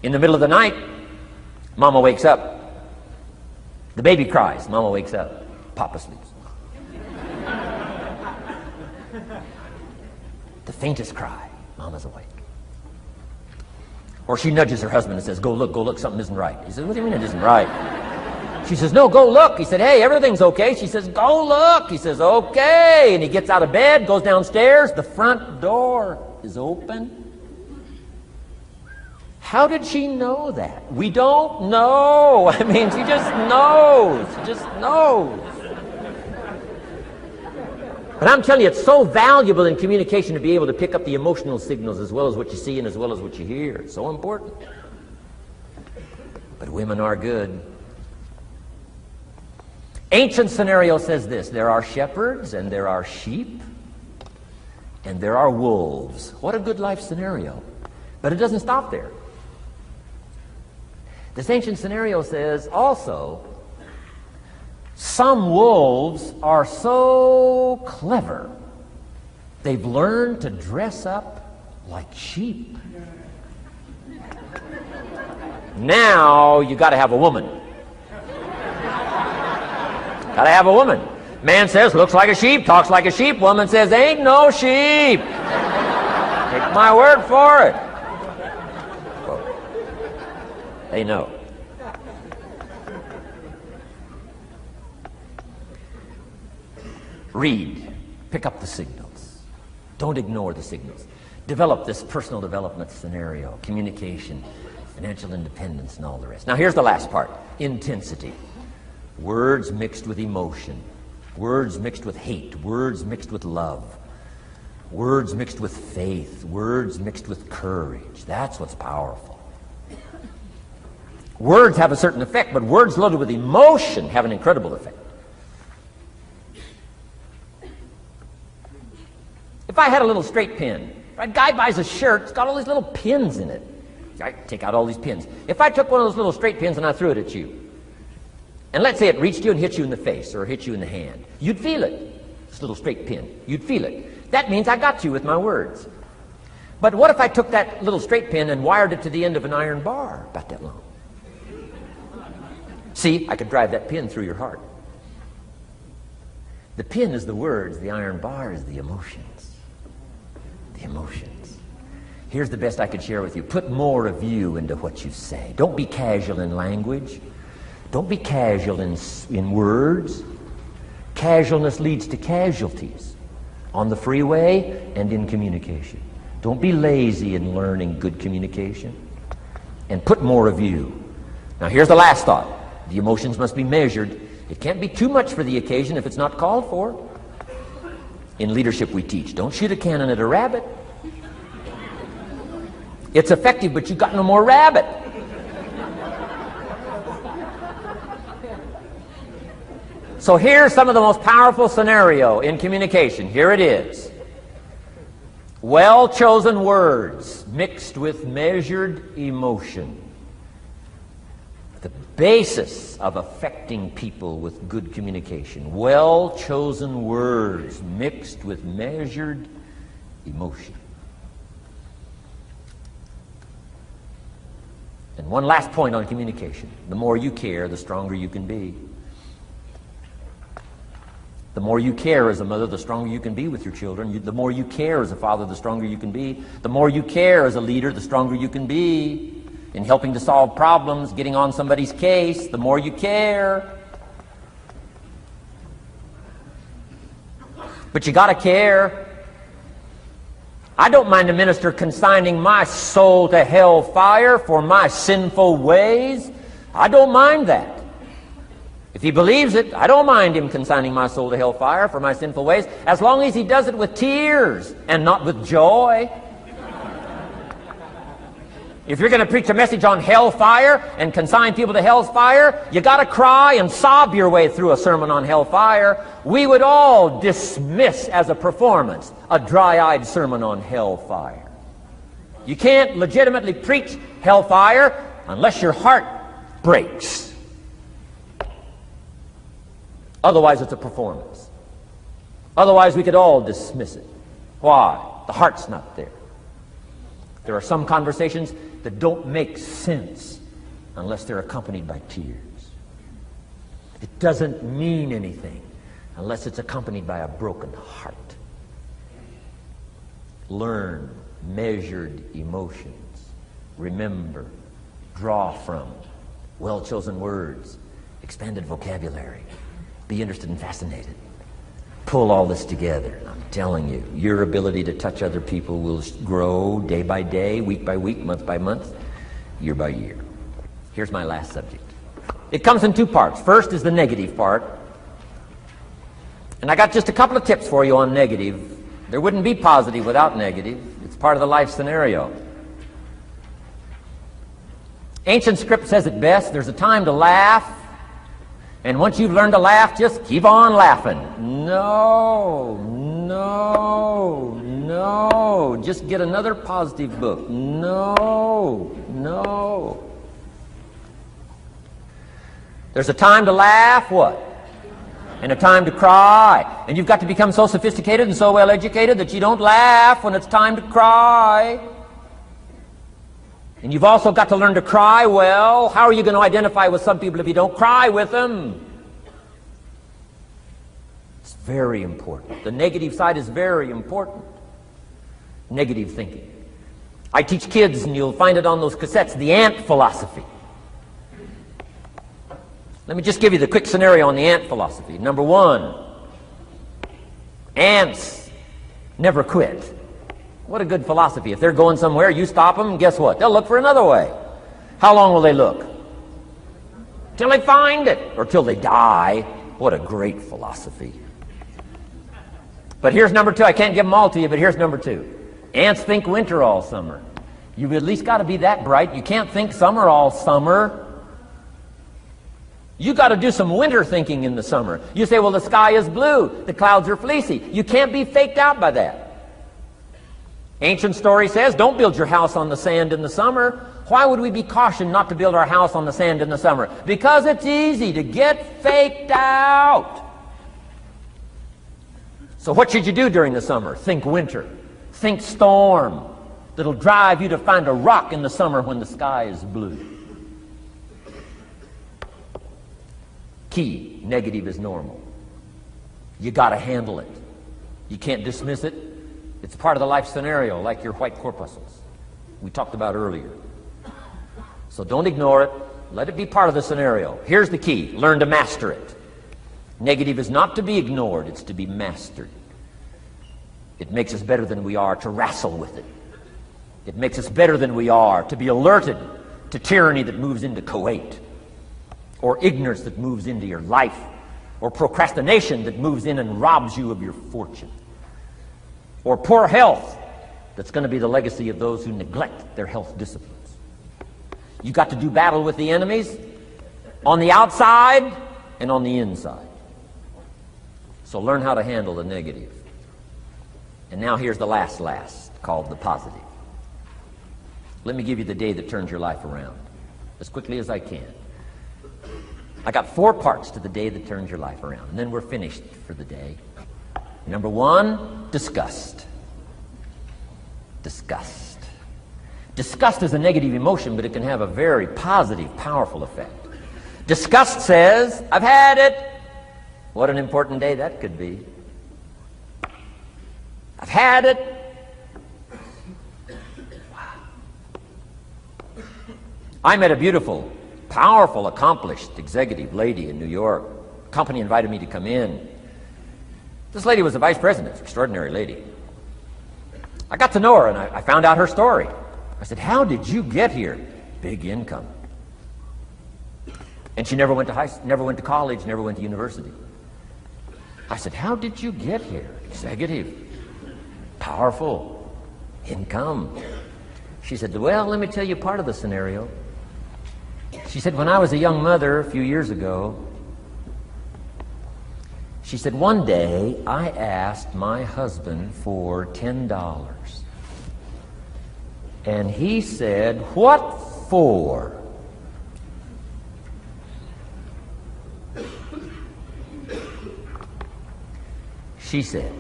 In the middle of the night, mama wakes up. The baby cries, mama wakes up. Papa sleeps. The faintest cry, mama's awake. Or she nudges her husband and says, go look, something isn't right. He says, what do you mean it isn't right? She says, no, go look. He said, hey, everything's okay. She says, go look. He says, okay. And he gets out of bed, goes downstairs. The front door is open. How did she know that? We don't know. I mean, she just knows. She just knows. But I'm telling you, it's so valuable in communication to be able to pick up the emotional signals as well as what you see and as well as what you hear. It's so important. But women are good. Ancient scenario says this: there are shepherds and there are sheep and there are wolves. What a good life scenario. But it doesn't stop there. This ancient scenario says also, some wolves are so clever, they've learned to dress up like sheep. Now you got to have a woman. Got to have a woman. Man says, looks like a sheep, talks like a sheep. Woman says, ain't no sheep. Take my word for it. They know. Read. Pick up the signals. Don't ignore the signals. Develop this personal development scenario, communication, financial independence, and all the rest. Now here's the last part. Intensity. Words mixed with emotion. Words mixed with hate. Words mixed with love. Words mixed with faith. Words mixed with courage. That's what's powerful. Words have a certain effect, but words loaded with emotion have an incredible effect. If I had a little straight pin, a guy buys a shirt, it's got all these little pins in it. I take out all these pins. If I took one of those little straight pins and I threw it at you, and let's say it reached you and hit you in the face or hit you in the hand, you'd feel it. This little straight pin, you'd feel it. That means I got you with my words. But what if I took that little straight pin and wired it to the end of an iron bar about that long? See, I could drive that pin through your heart. The pin is the words, the iron bar is the emotions. The emotions. Here's the best I could share with you. Put more of you into what you say. Don't be casual in language. Don't be casual in words. Casualness leads to casualties on the freeway and in communication. Don't be lazy in learning good communication. And put more of you. Now here's the last thought. The emotions must be measured. It can't be too much for the occasion if it's not called for. In leadership we teach, don't shoot a cannon at a rabbit. It's effective, but you got no more rabbit. So here's some of the most powerful scenario in communication. Here it is. Well-chosen words mixed with measured emotion. The basis of affecting people with good communication. Well-chosen words mixed with measured emotion. And one last point on communication. The more you care, the stronger you can be. The more you care as a mother, the stronger you can be with your children. The more you care as a father, the stronger you can be. The more you care as a leader, the stronger you can be. In helping to solve problems, getting on somebody's case, the more you care. But you got to care. I don't mind a minister consigning my soul to hell fire for my sinful ways, I don't mind that. If he believes it, I don't mind him consigning my soul to hellfire for my sinful ways, as long as he does it with tears and not with joy. If you're going to preach a message on hellfire and consign people to hell's fire, you got to cry and sob your way through a sermon on hellfire. We would all dismiss as a performance a dry-eyed sermon on hellfire. You can't legitimately preach hellfire unless your heart breaks. Otherwise, it's a performance. Otherwise, we could all dismiss it. Why? The heart's not there. There are some conversations that don't make sense unless they're accompanied by tears. It doesn't mean anything unless it's accompanied by a broken heart. Learn measured emotions. Remember, draw from well-chosen words, expanded vocabulary. Be interested and fascinated. Pull all this together. I'm telling you, your ability to touch other people will grow day by day, week by week, month by month, year by year. Here's my last subject. It comes in two parts. First is the negative part. And I got just a couple of tips for you on negative. There wouldn't be positive without negative. It's part of the life scenario. Ancient script says it best. There's a time to laugh. And once you've learned to laugh, just keep on laughing. No. Just get another positive book. No. There's a time to laugh, what? And a time to cry. And you've got to become so sophisticated and so well educated that you don't laugh when it's time to cry. And you've also got to learn to cry well. How are you going to identify with some people if you don't cry with them? It's very important. The negative side is very important. Negative thinking. I teach kids, and you'll find it on those cassettes, the ant philosophy. Let me just give you the quick scenario on the ant philosophy. Number one, ants never quit. What a good philosophy. If they're going somewhere, you stop them, guess what? They'll look for another way. How long will they look? Till they find it, or till they die. What a great philosophy. But here's number two. I can't give them all to you, but here's number two. Ants think winter all summer. You've at least got to be that bright. You can't think summer all summer. You got to do some winter thinking in the summer. You say, well, the sky is blue, the clouds are fleecy. You can't be faked out by that. Ancient story says, don't build your house on the sand in the summer. Why would we be cautioned not to build our house on the sand in the summer? Because it's easy to get faked out. So what should you do during the summer? Think winter. Think storm. That'll drive you to find a rock in the summer when the sky is blue. Key, negative is normal. You got to handle it. You can't dismiss it. It's part of the life scenario, like your white corpuscles we talked about earlier. So don't ignore it. Let it be part of the scenario. Here's the key. Learn to master it. Negative is not to be ignored. It's to be mastered. It makes us better than we are to wrestle with it. It makes us better than we are to be alerted to tyranny that moves into Kuwait, or ignorance that moves into your life, or procrastination that moves in and robs you of your fortune, or poor health that's going to be the legacy of those who neglect their health disciplines. You got to do battle with the enemies on the outside and on the inside. So learn how to handle the negative. And now here's the last, called the positive. Let me give you the day that turns your life around, as quickly as I can. I got 4 parts to the day that turns your life around, and then we're finished for the day. Number 1, disgust. Disgust. Disgust is a negative emotion, but it can have a very positive, powerful effect. Disgust says, I've had it. What an important day that could be. I've had it. Wow. I met a beautiful, powerful, accomplished executive lady in New York. The company invited me to come in. This lady was a vice president, extraordinary lady. I got to know her, and I found out her story. I said, how did you get here? Big income. And she never went to college, never went to university. I said, how did you get here? Executive, powerful, income. She said, well, let me tell you part of the scenario. She said, when I was a young mother a few years ago, she said, one day I asked my husband for $10. And he said, what for? She said,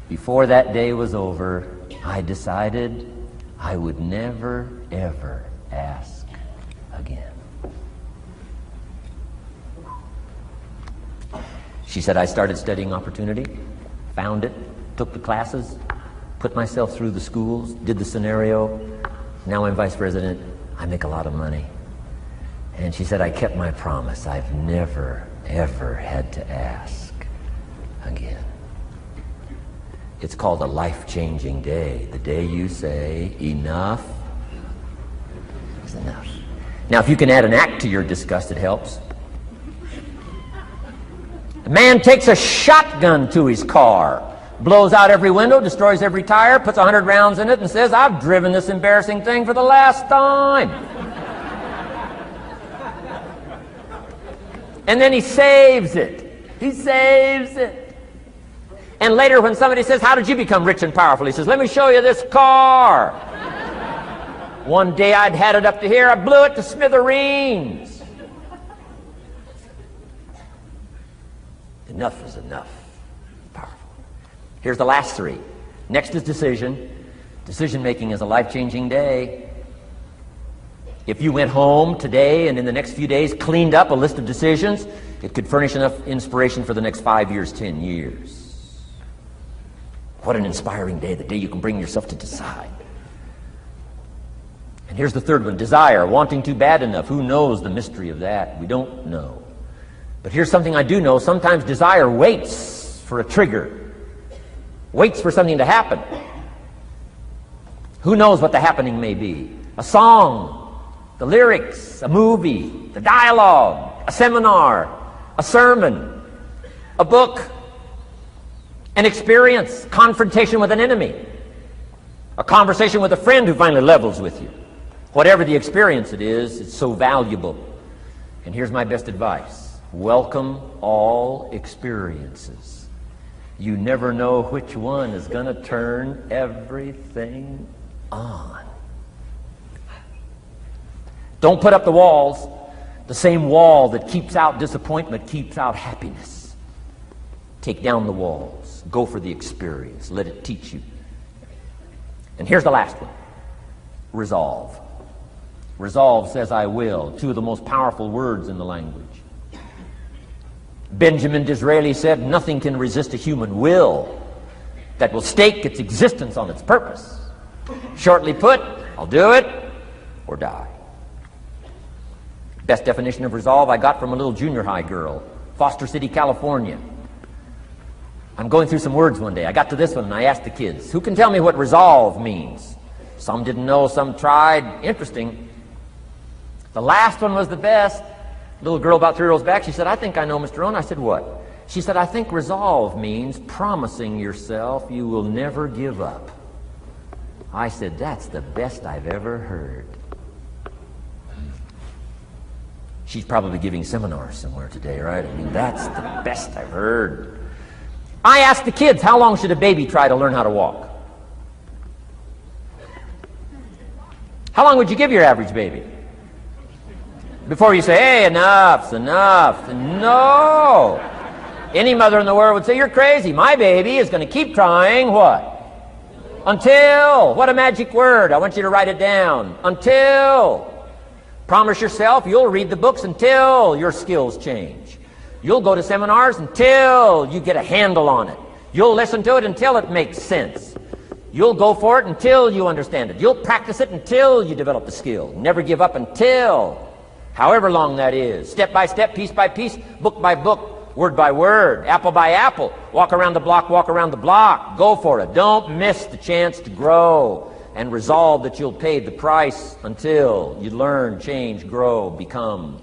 before that day was over, I decided I would never, ever ask again. She said, I started studying opportunity, found it, took the classes, put myself through the schools, did the scenario. Now I'm vice president. I make a lot of money. And she said, I kept my promise. I've never, ever had to ask again. It's called a life-changing day. The day you say, enough is enough. Now, if you can add an act to your disgust, it helps. The man takes a shotgun to his car, blows out every window, destroys every tire, puts 100 rounds in it, and says, I've driven this embarrassing thing for the last time. And then he saves it. He saves it. And later when somebody says, how did you become rich and powerful? He says, let me show you this car. One day I'd had it up to here, I blew it to smithereens. Enough is enough. Powerful. Here's the last three. Next is decision. Decision making is a life-changing day. If you went home today and in the next few days cleaned up a list of decisions, it could furnish enough inspiration for the next 5 years, 10 years. What an inspiring day, the day you can bring yourself to decide. And here's the third one, desire, wanting too bad enough. Who knows the mystery of that? We don't know. But here's something I do know. Sometimes desire waits for a trigger, waits for something to happen. Who knows what the happening may be? A song, the lyrics, a movie, the dialogue, a seminar, a sermon, a book, an experience, confrontation with an enemy, a conversation with a friend who finally levels with you. Whatever the experience it is, it's so valuable. And here's my best advice. Welcome all experiences. You never know which one is going to turn everything on. Don't put up the walls. The same wall that keeps out disappointment keeps out happiness. Take down the walls. Go for the experience. Let it teach you. And here's the last one. Resolve. Resolve says I will. Two of the most powerful words in the language. Benjamin Disraeli said, nothing can resist a human will that will stake its existence on its purpose. Shortly put, I'll do it or die. Best definition of resolve I got from a little junior high girl, Foster City, California. I'm going through some words one day. I got to this one and I asked the kids, who can tell me what resolve means? Some didn't know, some tried. Interesting. The last one was the best. Little girl about 3 rows back, she said, I think I know, Mr. Rohn. I said, what? She said, I think resolve means promising yourself you will never give up. I said, that's the best I've ever heard. She's probably giving seminars somewhere today, right? I mean, that's the best I've heard. I asked the kids, how long should a baby try to learn how to walk? How long would you give your average baby? Before you say, hey, enough's enough. No. Any mother in the world would say, you're crazy. My baby is going to keep trying what? Until. What a magic word. I want you to write it down. Until. Promise yourself you'll read the books until your skills change. You'll go to seminars until you get a handle on it. You'll listen to it until it makes sense. You'll go for it until you understand it. You'll practice it until you develop the skill. Never give up until. However long that is, step by step, piece by piece, book by book, word by word, apple by apple, walk around the block, go for it. Don't miss the chance to grow. and resolve that you'll pay the price until you learn, change, grow, become.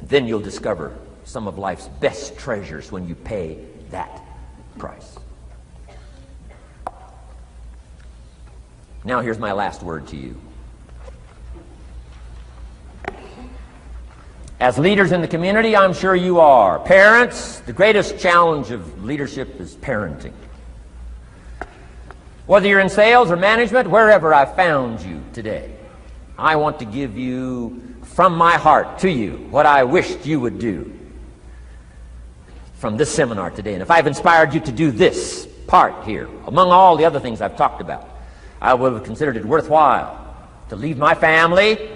Then you'll discover some of life's best treasures when you pay that price. Now here's my last word to you. As leaders in the community, I'm sure you are. Parents, the greatest challenge of leadership is parenting. Whether you're in sales or management, wherever I found you today, I want to give you, from my heart to you, what I wished you would do from this seminar today. And if I've inspired you to do this part here, among all the other things I've talked about, I would have considered it worthwhile to leave my family,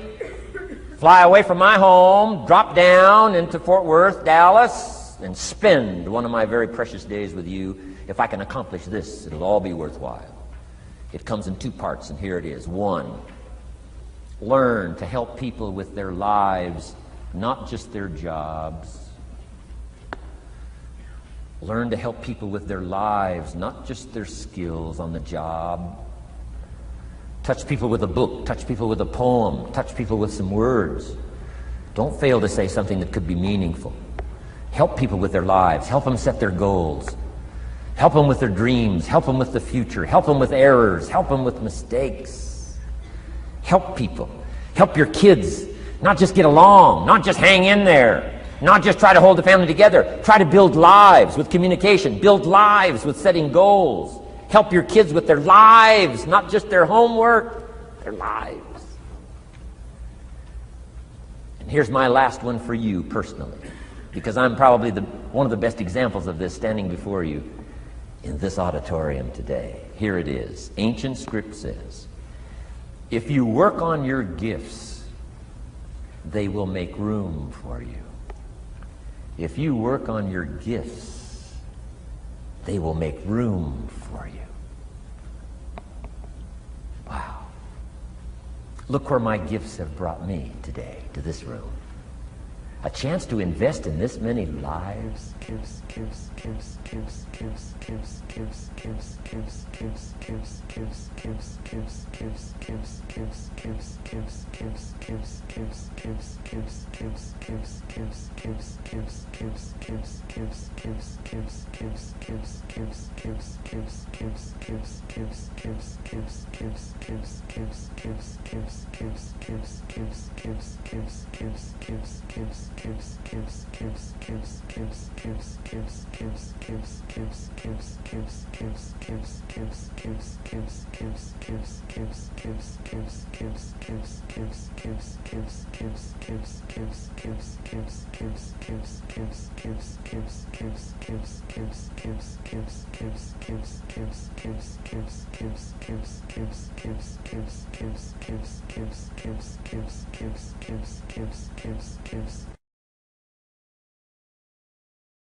fly away from my home, drop down into Fort Worth, Dallas, and spend one of my very precious days with you. If I can accomplish this, it'll all be worthwhile. It comes in two parts, and here it is. One, learn to help people with their lives, not just their jobs. Learn to help people with their lives, not just their skills on the job. Touch people with a book, touch people with a poem, touch people with some words. Don't fail to say something that could be meaningful. Help people with their lives, help them set their goals. Help them with their dreams, help them with the future, help them with errors, help them with mistakes. Help people. Help your kids not just get along, not just hang in there, not just try to hold the family together. Try to build lives with communication, build lives with setting goals. Help your kids with their lives, not just their homework, their lives. And here's my last one for you personally, because I'm probably one of the best examples of this standing before you in this auditorium today. Here it is. Ancient script says, if you work on your gifts, they will make room for you. If you work on your gifts, they will make room for you. Wow. Look where my gifts have brought me today, to this room. A chance to invest in this many lives.